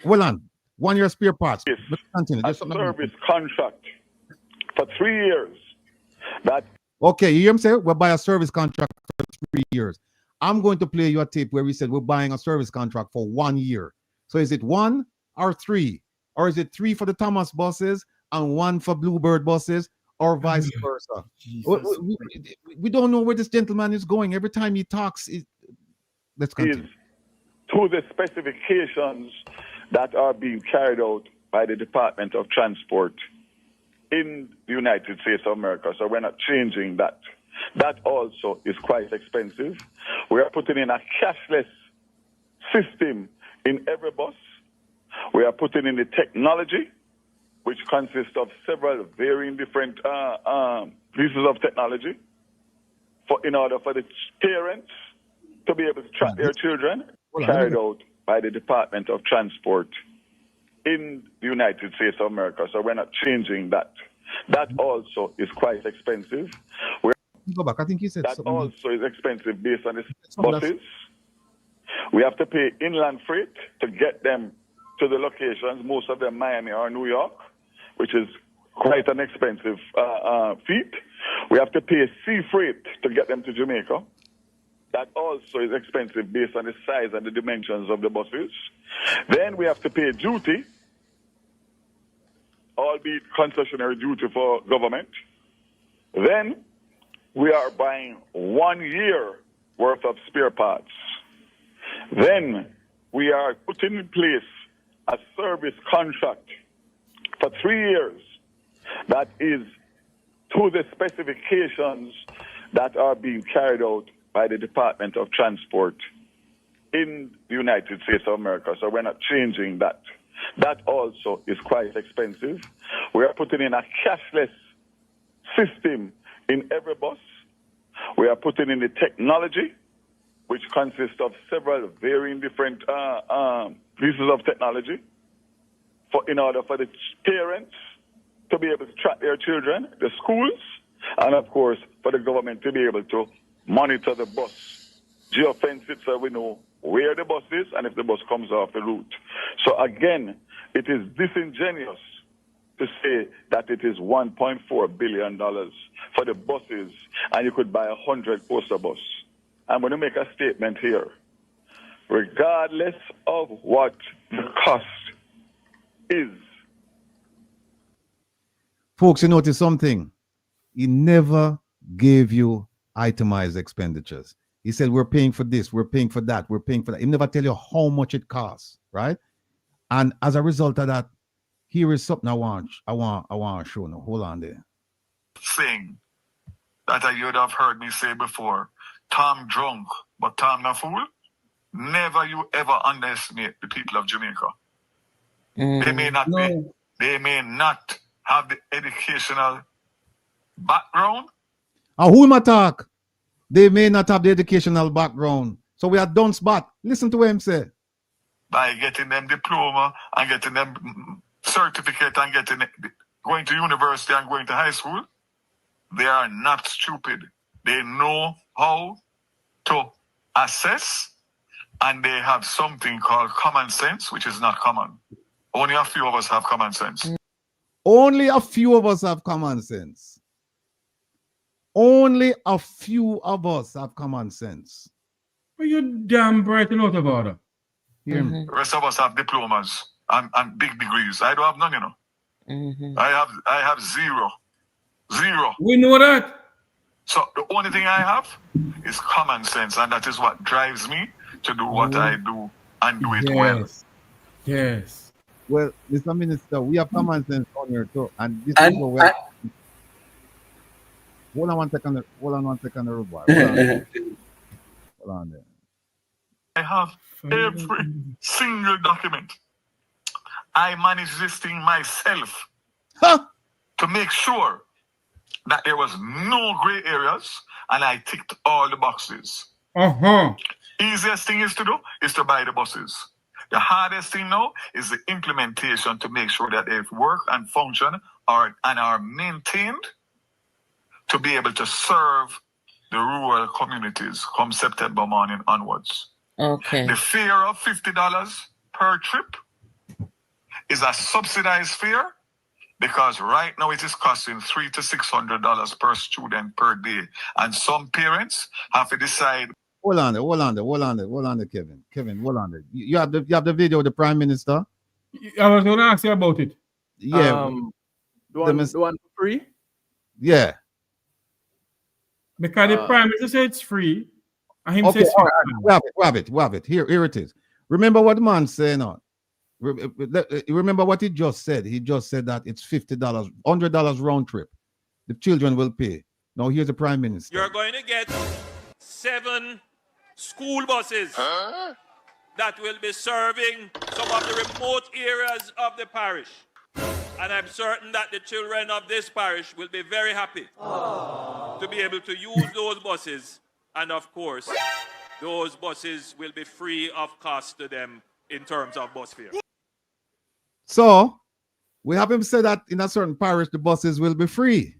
Hold on. 1 year spare parts. Yes. Let's continue. A service contract for 3 years. That. Okay, you hear him say we'll buy a service contract for 3 years. I'm going to play you a tape where we said we're buying a service contract for 1 year. So is it 1 or 3? Or is it 3 for the Thomas buses and 1 for Bluebird buses, or vice versa? We don't know where this gentleman is going. Every time he talks, let's continue. To the specifications that are being carried out by the Department of Transport in the United States of America. So we're not changing that. That also is quite expensive. We are putting in a cashless system in every bus. We are putting in the technology, which consists of several varying different pieces of technology in order for the parents to be able to track their children, carried out by the Department of Transport in the United States of America. So we're not changing that. That also is quite expensive. Go back. I think he said that something. also is expensive based on the Something buses. We have to pay inland freight to get them to the locations, most of them Miami or New York, which is quite an expensive feat. We have to pay sea freight to get them to Jamaica. That also is expensive based on the size and the dimensions of the buses. Then we have to pay duty, albeit concessionary duty for government. Then we are buying 1 year worth of spare parts. Then we are putting in place a service contract for 3 years that is to the specifications that are being carried out by the Department of Transport in the United States of America. So we're not changing that. That also is quite expensive. We are putting in a cashless system in every bus. We are putting in the technology, which consists of several varying different pieces of technology in order for the parents to be able to track their children, the schools, and of course for the government to be able to monitor the bus, geofence it so we know where the bus is and if the bus comes off the route. So again, it is disingenuous to say that it is $1.4 billion for the buses and you could buy 100 poster bus. I'm going to make a statement here. Regardless of what the cost is. Folks, you notice something? He never gave you itemized expenditures. He said, we're paying for this, we're paying for that, we're paying for that. He never tell you how much it costs, right? And as a result of that, here is something I want to show now. Hold on there. Thing that you would have heard me say before. Tom drunk, but Tom not fool. Never you ever underestimate the people of Jamaica. They may not be, they may not have the educational background. And who am I talk? They may not have the educational background. So we are done spot. Listen to him say. By getting them diploma and getting them certificate and going to university and going to high school, they are not stupid. They know how to assess, and they have something called common sense, which is not common. Only a few of us have common sense. Only a few of us have common sense. Only a few of us have common sense. Are you damn bright and out of order? The rest of us have diplomas and big degrees. I don't have none, you know. I have zero. We know that. So the only thing I have is common sense, and that is what drives me to do what I do and do it well. Yes. Well, Mr. Minister, we have common sense on here too, and this is what we are. Hold on one second, Rubai. Hold on there. I have every single document. I manage this thing myself to make sure that there was no gray areas, and I ticked all the boxes. Easiest thing is to do is to buy the buses. The hardest thing now is the implementation to make sure that they work and function and are maintained to be able to serve the rural communities come September morning onwards. Okay. The fare of $50 per trip is a subsidized fare because right now it is costing $300 to $600 per student per day. And some parents have to decide. Hold on there, Kevin. Hold on there. You have the video of the Prime Minister? I was going to ask you about it. Yeah. The one for free? Yeah. Because the Prime Minister said it's free. And him Okay, says all right. We have it. Here it is. Remember what the man said now. Remember what he just said. He just said that it's $50, $100 round trip. The children will pay. Now here's the Prime Minister. You're going to get 7 school buses that will be serving some of the remote areas of the parish. And I'm certain that the children of this parish will be very happy to be able to use those buses. And of course, those buses will be free of cost to them in terms of bus fare. So, we have him say that in a certain parish, the buses will be free.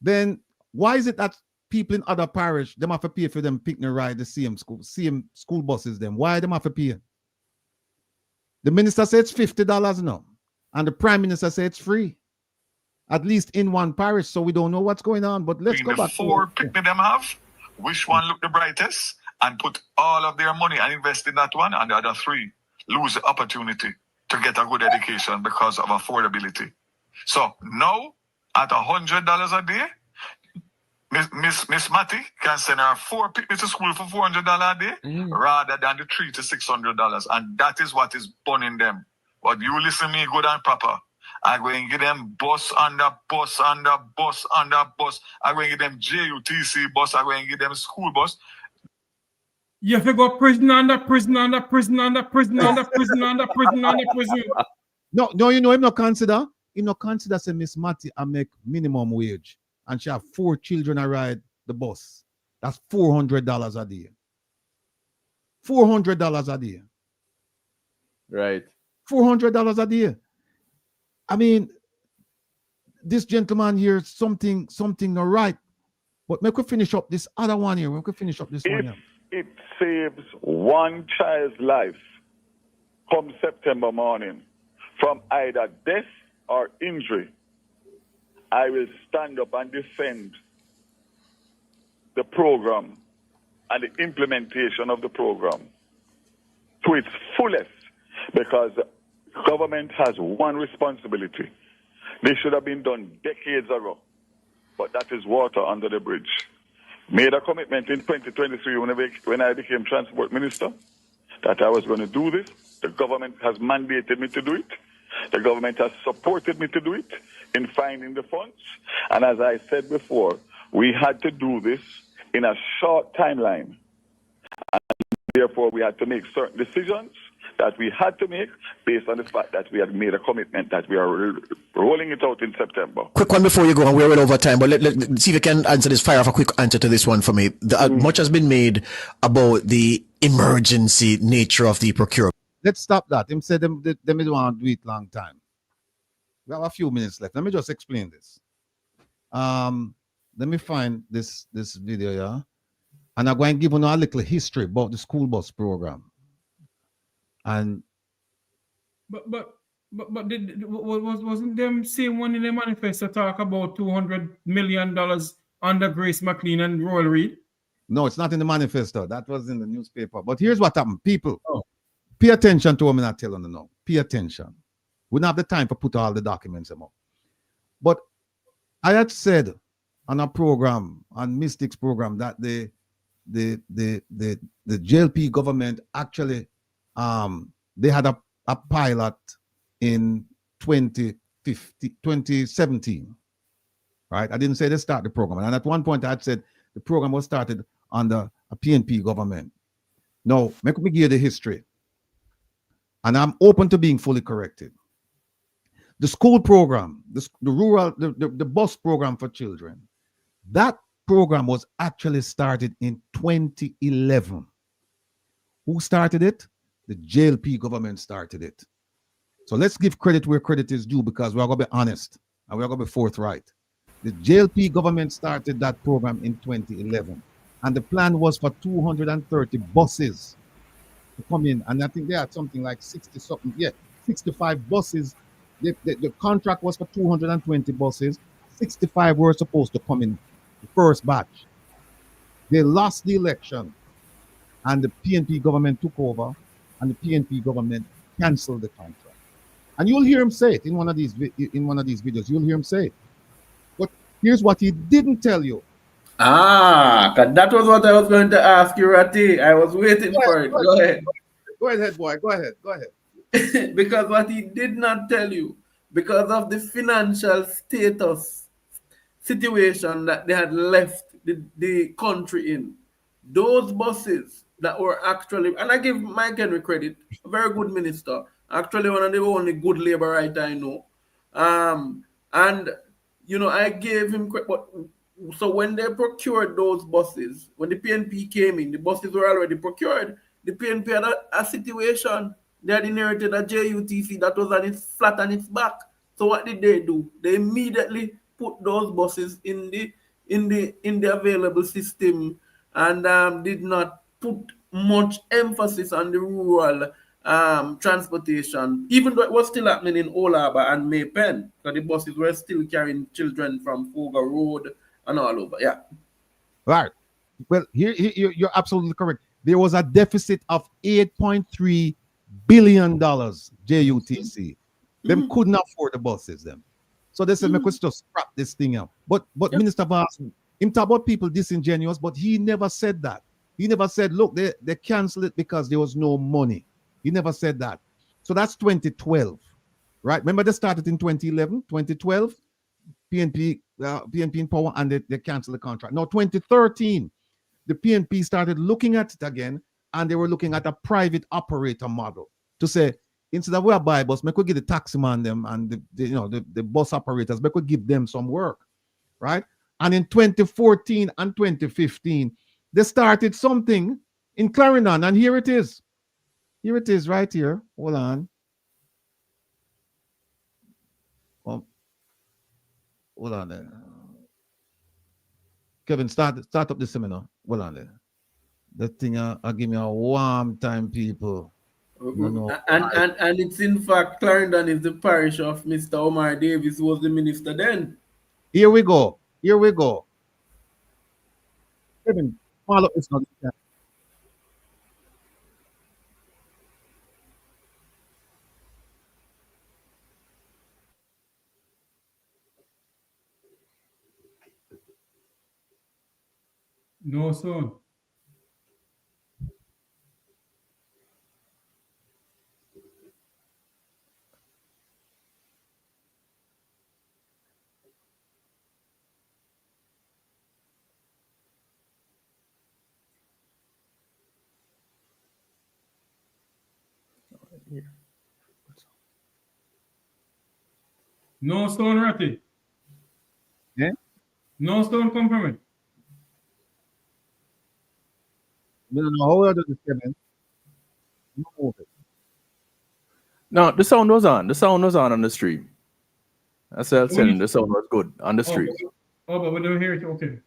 Then, why is it that people in other parish, them have to pay for them picnic ride the same school buses them. Why them have to pay? The minister said it's $50 now. And the prime minister said it's free. At least in one parish, so we don't know what's going on. But let's go back. The 4 picnic them have, which one look the brightest, and put all of their money and invest in that one, and the other 3 lose the opportunity to get a good education because of affordability. So now, at $100 a day, Miss Matty can send her 4 picnics to school for $400 a day, rather than the $300 to $600, and that is what is burning them. But you listen to me good and proper. I'm going to give them bus under bus under bus under bus. I'm going to give them JUTC bus. I'm going to give them school bus. You have to go prison under prison under prison under prison under prison under prison under prison. No, you know, him not consider say Miss Matty I make minimum wage and she have 4 children I ride the bus. That's $400 a day. $400 a day. Right. $400 a day. I mean, this gentleman here, something not right. But make we finish up this other one here. Make we finish up this one here. It saves one child's life come September morning from either death or injury. I will stand up and defend the program and the implementation of the program to its fullest, because the government has one responsibility. This should have been done decades ago, but that is water under the bridge. Made a commitment in 2023 when I became transport minister that I was going to do this. The government has mandated me to do it. The government has supported me to do it in finding the funds. And as I said before, we had to do this in a short timeline. And therefore, we had to make certain decisions that we had to make based on the fact that we had made a commitment that we are rolling it out in September. Quick one before you go, and we're well over time, but let's see if you can answer this, fire off a quick answer to this one for me. Much has been made about the emergency nature of the procurement. Let's stop that. Him said them don't want to do it long time. We have a few minutes left. Let me just explain this. Let me find this video, yeah? And I'm going to give you a little history about the school bus program. And but wasn't them same one in the manifesto talk about $200 million under Grace McLean and Royal Reed? No, it's not in the manifesto. That was in the newspaper. But here's what happened. People, pay attention to what I'm not telling you now. Pay attention. We don't have the time to put all the documents in. But I had said on a program, on Mystics program, that the JLP government actually they had a pilot in 2017, right? I didn't say they start the program. And at one point I had said the program was started under a PNP government. Now, make me give you the history. And I'm open to being fully corrected. The school program, the bus program for children, that program was actually started in 2011. Who started it? The JLP government started it. So let's give credit where credit is due, because we're going to be honest and we're going to be forthright. The JLP government started that program in 2011. And the plan was for 230 buses to come in. And I think they had something like 65 buses. The contract was for 220 buses. 65 were supposed to come in the first batch. They lost the election and the PNP government took over, and the PNP government canceled the contract. And you'll hear him say it in one of these videos. You'll hear him say it. But here's what he didn't tell you. Because that was what I was going to ask you, Rati. I was waiting for it. Go ahead. Go ahead, boy. Go ahead. Because what he did not tell you, because of the financial situation that they had left the country in, those buses that were actually, and I give Mike Henry credit, a very good minister, actually one of the only good labor writer I know. And, you know, I gave him credit. But so when they procured those buses, when the PNP came in, the buses were already procured. The PNP had a situation. They had inherited a JUTC that was flat on its back. So what did they do? They immediately put those buses in the in the available system, and did not put much emphasis on the rural transportation, even though it was still happening in Old Harbour and Maypen, because the buses were still carrying children from Foga Road and all over. Yeah. Right. Well, here you're absolutely correct. There was a deficit of $8.3 billion JUTC. Them couldn't afford the buses, them. So they said, "We could just scrap this thing out." But Minister Vaz, him talk about people disingenuous, but he never said that. He never said, "Look, they canceled it because there was no money." He never said that. So that's 2012, right? Remember they started in 2011, 2012, PNP in power, and they canceled the contract. Now 2013, the PNP started looking at it again, and they were looking at a private operator model to say, instead of we buy bus, we could give the taxi man them and the bus operators, we could give them some work, right? And in 2014 and 2015, they started something in Clarendon, and here it is. Here it is right here. Hold on. Hold on there. Kevin, start up the seminar. Hold on there. That thing I'll give me a warm time, people. And it's in fact Clarendon is the parish of Mr. Omar Davis, who was the minister then. Here we go. Here we go. Kevin, follow this now. No, son. No stone, Ratty. Yeah? No stone come from it. No, how are this, Kevin? No, the sound was on. The sound was on the stream. I said, the sound was good on the stream. Oh, but we don't hear it. Okay.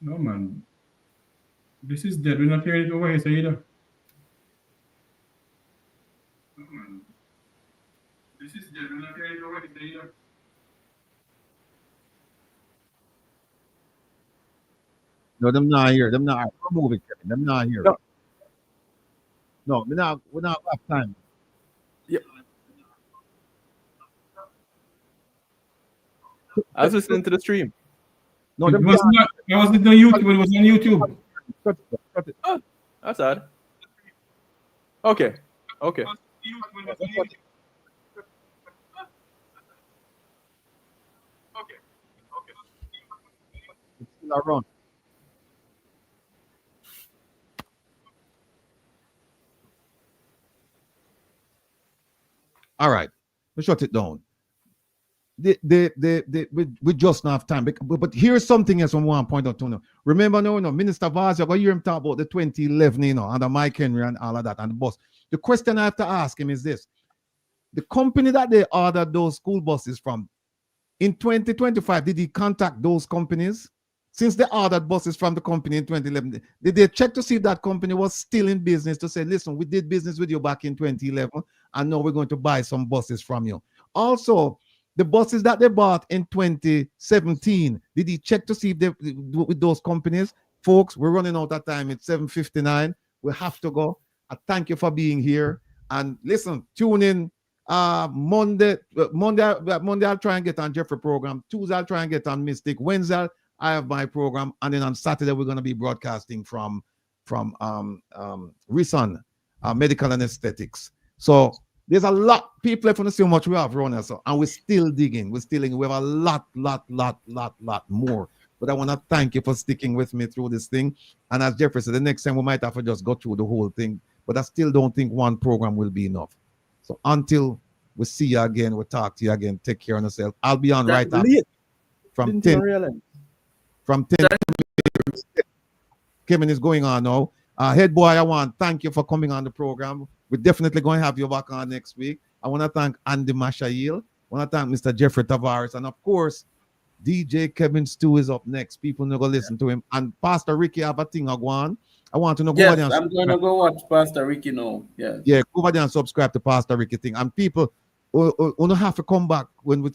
No, man. This is dead. We're not hearing it over here, so either. No, man. This is dead. We're not hearing it over here, so either. No, them not here. Them not. Remove it, Kevin. Them not here. No, we're not have time. Yep. I was listening to the stream. No, it wasn't on YouTube. It was on YouTube. Cut it. Oh, that's odd. Okay. Okay. It's still around. All right, we shut it down. We just not have time. But here's something else I want to point out to you. Remember, Minister Vaz, you're going to hear him talk about the 2011, under Mike Henry and all of that, and the bus. The question I have to ask him is this. The company that they ordered those school buses from, in 2025, did he contact those companies? Since they ordered buses from the company in 2011, did they check to see if that company was still in business to say, listen, we did business with you back in 2011, and now we're going to buy some buses from you? Also, the buses that they bought in 2017, did he check to see if they with those companies? Folks, we're running out of time. It's 7:59. We have to go. I thank you for being here. And listen, tune in Monday I'll try and get on Jeffrey program. Tuesday I'll try and get on Mystic. Wednesday I have my program, and then on Saturday we're going to be broadcasting from Rison, Medical and Aesthetics. So there's a lot people left to see how much we have run, and we're still digging. We have a lot more. But I want to thank you for sticking with me through this thing. And as Jeffrey said, the next time we might have to just go through the whole thing. But I still don't think one program will be enough. So until We'll see you again. We'll talk to you again. Take care of yourself. I'll be on That's right after. late. From Didn't 10. even realize. From 10. Kevin is going on now. Head boy, I want to thank you for coming on the program. We're definitely going to have you back on next week. I want to thank Andy Mashail. I want to thank Mr. Jeffrey Tavares. And of course, DJ Kevin Stew is up next. People need to go listen to him. And Pastor Ricky have a thing I want. I want to know. Yes, I'm going to go watch Pastor Ricky now. Yeah. Yeah, go over there and subscribe to Pastor Ricky thing. And people will have to come back when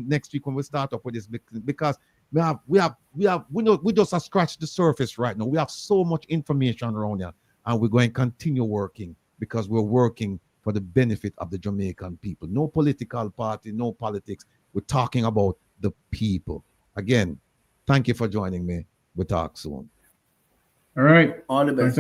next week when we start up with this, because we just scratched the surface right now. We have so much information around here, and we're going to continue working because we're working for the benefit of the Jamaican people. No political party, no politics. We're talking about the people. Again, thank you for joining me. We'll talk soon. All right. All the best.